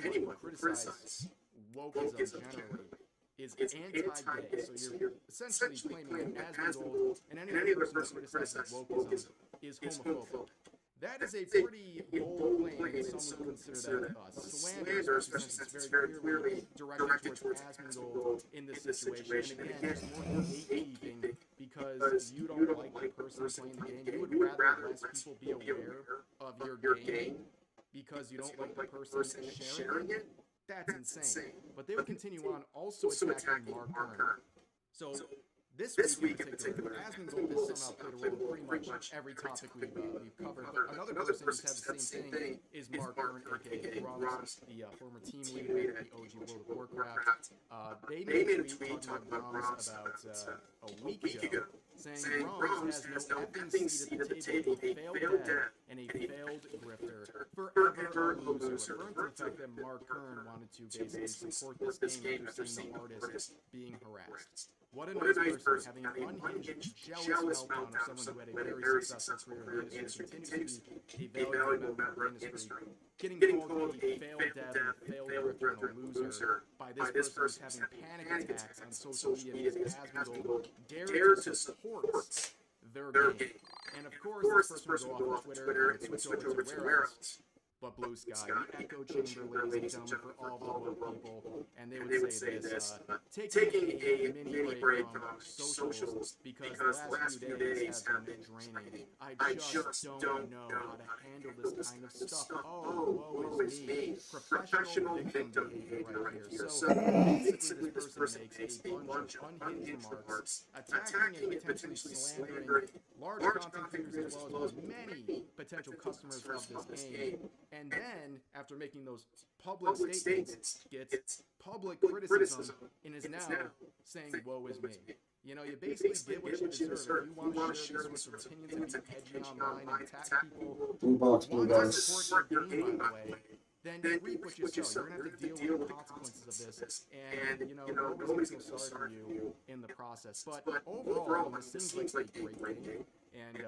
anyone who criticizes wokeism generally is anti-gay. So you're essentially claiming that Asmongold and any other person who criticizes wokeism is homophobic. That is a pretty bold claim, and some would consider that slander, since it's very clearly directed towards Asmongold in this situation. And again, just more gatekeeping because you don't like the person playing the game. You would rather less people be aware of your game because you don't like the person sharing it. That's insane. But they would continue on also attacking Mark Kern. So this week in particular, Asmongold has somehow played a role in pretty much every topic we've covered. But another person who's had the same thing is Mark Kern, aka Grums, the former team leader at the OG World of Warcraft. They made a tweet talking about Grums about a week ago, saying Grums has no effing seat at the table, a failed dev, and a failed grifter, forever a loser, referring to the fact that Mark Kern wanted to basically support this game after seeing the artist being harassed. What a nice person, having an unhinged, jealous meltdown of someone who had a very successful career in the industry, continues to be a valuable member of the industry, getting called a failed dev, a failed grifter, and a loser by this person who's having panic attacks on social media because Asmongold dared to support their game. And of course, this person would go off of Twitter and switch over to where else but Blue Sky, the echo chamber, ladies and gentlemen, for all the woke people. And they would say this, taking a mini break from socials because the last few days have been draining. I just don't know how to handle this kind of stuff. Oh, woe is me. Professional victim behavior right here. So basically this person makes a bunch of unhinged remarks, attacking and potentially slandering large content creators as well as many potential customers of this game. and then after making those public statements, gets public criticism and is now saying, "Woe is me." You know, you basically get what you deserve. If you want to share these sorts of opinions and be edgy online and attack people who want to support your game, by the way, then you reap what you sow. You're going to have to deal with the consequences of this. And, you know, nobody's going to feel sorry for you in the process. But overall, this seems like a great thing. And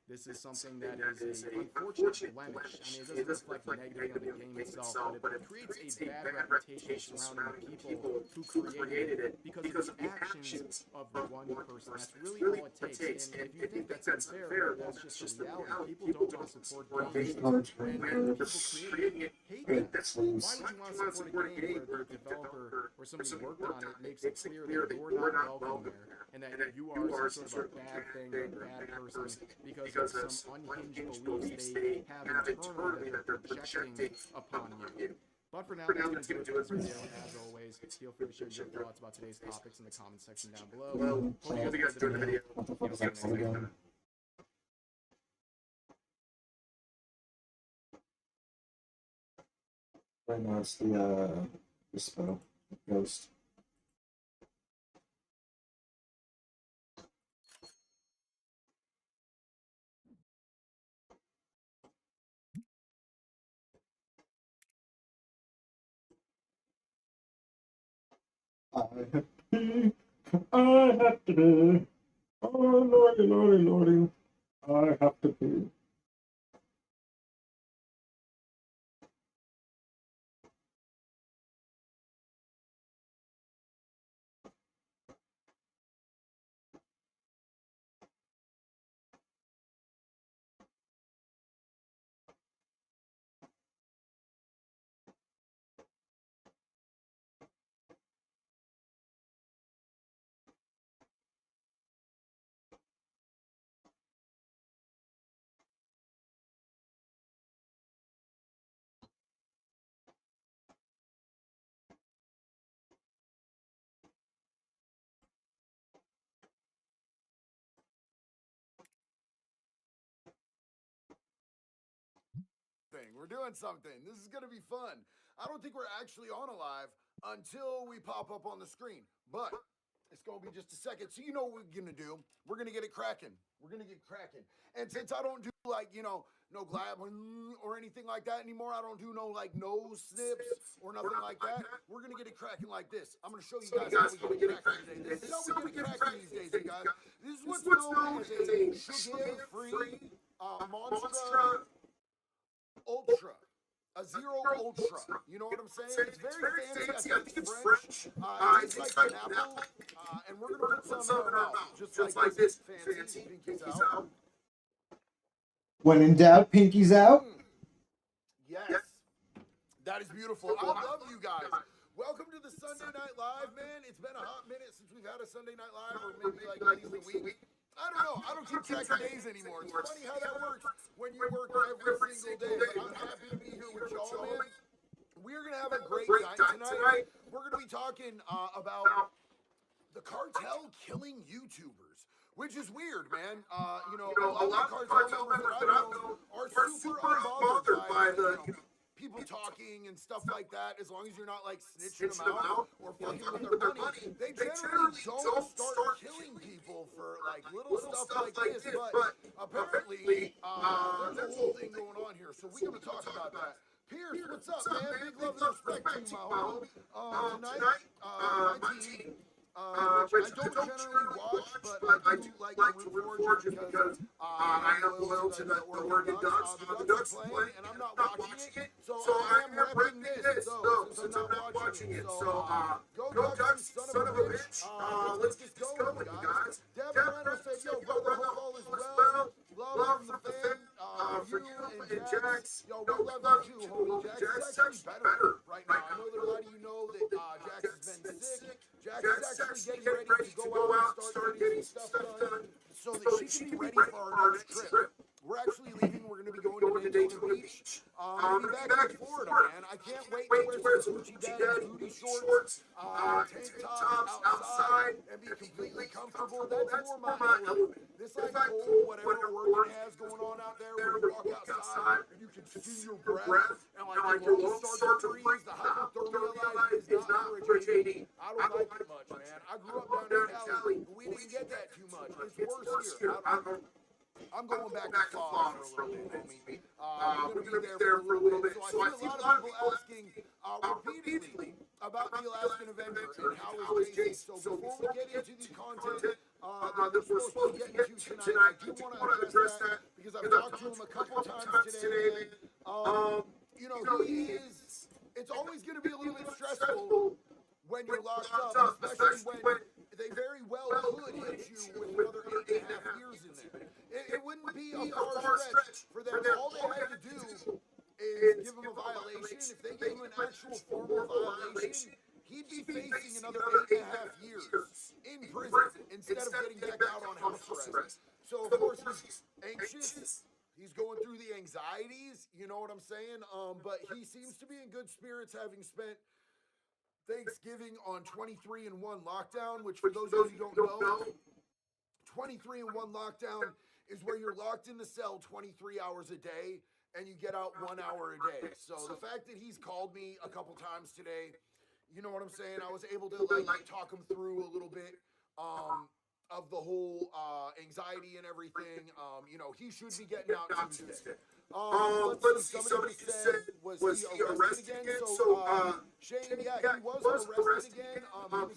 this is something that is an unfortunate blemish. I mean, it doesn't reflect negatively on the game itself, but it creates a bad reputation surrounding the people who created it because of the actions of one person. That's really all it takes. And if you think that's unfair, that's just the reality. People don't want to support games when people creating it hate that. Why would you want to support a game where the developer or somebody worked on it makes it clear that you're not welcome there and that you are some sort of a bad thing or a bad person because of some unhinged beliefs they have internally that they're projecting upon you. But for now, that's going to do it for this video. As always, feel free to share your thoughts about today's topics in the comment section down below. Hope you guys enjoyed the video. See you next time. Right now it's the spell, ghost. I have to pee. I have to pee. Oh, lordy, lordy, lordy. I have to pee. We're doing something. This is going to be fun. I don't think we're actually on alive until we pop up on the screen, but it's going to be just a second. So you know what we're going to do. We're going to get it cracking. We're going to get cracking. And since I don't do like, you know, no glab or anything like that anymore, I don't do no like nose snips or nothing like that. We're going to get it cracking like this. I'm going to show you guys how we get it cracking today. This is how we get it cracking these days, you guys. This is what's known as a sugar-free Monster Ultra. A Zero Ultra. You know what I'm saying? It's very fancy. I think it's French. It tastes like an apple. And we're going to put some in our mouth. Just like this. Fancy. Pinkies out. When in doubt, pinkies out. Yes. That is beautiful. I love you guys. Welcome to the Sunday Night Live, man. It's been a hot minute since we've had a Sunday Night Live, or maybe like at least a week. I don't know. I don't keep track of days anymore. It's funny how that works when you work every single day. But I'm happy to be here with y'all, man. We're going to have a great night tonight. We're going to be talking about the cartel killing YouTubers, which is weird, man. You know, a lot of cartel members that I know are super unbothered by the, you know, people talking and stuff like that, as long as you're not like snitching them out or fucking with their money. They generally don't start killing people for like little stuff like this, but apparently there's a whole thing going on here, so we're going to talk about that. Pierce, what's up, man? Big love and respect to you, my homie. Tonight, my team, which I don't generally watch, but I do like to root for just because I am loyal to the Oregon Ducks. The Ducks are playing, and I'm not watching it, so I am repping this, though, since I'm not watching it. So, go Ducks, son of a bitch. Let's just go, guys. Deb Brenner said, yo, brother, hope all is well. Love from the fan, for you and Jax. Yo, we love you too, homie. Jax is actually better right now. I know that a lot of you know that Jax has been sick. Jax is actually getting ready to go out and start getting stuff done so that she can be ready for our next trip. We're actually leaving. We're going to be going to Daytona Beach. I'm going to be back in Florida, man. I can't wait to wear some Gucci Dad booty shorts, tank tops outside, and be completely comfortable. That's more my element. This like cold, whatever Oregon has going on out there, where you walk outside and you can can see your breath, and like your lungs start to freeze. The hypothermia life is not for a JD. I don't like it much, man. I grew up down in Cali, and we didn't get that too much. It's worse here. I'm going back to Florida for a little bit, homie. We're going to be there for a little bit. So I see a lot of people asking repeatedly about the Alaskan Avenger and how is Jason. So before we get into the content that we're supposed to be getting to tonight, I do want to address that because I've talked to him a couple times today. You know, it's always going to be a little bit stressful when you're locked up, especially when they very well could hit you with another 8.5 years in there. It wouldn't be a far stretch for them. All they had to do is give him a violation. If they gave him an actual formal violation, he'd be facing another 8.5 years in prison instead of getting back out on house arrest. So, of course, he's anxious. He's going through the anxieties, you know what I'm saying? But he seems to be in good spirits, having spent Thanksgiving on 23-1 lockdown, which for those of you who don't know, 23-1 lockdown is where you're locked in the cell 23 hours a day and you get out 1 hour a day. So the fact that he's called me a couple times today, you know what I'm saying? I was able to like talk him through a little bit of the whole anxiety and everything. You know, he should be getting out Tuesday. Let's see, somebody just said, was he arrested again? So, Shane, yeah, he was arrested again.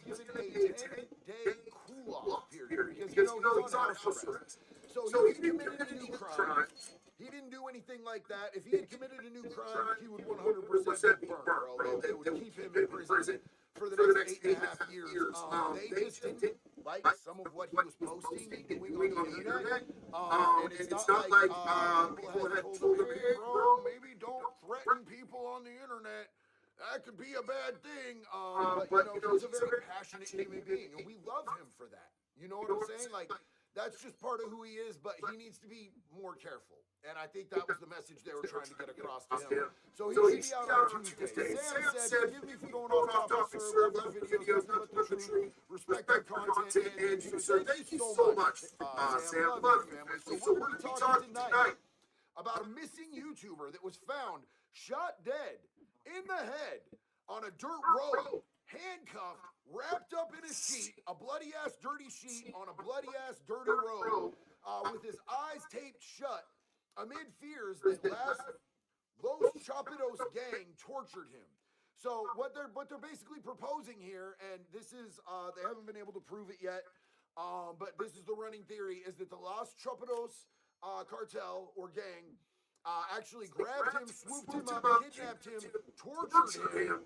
He was given a 10-day cool-off period because, you know, he's on house arrest. So he committed a new crime. He didn't do anything like that. If he had committed a new crime, he would 100% be burned, bro. They would keep him in prison for the next 8.5 years. They just didn't like some of what he was posting and doing on the internet. And it's not like people had told him, hey, bro, maybe don't threaten people on the internet. That could be a bad thing. But you know, he's a very passionate human being, and we love him for that. You know what I'm saying? Like, that's just part of who he is, but he needs to be more careful. And I think that was the message they were trying to get across to him. So he should be out on Tuesday. Sam said, forgive me for going off topic, sir. Love your videos, nothing but the truth. Respect your content. And so thank you so much, Sam. Love you, family. So we're talking tonight about a missing YouTuber that was found shot dead in the head on a dirt road, handcuffed, wrapped up in a sheet, a bloody-ass dirty sheet on a bloody-ass dirty road, with his eyes taped shut, amid fears that Los Chapitos gang tortured him. So what they're basically proposing here, and this is, they haven't been able to prove it yet, but this is the running theory, is that the Los Chapitos cartel or gang actually grabbed him, swooped him up, kidnapped him, tortured him,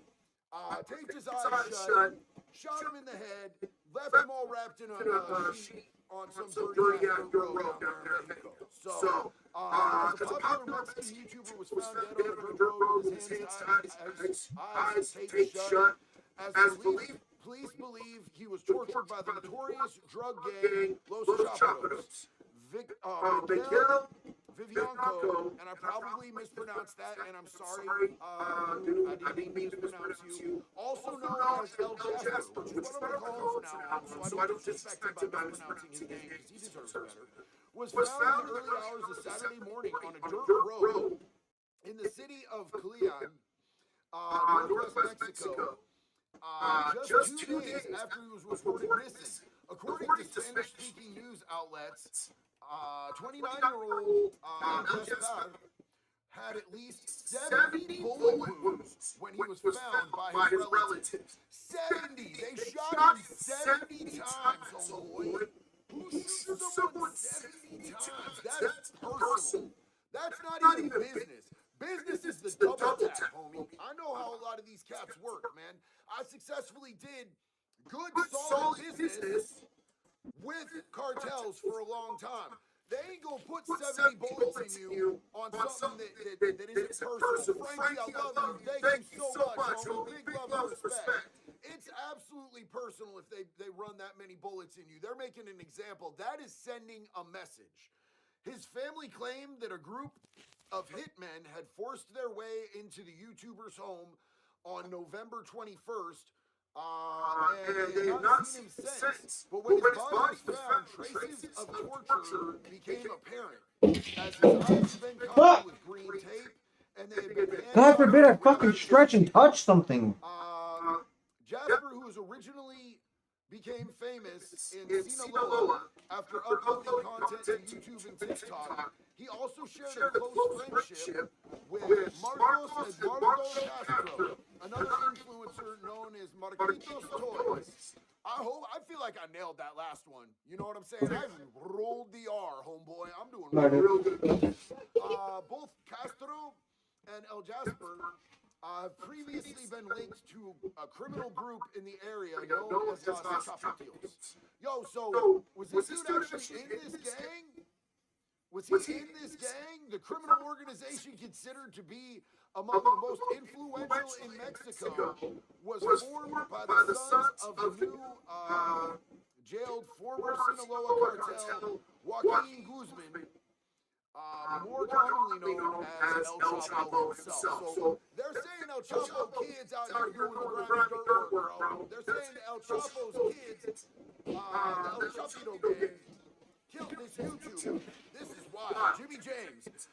taped his eyes shut, shot him in the head, left him all wrapped in a sheet on some dirty-ass dirt road down there in Mexico. So, a popular Mexican YouTuber was found dead on a dirt road with his hands tied, eyes taped shut. As police believe he was tortured by the notorious drug gang Los Chapitos. Miguel Vivianco, and I probably mispronounced that, and I'm sorry, dude, I didn't mean to mispronounce you. Also known as El Jasper, which is what I'm going to call him from now on, so I don't disrespect him by mispronouncing his name, because he deserves better, was found in the early hours of Saturday morning on a dirt road in the city of Cleon, northwest Mexico, just 2 days after he was reported missing. According to Spanish-speaking news outlets, 29-year-old Gaspar had at least 70 bullet wounds when he was found by his relatives. 70! They shot him 70 times, homeboy. Who shoots someone 70 times? That is personal. That's not even business. Business is the double tap, homie. I know how a lot of these caps work, man. I successfully did good, solid business with cartels for a long time. They ain't gonna put 70 bullets in you on something that isn't personal. Frankie, I love you. Thank you so much, homie. Big love and respect. It's absolutely personal if they run that many bullets in you. They're making an example. That is sending a message. His family claimed that a group of hitmen had forced their way into the YouTuber's home on November 21st. And they have not seen him since. But when his body was found, traces of torture became apparent. As his eyes had been covered with green tape, God forbid I fucking stretch and touch something. Jasper, who was originally became famous in Sinaloa after uploading content to YouTube and TikTok, he also shared a close friendship with Marcos Eduardo Castro, another influencer known as Marquitos Toys. I feel like I nailed that last one. You know what I'm saying? I rolled the R, homeboy. I'm doing real good. Both Castro and El Jasper have previously been linked to a criminal group in the area known as Los Chapitos. Yo, so was this dude actually in this gang? Was he in this gang? The criminal organization considered to be among the most influential in Mexico was formed by the sons of the new jailed former Sinaloa cartel Joaquin Guzman, more commonly known as El Chapo himself. So they're saying El Chapo kids out here doing the grimy dirt work, bro. They're saying the El Chapo's kids, the El Chapito gang, killed this YouTube. This is wild. Jimmy James.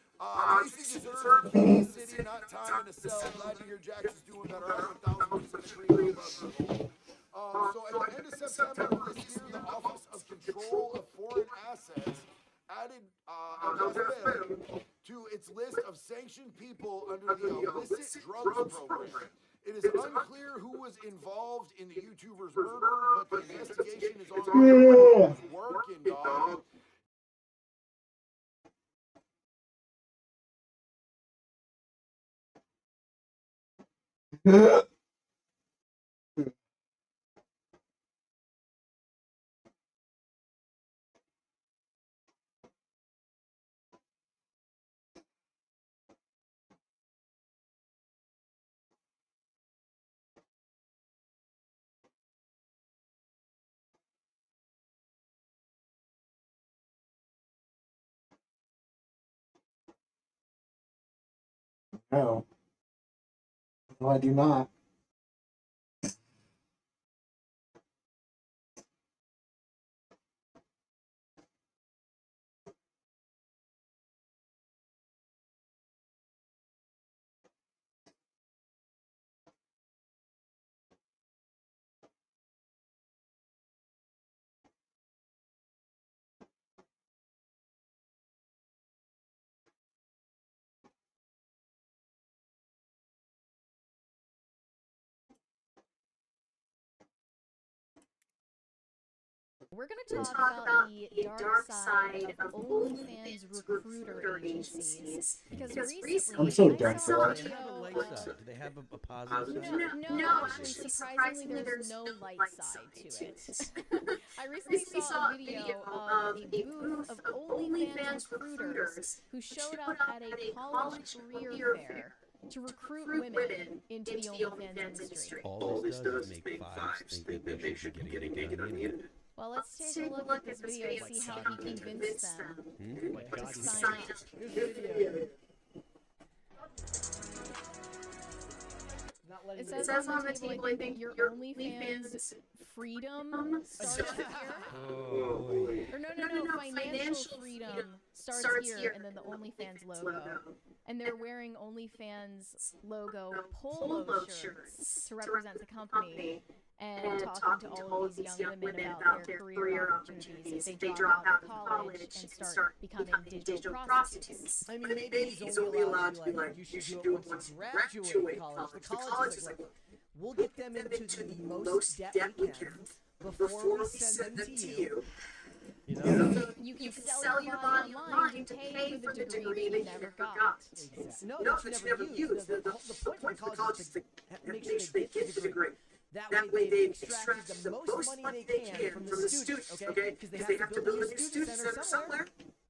Casey deserves Katy City, not time in a cell. Glad to hear Jax is doing better. I'm 1,000% agree with you. So at the end of September of this year, the Office of Control of Foreign Assets added El Jasper to its list of sanctioned people under the illicit drugs program. It is unclear who was involved in the YouTuber's murder, but the investigation is ongoing. It's working, dog. No. No, I do not. We're going to talk about the dark side of OnlyFans recruiter agencies. Because recently, I'm so I done saw a for it. Do they have a light video. side? Do they have a positive side? No, actually, surprisingly, there's no light side to it. I recently saw a video of a booth of OnlyFans recruiters who showed up at a college career fair to recruit women into the OnlyFans industry. All this does is make fives think that they should be getting it on the internet. Well, let's take a look at this video and see how he convinced them Oh my God, to sign up. Here's the video. It says on the table, I think, your OnlyFans freedom starts here. Or no, financial freedom starts here, and then the OnlyFans logo. And they're wearing OnlyFans logo polo shirts to represent the company. And talking to all of these young women about their career opportunities if they drop out of college and start becoming digital prostitutes. I mean, maybe he's only allowed to be like, you should do it once you graduate college. The college is like, look, we'll get them into the most debt we can before we send them to you. You know? You can sell your body online to pay for the degree that you never got. Exactly. No, that you never used. The point for the college is to make sure they get the degree. That way they've extracted the most money they can from the students, okay? Because they have to build a student center somewhere.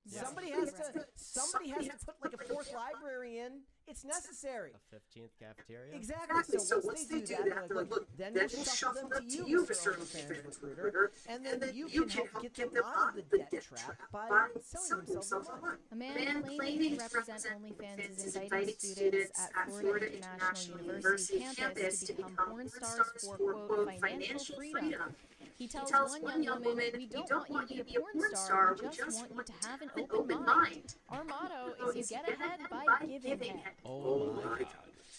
Yeah. Somebody has to put like a fourth library in. It's necessary. A 15th cafeteria? Exactly. So once they do that, they're like, look, then we'll shuffle them to you, Mr. OnlyFans recruiter, and then you can help get them out of the debt trap by selling themselves online. A man claiming to represent OnlyFans is inviting students at Florida International University campus to become porn stars for, quote, financial freedom. He tells one young woman, we don't want you to be a porn star, we just want you to have an open mind. Our motto is you get ahead by giving head. Oh my God.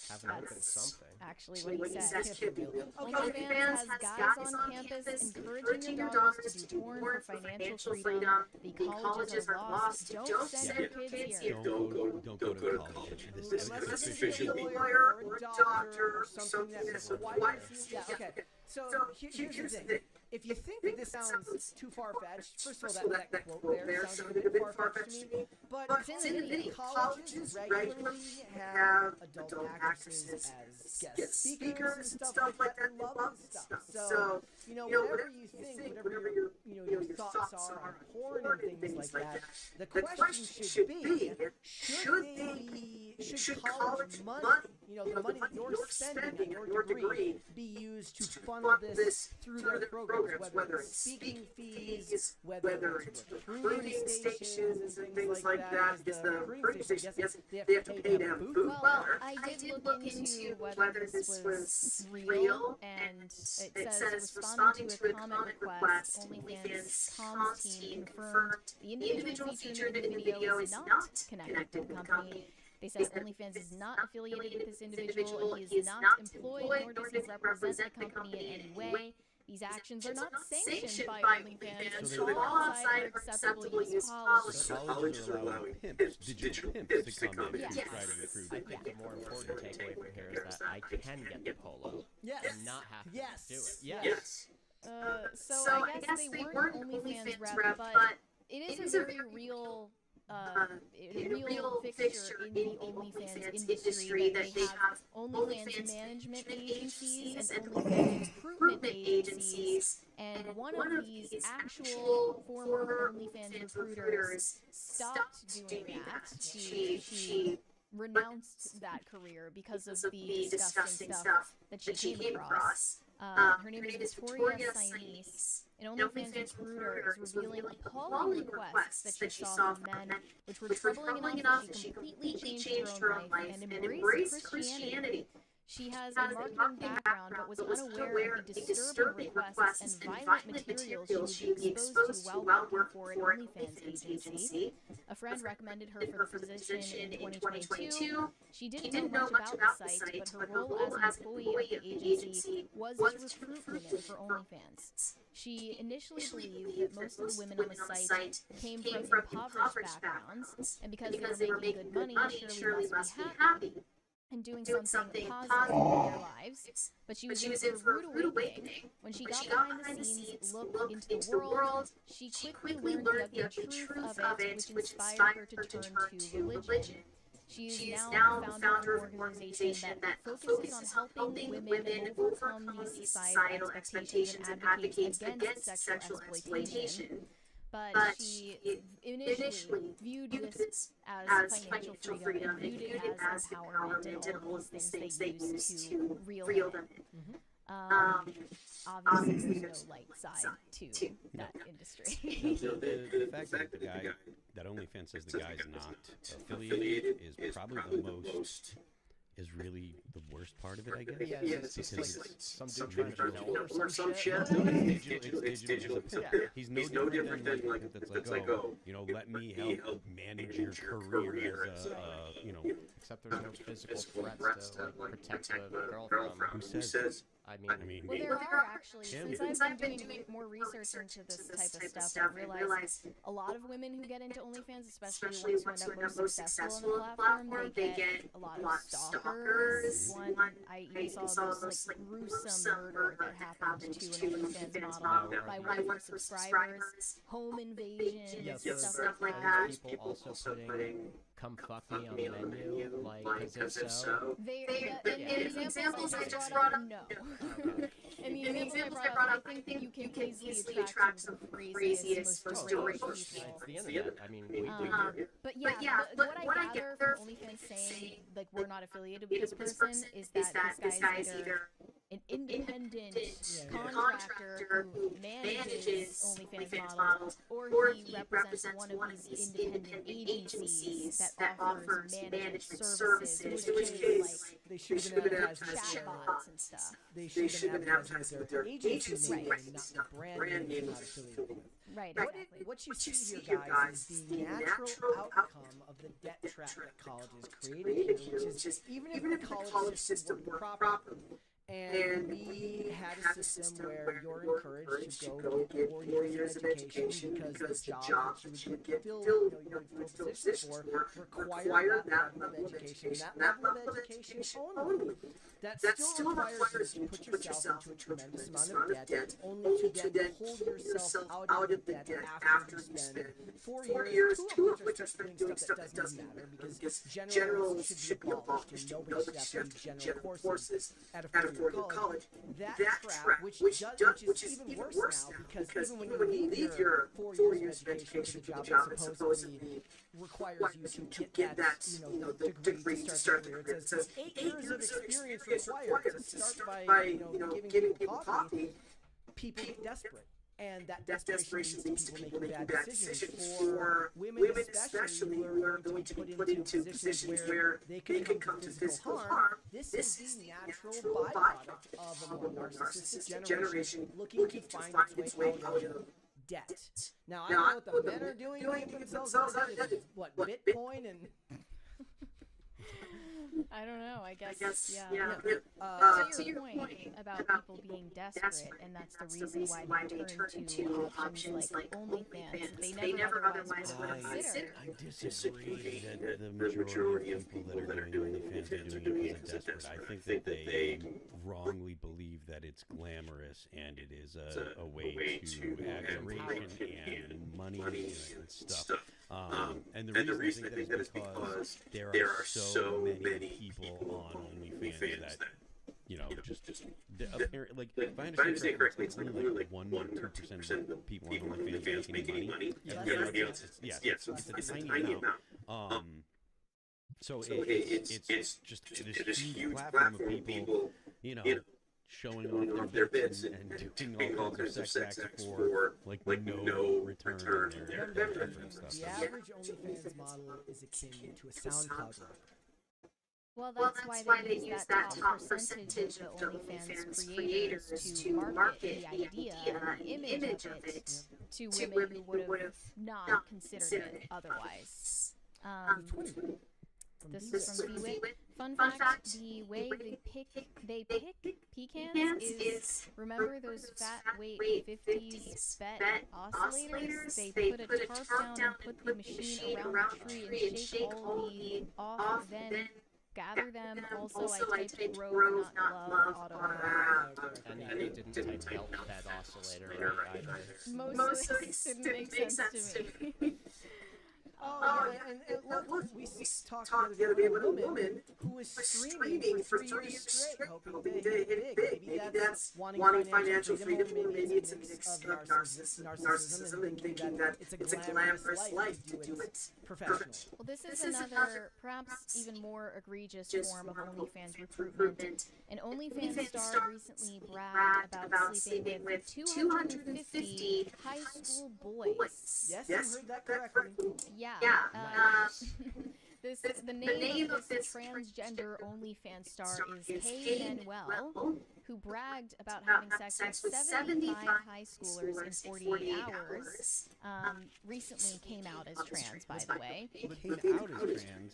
Have an open something. Actually, what he said. OnlyFans has guys on campus encouraging your daughters to do porn for financial freedom. The colleges are lost. Don't send your kids here. Don't go to college. This Unless is you're going to be a lawyer or a doctor or something that's required. Yeah, okay. So here's the thing. If you think that this sounds too far-fetched, first of all, that quote there sounds a bit far-fetched to me. But it's in the video. Colleges regularly have adult actresses as guest speakers and stuff like that. They love this stuff. So, whatever you think, whatever your thoughts are on porn and things like that, the question should be, should college money, the money that you're spending on your degree, be used to funnel this through their programs, whether it's speaking fees, whether it's recruiting stations and things like that, because the recruiting stations, they have to pay to have booth. Well, I did look into whether this was real, and it says responding to a comment request, OnlyFans comms team confirmed the individual featured in the video is not connected to the company. They said OnlyFans is not affiliated with this individual, and he is not employed, nor does he represent the company in any way. These actions are not sanctioned by OnlyFans and fall outside their acceptable use policy. So colleges are allowing pimps, digital pimps, to come in and try to recruit. I think the more important takeaway from here is that I can get the polo and not have to do it. Yes. So I guess they weren't OnlyFans rep, but it is a very real fixture in the OnlyFans industry that they have OnlyFans management agencies and OnlyFans recruitment agencies, and one of these actual former OnlyFans recruiters stopped doing that. She renounced that career because of the disgusting stuff that she came across. Her name is Victoria Sinise. An OnlyFans recruiter is revealing appalling requests that she saw from men, which were troubling enough that she completely changed her own life and embraced Christianity. She has a marketing background, but was unaware of the disturbing requests and violent materials she would be exposed to while working for an OnlyFans agency. A friend recommended her for the position in 2022. She didn't know much about the site, but her role as an employee of the agency was to recruit women for OnlyFans. She initially believed that most of the women on the site came from impoverished backgrounds, and because they were making good money, surely must be happy and doing something positive in their lives. But she was in for a rude awakening. When she got behind the scenes, looked into the world, she quickly learned the truth of it, which inspired her to turn to religion. She is now the founder of an organization that focuses on helping women overcome these societal expectations and advocates against sexual exploitation. But she initially viewed this as financial freedom and viewed it as empowerment and all those things they used to reel them in. Obviously, there's no light side to that industry. The fact that OnlyFans says the guy's not affiliated is probably the most, is really the worst part of it, I guess. Yeah, it's because like some dude trying to film or some shit. It's digital. He's no different than like that's like, oh, let me help manage your career as a, Except there's no physical threats to protect a girl from. Who says? I mean, well, there are actually. Since I've been doing more research into this type of stuff, I realized a lot of women who get into OnlyFans, especially ones who end up most successful on the platform, they get a lot of stalkers. I saw those like gruesome murder that happened to an OnlyFans model by one of her subscribers, home invasion, stuff like that. People also putting "come fuck me" on the menu, like, as if so. The examples I just brought up, no. And the examples I brought up, I think you can easily attract some of the craziest, most deranged people. It's the internet. I mean, we but what I gather from OnlyFans saying, like, we're not affiliated with this person is that this guy is either an independent contractor who manages OnlyFans models, or he represents one of these independent agencies that offers managed services, which is like They should have been advertising chatbots and stuff. They should have been advertising with their agency name and not the brand name they're not affiliated with. Right, exactly. What you see here, guys, is the natural outcome of the debt trap that colleges created here, which is even if the college system worked properly, and we had a system where you're encouraged to go get 4 years of education because the job that you would get filled, you would fill positions for require that level of education. That level of education only. That still requires you to put yourself into a tremendous amount of debt, only to then pull yourself out of the debt after you spend 4 years, 2 of which are spending stuff that doesn't matter, because generals should be abolished and nobody should have to do general courses at a 4-year college. That trap, which is even worse now, because even when you leave your 4 years of education for the job that supposedly requires you to get that, the degree to start the career. It says 8 years of experience required to start by, giving people coffee. People get desperate. And that desperation leads to people making bad decisions. For women especially, who are going to be put into positions where they can come to physical harm, this is the natural byproduct of a more narcissistic generation looking to find its way out of debt. Now, I don't know what the men are doing to get themselves out of debt. What, Bitcoin and... I don't know. I guess yeah. To your point about people being desperate, and that's the reason why they turn to options like OnlyFans. They never otherwise would have considered. I disagree that the majority of people that are doing OnlyFans are doing it because they're desperate. I think that they wrongly believe that it's glamorous and it is a way to aggravation and money and stuff. And the reason I think that is because there are so many people on OnlyFans that, just apparently, like, if I understand correctly, it's only like 1 or 2% of the people on OnlyFans making money. Everybody else, it's a tiny amount. So it's just this huge platform of people, showing off their bits and doing all kinds of sex acts for like no return on their effort and stuff. The average OnlyFans model is akin to a SoundCloud rapper. Well, that's why they use that top percentage of the OnlyFans creators to market the idea and the image of it to women who would have not considered it otherwise. This is from Vids. Fun fact, the way they pick pecans is, remember those fat weight 50s bet oscillators? They put a tarp down and put the machine around the tree and shake all the off, then gather them. Also, I typed grow, not love, auto. And you didn't type belt fed oscillator right either. Most of this didn't make sense to me. And look, we talked the other day about a woman who was streaming for 3 years straight, hoping to hit big. Maybe that's wanting financial freedom, maybe it's a mix of narcissism and thinking that it's a glamorous life to do it professionally. Well, this is another, perhaps even more egregious form of OnlyFans recruitment. An OnlyFans star recently bragged about sleeping with 250 high school boys. Yes, you heard that correctly. Yeah. The name of this transgender OnlyFans star is Kay Manuel, who bragged about having sex with 75 high schoolers in 48 hours. Recently came out as trans, by the way. Came out as trans.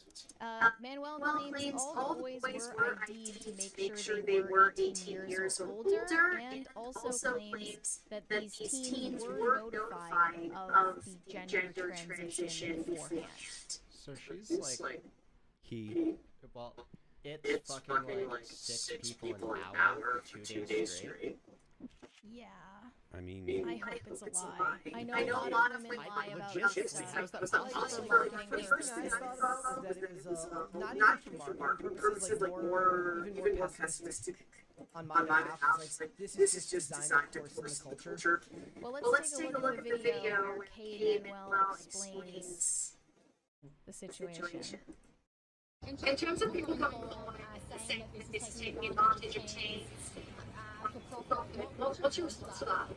Manuel claims all the boys were ID'd to make sure they were 18 years or older, and also claims that these teens were notified of the gender transition beforehand. So she's like, well, it's fucking like 6 people an hour for 2 days straight. Yeah. I mean, I hope it's a lie. I know a lot of women lie about this stuff. How's that The first thing I thought of was that it was not even for marketing purposes, like even more pessimistic on my behalf. It's like, this is just designed, of course, in the culture. Well, let's take a look at the video where Kay Manuel explains the situation. In terms of people saying that this is taking advantage of teens, What's your response to that?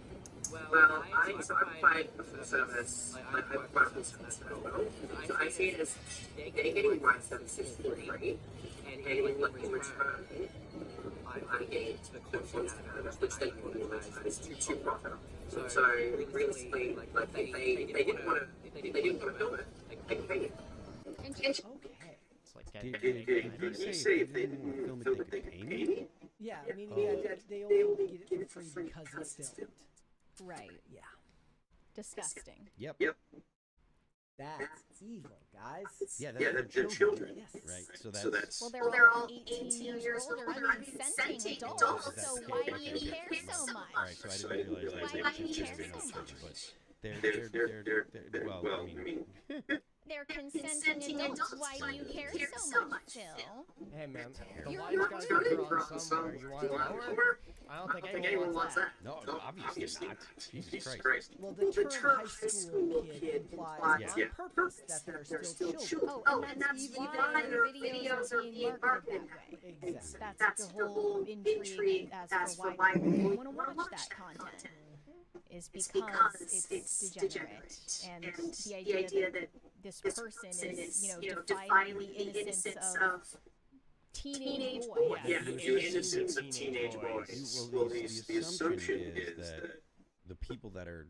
Well, I identified them as like I questions in that photo. So I see it as they getting rights that is free, and in return, I gained the content out of it, which they monetize to profit. So realistically, like they didn't want to film it, they paid it. Okay. It's like Did you say if they didn't want to film it, they could pay me? Yeah, meaning that they only get it for free because it's filmed. Right. Yeah. Disgusting. Yep. That's evil, guys. Yeah, they're children. Yes. Right. So that's Well, they're all 18 years older. I mean, consenting adults. So why do you care so much? All right. So I didn't realize that. Why do you care so much? But they're well, I mean. They're consenting adults. Why do you care so much, Phil? Hey man, the You're line's gotta get drawn somewhere. You want lower? I don't think anyone wants that. No, obviously not. Jesus Christ. Well, the term high school kid implies on purpose that they're still children. Oh, and that's why the videos are being marketed that way. Exactly. That's the whole intrigue as to why people want to watch that content. Is because it's degenerate, and the idea that this person is, defying the innocence of teenage boys. Yeah, the innocence of teenage boys. Well, the assumption is that the people that are,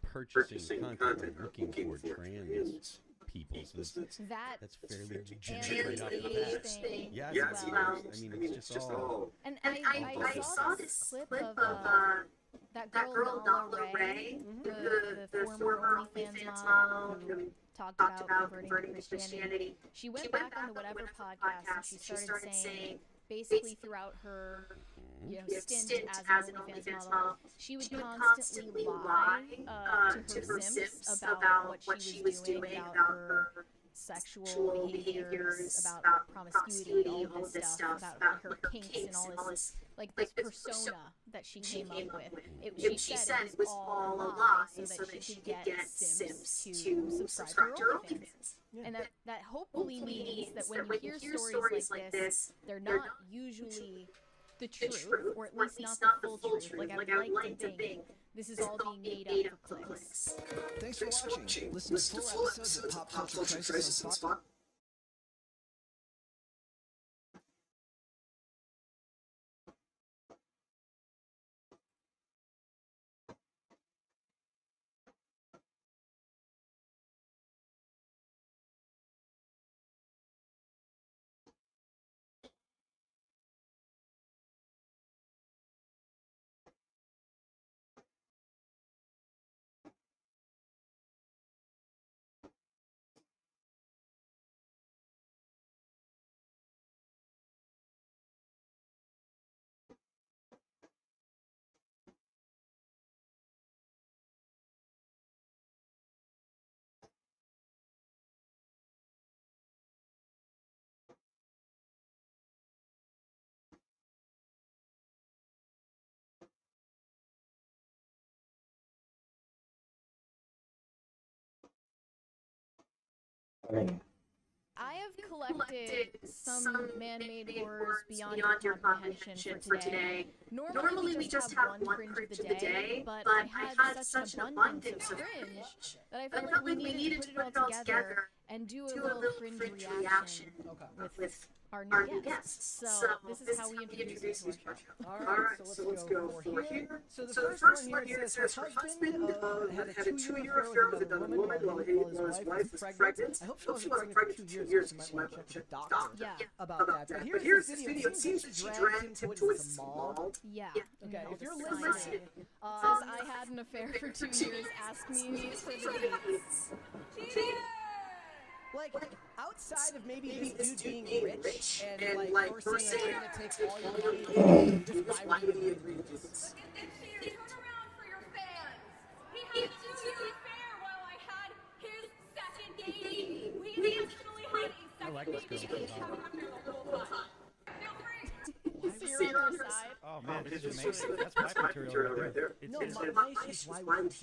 purchasing content are looking for trans people. So that's fairly degenerate right off the bat. Yeah, I mean, it's just all. And I saw this clip of that girl Nala Ray, the former OnlyFans model who talked about converting to Christianity. She went back on the Whatever podcast and she started saying, basically throughout her stint as an OnlyFans model, she would constantly lie to her simps about what she was doing, about her sexual behaviors, about promiscuity, all of this stuff, about her kinks and all this, like this persona that she came up with. She said it was all a lie so that she could get simps to subscribe to her OnlyFans. And that hopefully means that when you hear stories like this, they're not usually the truth, or at least not the full truth. Like, I would like to think this is all being made up for clicks. Thanks for watching. Listen to full episodes of Pop Culture Crisis on Spotify. I have collected some man-made horrors beyond your comprehension for today. Normally we just have one cringe of the day, but I had such an abundance of cringe that I felt like we needed to put it all together and do a little cringe reaction with our new guests. So this is how we introduce you to our show. Alright, so let's go for here. So the first one here says her husband had a 2-year affair with another woman while his wife was pregnant. I hope she wasn't pregnant for 2 years, so you might want to check with the doctor about that. But here's this video. It seems that she dragged him to a mall. Yeah. Okay, if you're listening, says I had an affair for 2 years, ask me for the dates. Like, outside of maybe this dude being rich and like her saying I'm gonna take all your money and just buy me a read this. Turn around for your fans. He had a 2-year affair while I had his second baby. We intentionally had a second baby and kept after the whole time. Feel free. You're on her side. Oh man, this is amazing. That's my material right there. No, my issue is why would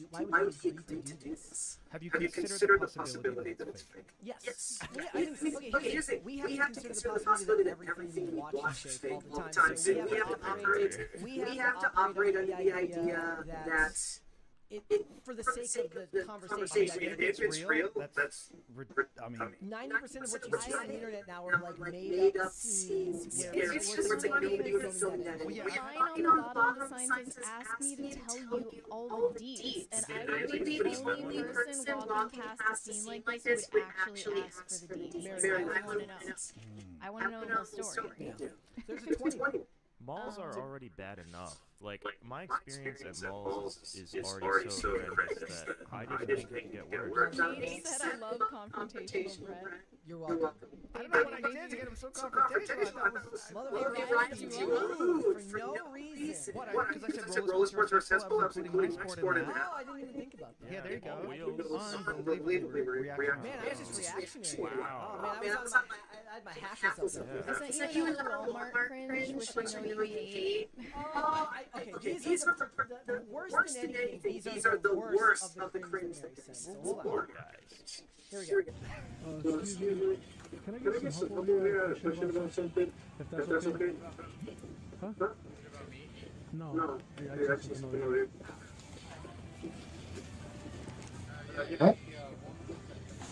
you agree to do this? Have you considered the possibility that it's fake? Yes. I think, okay, here's the thing. We have to consider the possibility that everything we watch is fake all the time. So we have to operate under the idea that for the sake of the conversation, if it's real, that's I mean, 90% of what you see on the internet now are like made up scenes where it's like nobody would film that. The line on the bottom of the sign says, "Ask me to tell you all the deets," and I would be the only person walking past a scene like this who would actually ask for the deets. Like, I want to know. I want to know the whole story. There's a 20. Malls are already bad enough. Like, my experience at malls is already so horrendous that I didn't think it could get worse. Paige said, "I love confrontational bread." You're welcome. I don't know what I did to get him so confrontational. I thought it was motherfucker for no reason. What? Because I said roller sports are successful. I was including my sport in that. No, I didn't even think about that. Yeah, there you go. Unbelievably reactionary. Man, I was just reactionary. Wow. Oh man, I had my hackles up there. I sent you a Walmart cringe, which I know you hate. Okay, these are the worse than anything. These are the worst of the cringe that we sent. So hold on. Guys. Here we go. Excuse me, can I get some help over here? Question about something, if that's okay? Huh? No, I just know you. What?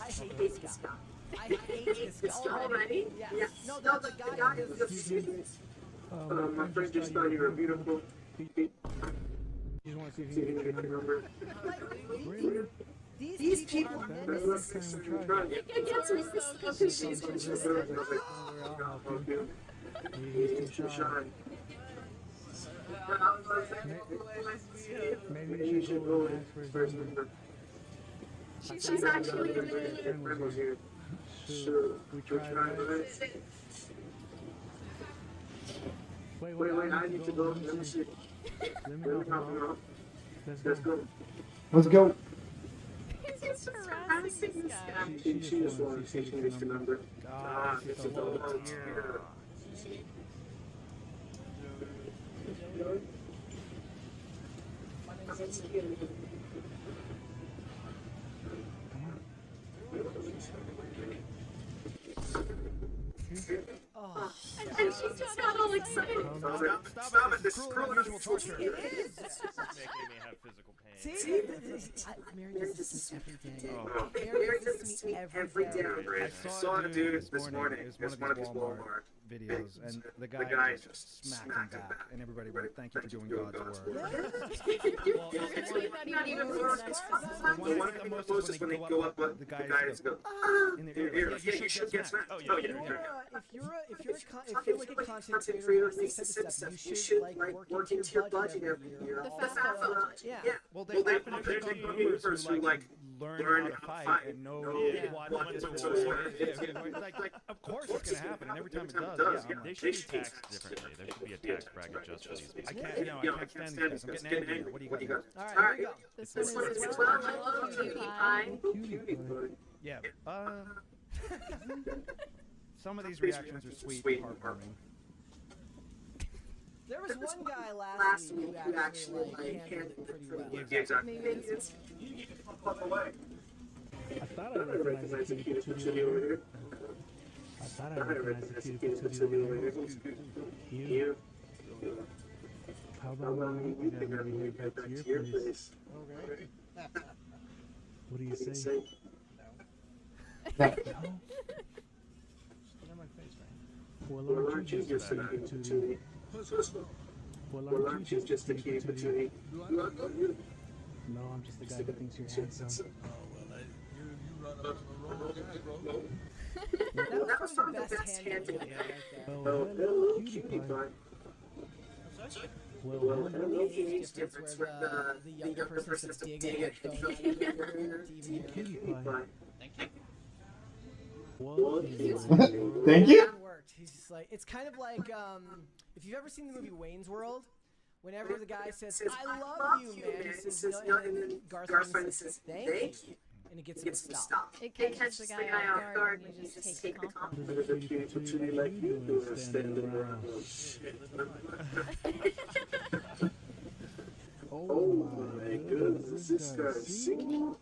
I hate this guy. I hate this guy. Already? Yes. No, the guy is... My friend just thought you were beautiful. You just want to see if you can get your number. Really? These people are menaces. I'll help you. He's too shy. Maybe you should go and ask for his number. She's actually friend was here. So we tried, right? Wait, I need to go. Let me see. Let me help him out. Let's go. Let's go. He's just harassing this guy. She just wants to change the number. It's a low tier. Oh. And she's just got all excited. Stop it. This is cruel and unusual torture. It is. This is making me have physical pain. See? Mary does this to me every day. Mary does this to me every day. I saw a dude this morning. It was one of his Walmart videos, and the guy just smacked him back, and everybody went, "Thank you for doing God's work." The one of the most is when they go up, the guys go in their ear. Yeah, you should get smacked. Oh yeah. If you're like a content creator, like stuff, you should like work into your budget every year. The FAFSA budget. Yeah. Well, they happen to pick on boomers who like learn how to fight and know what to avoid. Like, of course it's gonna happen, and every time it does, They should be taxed differently. There should be a tax bracket just for these people. I can't stand these guys. I'm getting angry here. What do you got? All right, here we go. This one is as well. Cutie pie. Yeah. Some of these reactions are sweet and heartwarming. There was one guy last week who actually like handled it pretty well. Yeah, exactly. Maybe this one. I thought I recognized the cutie patootie over here. I thought I recognized the cutie patootie over here. You. How about we get over here back to your place? Okay. What do you say? No. No? Get on my face, man. Well, aren't you just a cutie patootie? Well, aren't you just a cutie patootie? No, I'm just the guy that thinks you're handsome. That was probably the best handling. Well, hello, cutie pie. Well, hello, age difference where the younger person has to dig a headphone out of their ear to even hear cutie pie. Thank you. Thank you. It worked. He's just like, it's kind of like if you've ever seen the movie Wayne's World, whenever the guy says, "I love you, man," he says, no, and then Garth says, "Thank you," and it gets him to stop. It catches the guy off guard and you just take the compliment. There's a cutie patootie like you doing standing around. Oh my goodness, this guy's singing.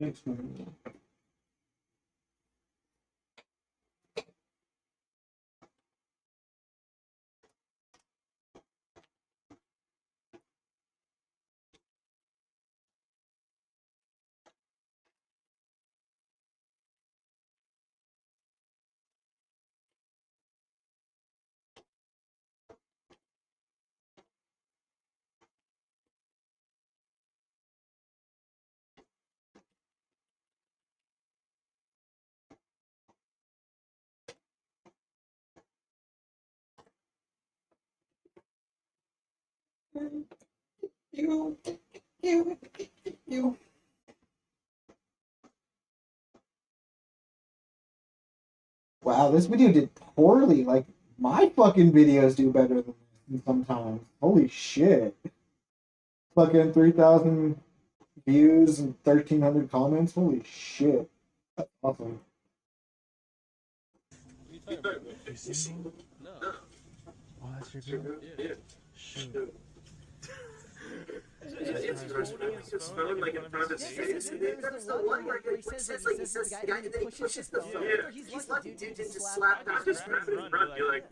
Thanks, man. You. Wow, this video did poorly. Like, my fucking videos do better than this sometimes. Holy shit. Fucking 3,000 views and 1,300 comments. Holy shit. That's awesome. You single? No. Oh, that's your girl? Yeah. Shoot. Is he holding his phone like in front of his face? There's the one where he says the guy and he pushes the phone. Yeah. He's lucky, dude, just slap him. Just grab him and run. Be like,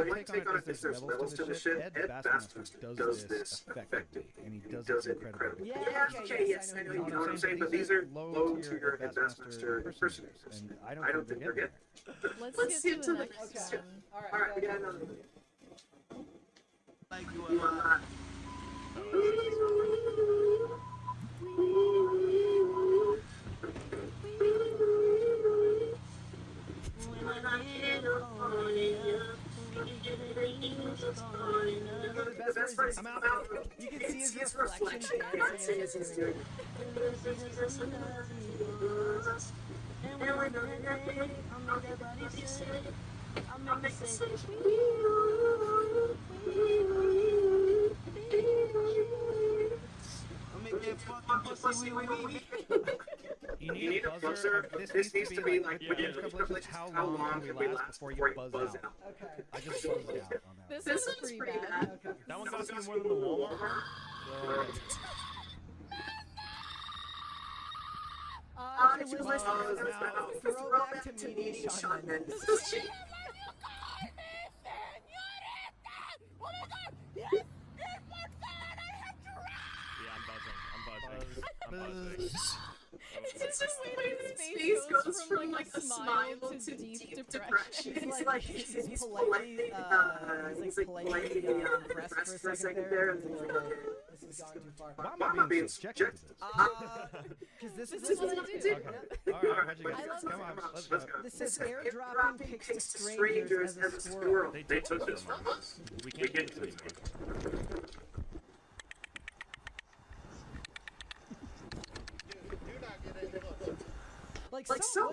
My take on it is there's levels to this shit. Ed Bassmaster does this effectively, and he does it incredibly. Yeah, okay, yes, I know what I'm saying, but these are low-tier Ed Bassmaster impersonators, and I don't think they're getting there. Let's skip to the next question. Alright, we got another video. Like you a lot. The best part is I'm out. You can see his reflection dancing as he's doing it. You need a buzzer. This needs to be like how long can we last before you buzz out? Okay. I just buzzed out on that. This is pretty bad. Okay. That one cost you more than the Walmart one? If you're listening, throwback to meeting Shawn Mendes. I'm buzzing. It's just the way his face goes from like a smile to deep depression. He's like, he's politely impressed for a second there, and he's like, this has gone too far. Why am I being subjected to this? Because this This is is what I do. Okay. Alright, what'd you guys? Come on, let's go. This is airdropping pics to strangers as a squirrel. They took this from us. We can't get this anymore. Like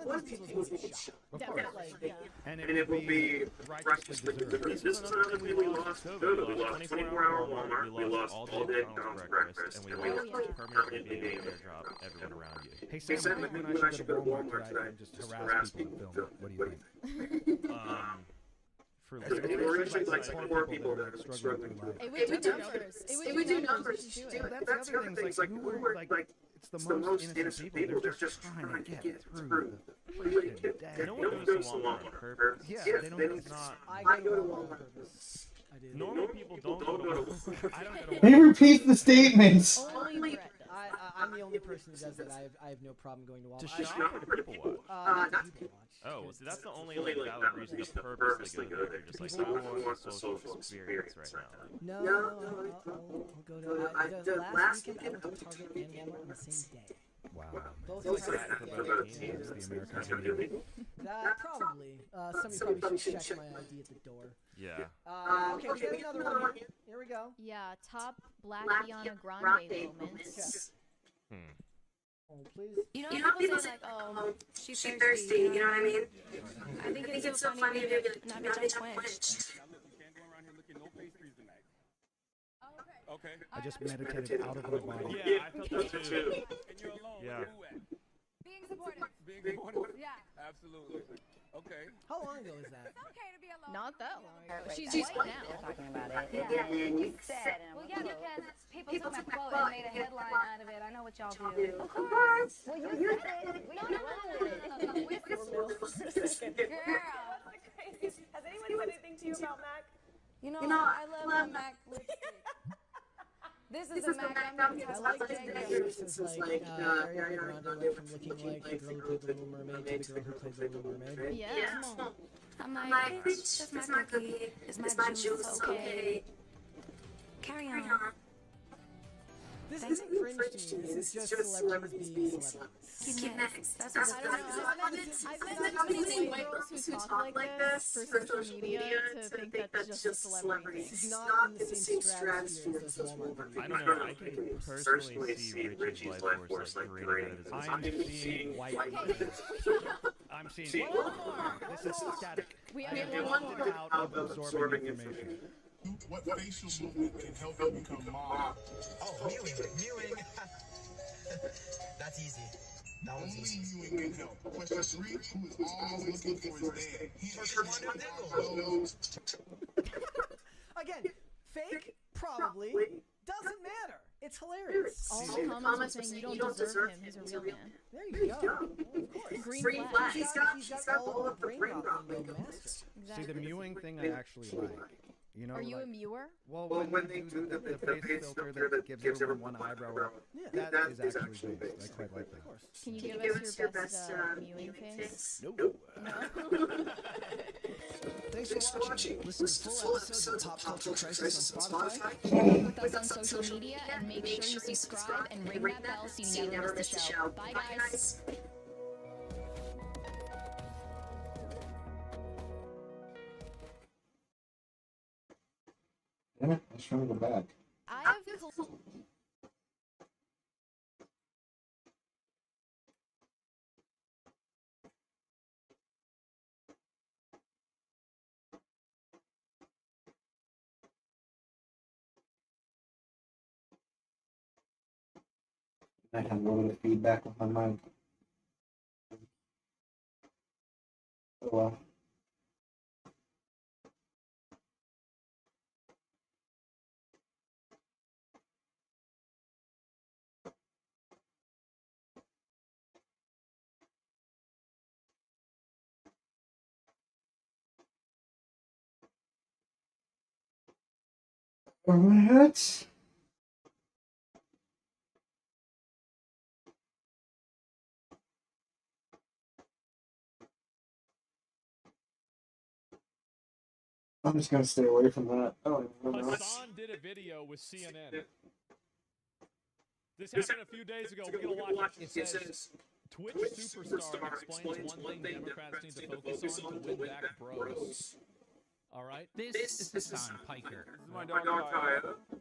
one of these people is going to get shot. Definitely, yeah. And it will be righteously deserved. This is another thing we lost COVID. We lost 24-hour Walmart, we lost all day McDonald's breakfast, and we lost permanently being able to airdrop everyone around you. Hey Sam, I think you and I should go to Walmart tonight and just harass people and film it. What do you think? For We're actually like poor people that are struggling through life. It would do numbers. It would do numbers. You should do it. That's the other thing. It's like who are like it's the most innocent people. They're just trying to get through the freaking day. No one goes to Walmart on purpose. Yeah, they don't. It's not. I go to Walmart on purpose. I do. Normal people don't go to Walmart. I don't go to He repeats the statements. Only bread. I'm the only person who does that. I have no problem going to Walmart. To shop or to people watch? Not to people watch. Oh, see, that's the only like valid reason to purposely go there. You're just like, I want a social experience right now. No, I'll go to. The last weekend I went to Target and Walmart on the same day. Wow. Both Is are that the American dream? That probably. Somebody probably should check my ID at the door. Yeah. Okay, we got another one. Here we go. Yeah, top Black Ariana Grande moments. Oh, please. You know how people say like, oh, she's thirsty, you know what I mean? I think it's so funny to be like, nah, bitch, I'm quenched. Okay. I just meditated out of my body. Yeah, I felt that too. And you're alone. Yeah. Being supportive. Being supportive. Yeah. Absolutely. Okay. How long ago is that? It's okay to be alone. Not that long ago. She's She's white now. now. Talking about it. Yeah. And you said, Well, yeah, because People took my quote and made a headline out of it. I know what y'all do. Of course. Well, you said it. We don't know it. Girl. Has anyone said anything to you about Mac? You know, I love my Mac lipstick. This is a Mac I'm I like this is like Ariana Grande went from looking like the girl who played the Little Mermaid to the girl who played the Little Mermaid. Yeah. I'm like, bitch, that's my cookie. It's my juice, okay? Carry on. This isn't cringe to me. This is just celebrities being celebrities. Keep next. That's what I don't know. I've met many white girls who talk like this for social media to think that's just a celebrity. This is not in the same stratosphere as those Walmart videos. I don't know. I can personally see Rich's life force like greater than his. I'm seeing white. I'm seeing. This is static. We I am opted out of absorbing information. What facial movement can help you become mom? Oh, mewing. That's easy. That was easy. Only mewing can help. Question 3, who is always looking for his dad? He is Again, fake, probably, doesn't matter. It's hilarious. All the comments are saying you don't deserve him. He's a real man. There you go. Of course. Green flag. He's got all of the brain rot lingo mastered. See, the mewing thing I actually like. You know, Are you like, a mewer? Well, when they do the face filter that gives everyone one eyebrow up, that is actually based. I quite like that. Can you give us your best mewing face? No. Thanks for watching. Listen to full episodes of Pop Culture Crisis on Spotify. Connect with us on social media and make sure you subscribe and ring that bell so you never miss the show. Bye, guys. Damn it, I was trying to go back. I have I have a little bit of feedback with my mic. Oh well. Where am I at? I'm just gonna stay away from that. I don't even know. Hassan did a video with CNN. This happened a few days ago. We're gonna watch it. It says Twitch superstar explains one thing Democrats need to focus on to win back bros. All right. This is Hassan Piker. This is my dog Kaya.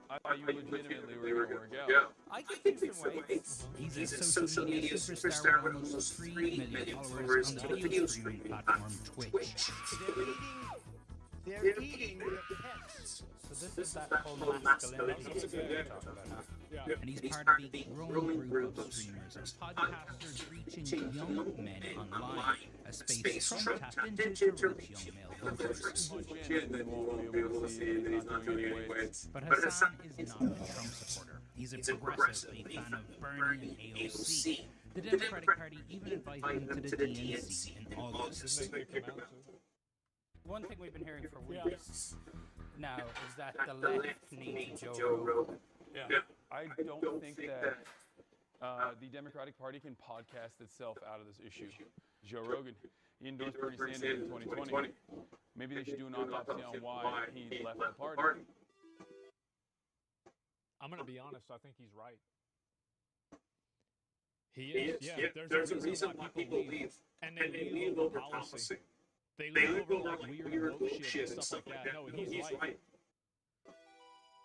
I thought you legitimately were gonna work out. I can lose some weight. He's a social media superstar with almost 3 million followers on the video streaming platform Twitch. They're eating your pets. So this is that whole masculinity thing you're talking about, huh? Yeah. And he's part of the growing group of streamers and podcasters reaching young men online, a space Trump tapped into to reach young male voters. But Hassan is not a Trump supporter. He's a progressive, a fan of Bernie and AOC. The Democratic Party even invited him to the DNC in August. One thing we've been hearing for weeks now is that the left needs Joe Rogan. Yeah. I don't think that the Democratic Party can podcast itself out of this issue. Joe Rogan, he endorsed Bernie Sanders in 2020. Maybe they should do an autopsy on why he left the party. I'm gonna be honest. I think he's right. He is. Yeah. There's a reason why people leave, and they leave over policy. They leave over like weird woke shit and stuff like that. No, he's right.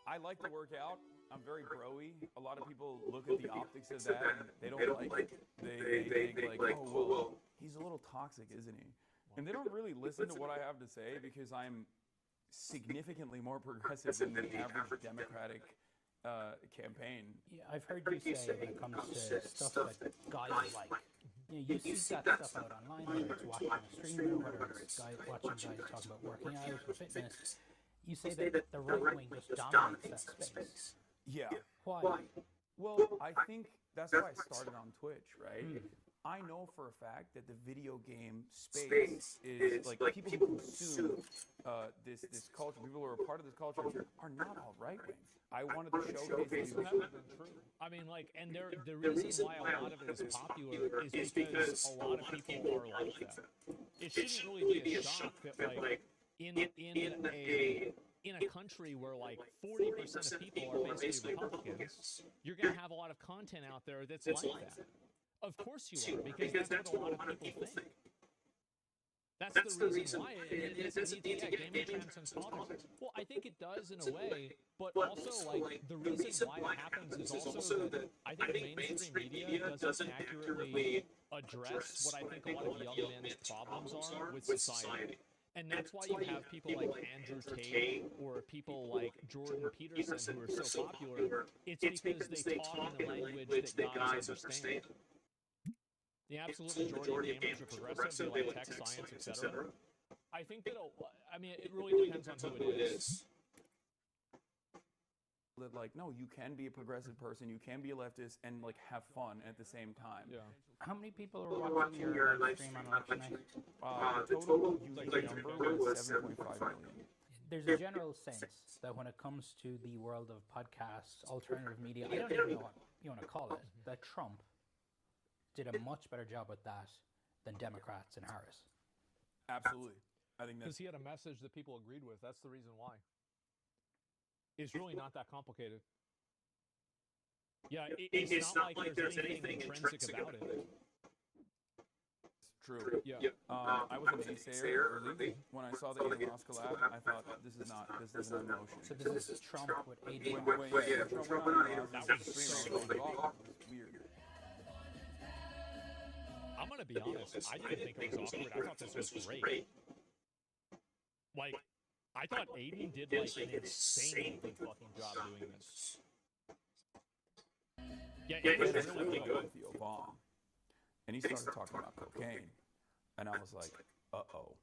I like to work out. I'm very bro-y. A lot of people look at the optics of that and they don't like it. They think like, oh, well, he's a little toxic, isn't he? And they don't really listen to what I have to say because I'm significantly more progressive than the average Democratic campaign. Yeah, I've heard you say when it comes to stuff that guys like. You see that stuff out online, whether it's watching a streamer, whether it's watching guys talk about working out or fitness. You say that the right wing just dominates that space. Yeah. Why? Well, I think that's why I started on Twitch, right? I know for a fact that the video game space is like people who consume this culture, people who are a part of this culture, are not all right wing. I wanted to showcase the That would have been true. I mean, like, and the reason why a lot of it is popular is because a lot of people are like that. It shouldn't really be a shock that, like, in a country where like 40% of people are basically Republicans, you're going to have a lot of content out there that's like that. Of course you are, because that's what a lot of people think. That's the reason why gaming transcends politics. Well, I think it does in a way, but also like the reason why it happens is also that I think mainstream media doesn't accurately address what I think a lot of young men's problems are with society. And that's why you have people like Andrew Tate or people like Jordan Peterson who are so popular. It's because they talk in a language that guys understand. The absolute majority of gamers are progressive. They like tech, science, etc. I think that, I mean, it really depends on who it is. that like, no, you can be a progressive person, you can be a leftist, and like have fun at the same time. Yeah. How many people are watching your live stream on election night? The total user number was 7.5 million. There's a general sense that when it comes to the world of podcasts, alternative media, I don't even know what you want to call it, that Trump did a much better job with that than Democrats and Harris. Absolutely. I think because he had a message that people agreed with. That's the reason why. It's really not that complicated. Yeah, it's not like there's anything intrinsic about it. True. Yeah. I was a naysayer early. When I saw the Elon Musk collab, I thought this doesn't have motion. So this is Trump with AD. Trump went on Elon, that was so weird. I'm gonna be honest. I didn't think it was awkward. I thought this was great. Like, I thought Aiden did like an insanely good fucking job doing this. Yeah, it was really good. Theo Vaughn. And he started talking about cocaine, and I was like, "Uh-oh,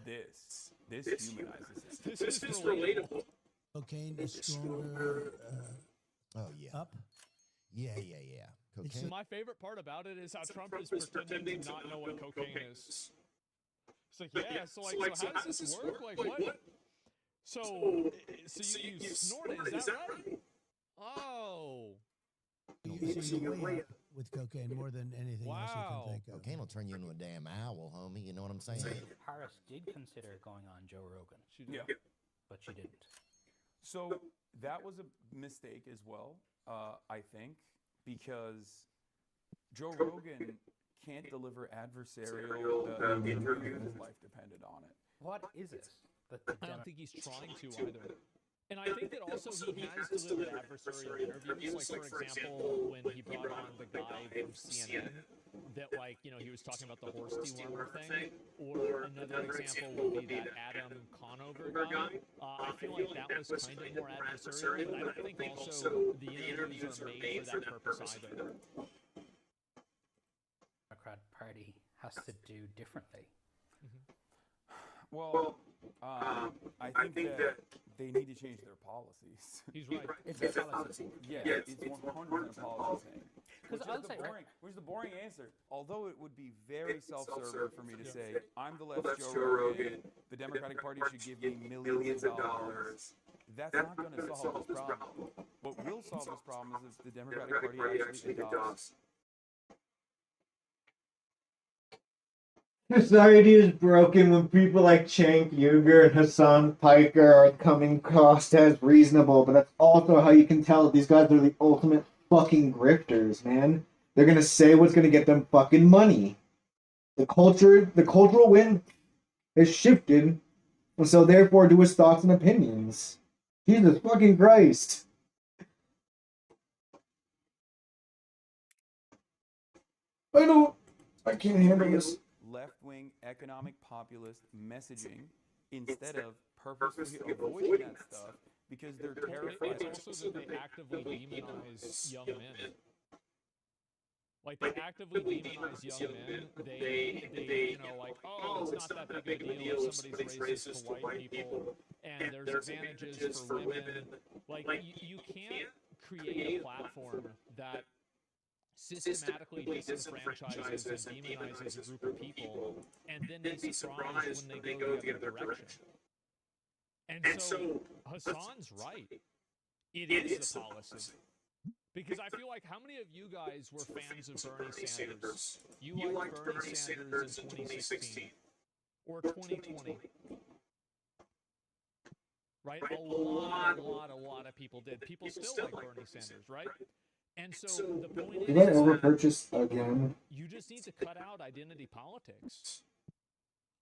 this humanizes it. This is relatable." Cocaine is stronger. Up. Yeah. Cocaine. My favorite part about it is how Trump is pretending to not know what cocaine is. It's like, yeah, so how does this work? Like, what? So you snort it, is that right? Oh. Using your way up with cocaine more than anything else you can think of. Cocaine will turn you into a damn owl, homie. You know what I'm saying? Harris did consider going on Joe Rogan. She did. Yeah. But she didn't. So that was a mistake as well, I think, because Joe Rogan can't deliver adversarial interviews if his life depended on it. What is it? I don't think he's trying to either. And I think that also he has delivered adversarial interviews. Like, for example, when he brought on the guy from CNN that, like, you know, he was talking about the horse dewormer thing. Or another example would be that Adam Conover guy. I feel like that was kind of more adversarial, but I don't think also the interviews are made for that purpose either. The Democrat Party has to do differently. Well, I think that they need to change their policies. He's right. It's a policy. Yeah, it's 100% a policy thing. Which is the boring answer. Although it would be very self-serving for me to say, I'm the left Joe Rogan, the Democratic Party should give me millions of dollars. That's not going to solve this problem. What will solve this problem is if the Democratic Party actually adopts. Society is broken when people like Cenk Uygur and Hassan Piker are coming across as reasonable, but that's also how you can tell that these guys are the ultimate fucking grifters, man. They're gonna say what's gonna get them fucking money. The cultural wind has shifted, and so therefore do his thoughts and opinions. Jesus fucking Christ. I can't handle this. Left-wing economic populist messaging instead of purposely avoiding that stuff because they're terrified. It's also that they actively demonize young men. Like, they actively demonize young men. They you know, like, oh, it's not that big of a deal if somebody's racist to white people, and there's advantages for women. Like, you can't create a platform that systematically disenfranchises and demonizes a group of people and then be surprised when they go the other direction. And so Hassan's right. It is the policy. Because I feel like, how many of you guys were fans of Bernie Sanders? You liked Bernie Sanders in 2016 or 2020. Right? A lot of people did. People still like Bernie Sanders, right? And so the point Did I is, overpurchase again? you just need to cut out identity politics.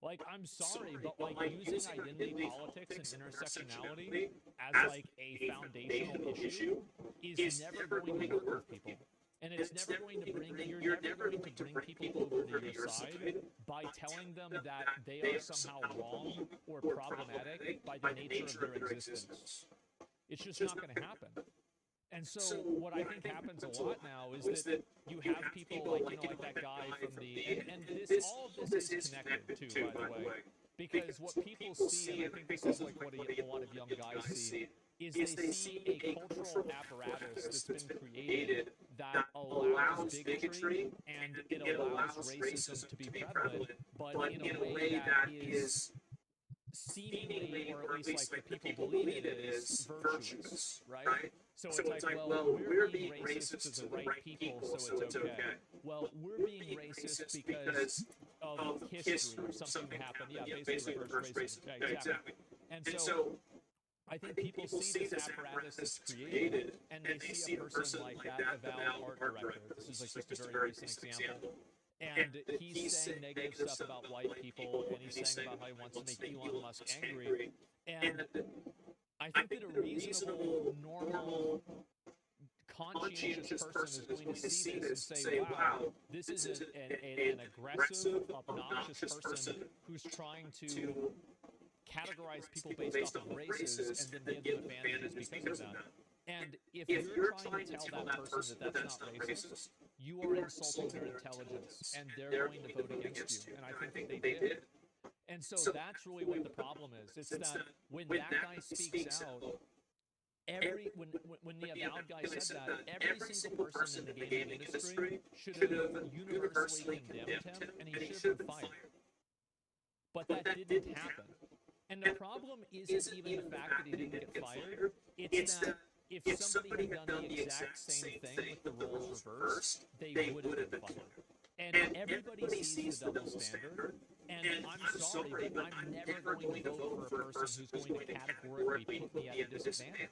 Like, I'm sorry, but like using identity politics and intersectionality as like a foundational issue is never going to work with people. And it's never going to bring, you're never going to bring people over to your side by telling them that they are somehow wrong or problematic by the nature of their existence. It's just not going to happen. And so what I think happens a lot now is that you have people like, like that guy from the, and this, all of this is connected too, by the way, because what people see, and I think this is like what a lot of young guys see, is they see a cultural apparatus that's been created that allows bigotry and it allows racism to be prevalent, but in a way that is seemingly, or at least like the people believe it is, virtuous, right? So it's like, well, we're being racist to the right people, so it's okay. Well, we're being racist because of history or something that happened. Yeah, basically reverse racism. Yeah, exactly. And so I think people see this apparatus that's created, and they see a person like that Avowed art director. This is like just a very recent example. And he's saying negative stuff about white people, and he's saying about how he wants to make Elon Musk angry. And I think that a reasonable, normal, conscientious person is going to see this and say, wow, this is an aggressive, obnoxious person who's trying to categorize people based off of races and then give them advantages because of that. And if you're trying to tell that person that that's not racist, you are insulting their intelligence, and they're going to vote against you. And I think that they did. And so that's really what the problem is. It's that when that guy speaks out, when the Avowed guy said that, every single person in the gaming industry should have universally condemned him, and he should have been fired. But that didn't happen. And the problem isn't even the fact that he didn't get fired. It's that if somebody had done the exact same thing with the roles reversed, they would have been fired. And everybody sees the double standard. And I'm sorry, but I'm never going to vote for a person who's going to categorically put me at a disadvantage.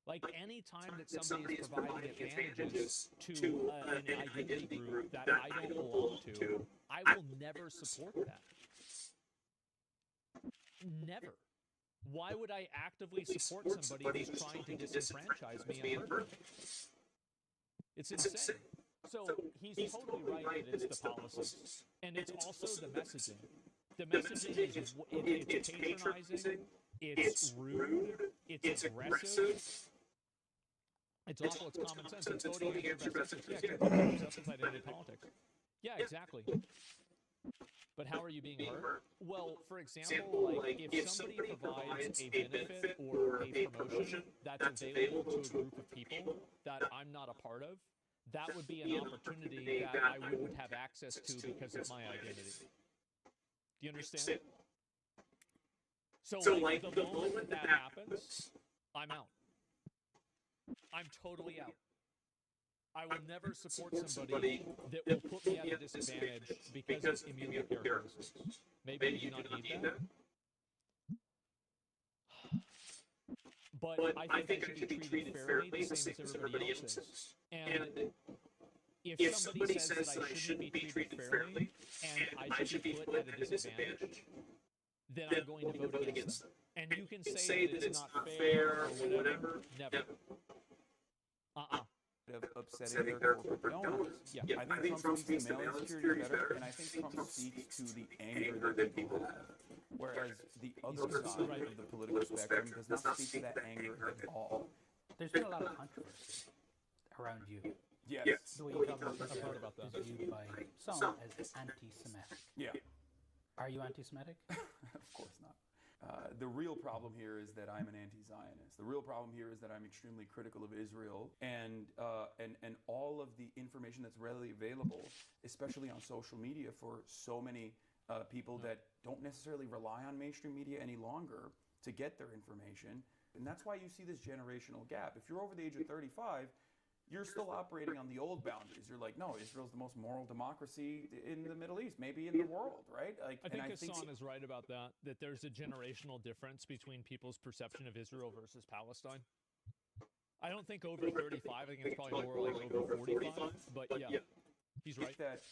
Like, any time that somebody is providing advantages to an identity group that I don't belong to, I will never support that. Never. Why would I actively support somebody who's trying to disenfranchise me and hurt me? It's insane. So he's totally right that it's the policies. And it's also the messaging. The messaging is it's patronizing, it's rude, it's aggressive. It's also, it's common sense. It's voting against your best interest. Yeah, it's identity politics. Yeah, exactly. But how are you being hurt? Well, for example, like if somebody provides a benefit or a promotion that's available to a group of people that I'm not a part of, that would be an opportunity that I wouldn't have access to because of my identity. Do you understand? So like the moment that happens, I'm out. I'm totally out. I will never support somebody that will put me at a disadvantage because of immutable characteristics. Maybe you do not need that. But I think I should be treated fairly, the same as everybody else is. And if somebody says that I shouldn't be treated fairly, and I should be put at a disadvantage, then I'm going to vote against them. And you can say that it's not fair or whatever. Never. Of upsetting their corporate donors. Yeah, I think Trump speaks to mail insecurity better, and I think Trump speaks to the anger that people have. Whereas the other side of the political spectrum does not speak to that anger at all. There's been a lot of controversy around you. Yes. The way you talk about this is viewed by some as anti-Semitic. Yeah. Are you anti-Semitic? Of course not. the real problem here is that I'm an anti-Zionist. The real problem here is that I'm extremely critical of Israel and all of the information that's readily available, especially on social media for so many people that don't necessarily rely on mainstream media any longer to get their information. And that's why you see this generational gap. If you're over the age of 35, you're still operating on the old boundaries. You're like, no, Israel's the most moral democracy in the Middle East, maybe in the world, right? Like, I think Hassan is right about that there's a generational difference between people's perception of Israel versus Palestine. I don't think over 35, I think it's probably more like over 45, but yeah, he's right. That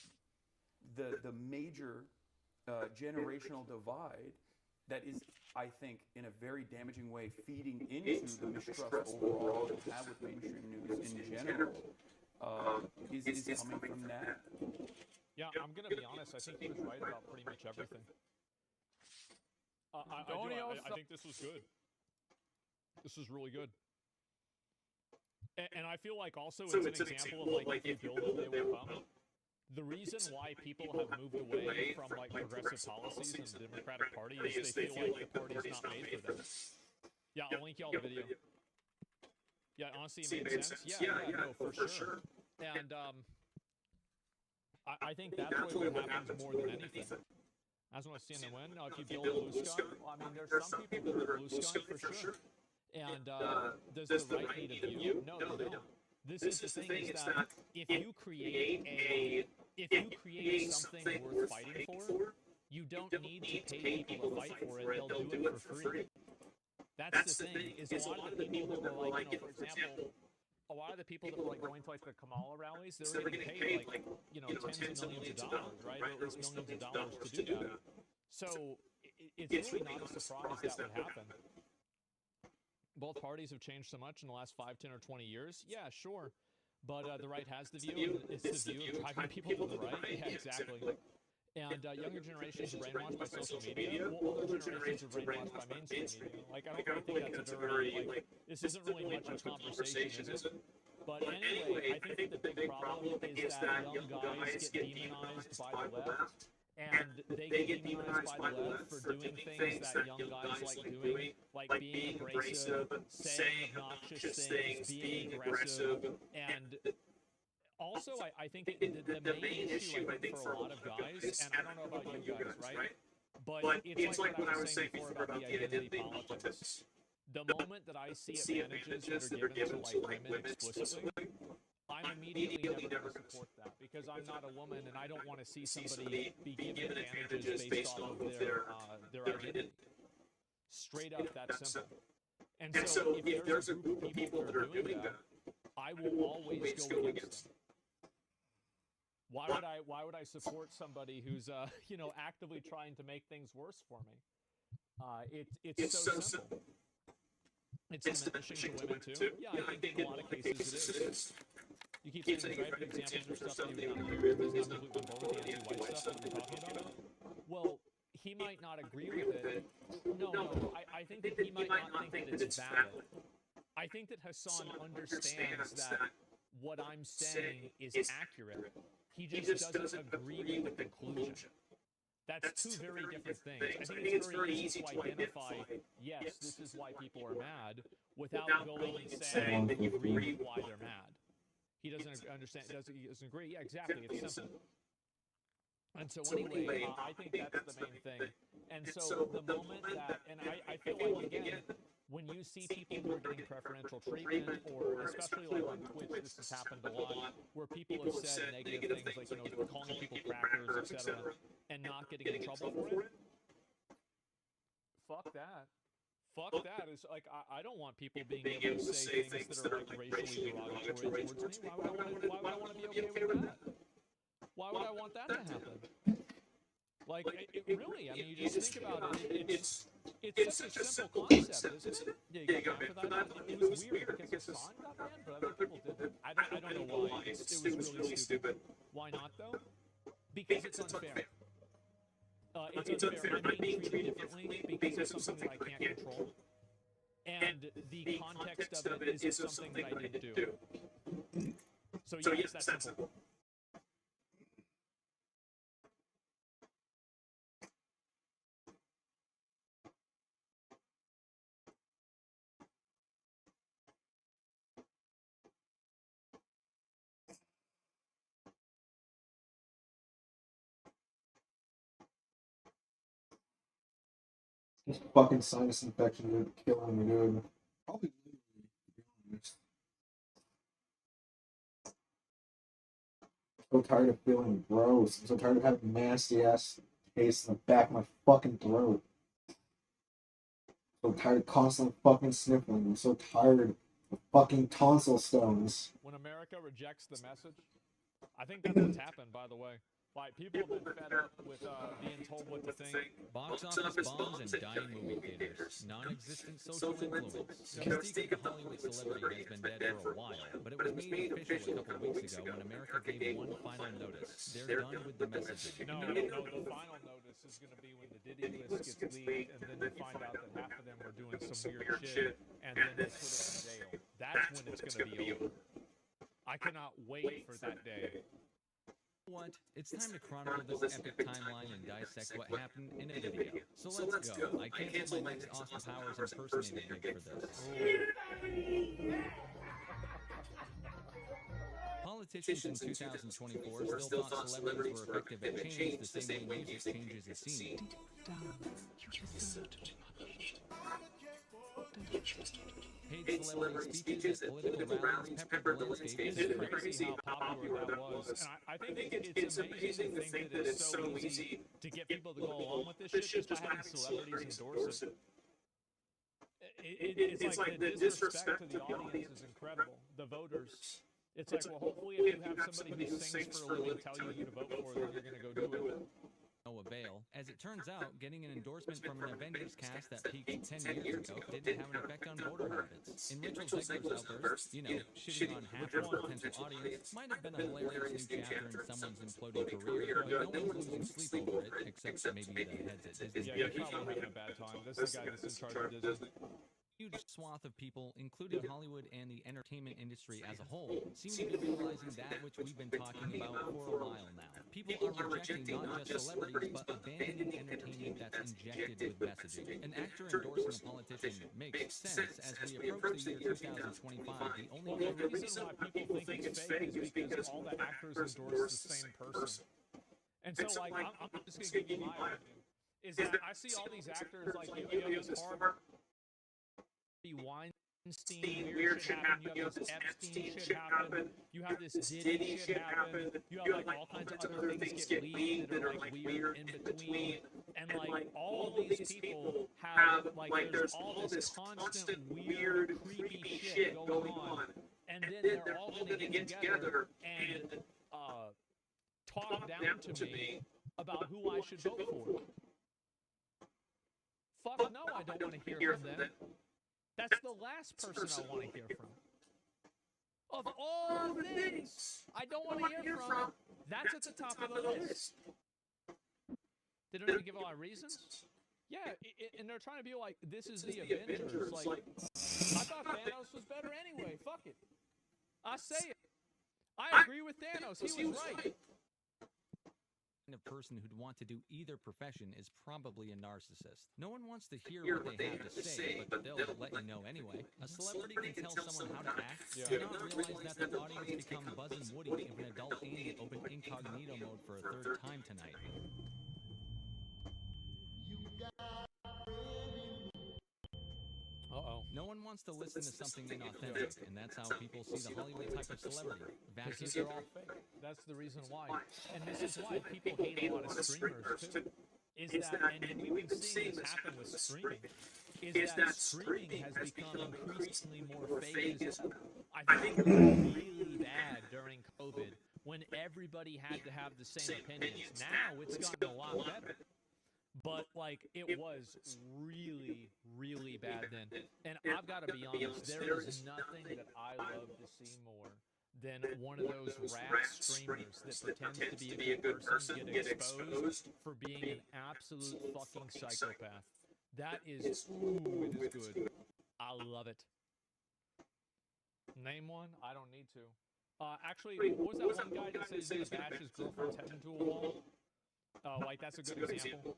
the major generational divide that is, I think, in a very damaging way, feeding into the mistrust overall that we have with mainstream news in general, is coming from that. Yeah, I'm going to be honest. I think he was right about pretty much everything. I think this was good. This was really good. And I feel like also it's an example of like if you build it, they will come. The reason why people have moved away from like progressive policies in the Democratic Party is they feel like the party's not made for them. Yeah, I'll link y'all the video. Yeah, honestly, it made sense. Yeah, no, for sure. And I think that's what happens more than anything. As when I see them win, if you build a blue sky, well, I mean, there's some people that are blue sky for sure. And does the right need a view? No, they don't. This is the thing is that if you create something worth fighting for, you don't need to pay people to fight for it. They'll do it for free. That's the thing. Is a lot of the people that were like, for example, a lot of the people that were like going to like the Kamala rallies, they were getting paid like tens of millions of dollars, right? Or at least millions of dollars to do that. So it's really not a surprise that would happen. Both parties have changed so much in the last 5, 10, or 20 years. Yeah, sure. But the right has the view. It's the view of driving people to the right. Yeah, exactly. And younger generations are brainwashed by social media. Well, older generations are brainwashed by mainstream media. Like, I don't really think that's a very, like, this isn't really much of a conversation, is it? But anyway, I think that the big problem is that young guys get demonized by the left. And they get demonized by the left for doing things that young guys like doing, like being abrasive, saying obnoxious things, being aggressive, and also I think the main issue I think for a lot of guys, and I don't know about you guys, right? But it's like what I was saying before about the identity politics. The moment that I see advantages that are given to like women explicitly, I'm immediately never going to support that because I'm not a woman and I don't want to see somebody be given advantages based off of their identity. Straight up, that's simple. And so if there's a group of people that are doing that, I will always go against them. Why would I support somebody who's actively trying to make things worse for me? It's so simple. It's diminishing to women too. Yeah, I think in a lot of cases it is. You keep saying great examples of stuff that you would not agree with. There's not completely both the anti-white stuff that you're talking about. Well, he might not agree with it. No, I think that he might not think that it's valid. I think that Hassan understands that what I'm saying is accurate. He just doesn't agree with the conclusion. That's two very different things. I think it's very easy to identify, yes, this is why people are mad, without going and saying that you agree why they're mad. He doesn't understand, he doesn't agree. Yeah, exactly, it's simple. And so anyway, I think that's the main thing. And so the moment that, and I feel like, again, when you see people who are getting preferential treatment, or especially like on Twitch, this has happened a lot, where people have said negative things like, calling people crackers, etc., and not getting in trouble for it, fuck that. Fuck that. It's like, I don't want people being able to say things that are like racially derogatory towards me. Why would I want to be okay with that? Why would I want that to happen? Like, really, I mean, you just think about it, it's such a simple concept, isn't it? Yeah, you got banned for that? It was weird because Hassan got banned, but other people didn't. I don't know why. It was really stupid. Why not, though? Because it's unfair. It's unfair. I'm being treated differently because of something that I can't control. And the context of it is something that I didn't do. So yes, that's simple. This fucking sinus infection is killing me, dude. Probably literally, to be honest. I'm so tired of feeling gross. I'm so tired of having nasty ass taste in the back of my fucking throat. I'm so tired of constantly fucking sniffling. I'm so tired of fucking tonsil stones. When America rejects the message, I think that's what's happened, by the way. Like, people have been fed up with being told what to think. Box office bombs and dying movie theaters. Non-existent social influence. The mystique of the Hollywood celebrity has been dead for a while, but it was made official a couple of weeks ago when America gave one final notice. They're done with the messaging. No, the final notice is going to be when the Diddy list gets leaked, and then they find out that half of them were doing some weird shit, and then they put them in jail. That's when it's going to be over. I cannot wait for that day. What? It's time to chronicle this epic timeline and dissect what happened in a video. So let's go. I canceled my next Austin Powers impersonator gig for this. Politicians in 2024 still thought celebrities were effective at change the same way music changes a scene. Paid celebrity speeches at political rallies peppered the landscape. It's crazy how popular that was. And I think it's amazing to think that it's so easy to get people to go along with this shit just by having celebrities endorse it. It's like the disrespect to the audience is incredible. The voters. It's like, well, hopefully if you have somebody who sings for a living tell you who to vote for, then you're going to go do it. No avail. As it turns out, getting an endorsement from an Avengers cast that peaked 10 years ago didn't have an effect on voter habits. In Rachel Zegler's outburst, shitting on half of the potential audience might have been a hilarious new chapter in someone's imploding career, but no one's losing sleep over it, except maybe the heads at Disney. Yeah, you're probably having a bad time. This is the guy that's in charge of Disney. Huge swath of people, including Hollywood and the entertainment industry as a whole, seem to be realizing that which we've been talking about for a while now. People are rejecting not just celebrities, but abandoning entertainment that's injected with messaging. An actor endorsing a politician makes sense as we approach the year 2025. The reason why people think it's fake is because all the actors endorse the same person. And so, like, I'm just going to give you my opinion. Is that I see all these actors, like, you have this Weinstein weird shit happen, you have this Epstein shit happen, you have this Diddy shit happen, you have like all kinds of other things get leaked that are like weird in between, and like all of these people have like there's all this constant weird creepy shit going on, and then they're all going to get together and talk down to me about who I should vote for. Fuck no, I don't want to hear from them. That's the last person I want to hear from. Of all things I don't want to hear from, that's at the top of the list. They don't even give a lot of reasons. Yeah, and they're trying to be like, this is the Avengers. Like, I thought Thanos was better anyway. Fuck it. I say it. I agree with Thanos. He was right. Kind of person who'd want to do either profession is probably a narcissist. No one wants to hear what they have to say, but they'll let you know anyway. A celebrity can tell someone how to act, do not realize that the audience become Buzz and Woody if an adult Andy opened incognito mode for a third time tonight. No one wants to listen to something inauthentic, and that's how people see the Hollywood type of celebrity. Because they're all fake. That's the reason why. And this is why people hate a lot of streamers too. Is that, and we've been seeing this happen with streaming, is that streaming has become increasingly more fake. I think it was really bad during COVID when everybody had to have the same opinions. Now it's gotten a lot better. But, like, it was really, really bad then. And I've got to be honest, there is nothing that I love to see more than one of those rat streamers that pretends to be a good person get exposed for being an absolute fucking psychopath. That is, ooh, it is good. I love it. Name one? I don't need to. Actually, what was that one guy that says he's gonna bash his girlfriend's head into a wall? Like, that's a good example.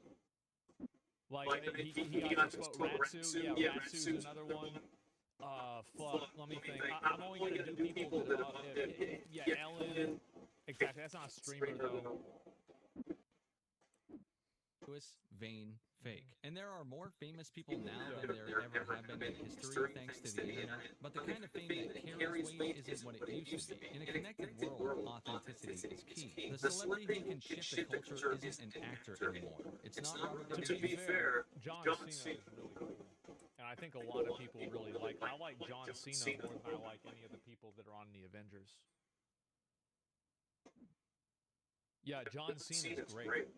Like, he got to quote Ratsu. Yeah, Ratsu's another one. Fuck, let me think. I'm only going to do people that, yeah, Ellen. Exactly, that's not a streamer, though. Vain, fake. And there are more famous people now than there ever have been in history thanks to the internet. But the kind of fame that carries weight isn't what it used to be. In a connected world, authenticity is key. The celebrity who can shift the culture isn't an actor anymore. It's not Robert To W. be fair, John Cena is really cool. And I think a lot of people really like. I like John Cena more than I like any of the people that are on the Avengers. Yeah, John Cena is great.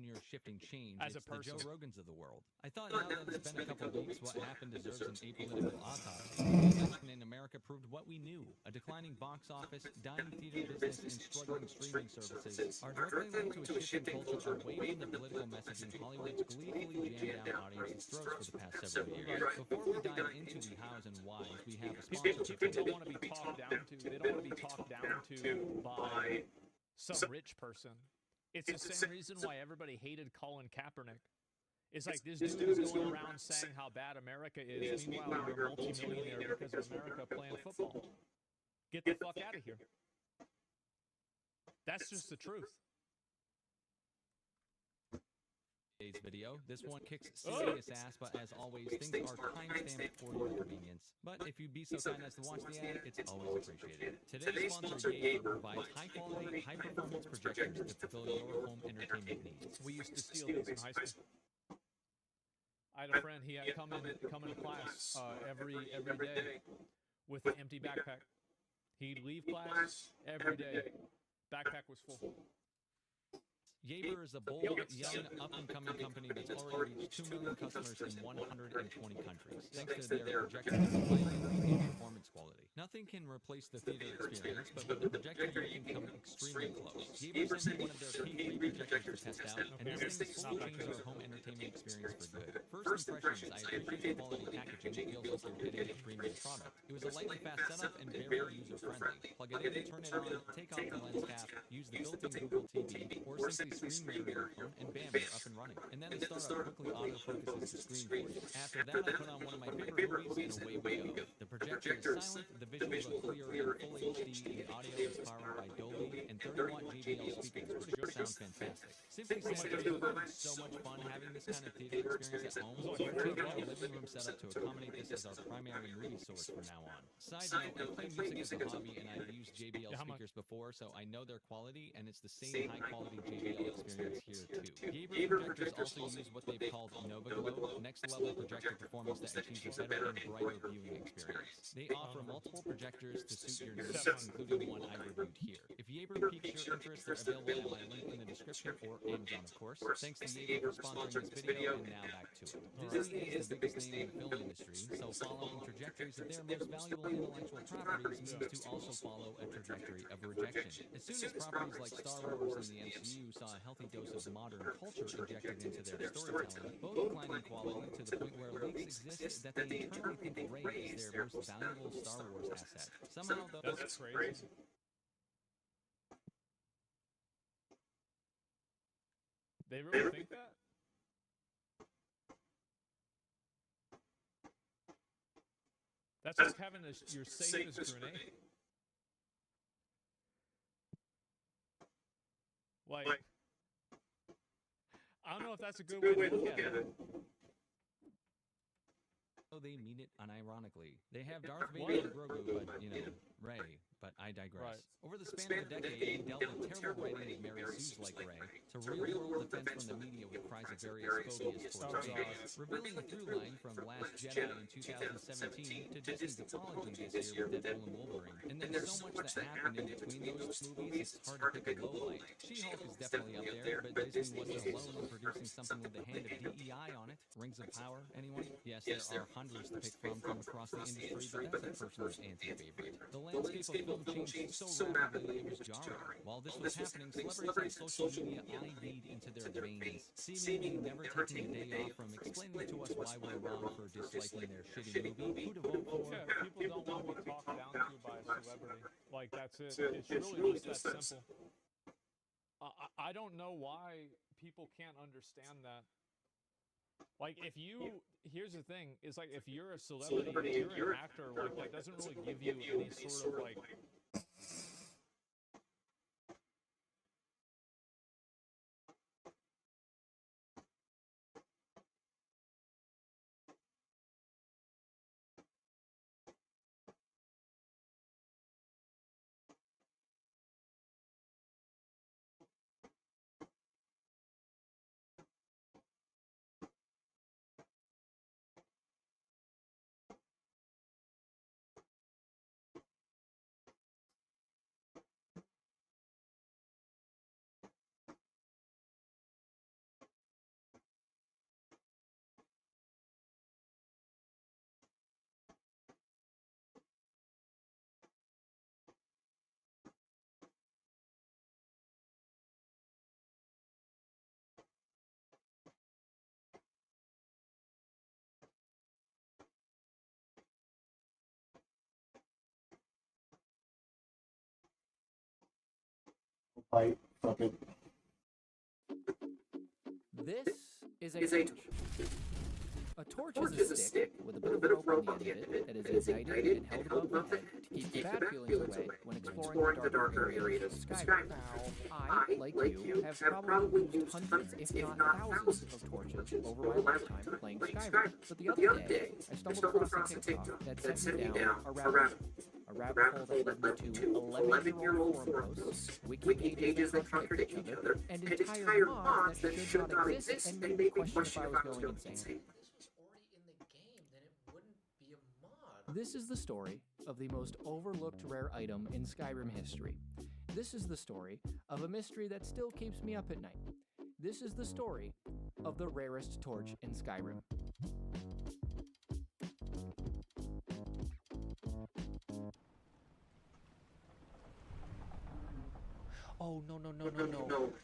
You're shifting change. As a It's the Joe person. Rogans of the world. I thought now that it's been a couple weeks, what happened deserves an apolitical autopsy. Election in America proved what we knew. A declining box office, dying theater business, and struggling streaming services are directly linked to a shifting culture away from the political messaging Hollywood's gleefully jammed down audiences' throats for the past several years. Before we dive into the hows and whys, we have a sponsor. People don't want to be talked down to. They don't want to be talked down to by some rich person. It's the same reason why everybody hated Colin Kaepernick. It's like this dude is going around saying how bad America is. Meanwhile, you're a multimillionaire because of America playing football. Get the fuck out of here. That's just the truth. Today's video. This one kicks serious ass, but as always, things are time-stamped for your convenience. But if you'd be so kind as to watch the ad, it's always appreciated. Today's sponsor, yall, provides high-quality, high-performance projectors to fulfill your home entertainment needs. We used to steal these in high school. I had a friend. He had come into class every day with an empty backpack. He'd leave class every day. Backpack was full. Yall is a bold, young, up-and-coming company that's already reached 2 million customers in 120 countries, thanks to their projector and performance quality. Nothing can replace the theater experience, but with the projector you can come extremely close. Yall sent me one of their K3 projectors to test out, and this thing's fully changed our home entertainment experience for good. First impressions, I appreciate the quality packaging. It feels like you're getting a premium product. It was a lightly fast setup and very user-friendly. Plug it in, turn it on, take off the lens cap, use the built-in Google TV, or simply screen mirror your phone, and bam, you're up and running. And then the startup quickly autofocuses the screen for you. After that, I put on one of my favorite movies, and away we go. The projector is silent, the visuals are clear and full HD, the audio is powered by Dolby and 30-watt JBL speakers, which sound fantastic. Simply said, it was so much fun having this kind of theater experience at home. We're changing our living room setup to accommodate this as our primary movie source from now on. Side note, I play music as a hobby, and I've used JBL speakers before, so I know their quality, and it's the same high-quality JBL experience here too. Yall projectors also use what they've called Nova Glow, next-level projector performance that achieves a better and brighter viewing experience. They offer multiple projectors to suit your needs, including one I reviewed here. If Yall piques your interest, they're available at my link in the description or Amazon, of course. Thanks to Yall for sponsoring this video, and now back to it. Disney is the biggest name in the film industry, so following trajectories of their most valuable intellectual properties means to also follow a trajectory of rejection. As soon as properties like Star Wars and the MCU saw a healthy dose of modern culture injected into their storytelling, both declined in quality to the point where leaks exist that they internally think Rey is their most valuable Star Wars asset. Somehow, though, That's crazy. They really think that? That's like having your safest grenade. Like, I don't know if that's a good way to look at it. They mean it unironically. They have Darth Vader and Grogu, but, you know, Rey. But I digress. Over the span of a decade, he dealt with terrible writing of Mary Sue's like Rey, to real-world defense from the media with cries of various phobias towards Jaws, revealing a through line from Last Jedi in 2017 to Disney's apology this year with Deadpool and Wolverine. And there's so much that happened in between those movies, it's hard to pick a low light. She-Hulk is definitely up there, but Disney wasn't alone in producing something with the hand of DEI on it. Rings of Power, anyone? Yes, there are hundreds to pick from across the industry, but that's a personal anti-favorite. The landscape of film changed so rapidly it was jarring. While this was happening, celebrities on social media IV'd into their veins, seemingly never taking a day off from explaining to us why we're wrong for disliking their shitty movie, who to vote for. Yeah, people don't want to be talked down to by a celebrity. Like, that's it. It's really just that simple. I don't know why people can't understand that. Like, if you, here's the thing, it's like, if you're a celebrity, if you're an actor, like, that doesn't really give you any sort of, like, fight. Fuck it. This is a torch. A torch is a stick with a bit of rope on the end of it that is ignited and held above the head to keep the bad feelings away when exploring the darker areas of Skyrim. I, like you, have probably used hundreds, if not thousands, of torches over my lifetime playing Skyrim. But the other day, I stumbled across a TikTok that sent me down a rabbit hole. A rabbit hole that led me to 11-year-old forum posts, wiki pages that contradict each other, and entire mods that should not exist and made me question if I was going insane. This is the story of the most overlooked rare item in Skyrim history. This is the story of a mystery that still keeps me up at night. This is the story of the rarest torch in Skyrim. Oh, no.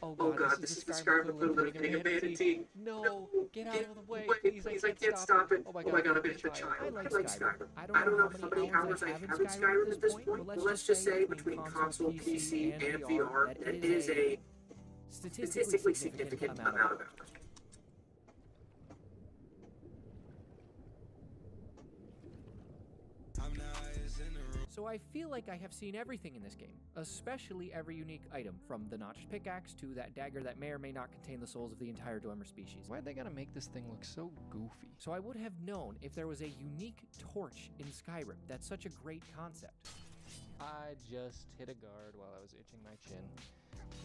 Oh, God, this is the Skyrim equivalent of getting a manatee. No, get out of the way. Please, I can't stop it. Oh, my God, I'm a bit of a child. I like Skyrim. I don't know how many hours I have in Skyrim at this point, but let's just say between console, PC, and VR, that it is a statistically significant amount of hours. So I feel like I have seen everything in this game, especially every unique item, from the notched pickaxe to that dagger that may or may not contain the souls of the entire Dwemer species. Why'd they gotta make this thing look so goofy? So I would have known if there was a unique torch in Skyrim. That's such a great concept. I just hit a guard while I was itching my chin.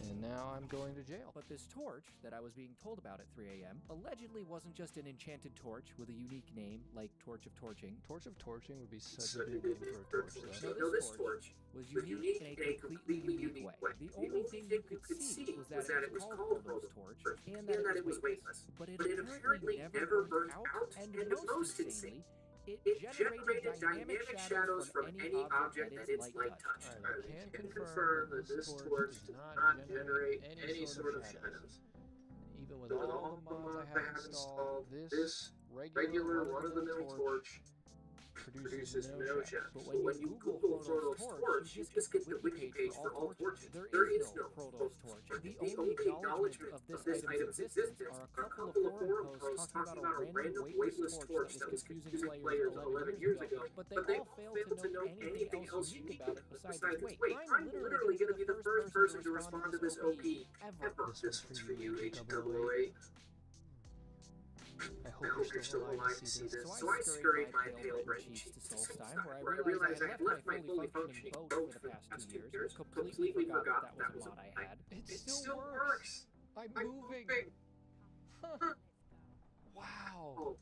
And now I'm going to jail. But this torch that I was being told about at 3 a.m. allegedly wasn't just an enchanted torch with a unique name like Torch of Torching. Torch of Torching would be such a good name for a torch, though. No, this torch was unique in a completely unique way. The only thing you could see was that it was called Rose Torch and that it was weightless. But it apparently never burned out, and most insanely, it generated dynamic shadows from any object that its light touched. Alright, I can confirm that this torch does not generate any sort of shadows. Even with all the mods I have installed, this regular run-of-the-mill torch produces no shadows. But when you Google Frodo's torch, you just get the wiki page for all torches. There is no Frodo's torch. The only acknowledgement of this item's existence are a couple of forum posts talking about a random weightless torch that was confusing players 11 years ago, but they all failed to note anything else unique about it besides its weight. I'm literally going to be the first person to respond to this OP ever. This one's for you, HOA. I hope you're still alive to see this. So I scurried my pale red cheeks to Solstheim, where I realized I had left my fully functioning boat for the past 2 years, completely forgot that was a mod I had. It still works! I'm moving! Huh. Wow!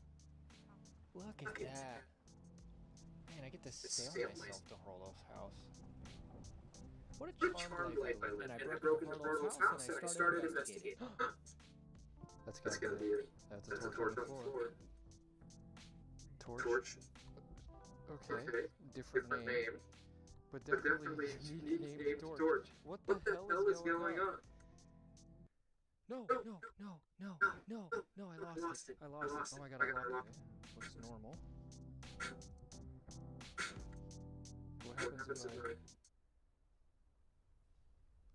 Look at that. Man, I get to sail myself to Horloff's house. What a charmed life I live. And I broke into Horloff's house and I started investigating. That's gotta be it. That's a torch on the floor. Torch? Okay, different name. But definitely unique name torch. What the hell is going on? No, I lost it. Oh my god, I lost it. Looks normal. What happens when I...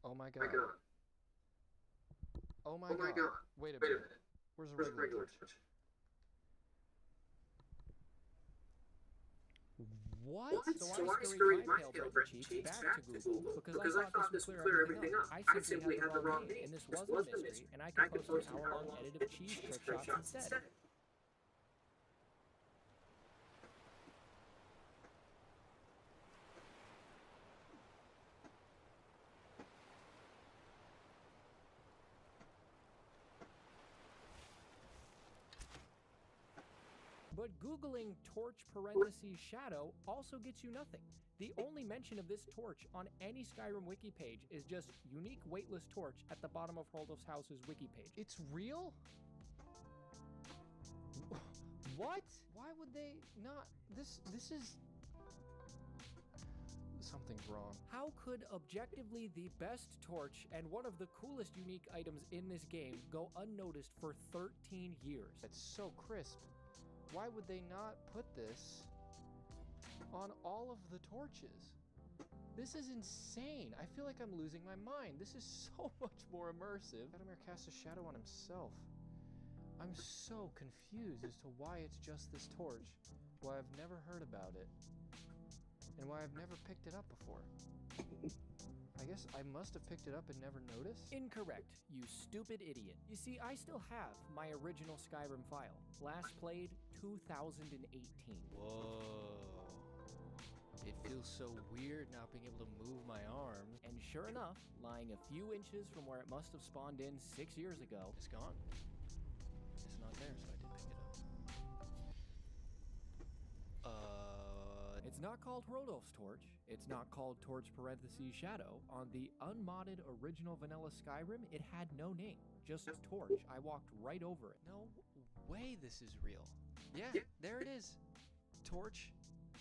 Oh my god. Oh my god. Wait a minute. Where's the regular torch? What? So I scurried my pale red cheeks back to Google because I thought this would clear everything up. I simply had the wrong name, and this was the mystery, and I could post an hour-long edit of cheese trick shots instead. But Googling torch parentheses shadow also gets you nothing. The only mention of this torch on any Skyrim wiki page is just unique weightless torch at the bottom of Horloff's house's wiki page. It's real? What? Why would they not? This is... Something's wrong. How could objectively the best torch and one of the coolest unique items in this game go unnoticed for 13 years? It's so crisp. Why would they not put this on all of the torches? This is insane. I feel like I'm losing my mind. This is so much more immersive. Vladimir casts a shadow on himself. I'm so confused as to why it's just this torch, why I've never heard about it, and why I've never picked it up before. I guess I must have picked it up and never noticed? Incorrect, you stupid idiot. You see, I still have my original Skyrim file. Last played 2018. Whoa. It feels so weird not being able to move my arms. And sure enough, lying a few inches from where it must have spawned in 6 years ago, it's gone. It's not there, so I did pick it up. It's not called Rodolph's Torch. It's not called Torch parentheses Shadow. On the unmodded original vanilla Skyrim, it had no name. Just Torch. I walked right over it. No way this is real. Yeah, there it is. Torch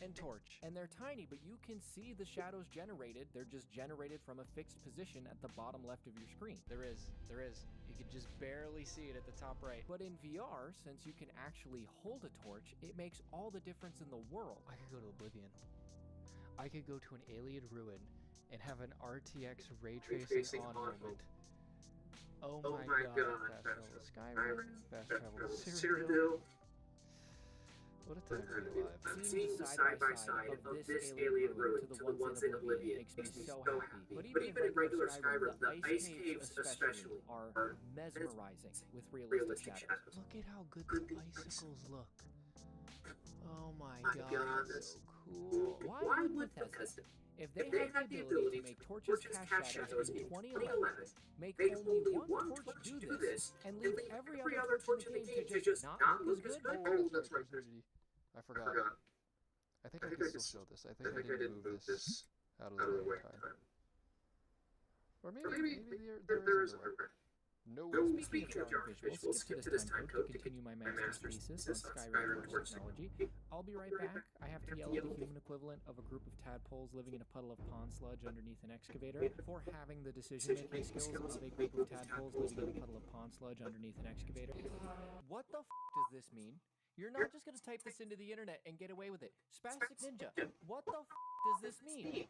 and Torch. And they're tiny, but you can see the shadows generated. They're just generated from a fixed position at the bottom left of your screen. There is. You can just barely see it at the top right. But in VR, since you can actually hold a torch, it makes all the difference in the world. I could go to Oblivion. I could go to an alien ruin and have an RTX ray tracing on moment. Oh my god. Fast travel to Skyrim, fast travel to Cyrodiil. What a time to be alive. Seeing the side-by-side of this alien ruin to the ones in Oblivion makes me so happy. But even in regular Skyrim, the ice caves especially are mesmerizing with realistic shadows. Look at how good the icicles look. Oh my god, that's so cool. Why would Bethesda, if they had the ability to make torches cast shadows in 2011, make only one torch do this, and leave every other torch in the game to just not look as good? Oh, that's right. I forgot. I think I can still show this. I think I didn't move this out of the way in time. Or maybe there is a way. No. Speaking of drawing visuals, skip to this time code to continue my master's thesis on Skyrim torch technology. I'll be right back. I have to yell at the human equivalent of a group of tadpoles living in a puddle of pond sludge underneath an excavator for having the decision-making skills of a group of tadpoles living in a puddle of pond sludge underneath an excavator. What the f*** does this mean? You're not just gonna type this into the internet and get away with it. Spastic Ninja, what the f*** does this mean?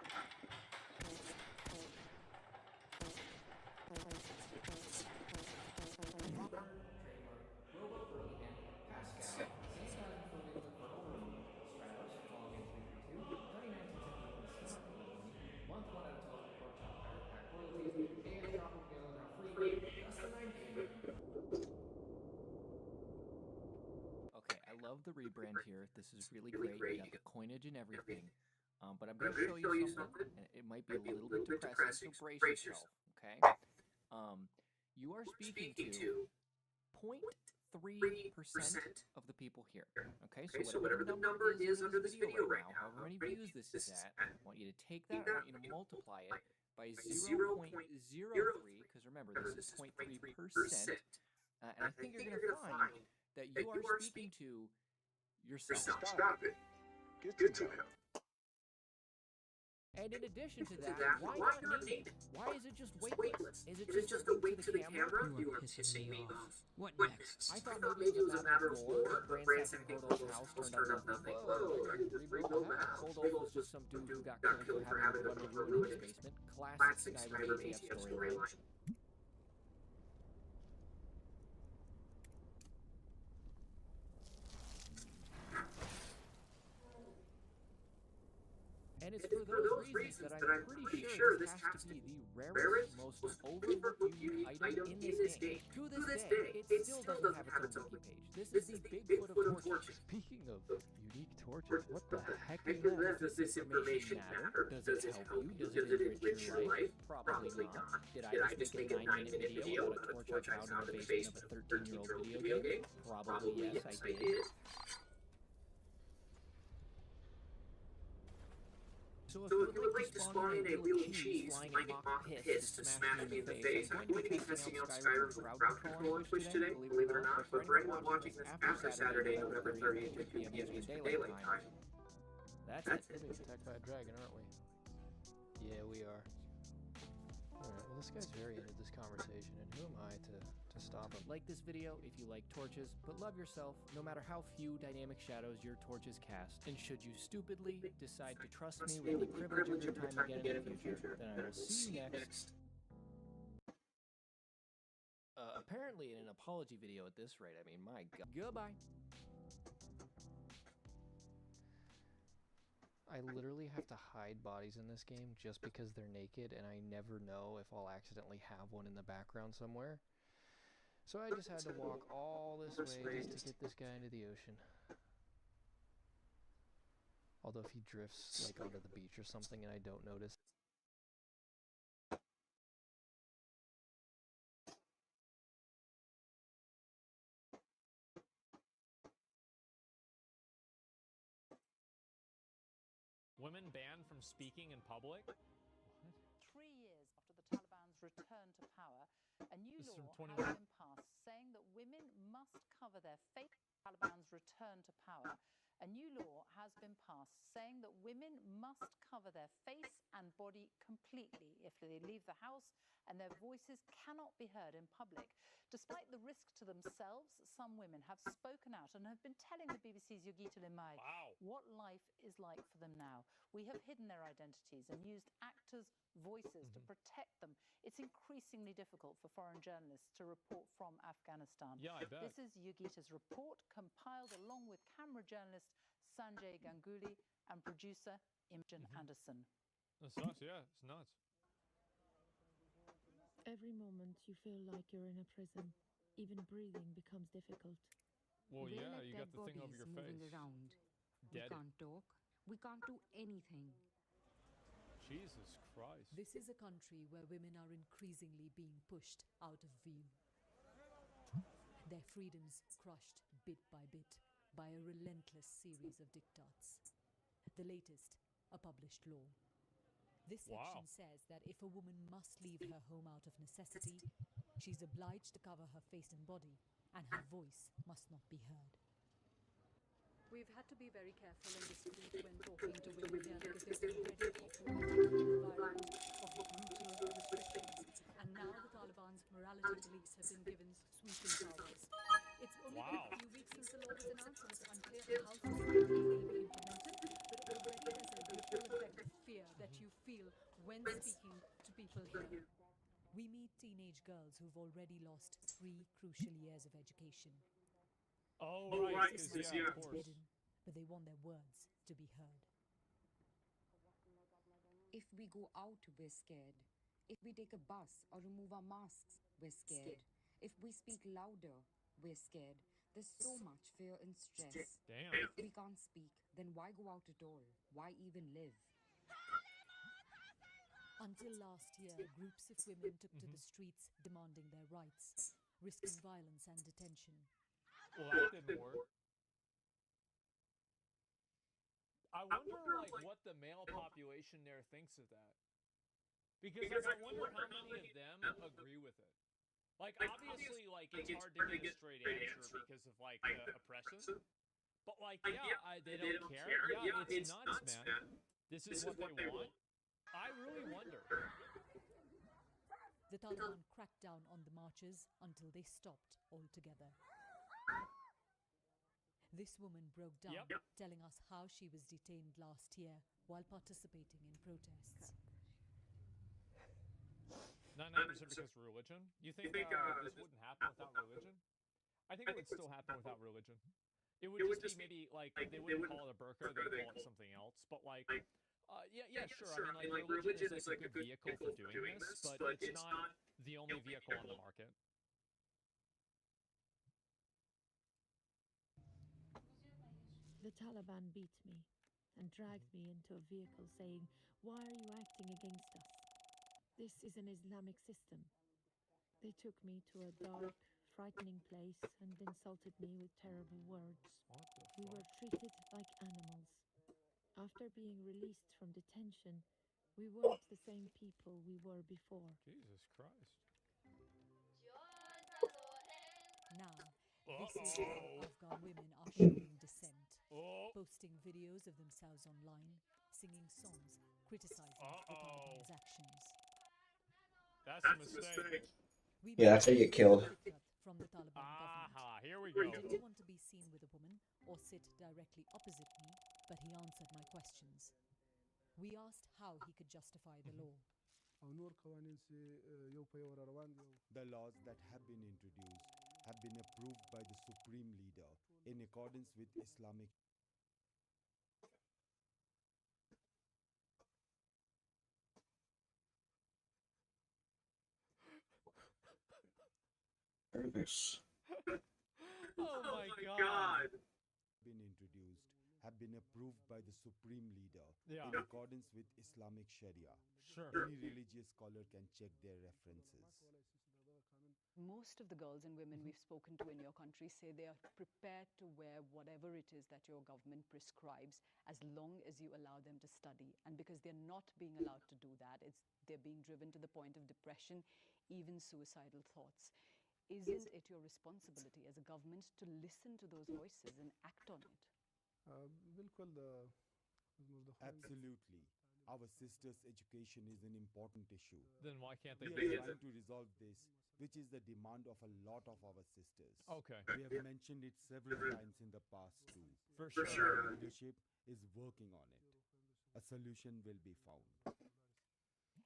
Okay, I love the rebrand here. This is really great. You got the coinage and everything. But I'm going to show you something, and it might be a little bit depressing, so brace yourself, okay? You are speaking to 0.3% of the people here, okay? So whatever the number is under this video right now, however many views this is at, I want you to take that, I want you to multiply it by 0.03, because remember, this is 0.3%, and I think you're going to find that you are speaking to yourself. Stop it. Get to him. And in addition to that, why not named? Why is it just weightless? Is it just a weight to the camera? You are pissing me off. What next? I thought maybe it was a matter of lore, but ransacking Hodol's house turned out nothing. Whoa, rebuild the house. Hodol was just some dude who got killed for having to run a ruin in his basement. Classic Skyrim ATF storyline. And it's for those reasons that I'm pretty sure this has to be the rarest, most overlooked unique item in this game. To this day, it still doesn't have its own wiki page. This is the Bigfoot of torches. Speaking of unique torches, what the heck is that? Does this information matter? Does it help you? Does it enrich your life? Probably not. Did I just make a 9-minute video about a torch I found in the basement of a 13-year-old video game? Probably yes, I did. So if you would like to spawn in a wheel of cheese, flying a mock piss to smash me in the face, I'm going to be testing out Skyrim's crowd control on Twitch today, believe it or not, but for anyone watching this after Saturday, November 30th, 2 p.m. Eastern Daylight Time. That's it. We're being attacked by a dragon, aren't we? Yeah, we are. Alright, well this guy's very into this conversation, and who am I to stop him? Like this video if you like torches, but love yourself no matter how few dynamic shadows your torches cast. And should you stupidly decide to trust me with the privilege of your time again in the future, then I will see you next. Apparently in an apology video at this rate, I mean, my god. Goodbye. I literally have to hide bodies in this game just because they're naked, and I never know if I'll accidentally have one in the background somewhere. So I just had to walk all this way just to get this guy into the ocean. Although if he drifts like onto the beach or something and I don't notice. Women banned from speaking in public? 3 years after the Taliban's return to power, a new This is law from has been passed saying that women must cover their face. Taliban's return to power. A new law has been passed saying that women must cover their face and body completely if they leave the house, and their voices cannot be heard in public. Despite the risk to themselves, some women have spoken out and have been telling the BBC's Yogita Limai what life is like for them now. We have hidden their identities and used actors' voices to protect them. It's increasingly difficult for foreign journalists to report from Afghanistan. Yeah, I bet. This is Yogita's report, compiled along with camera journalist Sanjay Ganguly and producer Imogen Anderson. That sucks, yeah, it's nuts. Every moment you feel like you're in a prison. Even breathing becomes difficult. Well, They yeah, let you dead got the thing over bodies your moving face. around. Dead. We can't talk. We can't do anything. Jesus Christ. This is a country where women are increasingly being pushed out of view. Their freedoms crushed bit by bit by a relentless series of diktats. The latest, a published law. This section says that if a woman must leave her home out of necessity, she's obliged to cover her face and body, and her voice must not be heard. We've had to be very careful and discreet when talking to women here because they've already operated in an environment of brutal restrictions. And now the Taliban's morality police have been given sweeping powers. It's only been a few weeks since the law was announced, and it's unclear how specifically it will be implemented, but already there's a ripple effect of fear that you feel when speaking to people here. We meet teenage girls who've already lost 3 crucial years of education. Oh, They right, think because, system yeah, is of course. forbidden, but they want their words to be heard. If we go out, we're scared. If we take a bus or remove our masks, we're scared. If we speak louder, we're scared. There's so much fear and stress. Damn. If we can't speak, then why go out at all? Why even live? Until last year, groups of women took to the streets demanding their rights, risking violence and detention. Well, that didn't work. I wonder, like, what the male population there thinks of that. Because, like, I wonder how many of them agree with it. Like, obviously, like, it's hard to get a straight answer because of, like, oppression. But, like, yeah, they don't care. Yeah, it's nuts, man. This is what they want. I really wonder. The Taliban cracked down on the marches until they stopped altogether. This woman broke down, telling us how she was detained last year while participating in protests. 99% because of religion? You think this wouldn't happen without religion? I think it would still happen without religion. It would just be maybe, like, they wouldn't call it a burqa, they'd call it something else. But, like, yeah, sure. I mean, like, religion is, like, a good vehicle for doing this, but it's not the only vehicle on the market. The Taliban beat me and dragged me into a vehicle saying, "Why are you acting against us? This is an Islamic system." They took me to a dark, frightening place and insulted me with terrible words. We were treated like animals. After being released from detention, we weren't the same people we were before. Jesus Christ. Now, this is how Afghan women are showing dissent, posting videos of themselves online, singing songs criticizing the Taliban's actions. That's a mistake. Yeah, that's how you get killed. From the Taliban Aha, here we government. go. Did he want to be seen with a woman or sit directly opposite me? But he answered my questions. We asked how he could justify the law. The laws that have been introduced have been approved by the Supreme Leader in accordance with Islamic. This. Oh my God. Been introduced have been approved by the Supreme Leader Yeah. in accordance with Islamic Sharia. Sure. Any religious scholar can check their references. Most of the girls and women we've spoken to in your country say they are prepared to wear whatever it is that your government prescribes as long as you allow them to study. And because they're not being allowed to do that, they're being driven to the point of depression, even suicidal thoughts. Isn't it your responsibility as a government to listen to those voices and act on it? Absolutely. Our sisters' education is an important issue. Then why can't they We do are it? trying to resolve this, which is the demand of a lot of our sisters. Okay. We have mentioned it several times in the past too. For Our sure. leadership is working on it. A solution will be found.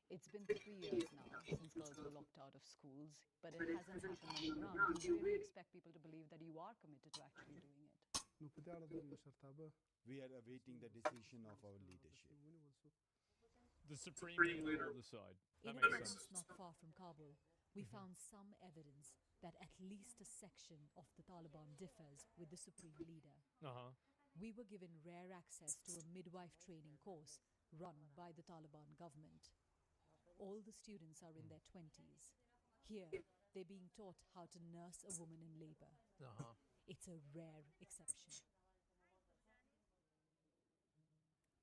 It's been 3 years now since girls were locked out of schools, but it hasn't happened on the ground. Do you really expect people to believe that you are committed to actually doing it? We are awaiting the decision of our leadership. The Supreme Leader will decide. That In a makes province sense. not far from Kabul, we found some evidence that at least a section of the Taliban differs with the Supreme Leader. Uh-huh. We were given rare access to a midwife training course run by the Taliban government. All the students are in their 20s. Here, they're being taught how to nurse a woman in labor. Uh-huh. It's a rare exception.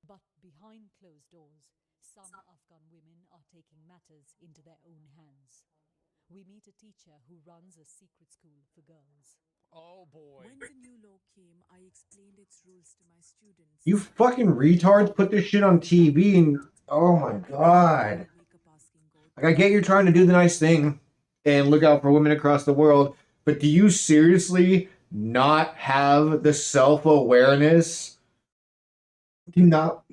But behind closed doors, some Afghan women are taking matters into their own hands. We meet a teacher who runs a secret school for girls. Oh boy. When the new law came, I explained its rules to my students. You fucking retards put this shit on TV and oh my god. Like, I get you're trying to do the nice thing and look out for women across the world, but do you seriously not have the self-awareness to not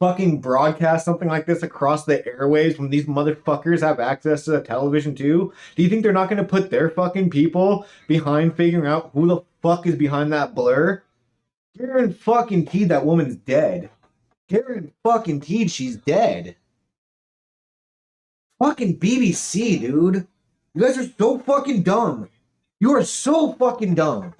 fucking broadcast something like this across the airwaves when these motherfuckers have access to the television too? Do you think they're not going to put their fucking people behind figuring out who the fuck is behind that blur? Garen fucking Teed, that woman's dead. Garen fucking Teed, she's dead. Fucking BBC, dude. You guys are so fucking dumb. You are so fucking dumb.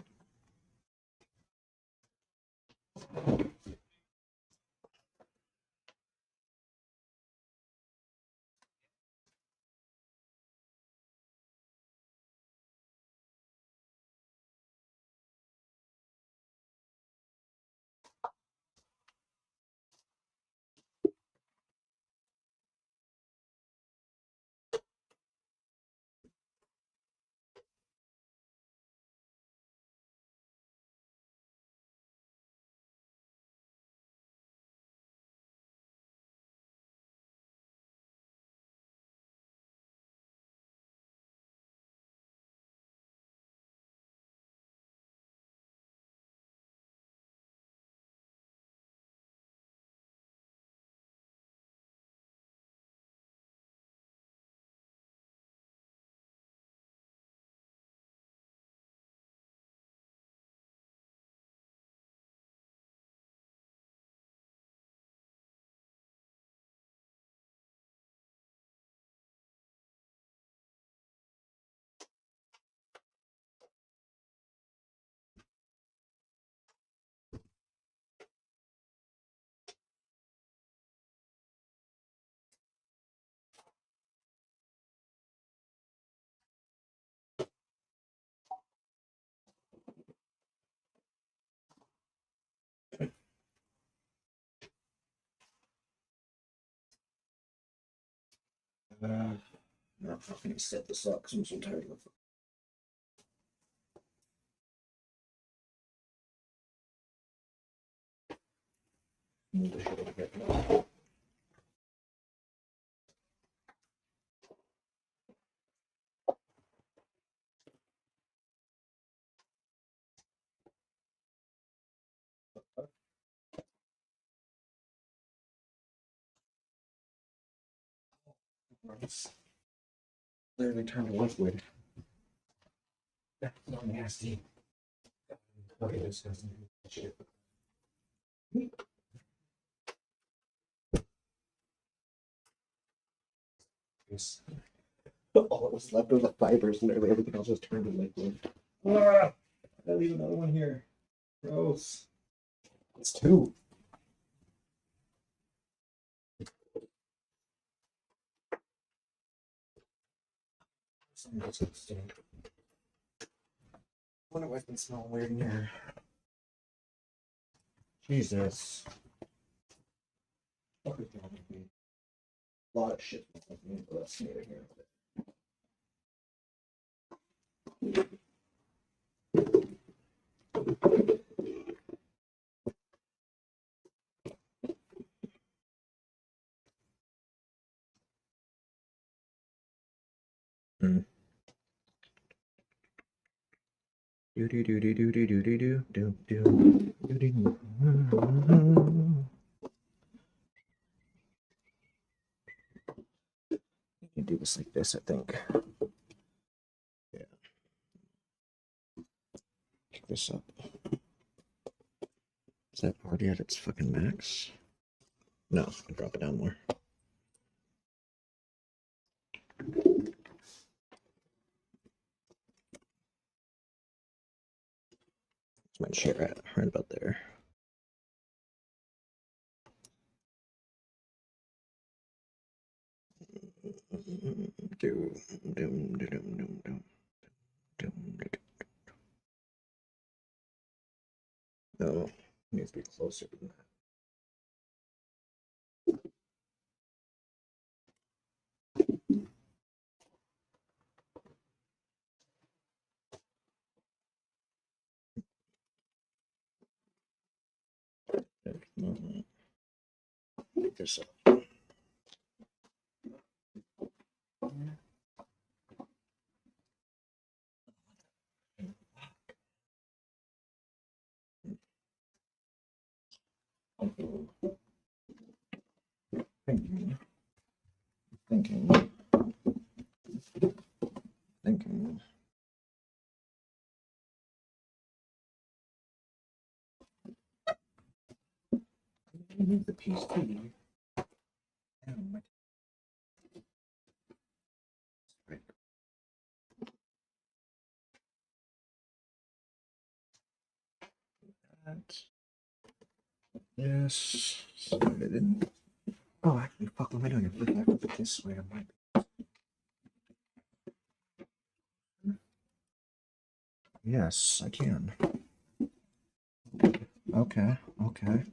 I'm not fucking set this up because I'm so tired of it. Gross. Literally turned to liquid. That's so nasty. Okay, disgusting shit. All that was left were the fibers, and literally everything else just turned to liquid. Ah, I leave another one here. Gross. It's two. Something disgusting. I wonder why it's been smelling weird in here. Jesus. What is wrong with me? A lot of shit smells like me, but that's neither here nor there. Do do do do do do do do do do do do. You can do this like this, I think. Yeah. Kick this up. Is that already at its fucking max? No, I'll drop it down more. Where's my chair at? Right about there. No, it needs to be closer than that. Pick this up. Thinking. You need the piece too. Yes. Slide it in. Oh, actually, fuck, what am I doing? If I flip it this way, I might. Yes, I can. Okay, okay.